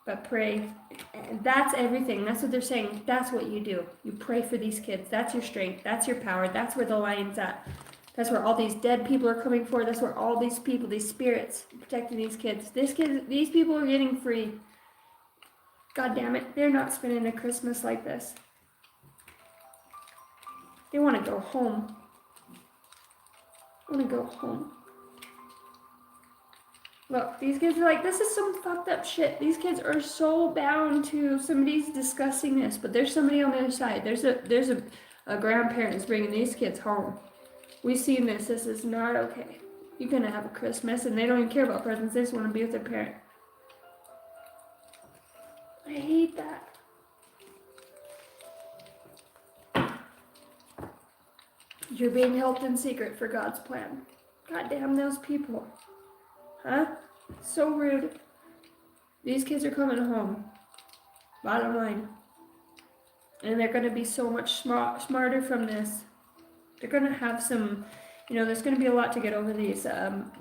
but pray? And that's everything. That's what they're saying. That's what you do. You pray for these kids. That's your strength. That's your power. That's where the lion's at. That's where all these dead people are coming for. That's where all these people, these spirits, protecting these kids. These people are getting free. God damn it. They're not spending a Christmas like this. They want to go home. They want to go home. Look, these kids are like, this is some fucked up shit. These kids are so bound to somebody's discussing this, but there's somebody on the other side. There's a grandparent who's bringing these kids home. We've seen this. This is not okay. You're gonna have a Christmas, and they don't even care about presents. They just want to be with their parent. I hate that. You're being held in secret for God's plan. God damn those people. Huh? So rude. These kids are coming home. Bottom line. And they're going to be so much smarter from this. They're going to have some, there's going to be a lot to get over these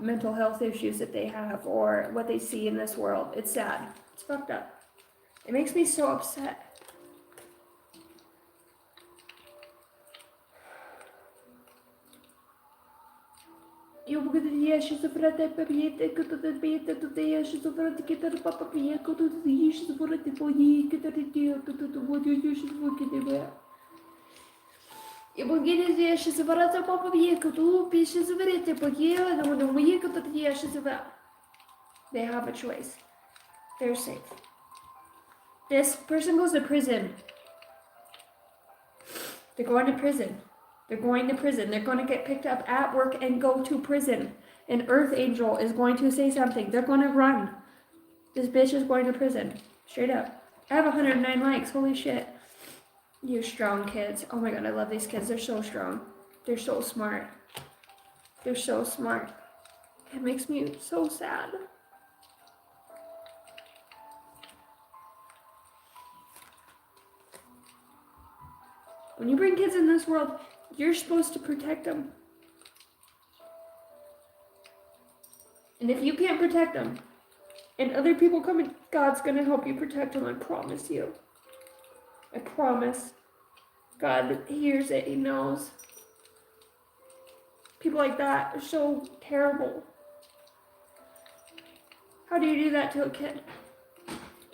mental health issues that they have or what they see in this world. It's sad. It's fucked up. It makes me so upset. Eu poderia sofrer papieta que toda beta tu tens sofrer que ter papapia que tu diz sofrer tipo aí que ter dia que tu vou dizer sofrer que deve. Eu poderia sofrer papapia que tu pisas sofrer tipo aí não ia que tu dias sofrer. They have a choice. They're safe. This person goes to prison. They're going to prison. They're going to prison. They're going to get picked up at work and go to prison. An earth angel is going to say something. They're going to run. This bitch is going to prison. Straight up. I have 109 likes. Holy shit. You strong kids. Oh my god, I love these kids. They're so strong. They're so smart. They're so smart. It makes me so sad. When you bring kids in this world, you're supposed to protect them. And if you can't protect them, and other people come in, God's going to help you protect them, I promise you. I promise. God hears it, He knows. People like that are so terrible. How do you do that to a kid?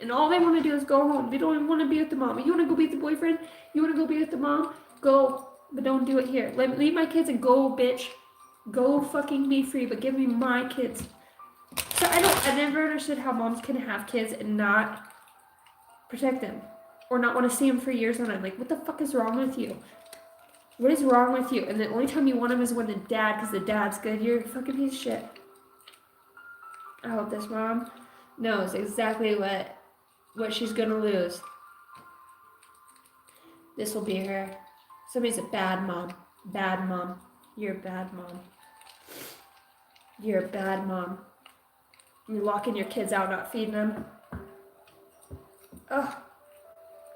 And all they want to do is go home. They don't even want to be with the mom. You want to go be with the boyfriend? You want to go be with the mom? Go. But don't do it here. Leave my kids and go, bitch. Go fucking be free, but give me my kids. So I never understood how moms can have kids and not protect them. Or not want to see them for years on end. Like, what the fuck is wrong with you? What is wrong with you? And the only time you want them is when the dad, because the dad's good. You're a fucking piece of shit. I hope this mom knows exactly what she's gonna lose. This will be her. Somebody's a bad mom. Bad mom. You're a bad mom. You're a bad mom. You're locking your kids out, not feeding them. Oh,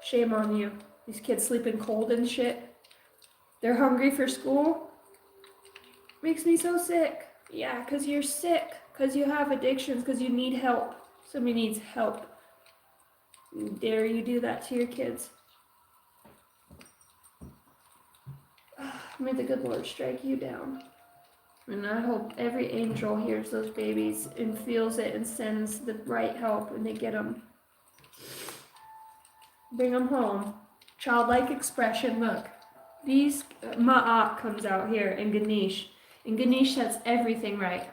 shame on you. These kids sleeping cold and shit. They're hungry for school. Makes me so sick. Yeah, because you're sick. Because you have addictions. Because you need help. Somebody needs help. Dare you do that to your kids? May the good Lord strike you down. And I hope every angel hears those babies and feels it and sends the right help and they get them. Bring them home. Childlike expression. Look. These Ma'at comes out here and Ganesh. And Ganesh sets everything right.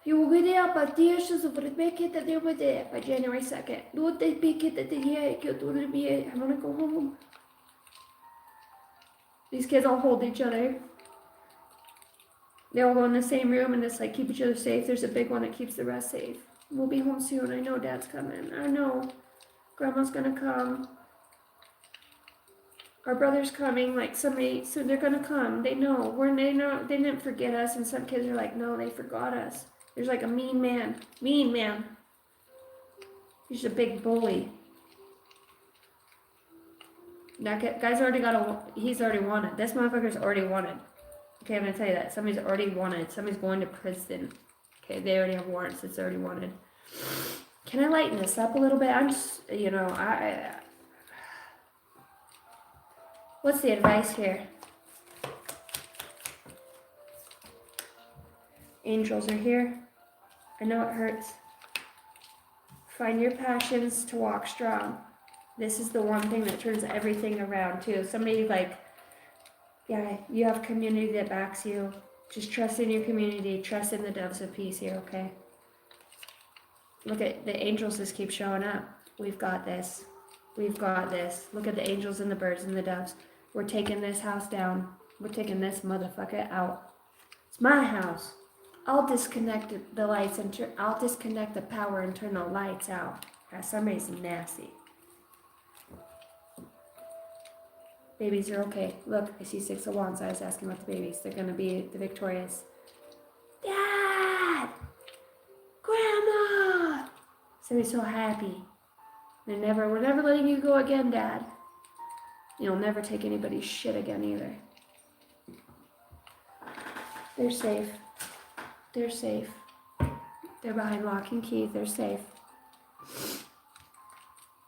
You will be there by January 2nd. I want to go home. These kids all hold each other. They all go in the same room and just like keep each other safe. There's a big one that keeps the rest safe. We'll be home soon. I know Dad's coming. I know. Grandma's gonna come. Our brother's coming. Like somebody, so they're gonna come. They know. They didn't forget us. And some kids are like, no, they forgot us. There's like a mean man. Mean man. He's a big bully. Guy's already he's already wanted. This motherfucker's already wanted. Okay, I'm gonna tell you that. Somebody's already wanted. Somebody's going to prison. Okay, they already have warrants. It's already wanted. Can I lighten this up a little bit? I'm just, what's the advice here? Angels are here. I know it hurts. Find your passions to walk strong. This is the one thing that turns everything around too. Somebody yeah, you have community that backs you. Just trust in your community. Trust in the doves of peace here, okay? Look at the angels just keep showing up. We've got this. We've got this. Look at the angels and the birds and the doves. We're taking this house down. We're taking this motherfucker out. It's my house. I'll disconnect the lights and I'll disconnect the power and turn the lights out. Somebody's nasty. Babies are okay. Look, I see 6 of Wands. I was asking about the babies. They're gonna be the victorious. Dad! Grandma! Somebody's so happy. We're never letting you go again, Dad. You'll never take anybody's shit again either. They're safe. They're safe. They're behind lock and key. They're safe.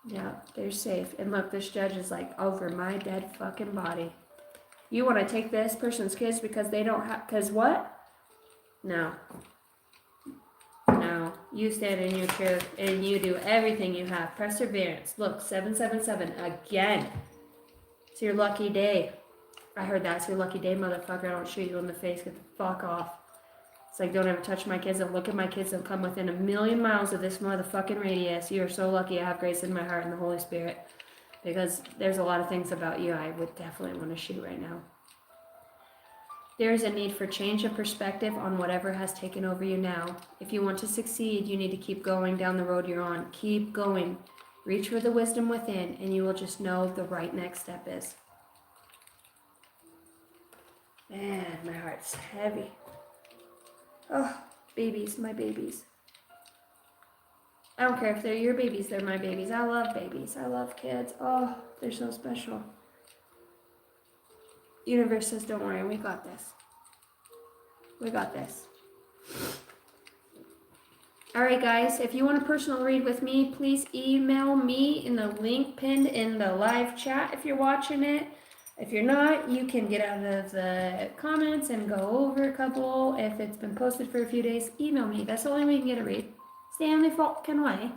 Yeah, they're safe. And look, this judge is like over my dead fucking body. You want to take this person's kids because they don't have, because what? No. No. You stand in your truth and you do everything you have. Perseverance. Look, 777 again. It's your lucky day. I heard that. It's your lucky day, motherfucker. I don't shoot you in the face. Get the fuck off. It's like, don't ever touch my kids. Don't look at my kids. Don't come within 1,000,000 miles of this motherfucking radius. You are so lucky I have grace in my heart and the Holy Spirit. Because there's a lot of things about you I would definitely want to shoot right now. There is a need for change of perspective on whatever has taken over you now. If you want to succeed, you need to keep going down the road you're on. Keep going. Reach for the wisdom within, and you will just know the right next step is. Man, my heart's heavy. Oh, babies, my babies. I don't care if they're your babies, they're my babies. I love babies. I love kids. Oh, they're so special. Universe says, don't worry, we got this. We got this. Alright guys, if you want a personal read with me, please email me in the link pinned in the live chat if you're watching it. If you're not, you can get out of the comments and go over a couple. If it's been posted for a few days, email me. That's the only way you can get a read. Stanley fucking way.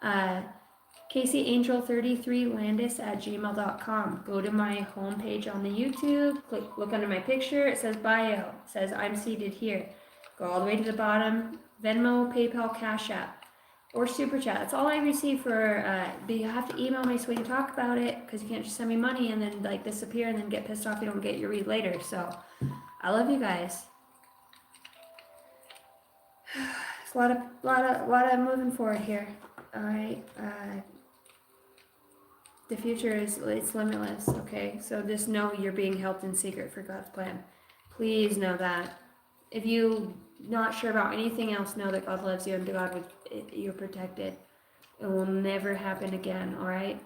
CaseyAngel33Landis@gmail.com. Go to my homepage on the YouTube. Look under my picture. It says bio. It says I'm seated here. Go all the way to the bottom. Venmo, PayPal, Cash App, or Super Chat. That's all I receive for, but you have to email me so we can talk about it, because you can't just send me money and then like disappear and then get pissed off you don't get your read later. So I love you guys. It's a lot of moving forward here. All right. The future it's limitless. Okay. So just know you're being helped in secret for God's plan. Please know that. If you not sure about anything else, know that God loves you and you're protected. It will never happen again, all right?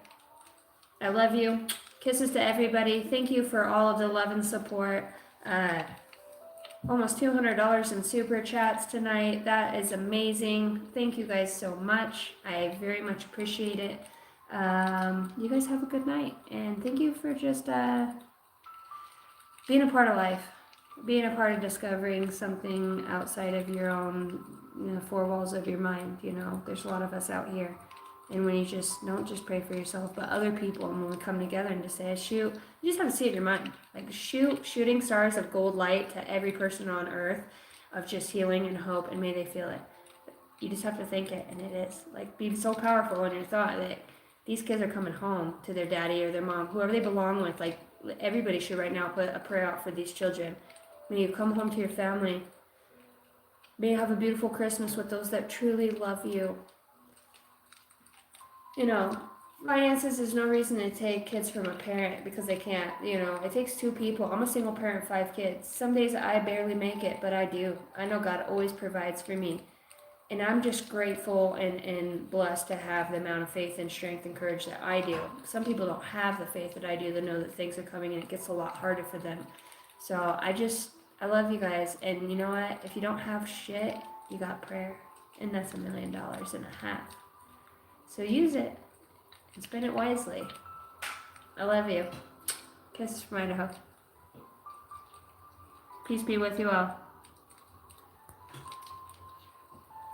I love you. Kisses to everybody. Thank you for all of the love and support. Almost $200 in super chats tonight. That is amazing. Thank you guys so much. I very much appreciate it. You guys have a good night. And thank you for just being a part of life. Being a part of discovering something outside of your own, four walls of your mind. There's a lot of us out here. And when you just don't just pray for yourself, but other people, and when we come together and just say, shoot, you just have to see it in your mind. Like shooting stars of gold light to every person on earth of just healing and hope, and may they feel it. You just have to think it, and it is. Like, be so powerful in your thought that these kids are coming home to their daddy or their mom, whoever they belong with. Like, everybody should right now put a prayer out for these children. When you come home to your family, may you have a beautiful Christmas with those that truly love you. Finances is no reason to take kids from a parent because they can't. It takes 2 people. I'm a single parent, 5 kids. Some days I barely make it, but I do. I know God always provides for me. And I'm just grateful and blessed to have the amount of faith and strength and courage that I do. Some people don't have the faith that I do. They know that things are coming and it gets a lot harder for them. So I love you guys. And you know what? If you don't have shit, you got prayer. And that's $1.5 million. So use it and spend it wisely. I love you. Kisses from Idaho. Peace be with you all.